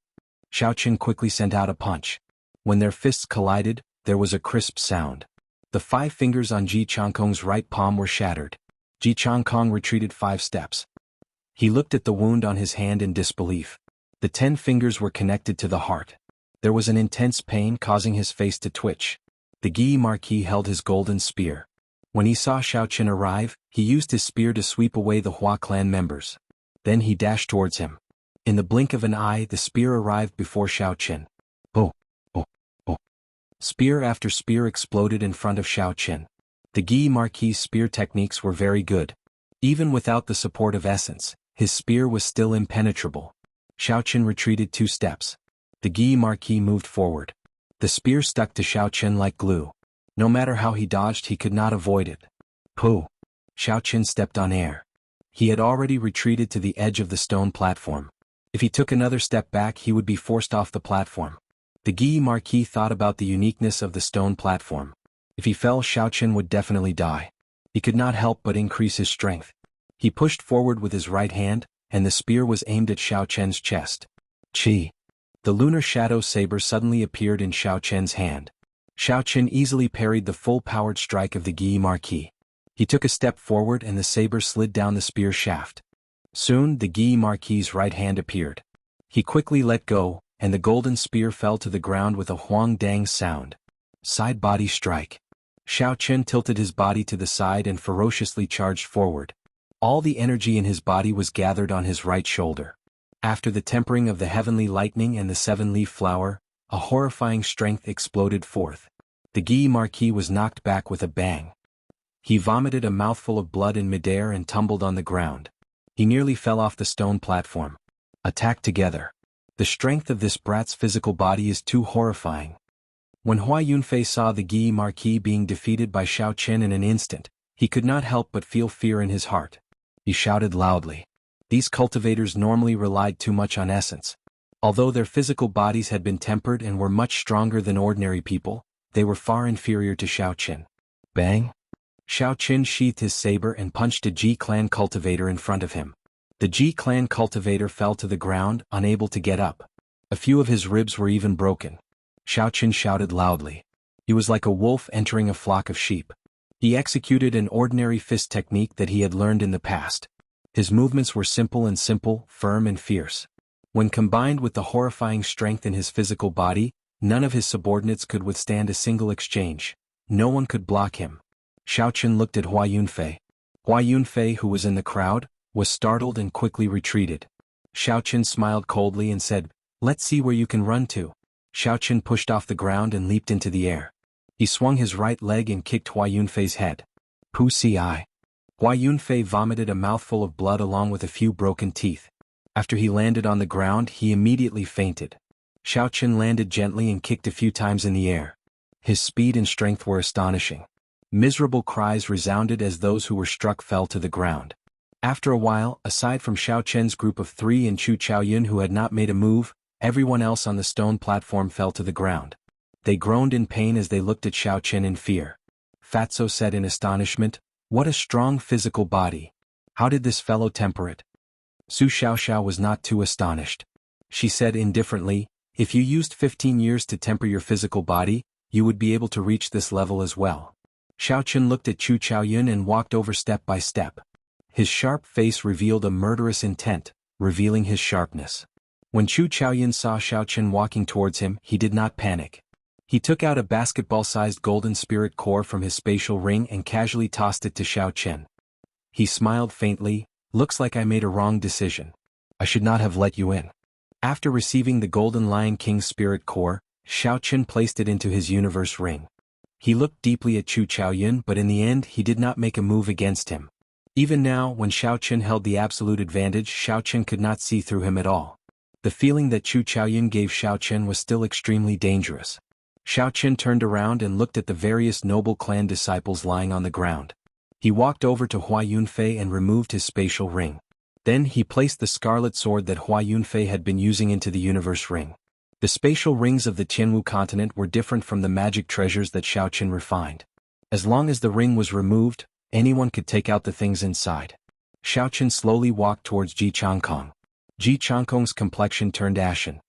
[SPEAKER 1] Xiao Chen quickly sent out a punch. When their fists collided, there was a crisp sound. The 5 fingers on Jianghu's right palm were shattered. Jianghu retreated 5 steps. He looked at the wound on his hand in disbelief. The 10 fingers were connected to the heart. There was an intense pain causing his face to twitch. The Guy Marquis held his golden spear. When he saw Xiao Chen arrive, he used his spear to sweep away the Hua clan members. Then he dashed towards him. In the blink of an eye, the spear arrived before Xiao Chen. Oh, oh, oh. Spear after spear exploded in front of Xiao Chen. The Guy Marquis' spear techniques were very good. Even without the support of essence, his spear was still impenetrable. Xiaochen retreated 2 steps. The Guy Marquis moved forward. The spear stuck to Xiaochen like glue. No matter how he dodged, he could not avoid it. Pooh! Xiaochen stepped on air. He had already retreated to the edge of the stone platform. If he took another step back, he would be forced off the platform. The Guy Marquis thought about the uniqueness of the stone platform. If he fell, Xiaochen would definitely die. He could not help but increase his strength. He pushed forward with his right hand, and the spear was aimed at Xiaochen's chest. Chi! The lunar shadow saber suddenly appeared in Xiaochen's hand. Xiaochen easily parried the full-powered strike of the Guy Marquis. He took a step forward and the saber slid down the spear shaft. Soon, the Guy Marquis's right hand appeared. He quickly let go, and the golden spear fell to the ground with a huang dang sound. Side body strike. Xiaochen tilted his body to the side and ferociously charged forward. All the energy in his body was gathered on his right shoulder. After the tempering of the heavenly lightning and the 7-leaf flower, a horrifying strength exploded forth. The Guy Marquis was knocked back with a bang. He vomited a mouthful of blood in midair and tumbled on the ground. He nearly fell off the stone platform. Attack together. The strength of this brat's physical body is too horrifying. When Hua Yunfei saw the Guy Marquis being defeated by Xiaochen in an instant, he could not help but feel fear in his heart. He shouted loudly. These cultivators normally relied too much on essence. Although their physical bodies had been tempered and were much stronger than ordinary people, they were far inferior to Xiaochen. Bang! Xiaochen sheathed his saber and punched a Ji clan cultivator in front of him. The Ji clan cultivator fell to the ground, unable to get up. A few of his ribs were even broken. Xiaochen shouted loudly. He was like a wolf entering a flock of sheep. He executed an ordinary fist technique that he had learned in the past. His movements were simple, firm and fierce. When combined with the horrifying strength in his physical body, none of his subordinates could withstand a single exchange. No one could block him. Xiaochen looked at Hua Yunfei. Hua Yunfei, who was in the crowd, was startled and quickly retreated. Xiaochen smiled coldly and said, "Let's see where you can run to." Xiaochen pushed off the ground and leaped into the air. He swung his right leg and kicked Hua Yunfei's head. Pussy eye. Hua Yunfei vomited a mouthful of blood along with a few broken teeth. After he landed on the ground, he immediately fainted. Xiaochen landed gently and kicked a few times in the air. His speed and strength were astonishing. Miserable cries resounded as those who were struck fell to the ground. After a while, aside from Xiaochen's group of 3 and Chu Chaoyun who had not made a move, everyone else on the stone platform fell to the ground. They groaned in pain as they looked at Xiaochen in fear. Fatso said in astonishment, "What a strong physical body. How did this fellow temper it?" Su Xiaoxiao was not too astonished. She said indifferently, "If you used 15 years to temper your physical body, you would be able to reach this level as well." Xiaochen looked at Chu Chaoyun and walked over step by step. His sharp face revealed a murderous intent, revealing his sharpness. When Chu Chaoyun saw Xiaochen walking towards him, he did not panic. He took out a basketball-sized golden spirit core from his spatial ring and casually tossed it to Xiaochen. He smiled faintly, "Looks like I made a wrong decision. I should not have let you in." After receiving the Golden Lion King's spirit core, Xiaochen placed it into his universe ring. He looked deeply at Chu Chaoyun, but in the end he did not make a move against him. Even now, when Xiaochen held the absolute advantage, Xiaochen could not see through him at all. The feeling that Chu Chaoyun gave Xiaochen was still extremely dangerous. Xiaochen turned around and looked at the various noble clan disciples lying on the ground. He walked over to Hua Yunfei and removed his spatial ring. Then he placed the scarlet sword that Hua Yunfei had been using into the universe ring. The spatial rings of the Qianwu continent were different from the magic treasures that Xiaochen refined. As long as the ring was removed, anyone could take out the things inside. Xiaochen slowly walked towards Ji Changkong. Ji Changkong's complexion turned ashen.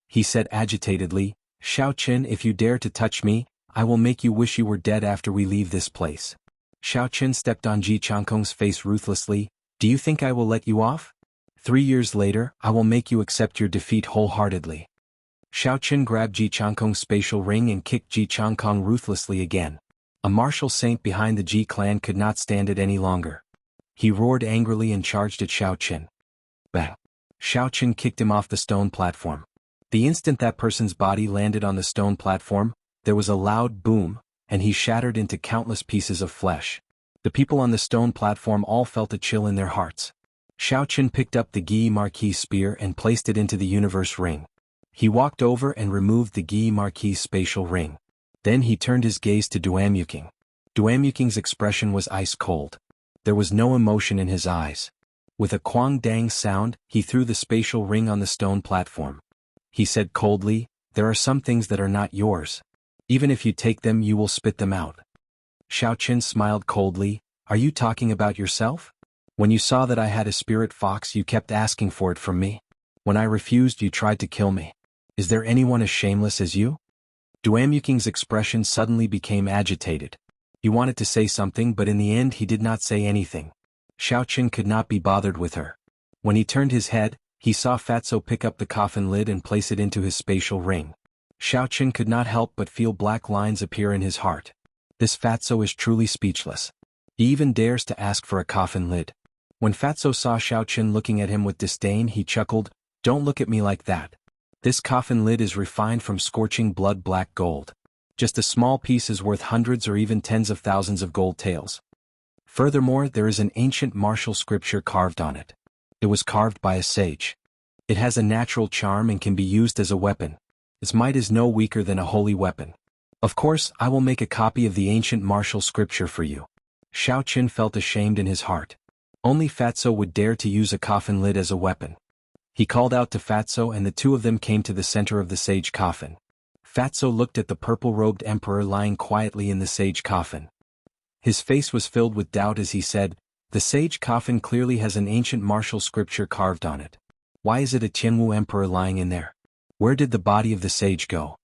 [SPEAKER 1] He said agitatedly, "Xiaochen, if you dare to touch me, I will make you wish you were dead after we leave this place." Xiaochen stepped on Ji Changkong's face ruthlessly. "Do you think I will let you off? 3 years later, I will make you accept your defeat wholeheartedly." Xiaochen grabbed Ji Changkong's spatial ring and kicked Ji Changkong ruthlessly again. A martial saint behind the Ji clan could not stand it any longer. He roared angrily and charged at Xiaochen. Bang! Xiaochen kicked him off the stone platform. The instant that person's body landed on the stone platform, there was a loud boom, and he shattered into countless pieces of flesh. The people on the stone platform all felt a chill in their hearts. Xiaoqian picked up the Gi Marquis spear and placed it into the universe ring. He walked over and removed the Gi Marquis spatial ring. Then he turned his gaze to Duanyuking. Duanyuking's expression was ice cold. There was no emotion in his eyes. With a quang dang sound, he threw the spatial ring on the stone platform. He said coldly, "There are some things that are not yours. Even if you take them, you will spit them out." Xiaoqian smiled coldly, "Are you talking about yourself? When you saw that I had a spirit fox, you kept asking for it from me. When I refused, you tried to kill me. Is there anyone as shameless as you?" Duanyuking's expression suddenly became agitated. He wanted to say something, but in the end he did not say anything. Xiaoqian could not be bothered with her. When he turned his head, he saw Fatso pick up the coffin lid and place it into his spatial ring. Xiaoqian could not help but feel black lines appear in his heart. This Fatso is truly speechless. He even dares to ask for a coffin lid. When Fatso saw Xiaoqian looking at him with disdain, he chuckled, "Don't look at me like that. This coffin lid is refined from scorching blood black gold. Just a small piece is worth hundreds or even tens of thousands of gold taels. Furthermore, there is an ancient martial scripture carved on it. It was carved by a sage. It has a natural charm and can be used as a weapon. Its might is no weaker than a holy weapon. Of course, I will make a copy of the ancient martial scripture for you." Xiaoqian felt ashamed in his heart. Only Fatso would dare to use a coffin lid as a weapon. He called out to Fatso and the two of them came to the center of the sage coffin. Fatso looked at the purple-robed emperor lying quietly in the sage coffin. His face was filled with doubt as he said, "The sage coffin clearly has an ancient martial scripture carved on it. Why is it a Jianghu emperor lying in there? Where did the body of the sage go?"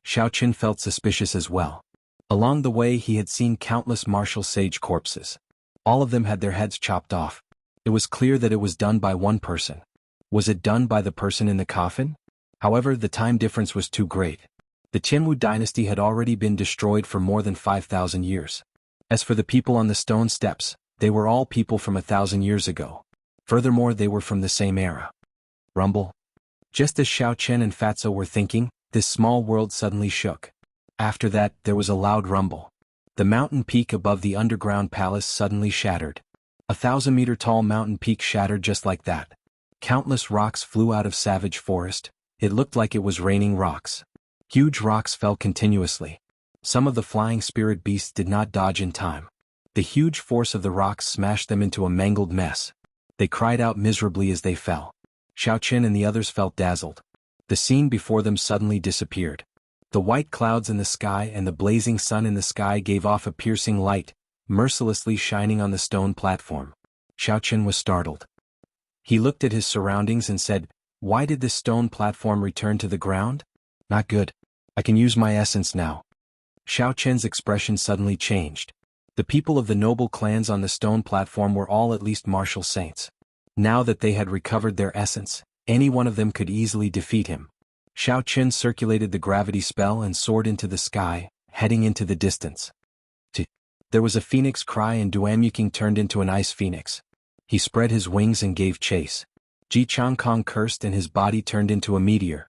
[SPEAKER 1] Xiaoqian felt suspicious as well. Along the way he had seen countless martial sage corpses. All of them had their heads chopped off. It was clear that it was done by one person. Was it done by the person in the coffin? However, the time difference was too great. The Jianghu dynasty had already been destroyed for more than 5,000 years. As for the people on the stone steps, they were all people from 1,000 years ago. Furthermore, they were from the same era. Rumble. Just as Xiaoqian and Fatso were thinking, this small world suddenly shook. After that, there was a loud rumble. The mountain peak above the underground palace suddenly shattered. 1,000-meter-tall mountain peak shattered just like that. Countless rocks flew out of savage forest. It looked like it was raining rocks. Huge rocks fell continuously. Some of the flying spirit beasts did not dodge in time. The huge force of the rocks smashed them into a mangled mess. They cried out miserably as they fell. Xiaoqian and the others felt dazzled. The scene before them suddenly disappeared. The white clouds in the sky and the blazing sun in the sky gave off a piercing light, mercilessly shining on the stone platform. Xiaoqian was startled. He looked at his surroundings and said, "Why did this stone platform return to the ground? Not good. I can use my essence now." Xiaoqian's expression suddenly changed. The people of the noble clans on the stone platform were all at least martial saints. Now that they had recovered their essence, any one of them could easily defeat him. Xiaoqian circulated the gravity spell and soared into the sky, heading into the distance. There was a phoenix cry and Duanyuking turned into an ice phoenix. He spread his wings and gave chase. Jianghu cursed and his body turned into a meteor.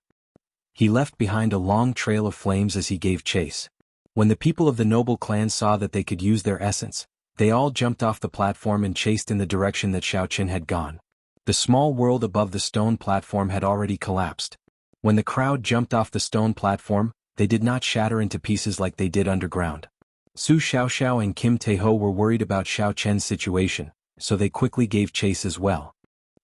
[SPEAKER 1] He left behind a long trail of flames as he gave chase. When the people of the noble clan saw that they could use their essence, they all jumped off the platform and chased in the direction that Xiaoqian had gone. The small world above the stone platform had already collapsed. When the crowd jumped off the stone platform, they did not shatter into pieces like they did underground. Su Xiaoxiao and Kim Taeho were worried about Xiaoqian's situation, so they quickly gave chase as well.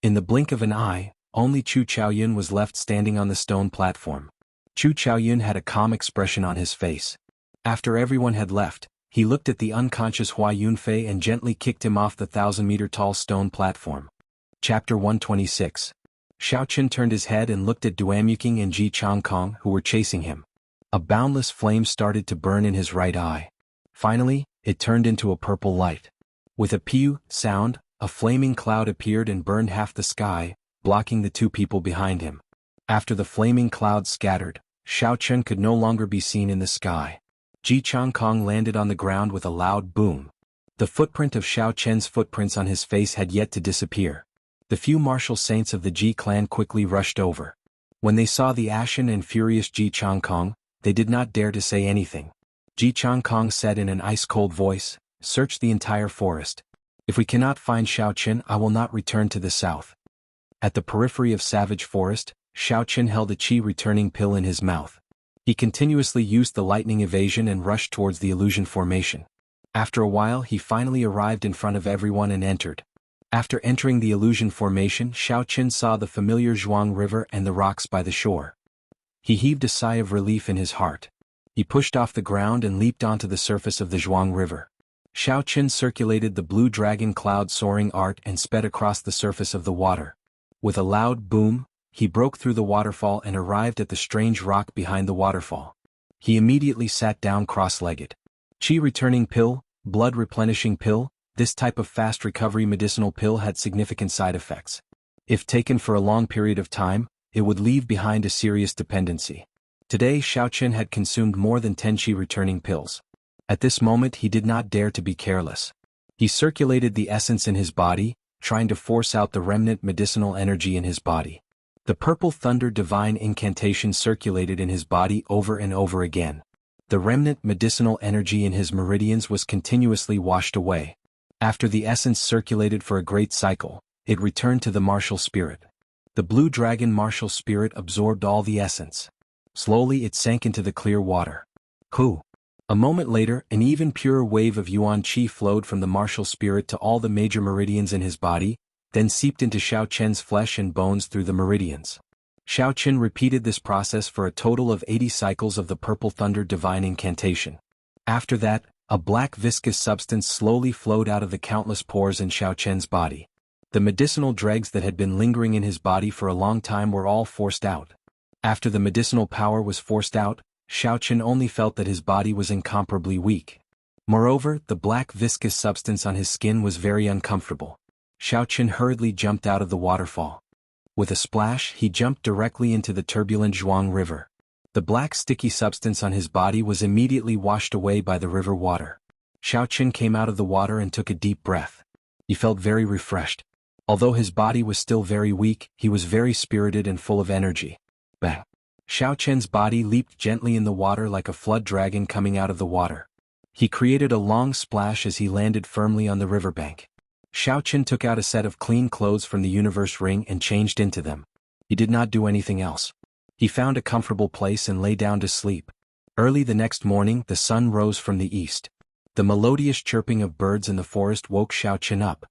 [SPEAKER 1] In the blink of an eye, only Chu Chaoyun was left standing on the stone platform. Chu Chaoyun had a calm expression on his face. After everyone had left, he looked at the unconscious Hua Yunfei and gently kicked him off the 1,000-meter-tall stone platform. Chapter 126. Xiaoqian turned his head and looked at Duanyuking and Ji Changkong who were chasing him. A boundless flame started to burn in his right eye. Finally, it turned into a purple light. With a pew sound, a flaming cloud appeared and burned half the sky, blocking the two people behind him. After the flaming cloud scattered, Xiaoqian could no longer be seen in the sky. Ji Changkong landed on the ground with a loud boom. The footprint of Xiaoqian's footprints on his face had yet to disappear. The few martial saints of the Ji clan quickly rushed over. When they saw the ashen and furious Ji Changkong, they did not dare to say anything. Ji Changkong said in an ice-cold voice, "Search the entire forest. If we cannot find Xiaoqin, I will not return to the south. At the periphery of Savage Forest, Xiaoqin held a qi returning pill in his mouth. He continuously used the lightning evasion and rushed towards the illusion formation. After a while he finally arrived in front of everyone and entered. After entering the illusion formation, Xiaoqin saw the familiar Jianghu River and the rocks by the shore. He heaved a sigh of relief in his heart. He pushed off the ground and leaped onto the surface of the Jianghu River. Xiaoqin circulated the blue dragon cloud soaring art and sped across the surface of the water. With a loud boom, he broke through the waterfall and arrived at the strange rock behind the waterfall. He immediately sat down cross-legged. Qi returning pill, blood replenishing pill, this type of fast recovery medicinal pill had significant side effects. If taken for a long period of time, it would leave behind a serious dependency. Today Xiaoqin had consumed more than 10 Qi returning pills. At this moment he did not dare to be careless. He circulated the essence in his body, trying to force out the remnant medicinal energy in his body. The purple thunder divine incantation circulated in his body over and over again. The remnant medicinal energy in his meridians was continuously washed away. After the essence circulated for a great cycle, it returned to the martial spirit. The blue dragon martial spirit absorbed all the essence. Slowly it sank into the clear water. Hu! A moment later, an even purer wave of Yuan Qi flowed from the martial spirit to all the major meridians in his body, then seeped into Xiaoqin's flesh and bones through the meridians. Xiaoqin repeated this process for a total of 80 cycles of the purple thunder divine incantation. After that, a black viscous substance slowly flowed out of the countless pores in Xiaoqin's body. The medicinal dregs that had been lingering in his body for a long time were all forced out. After the medicinal power was forced out, Xiaoqin only felt that his body was incomparably weak. Moreover, the black viscous substance on his skin was very uncomfortable. Xiaoqin hurriedly jumped out of the waterfall. With a splash, he jumped directly into the turbulent Jianghu River. The black sticky substance on his body was immediately washed away by the river water. Xiaoqin came out of the water and took a deep breath. He felt very refreshed. Although his body was still very weak, he was very spirited and full of energy. Bang! Xiaoqin's body leaped gently in the water like a flood dragon coming out of the water. He created a long splash as he landed firmly on the riverbank. Xiaoqin took out a set of clean clothes from the universe ring and changed into them. He did not do anything else. He found a comfortable place and lay down to sleep. Early the next morning, the sun rose from the east. The melodious chirping of birds in the forest woke Xiaoqin up.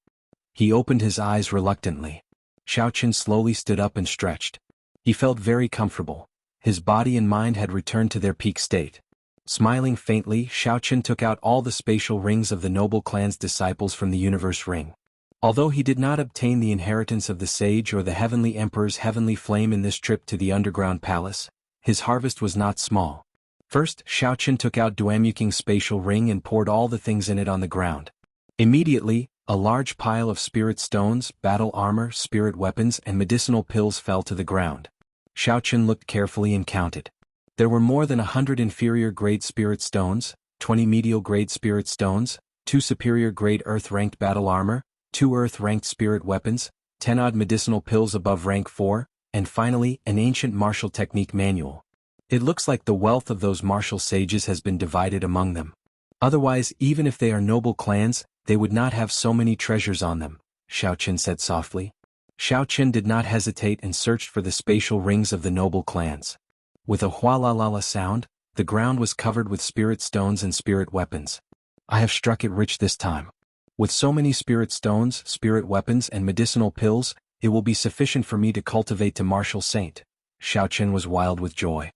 [SPEAKER 1] He opened his eyes reluctantly. Xiaoqin slowly stood up and stretched. He felt very comfortable. His body and mind had returned to their peak state. Smiling faintly, Xiaoqin took out all the spatial rings of the noble clan's disciples from the universe ring. Although he did not obtain the inheritance of the sage or the heavenly emperor's heavenly flame in this trip to the underground palace, his harvest was not small. First, Xiaoqin took out Duamuking's spatial ring and poured all the things in it on the ground. Immediately, a large pile of spirit stones, battle armor, spirit weapons, and medicinal pills fell to the ground. Xiaoqin looked carefully and counted. There were more than 100 inferior-grade spirit stones, 20 medial-grade spirit stones, 2 superior-grade earth-ranked battle armor, 2 earth-ranked spirit weapons, 10 odd medicinal pills above rank 4, and finally, an ancient martial technique manual. It looks like the wealth of those martial sages has been divided among them. Otherwise, even if they are noble clans, they would not have so many treasures on them, Xiaoqin said softly. Xiaoqin did not hesitate and searched for the spatial rings of the noble clans. With a hualalala sound, the ground was covered with spirit stones and spirit weapons. I have struck it rich this time. With so many spirit stones, spirit weapons, and medicinal pills, it will be sufficient for me to cultivate to martial saint. Xiaoqin was wild with joy.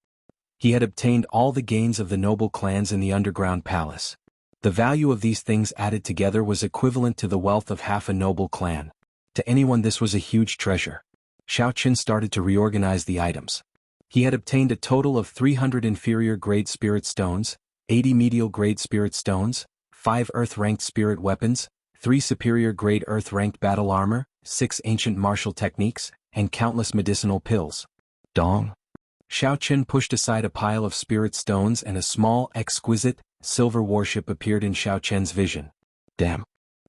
[SPEAKER 1] He had obtained all the gains of the noble clans in the underground palace. The value of these things added together was equivalent to the wealth of half a noble clan. To anyone this was a huge treasure. Xiaoqin started to reorganize the items. He had obtained a total of 300 inferior-grade spirit stones, 80 medial-grade spirit stones, 5 earth-ranked spirit weapons, 3 superior-grade earth-ranked battle armor, 6 ancient martial techniques, and countless medicinal pills. Dong! Xiaoqin pushed aside a pile of spirit stones and a small, exquisite, silver warship appeared in Xiaoqin's vision. Damn!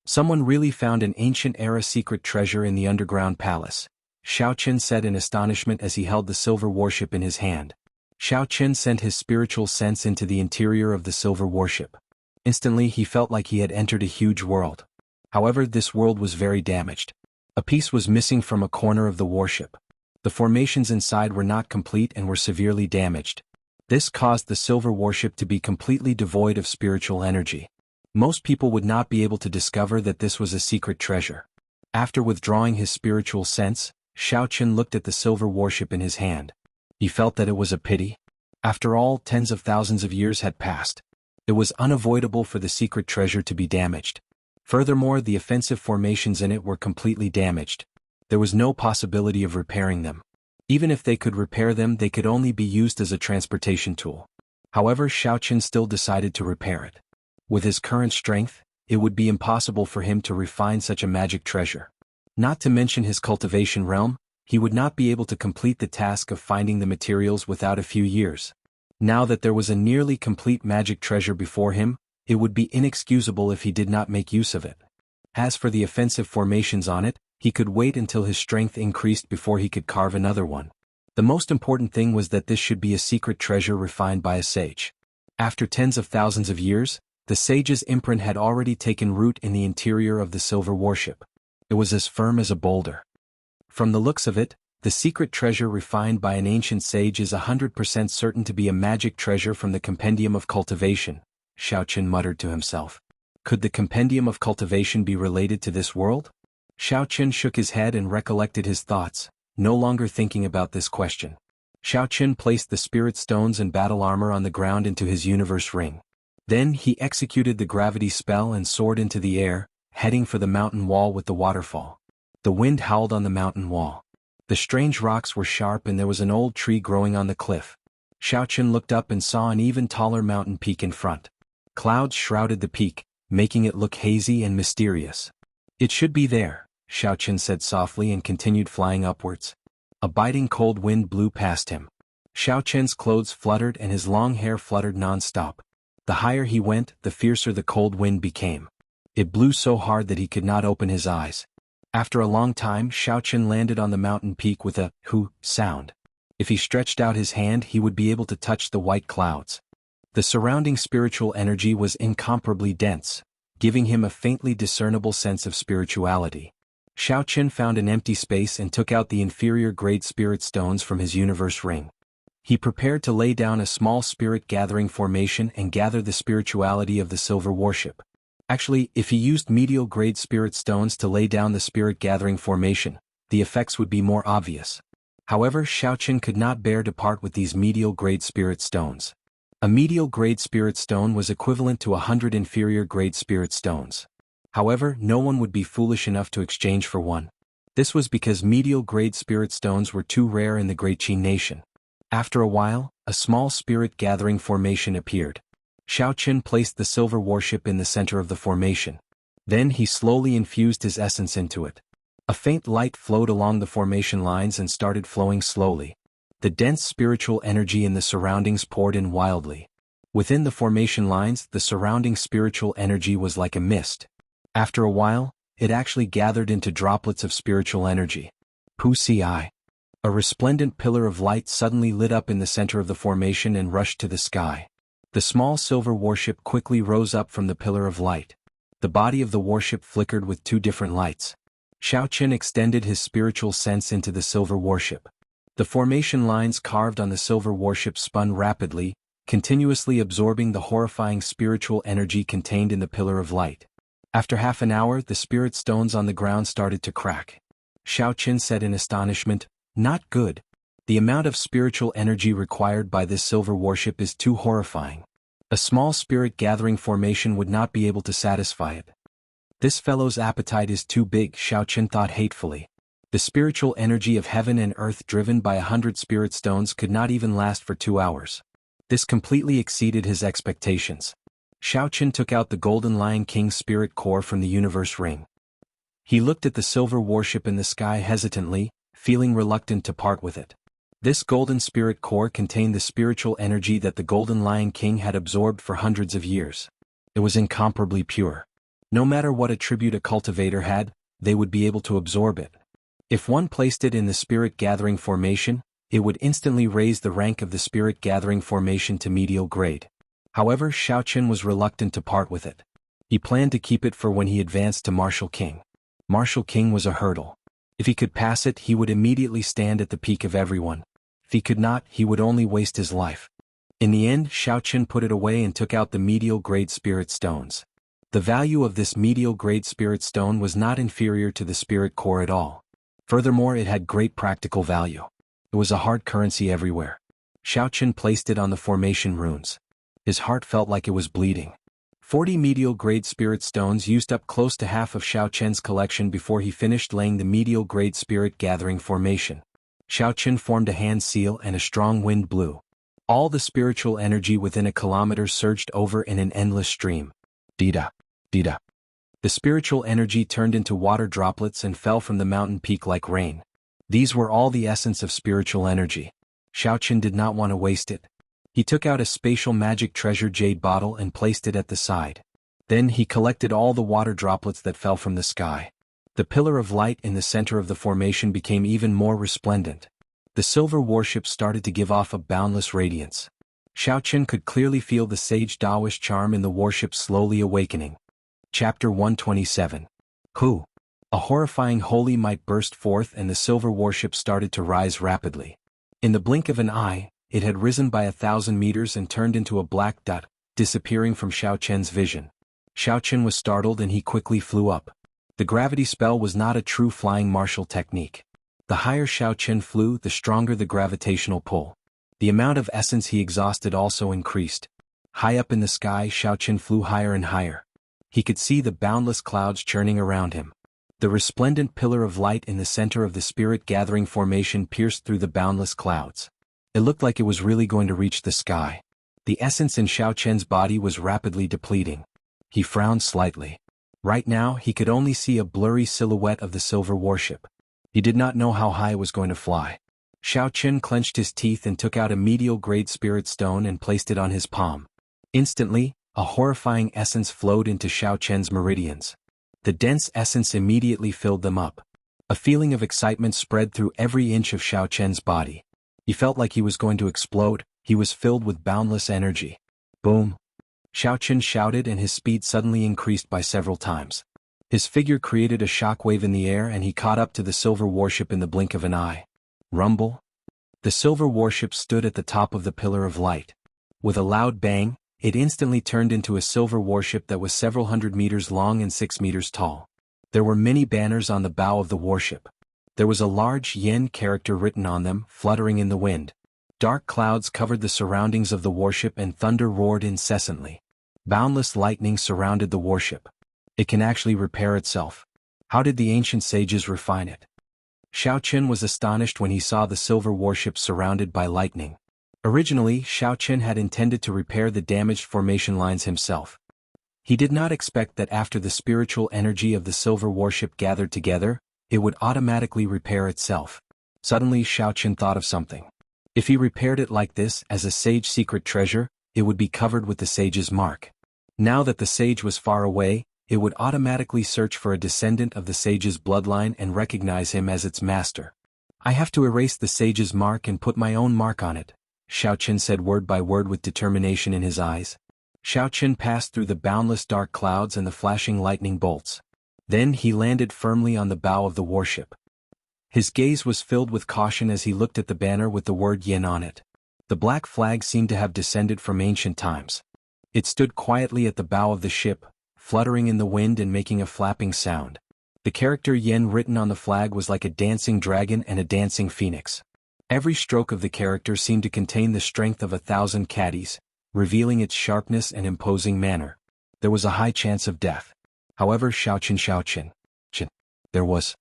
[SPEAKER 1] Someone really found an ancient-era secret treasure in the underground palace, Xiaoqin said in astonishment as he held the silver warship in his hand. Xiaoqin sent his spiritual sense into the interior of the silver warship. Instantly he felt like he had entered a huge world. However, this world was very damaged. A piece was missing from a corner of the warship. The formations inside were not complete and were severely damaged. This caused the silver warship to be completely devoid of spiritual energy. Most people would not be able to discover that this was a secret treasure. After withdrawing his spiritual sense, Xiaoqun looked at the silver warship in his hand. He felt that it was a pity. After all, tens of thousands of years had passed. It was unavoidable for the secret treasure to be damaged. Furthermore, the offensive formations in it were completely damaged. There was no possibility of repairing them. Even if they could repair them, they could only be used as a transportation tool. However, Xiaoqun still decided to repair it. With his current strength, it would be impossible for him to refine such a magic treasure. Not to mention his cultivation realm, he would not be able to complete the task of finding the materials without a few years. Now that there was a nearly complete magic treasure before him, it would be inexcusable if he did not make use of it. As for the offensive formations on it, he could wait until his strength increased before he could carve another one. The most important thing was that this should be a secret treasure refined by a sage. After tens of thousands of years, the sage's imprint had already taken root in the interior of the silver warship. It was as firm as a boulder. From the looks of it, the secret treasure refined by an ancient sage is 100% certain to be a magic treasure from the Compendium of Cultivation, Xiaoqun muttered to himself. Could the Compendium of Cultivation be related to this world? Xiaoqun shook his head and recollected his thoughts, no longer thinking about this question. Xiaoqun placed the spirit stones and battle armor on the ground into his universe ring. Then he executed the gravity spell and soared into the air, heading for the mountain wall with the waterfall. The wind howled on the mountain wall. The strange rocks were sharp and there was an old tree growing on the cliff. Xiaoqun looked up and saw an even taller mountain peak in front. Clouds shrouded the peak, making it look hazy and mysterious. It should be there, Xiaoqun said softly and continued flying upwards. A biting cold wind blew past him. Xiaoqun's clothes fluttered and his long hair fluttered non-stop. The higher he went, the fiercer the cold wind became. It blew so hard that he could not open his eyes. After a long time, Xiaoqun landed on the mountain peak with a "hoo" sound. If he stretched out his hand, he would be able to touch the white clouds. The surrounding spiritual energy was incomparably dense, giving him a faintly discernible sense of spirituality. Xiaoqun found an empty space and took out the inferior-grade spirit stones from his universe ring. He prepared to lay down a small spirit-gathering formation and gather the spirituality of the silver warship. Actually, if he used medial-grade spirit stones to lay down the spirit-gathering formation, the effects would be more obvious. However, Xiaoqun could not bear to part with these medial-grade spirit stones. A medial-grade spirit stone was equivalent to 100 inferior-grade spirit stones. However, no one would be foolish enough to exchange for one. This was because medial-grade spirit stones were too rare in the Great Qin nation. After a while, a small spirit-gathering formation appeared. Xiaoqun placed the silver warship in the center of the formation. Then he slowly infused his essence into it. A faint light flowed along the formation lines and started flowing slowly. The dense spiritual energy in the surroundings poured in wildly. Within the formation lines, the surrounding spiritual energy was like a mist. After a while, it actually gathered into droplets of spiritual energy. Wuxia. A resplendent pillar of light suddenly lit up in the center of the formation and rushed to the sky. The small silver warship quickly rose up from the pillar of light. The body of the warship flickered with two different lights. Xiaoqun extended his spiritual sense into the silver warship. The formation lines carved on the silver warship spun rapidly, continuously absorbing the horrifying spiritual energy contained in the pillar of light. After half an hour, the spirit stones on the ground started to crack. Xiaoqun said in astonishment, "Not good. The amount of spiritual energy required by this silver warship is too horrifying. A small spirit-gathering formation would not be able to satisfy it." This fellow's appetite is too big, Xiaoqun thought hatefully. The spiritual energy of heaven and earth driven by 100 spirit stones could not even last for 2 hours. This completely exceeded his expectations. Xiaoqun took out the Golden Lion King's spirit core from the universe ring. He looked at the silver warship in the sky hesitantly, feeling reluctant to part with it. This golden spirit core contained the spiritual energy that the Golden Lion King had absorbed for hundreds of years. It was incomparably pure. No matter what attribute a cultivator had, they would be able to absorb it. If one placed it in the spirit-gathering formation, it would instantly raise the rank of the spirit-gathering formation to medial grade. However, Xiaoqun was reluctant to part with it. He planned to keep it for when he advanced to Martial King. Martial King was a hurdle. If he could pass it, he would immediately stand at the peak of everyone. If he could not, he would only waste his life. In the end, Xiaoqin put it away and took out the medial grade spirit stones. The value of this medial grade spirit stone was not inferior to the spirit core at all. Furthermore, it had great practical value. It was a hard currency everywhere. Xiaoqin placed it on the formation runes. His heart felt like it was bleeding. 40 medial grade spirit stones used up close to half of Xiaoqin's collection before he finished laying the medial grade spirit gathering formation. Xiaoqin formed a hand seal and a strong wind blew. All the spiritual energy within a kilometer surged over in an endless stream. Dida, dida. The spiritual energy turned into water droplets and fell from the mountain peak like rain. These were all the essence of spiritual energy. Xiaoqin did not want to waste it. He took out a spatial magic treasure jade bottle and placed it at the side. Then he collected all the water droplets that fell from the sky. The pillar of light in the center of the formation became even more resplendent. The silver warship started to give off a boundless radiance. Xiaoqin could clearly feel the sage Taoist charm in the warship slowly awakening. Chapter 127. Hu. A horrifying holy might burst forth and the silver warship started to rise rapidly. In the blink of an eye, it had risen by 1,000 meters and turned into a black dot, disappearing from Xiaoqin's vision. Xiaoqin was startled and he quickly flew up. The gravity spell was not a true flying martial technique. The higher Xiaoqin flew, the stronger the gravitational pull. The amount of essence he exhausted also increased. High up in the sky, Xiaoqin flew higher and higher. He could see the boundless clouds churning around him. The resplendent pillar of light in the center of the spirit gathering formation pierced through the boundless clouds. It looked like it was really going to reach the sky. The essence in Xiaoqin's body was rapidly depleting. He frowned slightly. Right now, he could only see a blurry silhouette of the silver warship. He did not know how high it was going to fly. Xiaoqin clenched his teeth and took out a medial grade spirit stone and placed it on his palm. Instantly, a horrifying essence flowed into Xiaoqin's meridians. The dense essence immediately filled them up. A feeling of excitement spread through every inch of Xiaoqin's body. He felt like he was going to explode. He was filled with boundless energy. Boom! Xiaoqin shouted and his speed suddenly increased by several times. His figure created a shockwave in the air and he caught up to the silver warship in the blink of an eye. Rumble! The silver warship stood at the top of the pillar of light. With a loud bang, it instantly turned into a silver warship that was several hundred meters long and 6 meters tall. There were many banners on the bow of the warship. There was a large yen character written on them, fluttering in the wind. Dark clouds covered the surroundings of the warship and thunder roared incessantly. Boundless lightning surrounded the warship. It can actually repair itself. How did the ancient sages refine it? Xiaoqin was astonished when he saw the silver warship surrounded by lightning. Originally, Xiaoqin had intended to repair the damaged formation lines himself. He did not expect that after the spiritual energy of the silver warship gathered together, it would automatically repair itself. Suddenly Xiaoqin thought of something. If he repaired it like this as a sage secret treasure, it would be covered with the sage's mark. Now that the sage was far away, it would automatically search for a descendant of the sage's bloodline and recognize him as its master. I have to erase the sage's mark and put my own mark on it, Xiaoqin said word by word with determination in his eyes. Xiaoqin passed through the boundless dark clouds and the flashing lightning bolts. Then he landed firmly on the bow of the warship. His gaze was filled with caution as he looked at the banner with the word yen on it. The black flag seemed to have descended from ancient times. It stood quietly at the bow of the ship, fluttering in the wind and making a flapping sound. The character yen written on the flag was like a dancing dragon and a dancing phoenix. Every stroke of the character seemed to contain the strength of 1,000 caddies, revealing its sharpness and imposing manner. There was a high chance of death. However, Xiaoqin, there was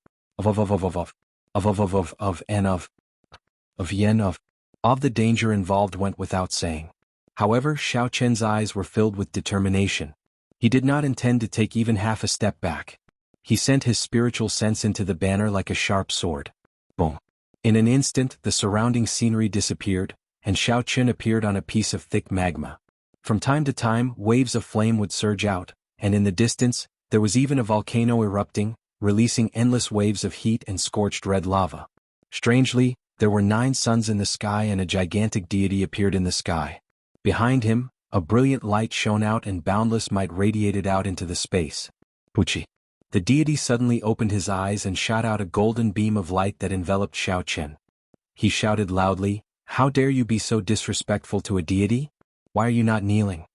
[SPEAKER 1] of the danger involved went without saying. However, Xiaoqin's eyes were filled with determination. He did not intend to take even half a step back. He sent his spiritual sense into the banner like a sharp sword. Boom! In an instant, the surrounding scenery disappeared, and Xiaoqin appeared on a piece of thick magma. From time to time, waves of flame would surge out, and in the distance, there was even a volcano erupting, releasing endless waves of heat and scorched red lava. Strangely, there were 9 suns in the sky and a gigantic deity appeared in the sky. Behind him, A brilliant light shone out and boundless might radiated out into the space. Wuxia. The deity suddenly opened his eyes and shot out a golden beam of light that enveloped Xianxia. He shouted loudly, "How dare you be so disrespectful to a deity? Why are you not kneeling?"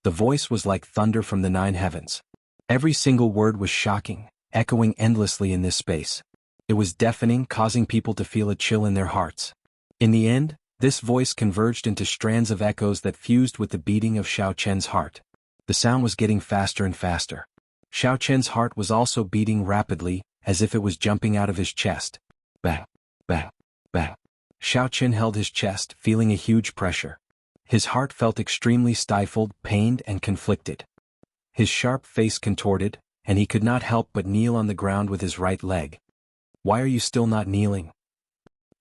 [SPEAKER 1] The voice was like thunder from the 9 heavens. Every single word was shocking, echoing endlessly in this space. It was deafening, causing people to feel a chill in their hearts. In the end, this voice converged into strands of echoes that fused with the beating of Xiaoqian's heart. The sound was getting faster and faster. Xiaoqian's heart was also beating rapidly, as if it was jumping out of his chest. Bang, bang, bang. Xiaoqian held his chest, feeling a huge pressure. His heart felt extremely stifled, pained, and conflicted. His sharp face contorted, and he could not help but kneel on the ground with his right leg. "Why are you still not kneeling?"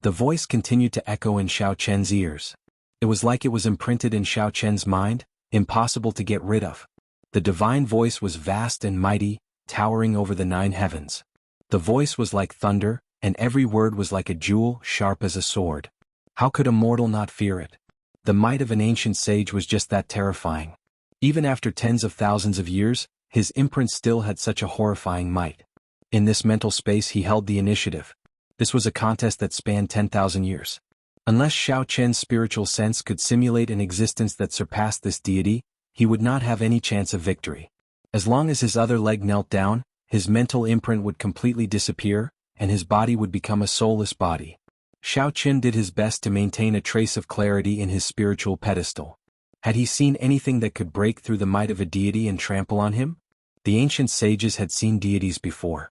[SPEAKER 1] The voice continued to echo in Xiaoqian's ears. It was like it was imprinted in Xiaoqian's mind, impossible to get rid of. The divine voice was vast and mighty, towering over the 9 heavens. The voice was like thunder, and every word was like a jewel, sharp as a sword. How could a mortal not fear it? The might of an ancient sage was just that terrifying. Even after tens of thousands of years, his imprint still had such a horrifying might. In this mental space he held the initiative. This was a contest that spanned 10,000 years. Unless Xiaoqian's spiritual sense could simulate an existence that surpassed this deity, he would not have any chance of victory. As long as his other leg knelt down, his mental imprint would completely disappear, and his body would become a soulless body. Xiaoqian did his best to maintain a trace of clarity in his spiritual pedestal. Had he seen anything that could break through the might of a deity and trample on him? The ancient sages had seen deities before.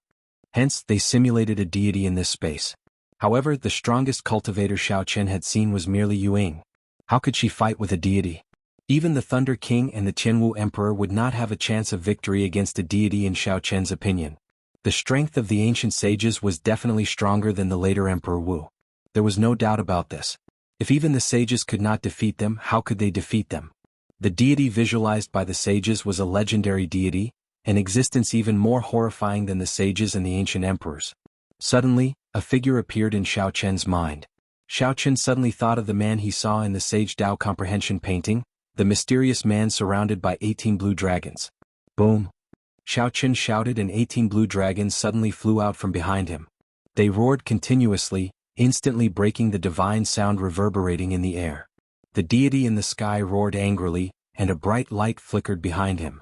[SPEAKER 1] Hence, they simulated a deity in this space. However, the strongest cultivator Xiaoqian had seen was merely Yuing. How could she fight with a deity? Even the Thunder King and the Jianghu Emperor would not have a chance of victory against a deity in Xiaoqian's opinion. The strength of the ancient sages was definitely stronger than the later Emperor Wu. There was no doubt about this. If even the sages could not defeat them, how could they defeat them? The deity visualized by the sages was a legendary deity, an existence even more horrifying than the sages and the ancient emperors. Suddenly, a figure appeared in Xiaoqian's mind. Xiaoqian suddenly thought of the man he saw in the Sage Dao Comprehension painting, the mysterious man surrounded by 18 blue dragons. Boom! Xiaoqian shouted and 18 blue dragons suddenly flew out from behind him. They roared continuously, instantly breaking the divine sound reverberating in the air. The deity in the sky roared angrily, and a bright light flickered behind him.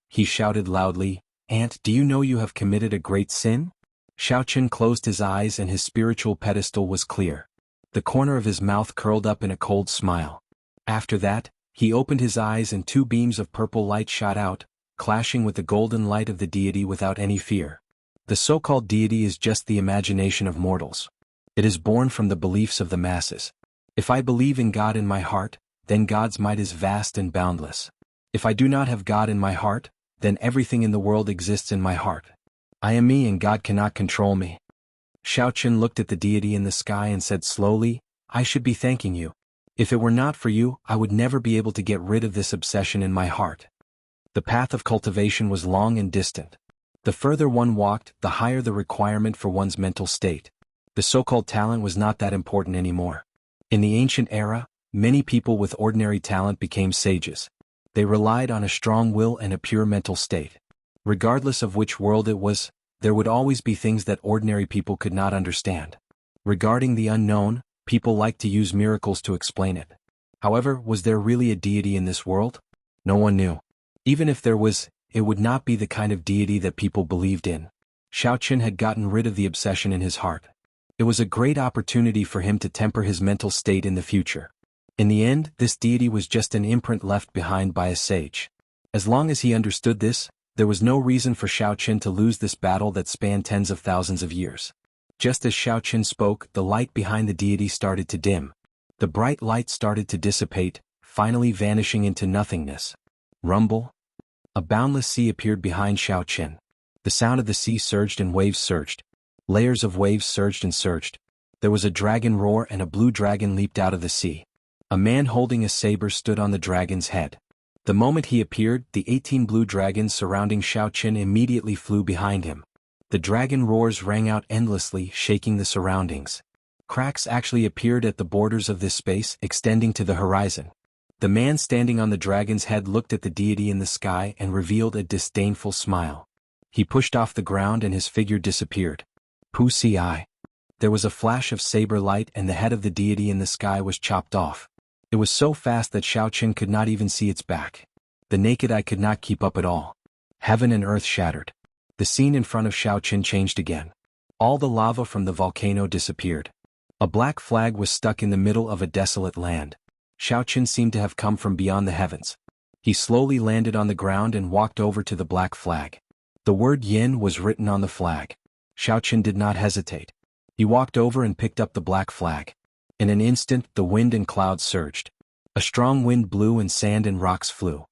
[SPEAKER 1] He shouted loudly, "Ant, do you know you have committed a great sin?" Xiaoqian closed his eyes and his spiritual pedestal was clear. The corner of his mouth curled up in a cold smile. After that, he opened his eyes and 2 beams of purple light shot out, clashing with the golden light of the deity without any fear. The so-called deity is just the imagination of mortals. It is born from the beliefs of the masses. If I believe in God in my heart, then God's might is vast and boundless. If I do not have God in my heart, then everything in the world exists in my heart. I am me and God cannot control me. Xiaoqian looked at the deity in the sky and said slowly, "I should be thanking you. If it were not for you, I would never be able to get rid of this obsession in my heart." The path of cultivation was long and distant. The further one walked, the higher the requirement for one's mental state. The so-called talent was not that important anymore. In the ancient era, many people with ordinary talent became sages. They relied on a strong will and a pure mental state. Regardless of which world it was, there would always be things that ordinary people could not understand. Regarding the unknown, people liked to use miracles to explain it. However, was there really a deity in this world? No one knew. Even if there was, it would not be the kind of deity that people believed in. Xiaoqian had gotten rid of the obsession in his heart. It was a great opportunity for him to temper his mental state in the future. In the end, this deity was just an imprint left behind by a sage. As long as he understood this, there was no reason for Xiaoqian to lose this battle that spanned tens of thousands of years. Just as Xiaoqian spoke, the light behind the deity started to dim. The bright light started to dissipate, finally vanishing into nothingness. Rumble. A boundless sea appeared behind Xiaoqian. The sound of the sea surged and waves surged. Layers of waves surged and surged. There was a dragon roar and a blue dragon leaped out of the sea. A man holding a saber stood on the dragon's head. The moment he appeared, the 18 blue dragons surrounding Xiaoqian immediately flew behind him. The dragon roars rang out endlessly, shaking the surroundings. Cracks actually appeared at the borders of this space, extending to the horizon. The man standing on the dragon's head looked at the deity in the sky and revealed a disdainful smile. He pushed off the ground and his figure disappeared. Pu Si. There was a flash of saber light and the head of the deity in the sky was chopped off. It was so fast that Xiaoqin could not even see its back. The naked eye could not keep up at all. Heaven and earth shattered. The scene in front of Xiaoqin changed again. All the lava from the volcano disappeared. A black flag was stuck in the middle of a desolate land. Xiaoqin seemed to have come from beyond the heavens. He slowly landed on the ground and walked over to the black flag. The word Yin was written on the flag. Xiaoqin did not hesitate. He walked over and picked up the black flag. In an instant, the wind and clouds surged. A strong wind blew and sand and rocks flew.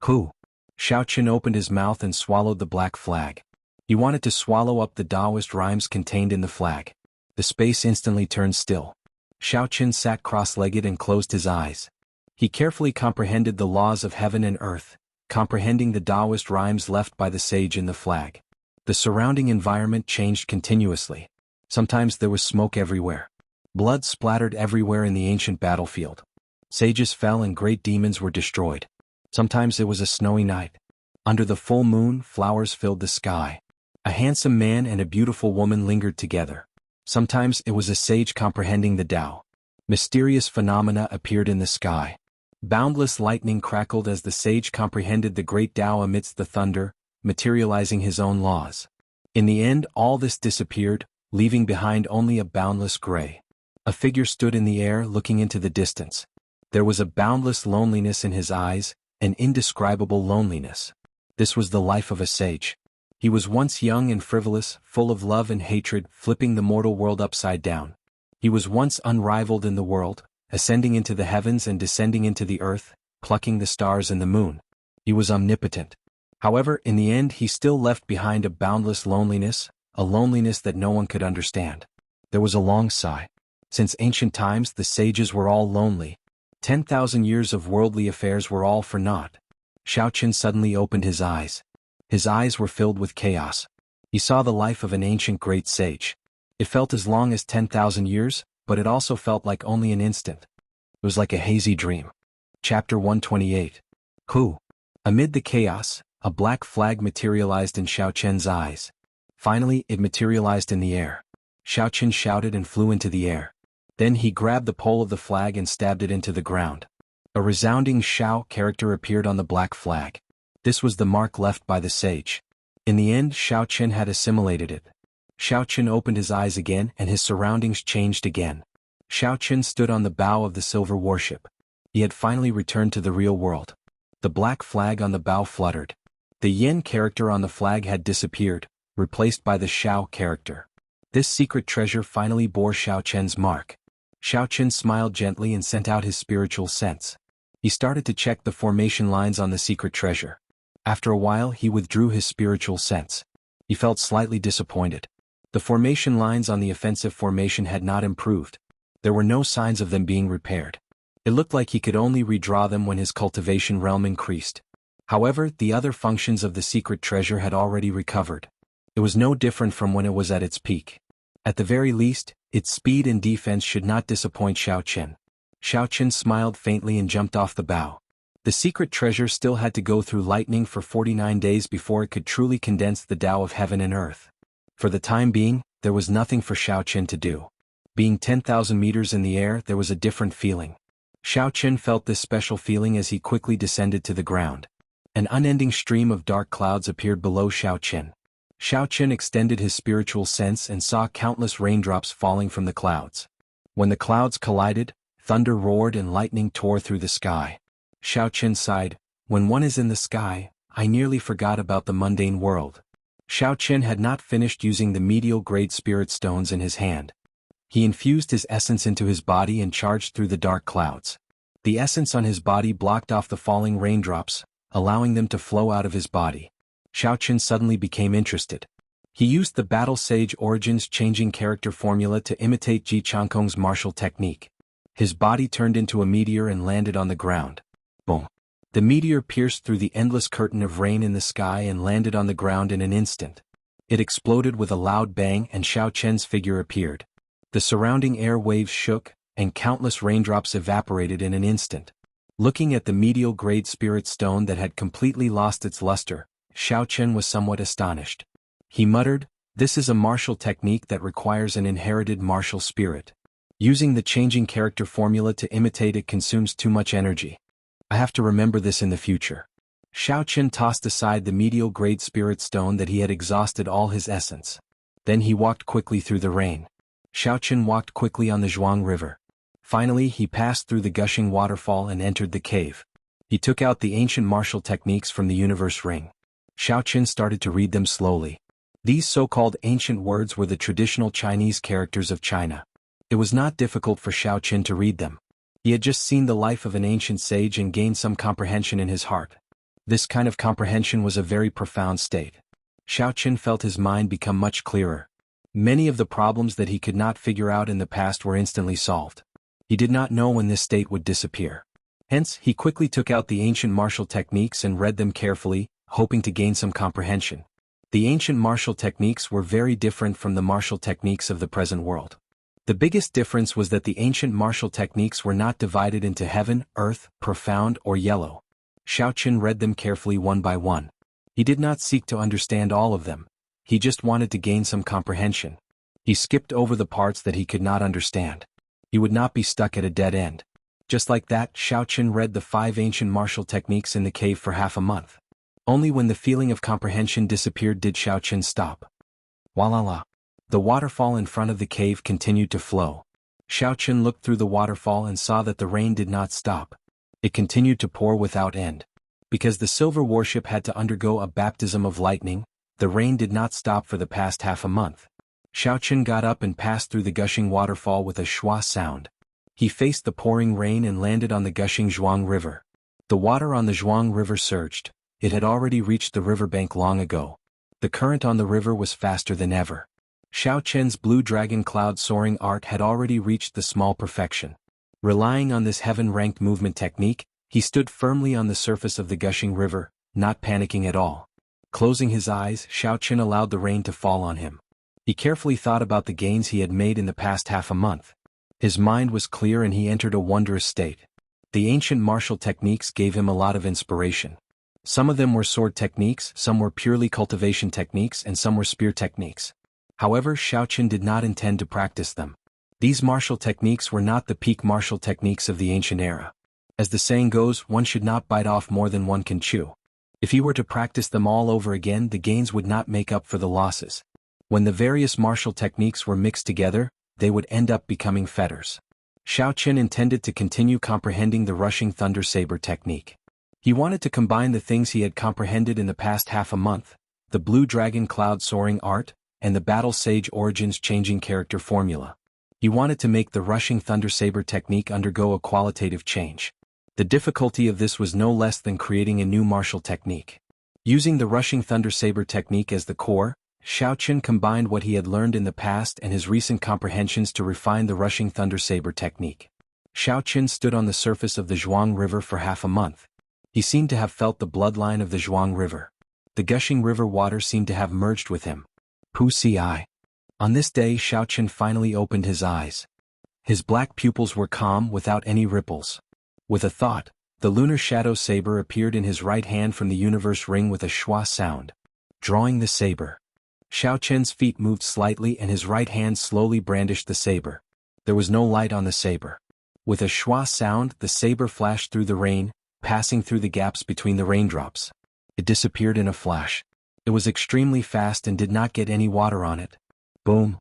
[SPEAKER 1] Hu! Xiaoqin opened his mouth and swallowed the black flag. He wanted to swallow up the Taoist rhymes contained in the flag. The space instantly turned still. Xiaoqin sat cross-legged and closed his eyes. He carefully comprehended the laws of heaven and earth, comprehending the Taoist rhymes left by the sage in the flag. The surrounding environment changed continuously. Sometimes there was smoke everywhere. Blood splattered everywhere in the ancient battlefield. Sages fell and great demons were destroyed. Sometimes it was a snowy night. Under the full moon, flowers filled the sky. A handsome man and a beautiful woman lingered together. Sometimes it was a sage comprehending the Tao. Mysterious phenomena appeared in the sky. Boundless lightning crackled as the sage comprehended the great Tao amidst the thunder, materializing his own laws. In the end, all this disappeared, leaving behind only a boundless gray. A figure stood in the air looking into the distance. There was a boundless loneliness in his eyes, an indescribable loneliness. This was the life of a sage. He was once young and frivolous, full of love and hatred, flipping the mortal world upside down. He was once unrivaled in the world, ascending into the heavens and descending into the earth, plucking the stars and the moon. He was omnipotent. However, in the end he still left behind a boundless loneliness, a loneliness that no one could understand. There was a long sigh. Since ancient times the sages were all lonely. 10,000 years of worldly affairs were all for naught. Xiaoqin suddenly opened his eyes. His eyes were filled with chaos. He saw the life of an ancient great sage. It felt as long as 10,000 years, but it also felt like only an instant. It was like a hazy dream. Chapter 128. Hu! Amid the chaos, a black flag materialized in Xiaoqin's eyes. Finally, it materialized in the air. Xiaoqin shouted and flew into the air. Then he grabbed the pole of the flag and stabbed it into the ground. A resounding Xiao character appeared on the black flag. This was the mark left by the sage. In the end, Xiaoqin had assimilated it. Xiaoqin opened his eyes again and his surroundings changed again. Xiaoqin stood on the bow of the silver warship. He had finally returned to the real world. The black flag on the bow fluttered. The Yin character on the flag had disappeared, replaced by the Xiao character. This secret treasure finally bore Xiaoqin's mark. Xiaoqin smiled gently and sent out his spiritual sense. He started to check the formation lines on the secret treasure. After a while he withdrew his spiritual sense. He felt slightly disappointed. The formation lines on the offensive formation had not improved. There were no signs of them being repaired. It looked like he could only redraw them when his cultivation realm increased. However, the other functions of the secret treasure had already recovered. It was no different from when it was at its peak. At the very least, its speed and defense should not disappoint Xiaoqin. Xiaoqin smiled faintly and jumped off the bow. The secret treasure still had to go through lightning for 49 days before it could truly condense the Tao of heaven and earth. For the time being, there was nothing for Xiaoqin to do. Being 10,000 meters in the air, there was a different feeling. Xiaoqin felt this special feeling as he quickly descended to the ground. An unending stream of dark clouds appeared below Xiaoqin. Xiaoqin extended his spiritual sense and saw countless raindrops falling from the clouds. When the clouds collided, thunder roared and lightning tore through the sky. Xiaoqin sighed, "When one is in the sky, I nearly forgot about the mundane world." Xiaoqin had not finished using the medial-grade spirit stones in his hand. He infused his essence into his body and charged through the dark clouds. The essence on his body blocked off the falling raindrops, allowing them to flow out of his body. Xiaoqin suddenly became interested. He used the Battle Sage Origins changing character formula to imitate Ji Changkong's martial technique. His body turned into a meteor and landed on the ground. Boom! The meteor pierced through the endless curtain of rain in the sky and landed on the ground in an instant. It exploded with a loud bang and Xiaoqin's figure appeared. The surrounding air waves shook, and countless raindrops evaporated in an instant. Looking at the medial-grade spirit stone that had completely lost its luster, Xiaochen was somewhat astonished. He muttered, "This is a martial technique that requires an inherited martial spirit. Using the changing character formula to imitate it consumes too much energy. I have to remember this in the future." Xiaochen tossed aside the medial-grade spirit stone that he had exhausted all his essence. Then he walked quickly through the rain. Xiaochen walked quickly on the Jianghu River. Finally he passed through the gushing waterfall and entered the cave. He took out the ancient martial techniques from the universe ring. Xiaochen started to read them slowly. These so-called ancient words were the traditional Chinese characters of China. It was not difficult for Xiaochen to read them. He had just seen the life of an ancient sage and gained some comprehension in his heart. This kind of comprehension was a very profound state. Xiaochen felt his mind become much clearer. Many of the problems that he could not figure out in the past were instantly solved. He did not know when this state would disappear. Hence, he quickly took out the ancient martial techniques and read them carefully, hoping to gain some comprehension. The ancient martial techniques were very different from the martial techniques of the present world. The biggest difference was that the ancient martial techniques were not divided into heaven, earth, profound, or yellow. Xiaochen read them carefully one by one. He did not seek to understand all of them. He just wanted to gain some comprehension. He skipped over the parts that he could not understand. He would not be stuck at a dead end. Just like that, Xiaochen read the 5 ancient martial techniques in the cave for half a month. Only when the feeling of comprehension disappeared did Xiaochen stop. Voila! The waterfall in front of the cave continued to flow. Xiaochen looked through the waterfall and saw that the rain did not stop. It continued to pour without end. Because the silver warship had to undergo a baptism of lightning, the rain did not stop for the past half a month. Xiaochen got up and passed through the gushing waterfall with a schwa sound. He faced the pouring rain and landed on the gushing Jianghu River. The water on the Jianghu River surged. It had already reached the riverbank long ago. The current on the river was faster than ever. Xiaochen's blue dragon cloud soaring art had already reached the small perfection. Relying on this heaven-ranked movement technique, he stood firmly on the surface of the gushing river, not panicking at all. Closing his eyes, Xiaochen allowed the rain to fall on him. He carefully thought about the gains he had made in the past half a month. His mind was clear and he entered a wondrous state. The ancient martial techniques gave him a lot of inspiration. Some of them were sword techniques, some were purely cultivation techniques, and some were spear techniques. However, Xiaochen did not intend to practice them. These martial techniques were not the peak martial techniques of the ancient era. As the saying goes, one should not bite off more than one can chew. If he were to practice them all over again, the gains would not make up for the losses. When the various martial techniques were mixed together, they would end up becoming fetters. Xiaochen intended to continue comprehending the rushing thunder saber technique. He wanted to combine the things he had comprehended in the past half a month, the blue dragon cloud soaring art, and the battle sage origins changing character formula. He wanted to make the rushing thunder saber technique undergo a qualitative change. The difficulty of this was no less than creating a new martial technique. Using the rushing thunder saber technique as the core, Xiaochen combined what he had learned in the past and his recent comprehensions to refine the rushing thunder saber technique. Xiaochen stood on the surface of the Jianghu River for half a month. He seemed to have felt the bloodline of the Jianghu River. The gushing river water seemed to have merged with him. Wuxia. On this day Xiaochen finally opened his eyes. His black pupils were calm without any ripples. With a thought, the lunar shadow saber appeared in his right hand from the universe ring with a schwa sound. Drawing the saber. Xiaochen's feet moved slightly and his right hand slowly brandished the saber. There was no light on the saber. With a schwa sound, the saber flashed through the rain, passing through the gaps between the raindrops. It disappeared in a flash. It was extremely fast and did not get any water on it. Boom!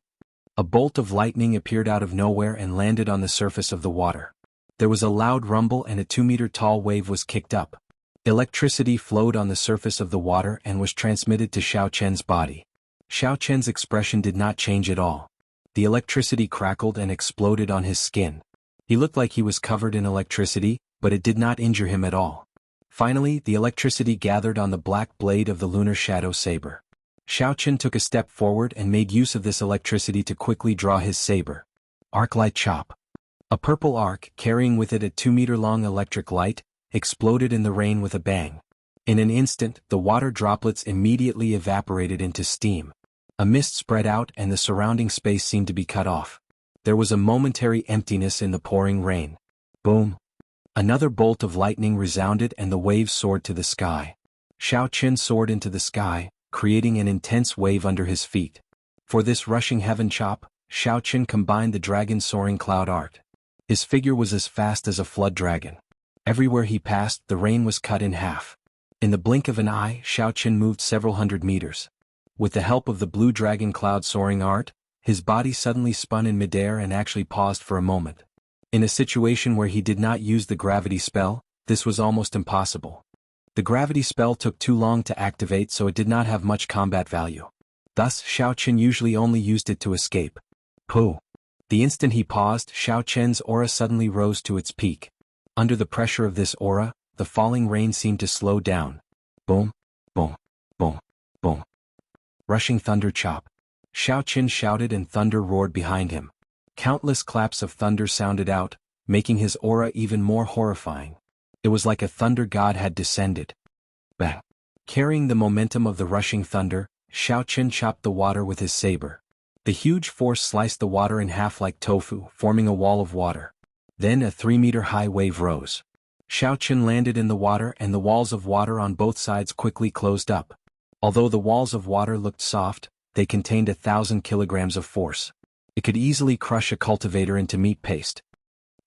[SPEAKER 1] A bolt of lightning appeared out of nowhere and landed on the surface of the water. There was a loud rumble and a 2-meter-tall wave was kicked up. Electricity flowed on the surface of the water and was transmitted to Xiaochen's body. Xiaochen's expression did not change at all. The electricity crackled and exploded on his skin. He looked like he was covered in electricity, but it did not injure him at all. Finally, the electricity gathered on the black blade of the lunar shadow saber. Xiaochen took a step forward and made use of this electricity to quickly draw his saber. Arc light chop. A purple arc, carrying with it a 2-meter-long electric light, exploded in the rain with a bang. In an instant, the water droplets immediately evaporated into steam. A mist spread out and the surrounding space seemed to be cut off. There was a momentary emptiness in the pouring rain. Boom! Another bolt of lightning resounded and the waves soared to the sky. Xiaoqin soared into the sky, creating an intense wave under his feet. For this rushing heaven chop, Xiaoqin combined the dragon soaring cloud art. His figure was as fast as a flood dragon. Everywhere he passed, the rain was cut in half. In the blink of an eye, Xiaoqin moved several hundred meters. With the help of the blue dragon cloud soaring art, his body suddenly spun in midair and actually paused for a moment. In a situation where he did not use the gravity spell, this was almost impossible. The gravity spell took too long to activate, so it did not have much combat value. Thus, Xiaoqin usually only used it to escape. Pooh! The instant he paused, Xiaoqin's aura suddenly rose to its peak. Under the pressure of this aura, the falling rain seemed to slow down. Boom, boom, boom, boom. Rushing thunder chop. Xiaoqin shouted and thunder roared behind him. Countless claps of thunder sounded out, making his aura even more horrifying. It was like a thunder god had descended. Bang! Carrying the momentum of the rushing thunder, Xiaoqin chopped the water with his saber. The huge force sliced the water in half like tofu, forming a wall of water. Then a 3-meter-high wave rose. Xiaoqin landed in the water and the walls of water on both sides quickly closed up. Although the walls of water looked soft, they contained 1,000 kilograms of force. It could easily crush a cultivator into meat paste.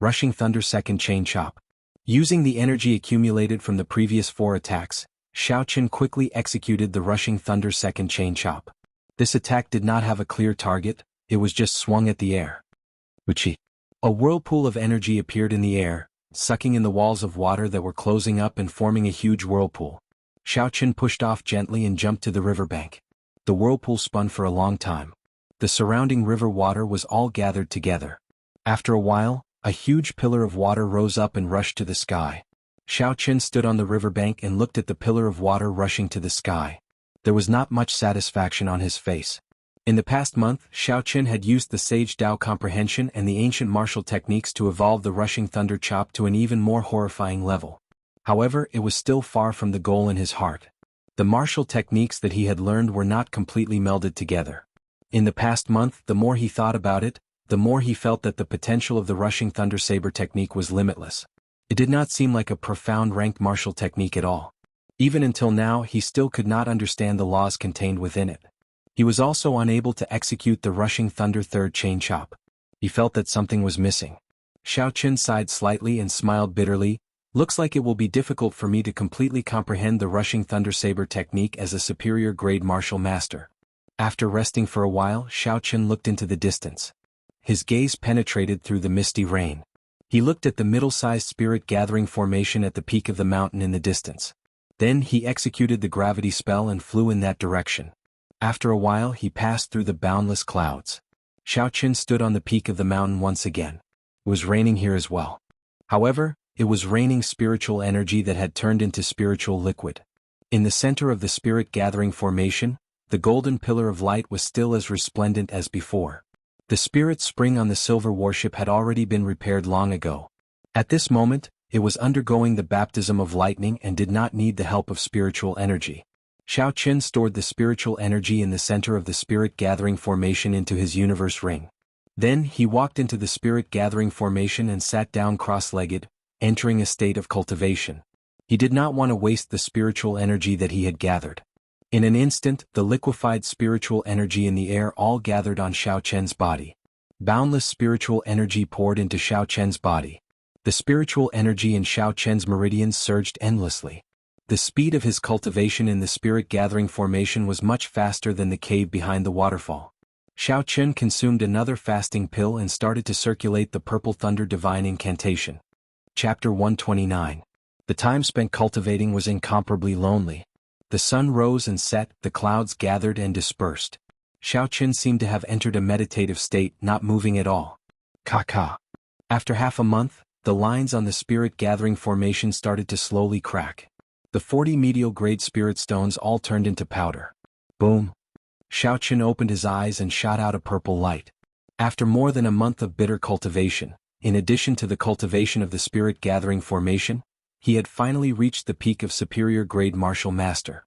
[SPEAKER 1] Rushing thunder second chain chop. Using the energy accumulated from the previous 4 attacks, Xiaoqin quickly executed the rushing thunder second chain chop. This attack did not have a clear target, it was just swung at the air. Wuxia. A whirlpool of energy appeared in the air, sucking in the walls of water that were closing up and forming a huge whirlpool. Xiaoqin pushed off gently and jumped to the riverbank. The whirlpool spun for a long time. The surrounding river water was all gathered together. After a while, a huge pillar of water rose up and rushed to the sky. Xiaoqin stood on the riverbank and looked at the pillar of water rushing to the sky. There was not much satisfaction on his face. In the past month, Xiaoqin had used the Sage Dao comprehension and the ancient martial techniques to evolve the rushing thunder chop to an even more horrifying level. However, it was still far from the goal in his heart. The martial techniques that he had learned were not completely melded together. In the past month, the more he thought about it, the more he felt that the potential of the rushing thunder saber technique was limitless. It did not seem like a profound ranked martial technique at all. Even until now, he still could not understand the laws contained within it. He was also unable to execute the rushing thunder third chain chop. He felt that something was missing. Xiaoqin sighed slightly and smiled bitterly. Looks like it will be difficult for me to completely comprehend the rushing thunder saber technique as a superior grade martial master. After resting for a while, Xiaoqin looked into the distance. His gaze penetrated through the misty rain. He looked at the middle-sized spirit gathering formation at the peak of the mountain in the distance. Then he executed the gravity spell and flew in that direction. After a while he passed through the boundless clouds. Xiaoqin stood on the peak of the mountain once again. It was raining here as well. However, it was raining spiritual energy that had turned into spiritual liquid. In the center of the spirit gathering formation, the golden pillar of light was still as resplendent as before. The spirit spring on the silver warship had already been repaired long ago. At this moment, it was undergoing the baptism of lightning and did not need the help of spiritual energy. Xiaoqin stored the spiritual energy in the center of the spirit gathering formation into his universe ring. Then he walked into the spirit gathering formation and sat down cross-legged, entering a state of cultivation. He did not want to waste the spiritual energy that he had gathered. In an instant, the liquefied spiritual energy in the air all gathered on Xiaoqin's body. Boundless spiritual energy poured into Xiaoqin's body. The spiritual energy in Xiaoqin's meridians surged endlessly. The speed of his cultivation in the spirit gathering formation was much faster than the cave behind the waterfall. Xiaoqin consumed another fasting pill and started to circulate the purple thunder divine incantation. Chapter 129. The time spent cultivating was incomparably lonely. The sun rose and set, the clouds gathered and dispersed. Xiaoqin seemed to have entered a meditative state, not moving at all. Ka. After half a month, the lines on the spirit gathering formation started to slowly crack. The 40 medial grade spirit stones all turned into powder. Boom. Xiaoqin opened his eyes and shot out a purple light. After more than a month of bitter cultivation, in addition to the cultivation of the spirit gathering formation, he had finally reached the peak of superior grade martial master.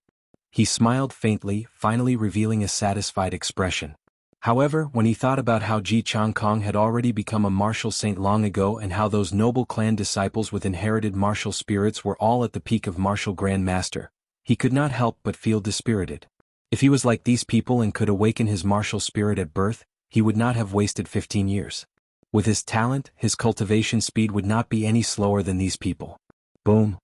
[SPEAKER 1] He smiled faintly, finally revealing a satisfied expression. However, when he thought about how Jianghu had already become a martial saint long ago and how those noble clan disciples with inherited martial spirits were all at the peak of martial Grand Master, he could not help but feel dispirited. If he was like these people and could awaken his martial spirit at birth, he would not have wasted 15 years. With his talent, his cultivation speed would not be any slower than these people. Boom!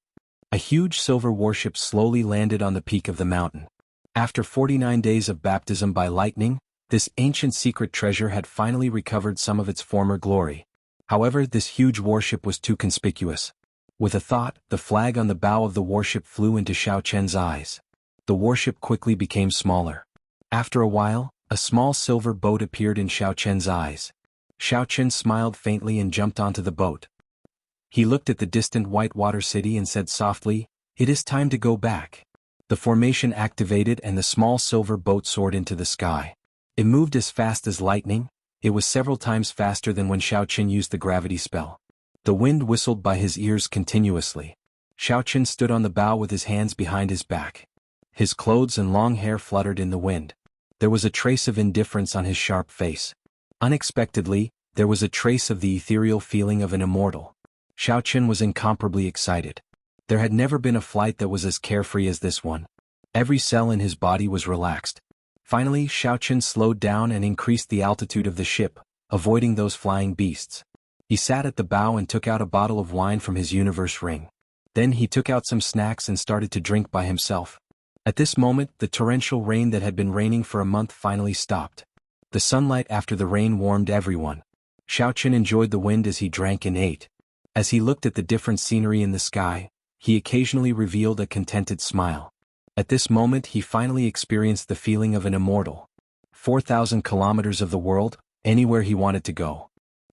[SPEAKER 1] A huge silver warship slowly landed on the peak of the mountain. After 49 days of baptism by lightning, this ancient secret treasure had finally recovered some of its former glory. However, this huge warship was too conspicuous. With a thought, the flag on the bow of the warship flew into Xianxia's eyes. The warship quickly became smaller. After a while, a small silver boat appeared in Xianxia's eyes. Xianxia smiled faintly and jumped onto the boat. He looked at the distant whitewater city and said softly, "It is time to go back." The formation activated and the small silver boat soared into the sky. It moved as fast as lightning. It was several times faster than when Xianxia used the gravity spell. The wind whistled by his ears continuously. Xianxia stood on the bow with his hands behind his back. His clothes and long hair fluttered in the wind. There was a trace of indifference on his sharp face. Unexpectedly, there was a trace of the ethereal feeling of an immortal. Xianxia was incomparably excited. There had never been a flight that was as carefree as this one. Every cell in his body was relaxed. Finally, Xianxia slowed down and increased the altitude of the ship, avoiding those flying beasts. He sat at the bow and took out a bottle of wine from his universe ring. Then he took out some snacks and started to drink by himself. At this moment, the torrential rain that had been raining for a month finally stopped. The sunlight after the rain warmed everyone. Xianxia enjoyed the wind as he drank and ate. As he looked at the different scenery in the sky, he occasionally revealed a contented smile. At this moment he finally experienced the feeling of an immortal. 4,000 kilometers of the world, anywhere he wanted to go.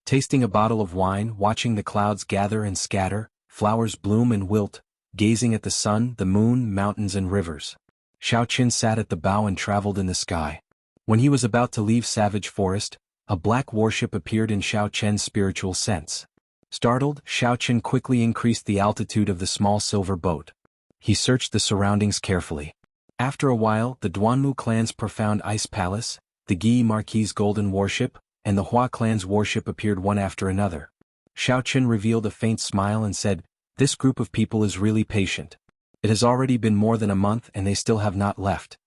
[SPEAKER 1] Tasting a bottle of wine, watching the clouds gather and scatter, flowers bloom and wilt, gazing at the sun, the moon, mountains and rivers. Xianxia sat at the bow and traveled in the sky. When he was about to leave Savage Forest, a black warship appeared in Xianxia's spiritual sense. Startled, Xianxia quickly increased the altitude of the small silver boat. He searched the surroundings carefully. After a while, the Duanmu clan's profound ice palace, the Gi Marquis' golden warship, and the Hua clan's warship appeared one after another. Xianxia revealed a faint smile and said, "This group of people is really patient. It has already been more than a month and they still have not left."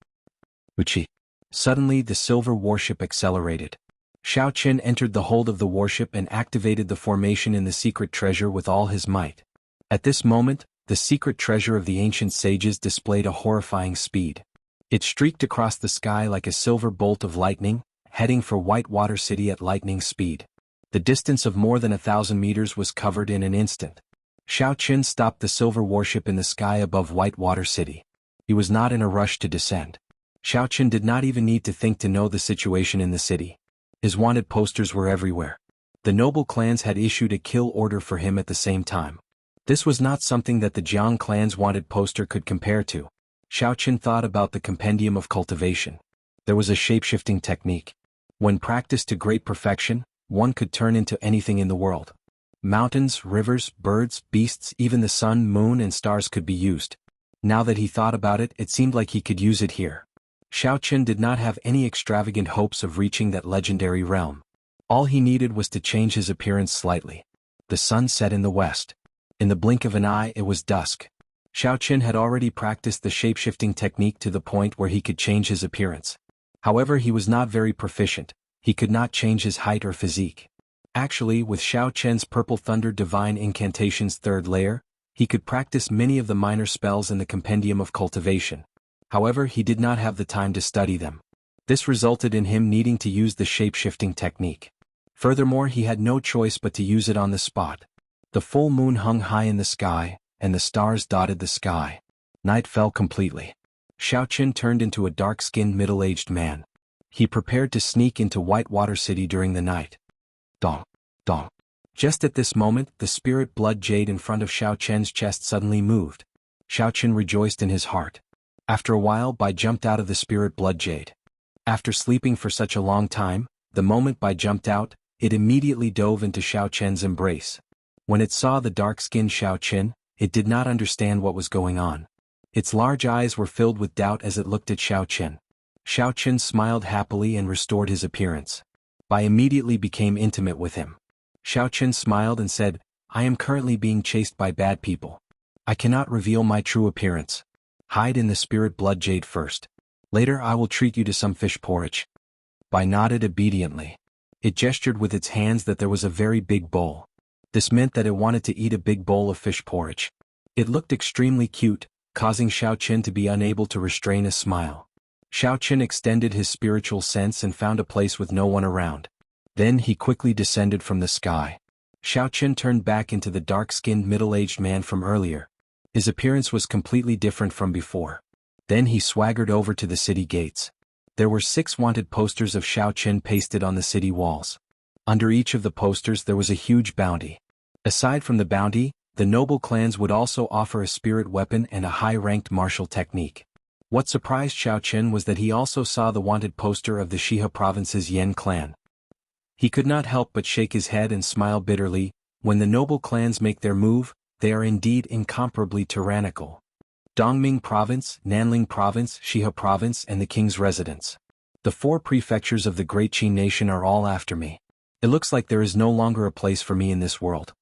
[SPEAKER 1] Wuxia. Suddenly the silver warship accelerated. Xianxia entered the hold of the warship and activated the formation in the secret treasure with all his might. At this moment, the secret treasure of the ancient sages displayed a horrifying speed. It streaked across the sky like a silver bolt of lightning, heading for Whitewater City at lightning speed. The distance of more than 1,000 meters was covered in an instant. Xianxia stopped the silver warship in the sky above Whitewater City. He was not in a rush to descend. Xianxia did not even need to think to know the situation in the city. His wanted posters were everywhere. The noble clans had issued a kill order for him at the same time. This was not something that the Jiang clan's wanted poster could compare to. Xianxia thought about the compendium of cultivation. There was a shape-shifting technique. When practiced to great perfection, one could turn into anything in the world. Mountains, rivers, birds, beasts, even the sun, moon and stars could be used. Now that he thought about it, it seemed like he could use it here. Xianxia did not have any extravagant hopes of reaching that legendary realm. All he needed was to change his appearance slightly. The sun set in the west. In the blink of an eye it was dusk. Xianxia had already practiced the shape-shifting technique to the point where he could change his appearance. However, he was not very proficient. He could not change his height or physique. Actually, with Xiaoqian's Purple Thunder Divine Incantation's third layer, he could practice many of the minor spells in the Compendium of Cultivation. However, he did not have the time to study them. This resulted in him needing to use the shape-shifting technique. Furthermore, he had no choice but to use it on the spot. The full moon hung high in the sky, and the stars dotted the sky. Night fell completely. Xianxia turned into a dark-skinned middle-aged man. He prepared to sneak into Whitewater City during the night. Dong, dong. Just at this moment, the spirit blood jade in front of Xiaoqian's chest suddenly moved. Xiaoqian rejoiced in his heart. After a while, Bai jumped out of the spirit blood jade. After sleeping for such a long time, the moment Bai jumped out, it immediately dove into Xiaoqian's embrace. When it saw the dark-skinned Xiaoqian, it did not understand what was going on. Its large eyes were filled with doubt as it looked at Xiaoqian. Xiao Qin smiled happily and restored his appearance. I immediately became intimate with him. Xiao Qin smiled and said, I am currently being chased by bad people. I cannot reveal my true appearance. Hide in the spirit blood jade first. Later I will treat you to some fish porridge. Bai nodded obediently. It gestured with its hands that there was a very big bowl. This meant that it wanted to eat a big bowl of fish porridge. It looked extremely cute, causing Xiao Qin to be unable to restrain a smile. Xiao Qin extended his spiritual sense and found a place with no one around. Then he quickly descended from the sky. Xiao Qin turned back into the dark-skinned middle-aged man from earlier. His appearance was completely different from before. Then he swaggered over to the city gates. There were 6 wanted posters of Xiao Qin pasted on the city walls. Under each of the posters there was a huge bounty. Aside from the bounty, the noble clans would also offer a spirit weapon and a high-ranked martial technique. What surprised Xiao Qin was that he also saw the wanted poster of the Xia province's Yan clan. He could not help but shake his head and smile bitterly. When the noble clans make their move, they are indeed incomparably tyrannical. Dongming Province, Nanling Province, Xia Province and the King's Residence. The 4 prefectures of the Great Qin Nation are all after me. It looks like there is no longer a place for me in this world.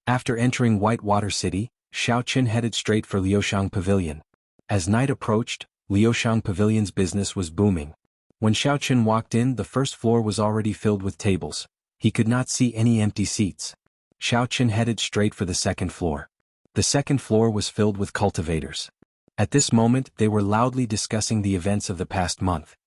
[SPEAKER 1] After entering Whitewater City, Xiao Qin headed straight for Liuxiang Pavilion. As night approached, Liuxiang Pavilion's business was booming. When Xiao Qin walked in, the first floor was already filled with tables. He could not see any empty seats. Xiao Qin headed straight for the second floor. The second floor was filled with cultivators. At this moment, they were loudly discussing the events of the past month.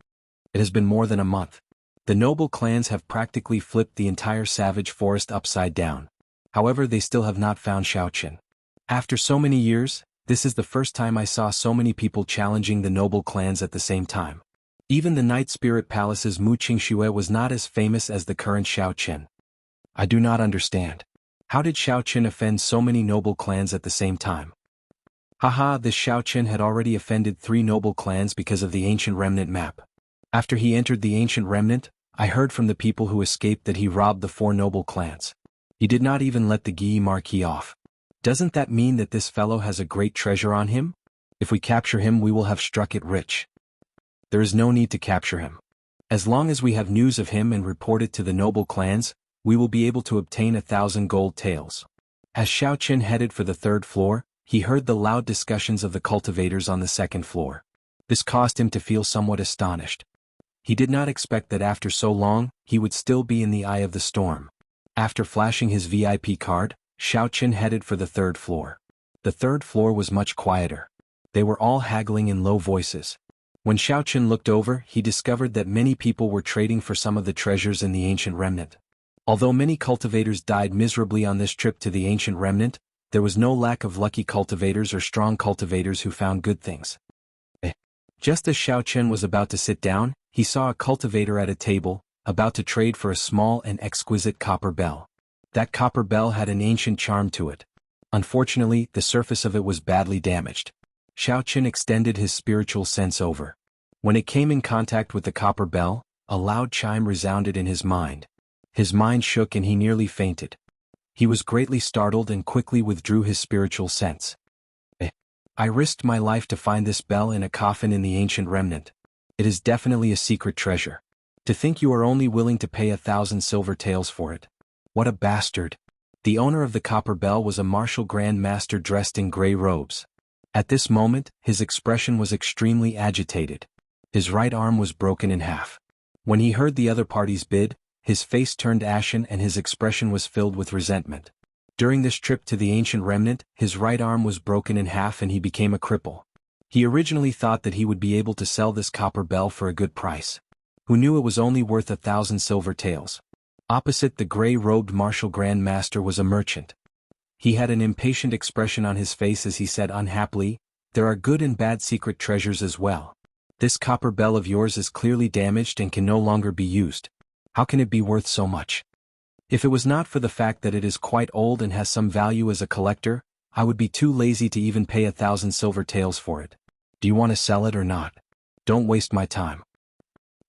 [SPEAKER 1] It has been more than a month. The noble clans have practically flipped the entire savage forest upside down. However, they still have not found Xiao Qin. After so many years, this is the first time I saw so many people challenging the noble clans at the same time. Even the Night Spirit Palace's Mu Qingxue was not as famous as the current Xiao Qin. I do not understand. How did Xiao Qin offend so many noble clans at the same time? Haha, this Xiao Qin had already offended 3 noble clans because of the Ancient Remnant map. After he entered the Ancient Remnant, I heard from the people who escaped that he robbed the 4 noble clans. He did not even let the Guyi marquee off. Doesn't that mean that this fellow has a great treasure on him? If we capture him, we will have struck it rich. There is no need to capture him. As long as we have news of him and report it to the noble clans, we will be able to obtain 1,000 gold taels. As Xiao Qin headed for the 3rd floor, he heard the loud discussions of the cultivators on the 2nd floor. This caused him to feel somewhat astonished. He did not expect that after so long, he would still be in the eye of the storm. After flashing his VIP card, Xiao Qin headed for the 3rd floor. The 3rd floor was much quieter. They were all haggling in low voices. When Xiao Qin looked over, he discovered that many people were trading for some of the treasures in the Ancient Remnant. Although many cultivators died miserably on this trip to the Ancient Remnant, there was no lack of lucky cultivators or strong cultivators who found good things. Just as Xiao Qin was about to sit down, he saw a cultivator at a table, about to trade for a small and exquisite copper bell. That copper bell had an ancient charm to it. Unfortunately, the surface of it was badly damaged. Xiao Qin extended his spiritual sense over. When it came in contact with the copper bell, a loud chime resounded in his mind. His mind shook and he nearly fainted. He was greatly startled and quickly withdrew his spiritual sense. I risked my life to find this bell in a coffin in the Ancient Remnant. It is definitely a secret treasure. To think you are only willing to pay 1,000 silver taels for it. What a bastard. The owner of the copper bell was a martial grand master dressed in grey robes. At this moment, his expression was extremely agitated. His right arm was broken in half. When he heard the other party's bid, his face turned ashen and his expression was filled with resentment. During this trip to the Ancient Remnant, his right arm was broken in half and he became a cripple. He originally thought that he would be able to sell this copper bell for a good price. Who knew it was only worth 1,000 silver taels? Opposite the grey-robed martial grand master was a merchant. He had an impatient expression on his face as he said unhappily, "There are good and bad secret treasures as well. This copper bell of yours is clearly damaged and can no longer be used. How can it be worth so much? If it was not for the fact that it is quite old and has some value as a collector, I would be too lazy to even pay 1,000 silver taels for it. Do you want to sell it or not? Don't waste my time."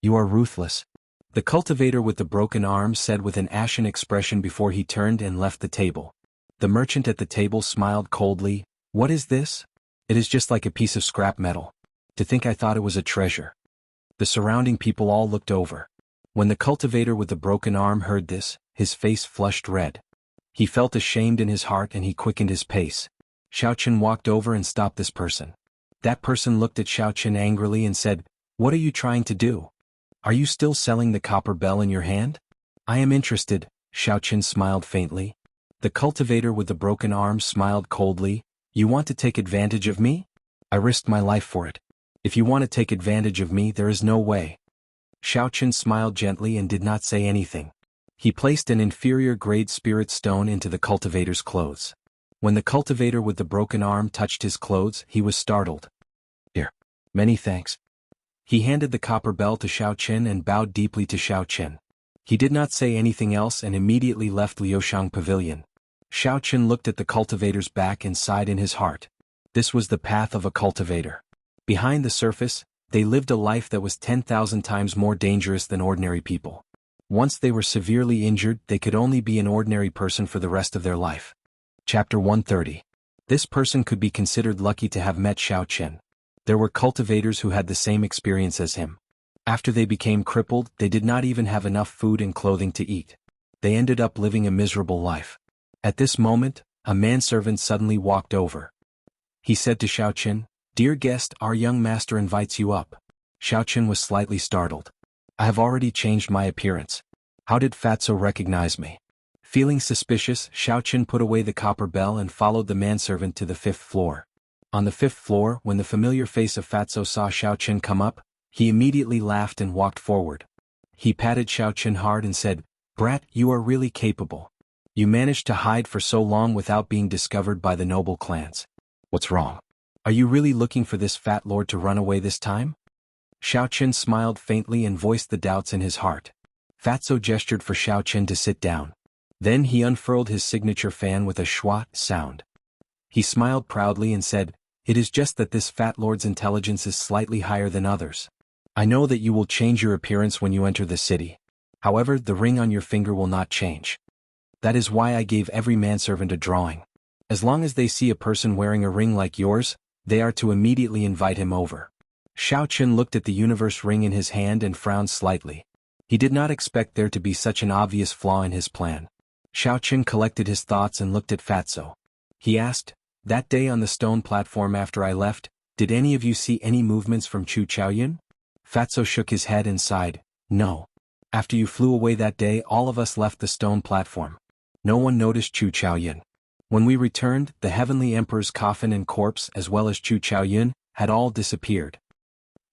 [SPEAKER 1] "You are ruthless," the cultivator with the broken arm said with an ashen expression before he turned and left the table. The merchant at the table smiled coldly. "What is this? It is just like a piece of scrap metal. To think I thought it was a treasure." The surrounding people all looked over. When the cultivator with the broken arm heard this, his face flushed red. He felt ashamed in his heart and he quickened his pace. Xiaoqin walked over and stopped this person. That person looked at Xiaoqin angrily and said, "What are you trying to do? Are you still selling the copper bell in your hand?" "I am interested," Xiaoqin smiled faintly. The cultivator with the broken arm smiled coldly. "You want to take advantage of me? I risked my life for it. If you want to take advantage of me, there is no way." Xiaoqin smiled gently and did not say anything. He placed an inferior-grade spirit stone into the cultivator's clothes. When the cultivator with the broken arm touched his clothes, he was startled. "Here. Many thanks." He handed the copper bell to Xiaoqin and bowed deeply to Xiaoqin. He did not say anything else and immediately left Liushang Pavilion. Xiaoqin looked at the cultivator's back and sighed in his heart. This was the path of a cultivator. Behind the surface, they lived a life that was 10,000 times more dangerous than ordinary people. Once they were severely injured, they could only be an ordinary person for the rest of their life. Chapter 130. This person could be considered lucky to have met Xiaoqin. There were cultivators who had the same experience as him. After they became crippled, they did not even have enough food and clothing to eat. They ended up living a miserable life. At this moment, a manservant suddenly walked over. He said to Xiaoqin, "Dear guest, our young master invites you up." Xiaoqin was slightly startled. "I have already changed my appearance. How did Fatso recognize me?" Feeling suspicious, Xiaoqin put away the copper bell and followed the manservant to the 5th floor. On the 5th floor, when the familiar face of Fatso saw Xiaoqin come up, he immediately laughed and walked forward. He patted Xiaoqin hard and said, "Brat, you are really capable. You managed to hide for so long without being discovered by the noble clans. What's wrong? Are you really looking for this fat lord to run away this time?" Xiaoqin smiled faintly and voiced the doubts in his heart. Fatso gestured for Xiaoqin to sit down. Then he unfurled his signature fan with a schwa sound. He smiled proudly and said, "It is just that this fat lord's intelligence is slightly higher than others. I know that you will change your appearance when you enter the city. However, the ring on your finger will not change. That is why I gave every manservant a drawing. As long as they see a person wearing a ring like yours, they are to immediately invite him over." Xiaoqin looked at the universe ring in his hand and frowned slightly. He did not expect there to be such an obvious flaw in his plan. Xiaoqin collected his thoughts and looked at Fatso. He asked, "That day on the stone platform after I left, did any of you see any movements from Chu Chaoyun?" Fatso shook his head and sighed, "No. After you flew away that day, all of us left the stone platform. No one noticed Chu Chaoyun. When we returned, the Heavenly Emperor's coffin and corpse as well as Chu Chaoyun had all disappeared."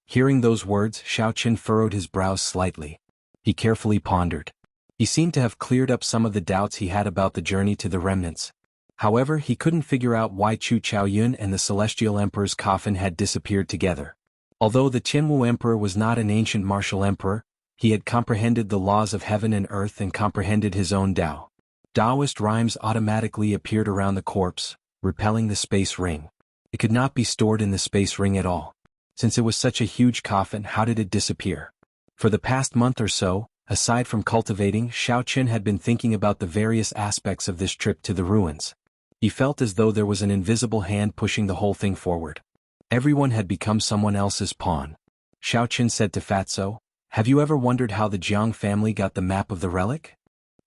[SPEAKER 1] Hearing those words, Xiaoqin furrowed his brows slightly. He carefully pondered. He seemed to have cleared up some of the doubts he had about the journey to the remnants. However, he couldn't figure out why Chu Chaoyun and the Celestial Emperor's coffin had disappeared together. Although the Jianghu Emperor was not an ancient martial emperor, he had comprehended the laws of heaven and earth and comprehended his own Tao. Taoist rhymes automatically appeared around the corpse, repelling the space ring. It could not be stored in the space ring at all. Since it was such a huge coffin, how did it disappear? For the past month or so, aside from cultivating, Xiaoqin had been thinking about the various aspects of this trip to the ruins. He felt as though there was an invisible hand pushing the whole thing forward. Everyone had become someone else's pawn. Xiaoqin said to Fatso, "Have you ever wondered how the Jiang family got the map of the relic?"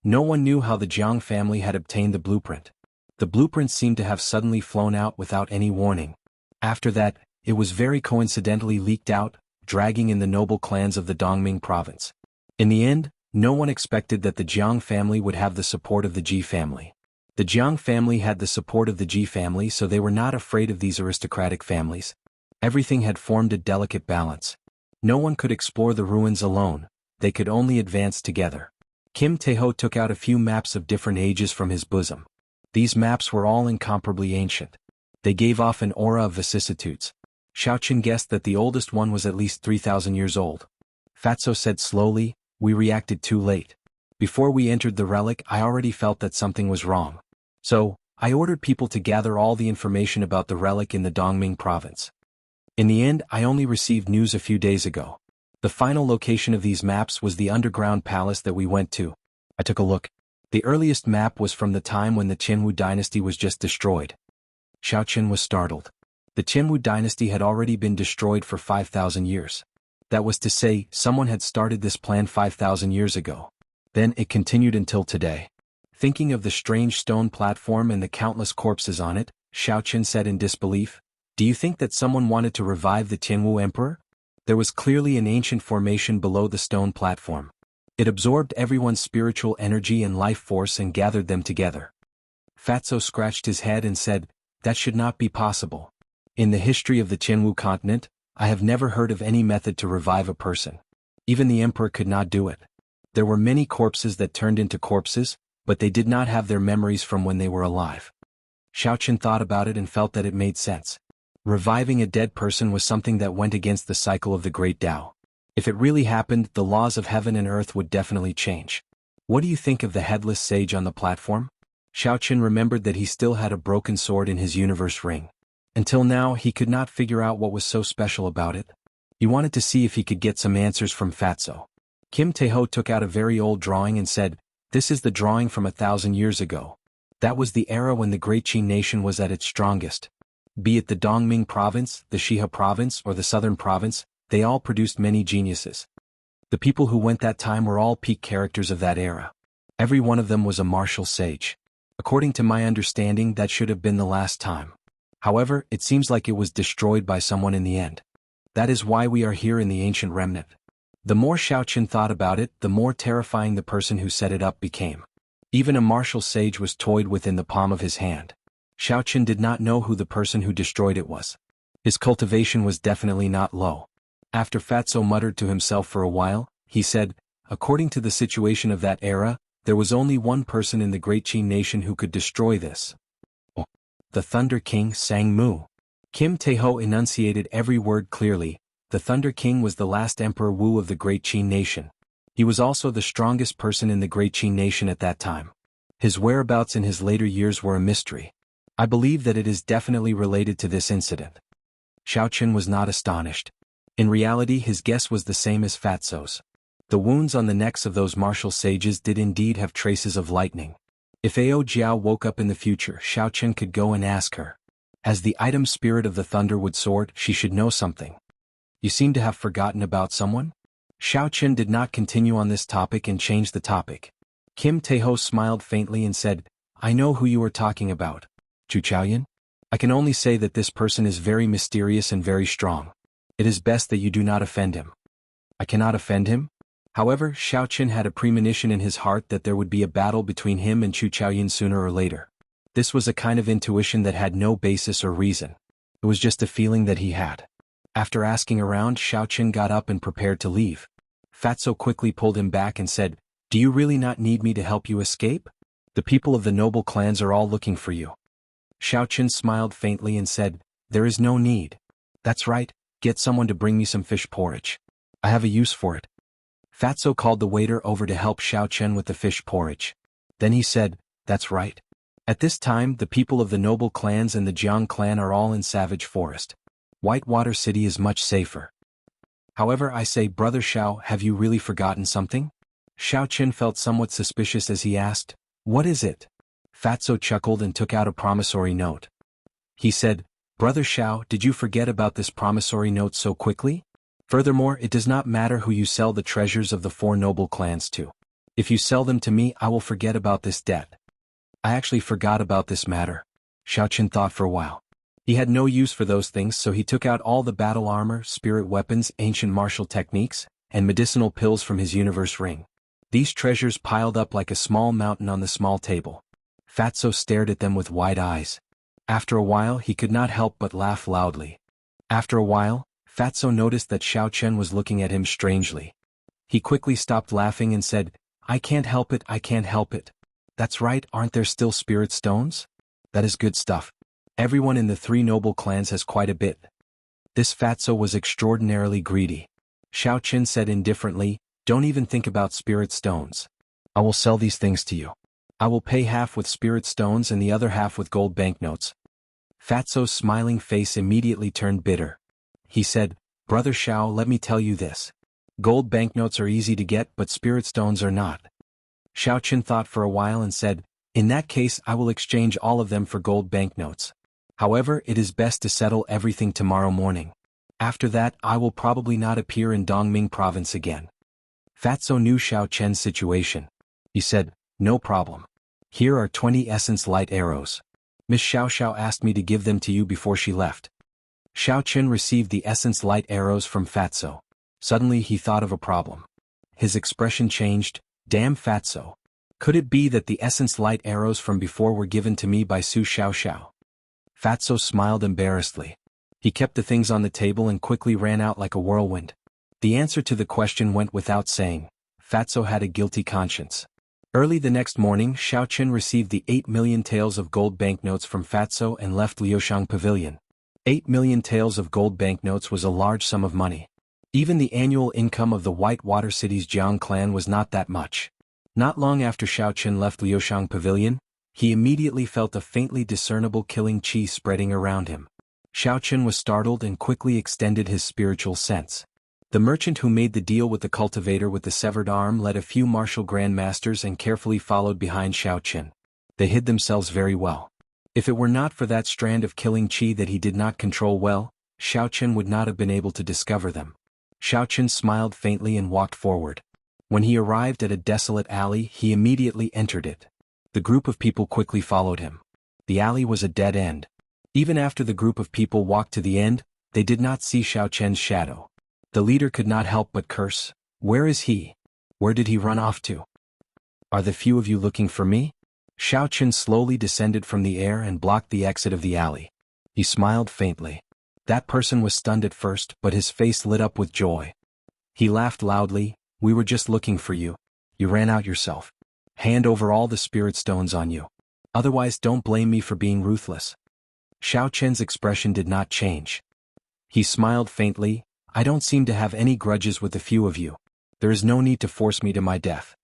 [SPEAKER 1] No one knew how the Jiang family had obtained the blueprint. The blueprint seemed to have suddenly flown out without any warning. After that, it was very coincidentally leaked out, dragging in the noble clans of the Dongming province. In the end, no one expected that the Jiang family would have the support of the Ji family. The Jiang family had the support of the Ji family, so they were not afraid of these aristocratic families. Everything had formed a delicate balance. No one could explore the ruins alone, they could only advance together. Kim Taeho took out a few maps of different ages from his bosom. These maps were all incomparably ancient. They gave off an aura of vicissitudes. Xiaoqin guessed that the oldest one was at least 3,000 years old. Fatso said slowly, "We reacted too late. Before we entered the relic, I already felt that something was wrong. So, I ordered people to gather all the information about the relic in the Dongming province. In the end, I only received news a few days ago. The final location of these maps was the underground palace that we went to. I took a look. The earliest map was from the time when the Jianghu dynasty was just destroyed." Xiaoqin was startled. The Jianghu dynasty had already been destroyed for 5,000 years. That was to say, someone had started this plan 5,000 years ago. Then it continued until today. Thinking of the strange stone platform and the countless corpses on it, Xiaoqin said in disbelief, "Do you think that someone wanted to revive the Tianwu emperor?" There was clearly an ancient formation below the stone platform. It absorbed everyone's spiritual energy and life force and gathered them together. Fatso scratched his head and said, "That should not be possible. In the history of the Tianwu continent, I have never heard of any method to revive a person. Even the emperor could not do it. There were many corpses that turned into corpses, but they did not have their memories from when they were alive." Xiaoqin thought about it and felt that it made sense. Reviving a dead person was something that went against the cycle of the Great Tao. If it really happened, the laws of heaven and earth would definitely change. "What do you think of the headless sage on the platform?" Xiaoqin remembered that he still had a broken sword in his universe ring. Until now, he could not figure out what was so special about it. He wanted to see if he could get some answers from Fatso. Kim Taeho took out a very old drawing and said, "This is the drawing from 1,000 years ago. That was the era when the Great Qin nation was at its strongest. Be it the Dongming province, the Shihe province, or the southern province, they all produced many geniuses. The people who went that time were all peak characters of that era. Every one of them was a martial sage. According to my understanding, that should have been the last time. However, it seems like it was destroyed by someone in the end. That is why we are here in the ancient remnant." The more Xiaoqin thought about it, the more terrifying the person who set it up became. Even a martial sage was toyed within the palm of his hand. Xiaoqin did not know who the person who destroyed it was. His cultivation was definitely not low. After Fatso muttered to himself for a while, he said, "According to the situation of that era, there was only one person in the Great Qin nation who could destroy this. The Thunder King Sang Mu." Kim Taeho enunciated every word clearly. The Thunder King was the last Emperor Wu of the Great Qin nation. He was also the strongest person in the Great Qin nation at that time. His whereabouts in his later years were a mystery. I believe that it is definitely related to this incident. Xiaoqin was not astonished. In reality, his guess was the same as Fatso's. The wounds on the necks of those martial sages did indeed have traces of lightning. If Ao Jiao woke up in the future, Xiaoqin could go and ask her. As the item spirit of the Thunderwood Sword, she should know something. "You seem to have forgotten about someone?" Xiaoqin did not continue on this topic and changed the topic. Kim Taeho smiled faintly and said, "I know who you are talking about. Chu Chaoyan? I can only say that this person is very mysterious and very strong. It is best that you do not offend him." "I cannot offend him?" However, Xiaoqin had a premonition in his heart that there would be a battle between him and Chu Chaoyan sooner or later. This was a kind of intuition that had no basis or reason. It was just a feeling that he had. After asking around, Xiaoqin got up and prepared to leave. Fatso quickly pulled him back and said, "Do you really not need me to help you escape? The people of the noble clans are all looking for you." Xiaoqin smiled faintly and said, "There is no need. That's right, get someone to bring me some fish porridge. I have a use for it." Fatso called the waiter over to help Xiaoqin with the fish porridge. Then he said, "That's right. At this time, the people of the noble clans and the Jiang clan are all in Savage Forest. Whitewater City is much safer. However, I say, Brother Xiao, have you really forgotten something?" Xiaoqin felt somewhat suspicious as he asked, "What is it?" Fatso chuckled and took out a promissory note. He said, "Brother Xiao, did you forget about this promissory note so quickly? Furthermore, it does not matter who you sell the treasures of the 4 noble clans to. If you sell them to me, I will forget about this debt." "I actually forgot about this matter." Xiaoqin thought for a while. He had no use for those things, so he took out all the battle armor, spirit weapons, ancient martial techniques, and medicinal pills from his universe ring. These treasures piled up like a small mountain on the small table. Fatso stared at them with wide eyes. After a while, he could not help but laugh loudly. After a while, Fatso noticed that Xiaoqin was looking at him strangely. He quickly stopped laughing and said, "I can't help it, I can't help it. That's right, aren't there still spirit stones? That is good stuff. Everyone in the 3 noble clans has quite a bit." This Fatso was extraordinarily greedy. Xiaoqin said indifferently, "Don't even think about spirit stones. I will sell these things to you. I will pay half with spirit stones and the other half with gold banknotes." Fatso's smiling face immediately turned bitter. He said, "Brother Xiao, let me tell you this. Gold banknotes are easy to get, but spirit stones are not." Xiaoqin thought for a while and said, "In that case, I will exchange all of them for gold banknotes. However, it is best to settle everything tomorrow morning. After that I will probably not appear in Dongming province again. Fatso knew Xiao Chen's situation. He said, "No problem. Here are 20 essence light arrows. Miss Xiao asked me to give them to you before she left." Xiao Chen received the essence light arrows from Fatso. Suddenly he thought of a problem. His expression changed. Damn Fatso. Could it be that the essence light arrows from before were given to me by Su Xiao? Fatso smiled embarrassedly. He kept the things on the table and quickly ran out like a whirlwind. The answer to the question went without saying. Fatso had a guilty conscience. Early the next morning, Xiao Chen received the 8 million taels of gold banknotes from Fatso and left Liushang Pavilion. 8 million taels of gold banknotes was a large sum of money. Even the annual income of the White Water City's Jiang clan was not that much. Not long after Xiao Chen left Liushang Pavilion, he immediately felt a faintly discernible killing qi spreading around him. Xiao Chen was startled and quickly extended his spiritual sense. The merchant who made the deal with the cultivator with the severed arm led a few martial grandmasters and carefully followed behind Xiao Chen. They hid themselves very well. If it were not for that strand of killing qi that he did not control well, Xiao Chen would not have been able to discover them. Xiao Chen smiled faintly and walked forward. When he arrived at a desolate alley, he immediately entered it. The group of people quickly followed him. The alley was a dead end. Even after the group of people walked to the end, they did not see Xiao Chen's shadow. The leader could not help but curse. Where is he? Where did he run off to? Are the few of you looking for me? Xiao Chen slowly descended from the air and blocked the exit of the alley. He smiled faintly. That person was stunned at first, but his face lit up with joy. He laughed loudly. We were just looking for you. You ran out yourself. Hand over all the spirit stones on you. Otherwise don't blame me for being ruthless. Xiao Chen's expression did not change. He smiled faintly. I don't seem to have any grudges with the few of you. There is no need to force me to my death.